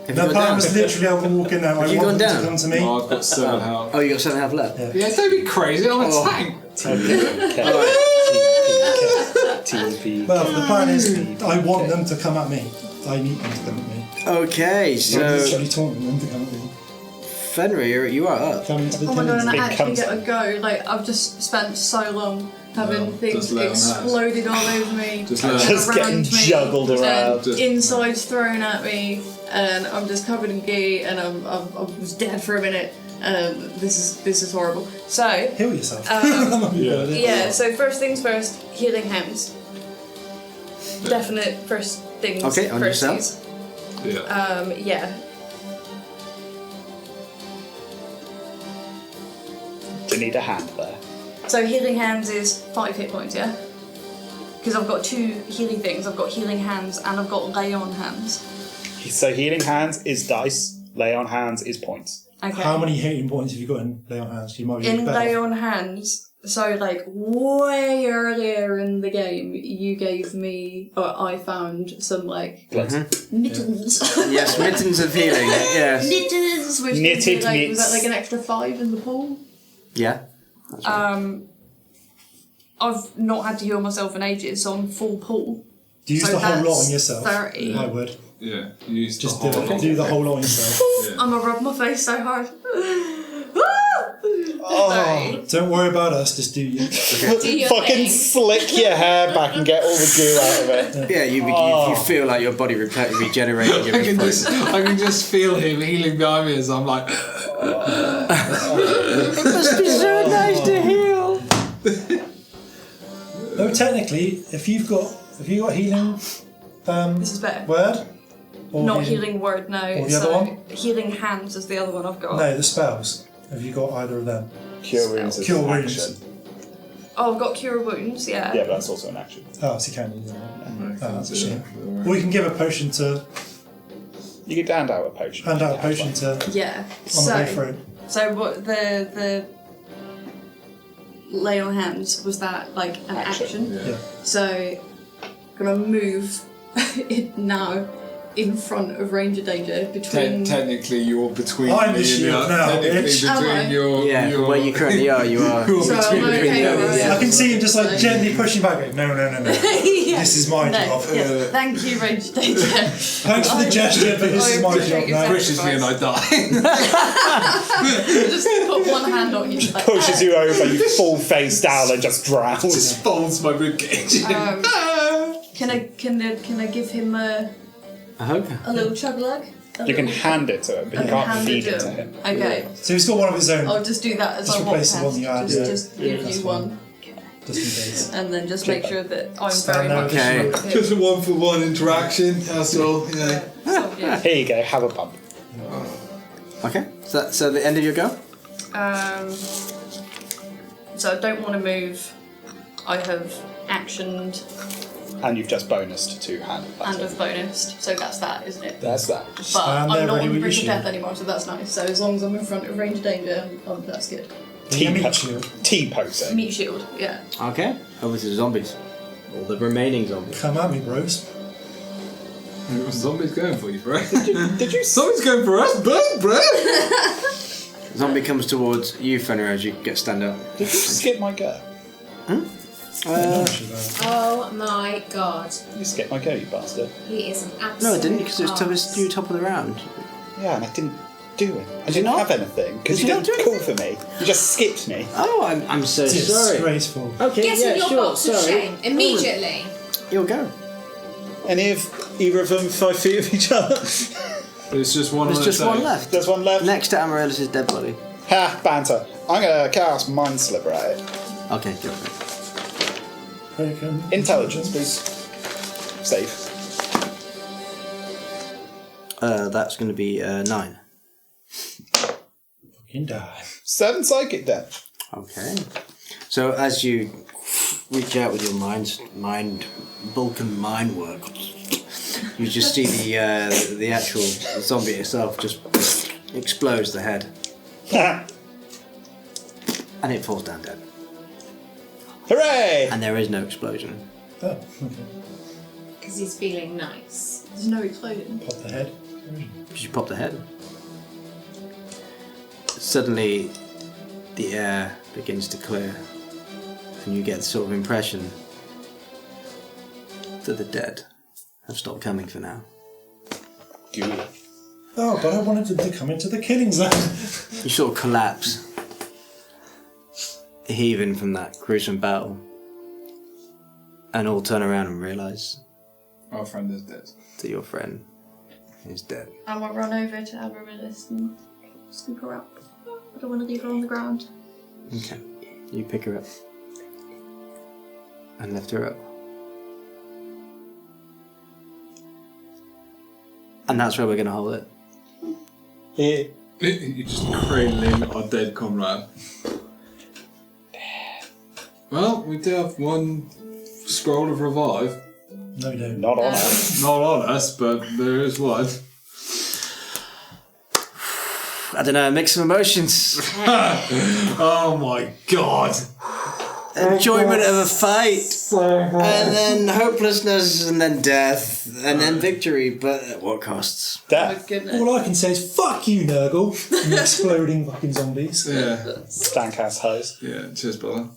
[SPEAKER 2] The
[SPEAKER 1] gone
[SPEAKER 2] plan
[SPEAKER 1] down?
[SPEAKER 2] was literally I'm walking now. I
[SPEAKER 1] you
[SPEAKER 2] want
[SPEAKER 1] gone
[SPEAKER 2] them
[SPEAKER 1] down?
[SPEAKER 2] to come to me.
[SPEAKER 5] Oh, I've got 7 health.
[SPEAKER 1] Oh, you got 7 health left?
[SPEAKER 2] Yeah.
[SPEAKER 5] Yeah, don't be crazy, I'm a tank.
[SPEAKER 4] TP.
[SPEAKER 2] Well, the plan is I want them to come at me. I need them to come at me.
[SPEAKER 1] Okay,
[SPEAKER 2] I'm
[SPEAKER 1] so
[SPEAKER 2] literally taunting them to come at me.
[SPEAKER 1] Fenrir, you are up.
[SPEAKER 2] Come into the
[SPEAKER 6] Oh my god, and I
[SPEAKER 4] It
[SPEAKER 6] actually
[SPEAKER 4] comes-
[SPEAKER 6] get a go. Like, I've just spent so long having
[SPEAKER 5] Well,
[SPEAKER 6] things
[SPEAKER 5] just let 'em have.
[SPEAKER 6] exploded all over me.
[SPEAKER 5] Just
[SPEAKER 6] and
[SPEAKER 5] let 'em-
[SPEAKER 4] Just
[SPEAKER 6] around
[SPEAKER 4] getting
[SPEAKER 6] me,
[SPEAKER 4] juggled around.
[SPEAKER 6] and insides thrown at me, and I'm just covered in gee, and I was dead for a minute. This is horrible. So,
[SPEAKER 2] Heal yourself.
[SPEAKER 6] yeah, so first things first, healing hands. Definite first things
[SPEAKER 1] Okay, on
[SPEAKER 6] first.
[SPEAKER 1] yourself?
[SPEAKER 5] Yeah.
[SPEAKER 6] Yeah.
[SPEAKER 4] Do you need a hand there?
[SPEAKER 6] So healing hands is 5 hit points, yeah? Because I've got 2 healing things. I've got healing hands and I've got lay on hands.
[SPEAKER 4] So healing hands is dice, lay on hands is points.
[SPEAKER 6] Okay.
[SPEAKER 2] How many hitting points have you got in lay on hands? You might be
[SPEAKER 6] In
[SPEAKER 2] better
[SPEAKER 6] lay
[SPEAKER 2] off.
[SPEAKER 6] on hands, so like way earlier in the game, you gave me, or I found some like mittens.
[SPEAKER 1] Yes, mittens of healing. Yes.
[SPEAKER 6] Mittens, which
[SPEAKER 4] Knitted
[SPEAKER 6] gives me, like, was
[SPEAKER 4] mitts.
[SPEAKER 6] that like an extra 5 in the pool?
[SPEAKER 1] Yeah. That's right.
[SPEAKER 6] I've not had to heal myself in ages, so I'm full pool.
[SPEAKER 2] Do you use
[SPEAKER 6] So
[SPEAKER 2] the whole lot
[SPEAKER 6] that's
[SPEAKER 2] on yourself?
[SPEAKER 6] 30.
[SPEAKER 2] I would.
[SPEAKER 5] Yeah, you used
[SPEAKER 2] Just
[SPEAKER 5] the
[SPEAKER 2] do,
[SPEAKER 5] whole
[SPEAKER 2] do the whole lot on yourself.
[SPEAKER 6] I'm gonna rub my face so hard.
[SPEAKER 4] Oh.
[SPEAKER 2] Don't worry about us, just do you.
[SPEAKER 9] Do your
[SPEAKER 4] Fucking
[SPEAKER 9] thing.
[SPEAKER 4] slick your hair back and get all the goo out of it.
[SPEAKER 1] Yeah, you feel like your body regenerating.
[SPEAKER 5] I can just feel him healing behind me as I'm like.
[SPEAKER 1] It must be so nice to heal.
[SPEAKER 2] No, technically, if you've got healing
[SPEAKER 6] This is better.
[SPEAKER 2] word, or
[SPEAKER 6] Not healing word, no.
[SPEAKER 2] Or the
[SPEAKER 6] so
[SPEAKER 2] other one?
[SPEAKER 6] healing hands is the other one I've got.
[SPEAKER 2] No, the spells. Have you got either of them?
[SPEAKER 4] Cure wounds is
[SPEAKER 2] Cure
[SPEAKER 4] an
[SPEAKER 2] wounds.
[SPEAKER 4] action.
[SPEAKER 6] Oh, I've got cure wounds, yeah.
[SPEAKER 4] Yeah, but that's also an action.
[SPEAKER 2] Oh, so you can use them. Oh, that's a shame. Or you can give a potion to
[SPEAKER 4] You could hand out a potion.
[SPEAKER 2] hand out a potion to
[SPEAKER 6] Yeah.
[SPEAKER 2] on the way through.
[SPEAKER 6] So what the lay on hands, was that like an action?
[SPEAKER 2] Yeah.
[SPEAKER 6] So I'm gonna move it now in front of Ranger Danger between
[SPEAKER 5] Technically, you're between
[SPEAKER 2] I'm
[SPEAKER 5] me
[SPEAKER 2] the shield
[SPEAKER 5] and
[SPEAKER 2] now,
[SPEAKER 5] technically
[SPEAKER 2] bitch.
[SPEAKER 6] Am I?
[SPEAKER 5] between your.
[SPEAKER 1] Yeah,
[SPEAKER 5] your
[SPEAKER 1] where you currently are, you are.
[SPEAKER 5] You're
[SPEAKER 6] So
[SPEAKER 5] between
[SPEAKER 6] I'm okay
[SPEAKER 5] the
[SPEAKER 6] with it.
[SPEAKER 2] I can see him just like
[SPEAKER 6] So-
[SPEAKER 2] gently pushing back. Going, no.
[SPEAKER 6] Yeah.
[SPEAKER 2] This is my
[SPEAKER 6] No,
[SPEAKER 2] job.
[SPEAKER 6] yes. Thank you, Ranger Danger.
[SPEAKER 2] Thanks for the gesture, but this
[SPEAKER 6] I
[SPEAKER 2] is my
[SPEAKER 6] appreciate
[SPEAKER 2] job
[SPEAKER 6] your
[SPEAKER 2] now.
[SPEAKER 5] pushes me and I die.
[SPEAKER 6] Just put one hand on you. Like,
[SPEAKER 4] Pushes you over, you fall face down and just drown.
[SPEAKER 5] Just folds my ribcage.
[SPEAKER 6] Can I give him a
[SPEAKER 1] hug.
[SPEAKER 6] little chug lug?
[SPEAKER 4] You can hand it to him, but you can't
[SPEAKER 6] hand
[SPEAKER 4] feed
[SPEAKER 6] it
[SPEAKER 4] it
[SPEAKER 6] to
[SPEAKER 4] to
[SPEAKER 6] him.
[SPEAKER 4] him.
[SPEAKER 6] Okay.
[SPEAKER 2] So he's got one of his own,
[SPEAKER 6] I'll just do that as
[SPEAKER 2] Just
[SPEAKER 6] I walk
[SPEAKER 2] replace the
[SPEAKER 6] past.
[SPEAKER 2] one you had,
[SPEAKER 6] Just
[SPEAKER 2] yeah.
[SPEAKER 6] give
[SPEAKER 2] That's
[SPEAKER 6] you
[SPEAKER 2] fine.
[SPEAKER 6] one,
[SPEAKER 2] just in case.
[SPEAKER 6] and then just make sure that I'm
[SPEAKER 2] Stand
[SPEAKER 6] very
[SPEAKER 2] there.
[SPEAKER 6] much
[SPEAKER 1] Okay.
[SPEAKER 6] with him.
[SPEAKER 5] Just a 1-for-1 interaction, that's all, you know.
[SPEAKER 6] So, yeah.
[SPEAKER 4] Here you go, have a bump.
[SPEAKER 1] Okay, so the end of your go?
[SPEAKER 6] So I don't want to move. I have actioned
[SPEAKER 4] And you've just bonused 2 hand.
[SPEAKER 6] and have bonused. So that's that, isn't it?
[SPEAKER 4] That's that.
[SPEAKER 6] But
[SPEAKER 2] Stand
[SPEAKER 6] I'm
[SPEAKER 2] there
[SPEAKER 6] not
[SPEAKER 2] ready
[SPEAKER 6] on the
[SPEAKER 2] with
[SPEAKER 6] brink
[SPEAKER 2] your
[SPEAKER 6] of death
[SPEAKER 2] shield.
[SPEAKER 6] anymore, so that's nice. So as long as I'm in front of range of danger, that's good.
[SPEAKER 4] T-posing.
[SPEAKER 6] Meat shield, yeah.
[SPEAKER 1] Okay, over to the zombies. Or the remaining zombies.
[SPEAKER 2] Come at me, bros.
[SPEAKER 5] Zombie's going for you, bro.
[SPEAKER 4] Did you
[SPEAKER 5] Zombie's going for us, bro.
[SPEAKER 1] Zombie comes towards you, Fenrir, as you get stand up.
[SPEAKER 4] Did you skip my go?
[SPEAKER 9] Oh my god.
[SPEAKER 4] You skipped my go, you bastard.
[SPEAKER 9] He is an absolute.
[SPEAKER 1] No, I didn't, because it was you top of the round.
[SPEAKER 4] Yeah, and I didn't do it. I
[SPEAKER 1] you
[SPEAKER 4] didn't
[SPEAKER 1] not?
[SPEAKER 4] have anything because
[SPEAKER 1] Did
[SPEAKER 4] you
[SPEAKER 1] you not
[SPEAKER 4] didn't
[SPEAKER 1] do
[SPEAKER 4] call
[SPEAKER 1] anything?
[SPEAKER 4] for me. You just skipped me.
[SPEAKER 1] Oh, I'm so sorry.
[SPEAKER 2] Disgraceful.
[SPEAKER 1] Okay,
[SPEAKER 9] Get
[SPEAKER 1] yeah,
[SPEAKER 9] in your
[SPEAKER 1] sure,
[SPEAKER 9] box of
[SPEAKER 1] sorry.
[SPEAKER 9] shame immediately.
[SPEAKER 1] You'll go.
[SPEAKER 4] Either of them 5 feet of each other?
[SPEAKER 5] There's just one.
[SPEAKER 1] There's
[SPEAKER 5] on
[SPEAKER 1] just
[SPEAKER 5] its
[SPEAKER 1] one
[SPEAKER 5] own.
[SPEAKER 1] left.
[SPEAKER 4] There's one left.
[SPEAKER 1] Next to Amaryllis' dead body.
[SPEAKER 4] Ha, banter. I'm gonna cast Mind Sliver at it.
[SPEAKER 1] Okay, go for it.
[SPEAKER 4] Intelligence, please. Safe.
[SPEAKER 1] That's going to be 9.
[SPEAKER 2] Fucking die.
[SPEAKER 4] 7 psychic damage.
[SPEAKER 1] Okay. So as you reach out with your Vulcan mind work, you just see the actual zombie itself just explodes the head, and it falls down dead.
[SPEAKER 4] Hooray!
[SPEAKER 1] And there is no explosion.
[SPEAKER 2] Oh, okay.
[SPEAKER 9] Because he's feeling nice.
[SPEAKER 6] There's no explosion.
[SPEAKER 2] Pop the head.
[SPEAKER 1] Because you pop the head. Suddenly, the air begins to clear, and you get the sort of impression that the dead have stopped coming for now.
[SPEAKER 4] Good.
[SPEAKER 2] Oh, but I wanted them to come into the killing zone.
[SPEAKER 1] You sort of collapse, heaving from that gruesome battle, and all turn around and realise
[SPEAKER 5] Our friend is dead.
[SPEAKER 1] that your friend is dead.
[SPEAKER 6] I might run over to Amaryllis and scoop her up. I don't want to leave her on the ground.
[SPEAKER 1] Okay. You pick her up and lift her up. And that's where we're going to hold it.
[SPEAKER 5] You just cradling our dead comrade. Well, we do have one scroll of revive.
[SPEAKER 2] No, no.
[SPEAKER 4] Not on us.
[SPEAKER 5] Not on us, but there is one.
[SPEAKER 1] I don't know, a mix of emotions.
[SPEAKER 5] Oh my god!
[SPEAKER 1] Enjoyment of a fight, and then hopelessness, and then death, and then victory, but at what costs?
[SPEAKER 4] Death.
[SPEAKER 6] Goodness.
[SPEAKER 2] All I can say is, fuck you, Nurgle. You exploding fucking zombies.
[SPEAKER 5] Yeah,
[SPEAKER 4] Stank ass hose.
[SPEAKER 5] yeah, cheers, brother.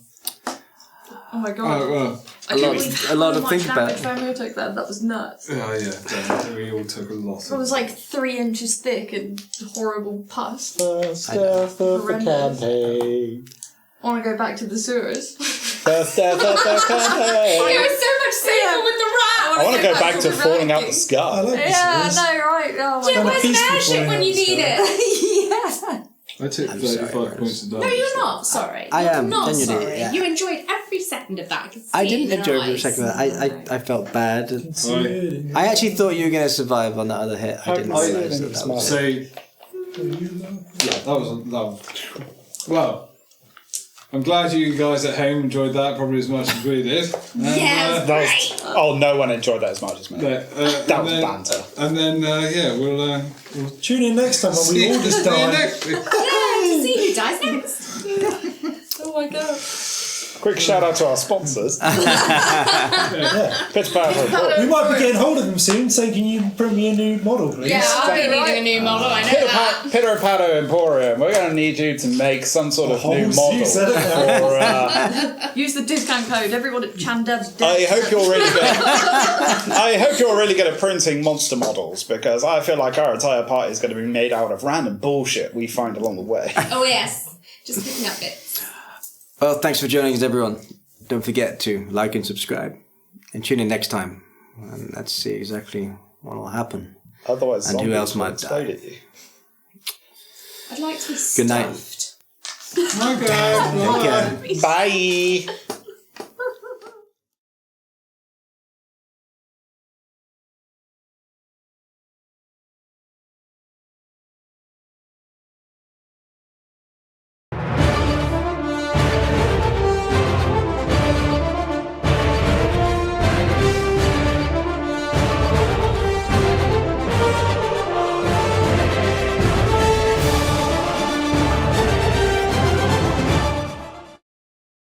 [SPEAKER 6] Oh my god.
[SPEAKER 5] Oh, well.
[SPEAKER 6] I can't believe
[SPEAKER 1] a lot
[SPEAKER 6] how
[SPEAKER 1] to think
[SPEAKER 6] much
[SPEAKER 1] about.
[SPEAKER 6] damage Fenrir took that. That was nuts.
[SPEAKER 5] Oh, yeah, we all took a lot
[SPEAKER 6] It was
[SPEAKER 5] of
[SPEAKER 6] like 3 inches thick and horrible pus.
[SPEAKER 4] First
[SPEAKER 1] I know.
[SPEAKER 4] death of the
[SPEAKER 6] Horrendous.
[SPEAKER 4] campaign.
[SPEAKER 6] I want to go back to the sewers.
[SPEAKER 4] First death of the
[SPEAKER 9] It
[SPEAKER 4] campaign.
[SPEAKER 9] was so much safer with the rat.
[SPEAKER 4] I want to go back to
[SPEAKER 6] the
[SPEAKER 4] falling out the
[SPEAKER 2] I
[SPEAKER 4] sky.
[SPEAKER 2] like this.
[SPEAKER 6] Yeah,
[SPEAKER 2] Liz.
[SPEAKER 6] no, right. Oh my
[SPEAKER 9] Jim,
[SPEAKER 2] Kind of
[SPEAKER 6] god.
[SPEAKER 9] where's an
[SPEAKER 2] peaceful
[SPEAKER 9] airship
[SPEAKER 2] falling
[SPEAKER 9] when
[SPEAKER 2] out
[SPEAKER 9] you
[SPEAKER 2] the
[SPEAKER 9] need
[SPEAKER 2] sky.
[SPEAKER 9] it?
[SPEAKER 6] Yeah.
[SPEAKER 5] I took
[SPEAKER 1] I'm
[SPEAKER 5] 35
[SPEAKER 1] sorry,
[SPEAKER 5] points of damage.
[SPEAKER 9] No, you're not sorry.
[SPEAKER 1] I
[SPEAKER 9] You're
[SPEAKER 1] am,
[SPEAKER 9] not
[SPEAKER 1] genuinely,
[SPEAKER 9] sorry.
[SPEAKER 1] yeah.
[SPEAKER 9] You enjoyed every second of that.
[SPEAKER 1] I didn't enjoy every second of that. I felt bad. I actually thought you were going to survive on that other hit. I didn't
[SPEAKER 4] I
[SPEAKER 1] realise
[SPEAKER 4] didn't
[SPEAKER 1] that was
[SPEAKER 5] So,
[SPEAKER 1] it.
[SPEAKER 5] yeah, that was. Well, I'm glad you guys at home enjoyed that probably as much as we did. And,
[SPEAKER 9] Yeah,
[SPEAKER 4] That was, oh, no one enjoyed that as much as me.
[SPEAKER 5] that
[SPEAKER 4] That was banter.
[SPEAKER 5] And then, yeah, we'll
[SPEAKER 2] Tune in next time when we all just
[SPEAKER 5] see you
[SPEAKER 2] die.
[SPEAKER 5] next week.
[SPEAKER 9] Yeah, to see who dies next.
[SPEAKER 6] Oh my god.
[SPEAKER 4] Quick shout out to our sponsors.
[SPEAKER 2] Yeah.
[SPEAKER 4] Pitch Power Report.
[SPEAKER 2] We might be getting hold of them soon, saying, can you print me a new model, please?
[SPEAKER 9] Yeah, I'll be
[SPEAKER 6] Right.
[SPEAKER 9] needing a new model, I know that.
[SPEAKER 4] Pitter and Patter Emporium, we're going to need you to make some sort of new model.
[SPEAKER 2] You said it now.
[SPEAKER 4] For,
[SPEAKER 6] Use the discount code. Everyone at ChanDev's
[SPEAKER 4] I
[SPEAKER 6] dead.
[SPEAKER 4] hope you're really good. I hope you're really good at printing monster models because I feel like our entire party is going to be made out of random bullshit we find along the way.
[SPEAKER 9] Oh yes, just picking up bits.
[SPEAKER 1] Well, thanks for joining us, everyone. Don't forget to like and subscribe. And tune in next time. And let's see exactly what will happen.
[SPEAKER 4] Otherwise,
[SPEAKER 1] And who
[SPEAKER 4] zombies
[SPEAKER 1] else
[SPEAKER 4] will
[SPEAKER 1] might
[SPEAKER 4] explode
[SPEAKER 1] die?
[SPEAKER 4] at you.
[SPEAKER 9] I'd like to be
[SPEAKER 1] Good night.
[SPEAKER 9] stuffed.
[SPEAKER 5] Okay, bye.
[SPEAKER 1] Okay.
[SPEAKER 4] Bye.